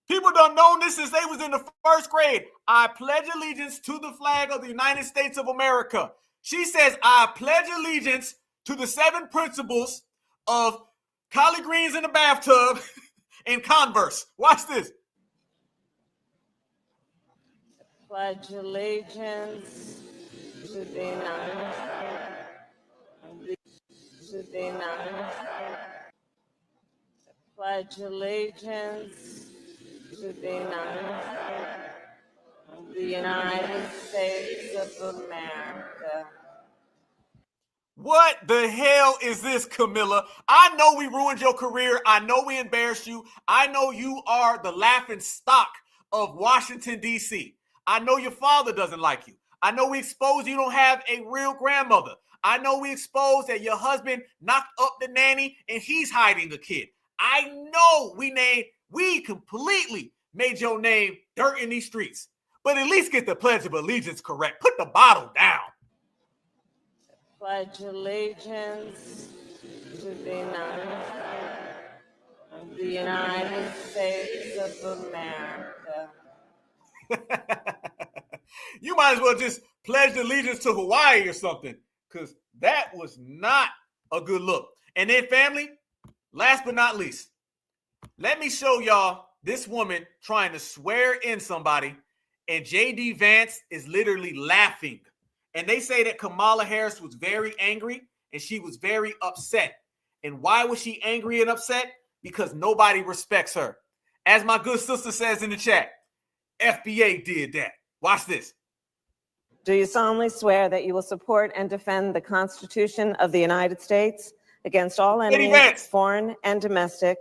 People done known this since they was in the first grade. I pledge allegiance to the flag of the United States of America. She says, I pledge allegiance to the 7 principles of collard greens in the bathtub and Converse. Watch this. Pledge allegiance to the United Pledge allegiance to the United States of America. What the hell is this, Camilla? I know we ruined your career. I know we embarrassed you. I know you are the laughing stock of Washington, D.C. I know your father doesn't like you. I know we exposed you don't have a real grandmother. I know we exposed that your husband knocked up the nanny and he's hiding the kid. I know we completely made your name dirt in these streets. But at least get the Pledge of Allegiance correct. Put the bottle down. Pledge allegiance to the United States of America. You might as well just pledge allegiance to Hawaii or something, because that was not a good look. And then, family, last but not least, let me show y'all this woman trying to swear in somebody, and J.D. Vance is literally laughing. And they say that Kamala Harris was very angry and she was very upset. And why was she angry and upset? Because nobody respects her. As my good sister says in the chat, FBA did that. Watch this. Do you solemnly swear that you will support and defend the Constitution of the United States against all enemies, foreign and domestic,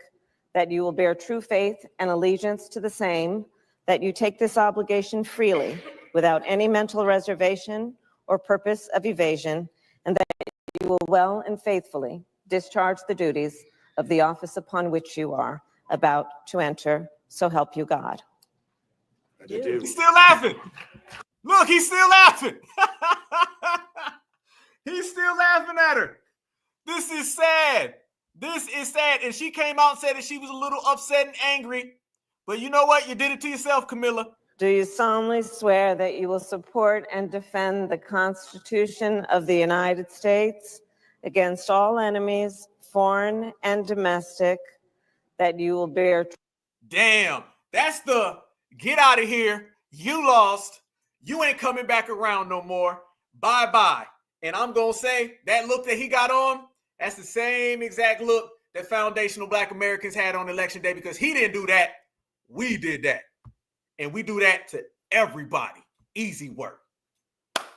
that you will bear true faith and allegiance to the same, that you take this obligation freely without any mental reservation or purpose of evasion, and that you will well and faithfully discharge the duties of the office upon which you are about to enter, so help you God? He's still laughing. Look, he's still laughing. He's still laughing at her. This is sad. This is sad. And she came out and said that she was a little upset and angry. But you know what? You did it to yourself, Camilla. Do you solemnly swear that you will support and defend the Constitution of the United States against all enemies, foreign and domestic, that you will bear... Damn, that's the get out of here. You lost. You ain't coming back around no more. Bye-bye. And I'm going to say that look that he got on, that's the same exact look that foundational Black Americans had on Election Day, because he didn't do that. We did that. And we do that to everybody. Easy work.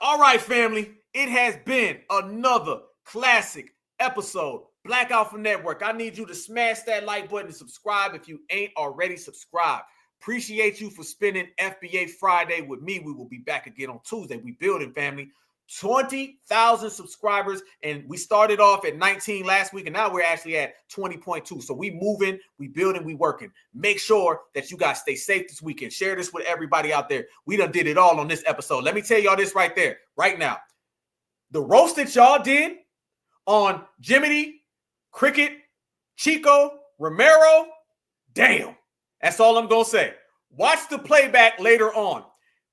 All right, family. It has been another classic episode Black Alpha Network, I need you to smash that like button and subscribe if you ain't already subscribed. Appreciate you for spending FBA Friday with me. We will be back again on Tuesday. We building, family. 20,000 subscribers, and we started off at 19 last week, and now we're actually at 20.2. So we moving, we building, we working. Make sure that you guys stay safe this weekend. Share this with everybody out there. We done did it all on this episode. Let me tell y'all this right there, right now. The roast that y'all did on Jiminy, Cricket, Chico, Romero, damn. That's all I'm going to say. Watch the playback later on.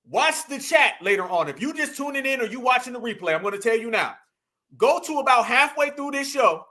Watch the chat later on. If you just tuning in or you watching the replay, I'm going to tell you now. Go to about halfway through this show,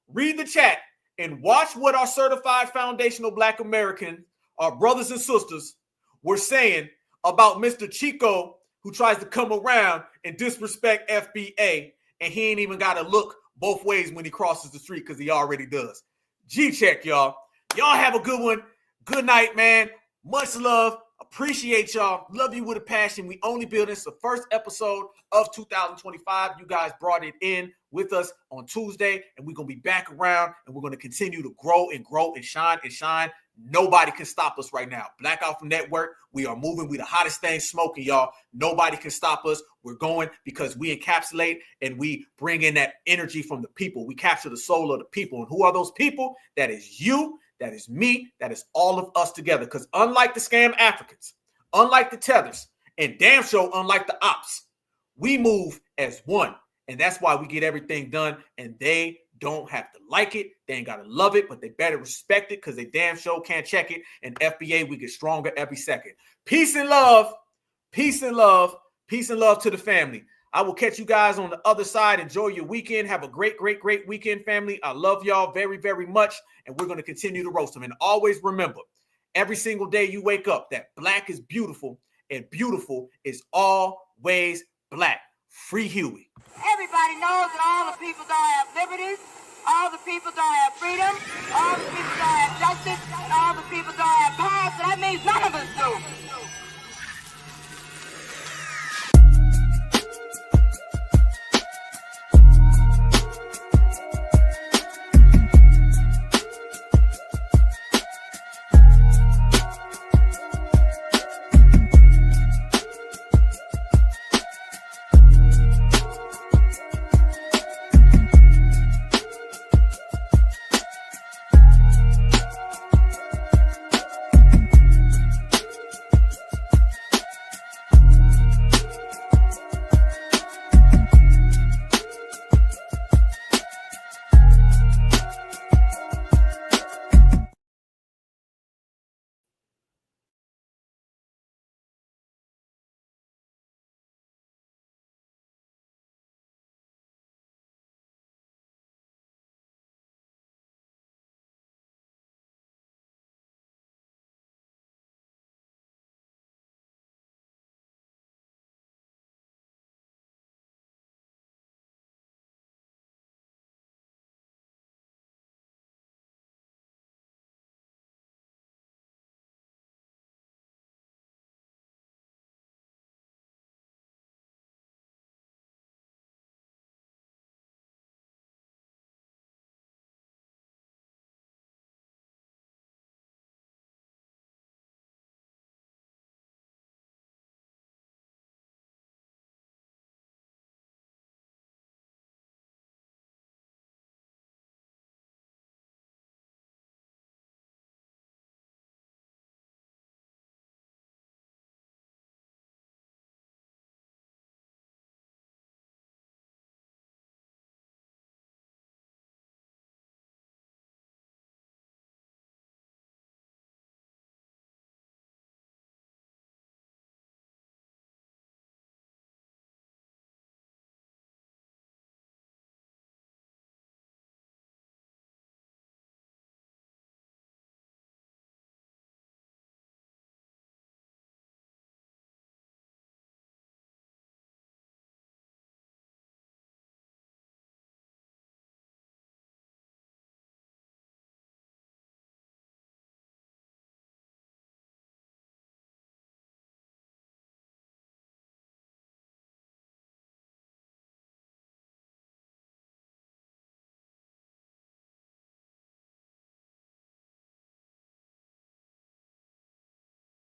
read the chat, and watch what our certified foundational Black American, our brothers and sisters, were saying about Mr. Chico, who tries to come around and disrespect FBA, and he ain't even got to look both ways when he crosses the street because he already does. G-check, y'all. Y'all have a good one. Good night, man. Much love. Appreciate y'all. Love you with a passion. We only building. It's the first episode of 2025. You guys brought it in with us on Tuesday, and we're going to be back around, and we're going to continue to grow and grow and shine and shine. Nobody can stop us right now. Black Alpha Network, we are moving. We the hottest thing smoking, y'all. Nobody can stop us. We're going because we encapsulate and we bring in that energy from the people. We capture the soul of the people. And who are those people? That is you. That is me. That is all of us together. Because unlike the scam Africans, unlike the tethers, and damn sure unlike the ops, we move as one. And that's why we get everything done. And they don't have to like it. They ain't got to love it, but they better respect it because they damn sure can't check it. And FBA, we get stronger every second. Peace and love. Peace and love. Peace and love to the family. I will catch you guys on the other side. Enjoy your weekend. Have a great, great, great weekend, family. I love y'all very, very much. And we're going to continue to roast them. And always remember, every single day you wake up, that black is beautiful and beautiful is always black. Free Huey. Everybody knows that all the people don't have liberties, all the people don't have freedom, all the people don't have justice, and all the people don't have power, so that means none of us do.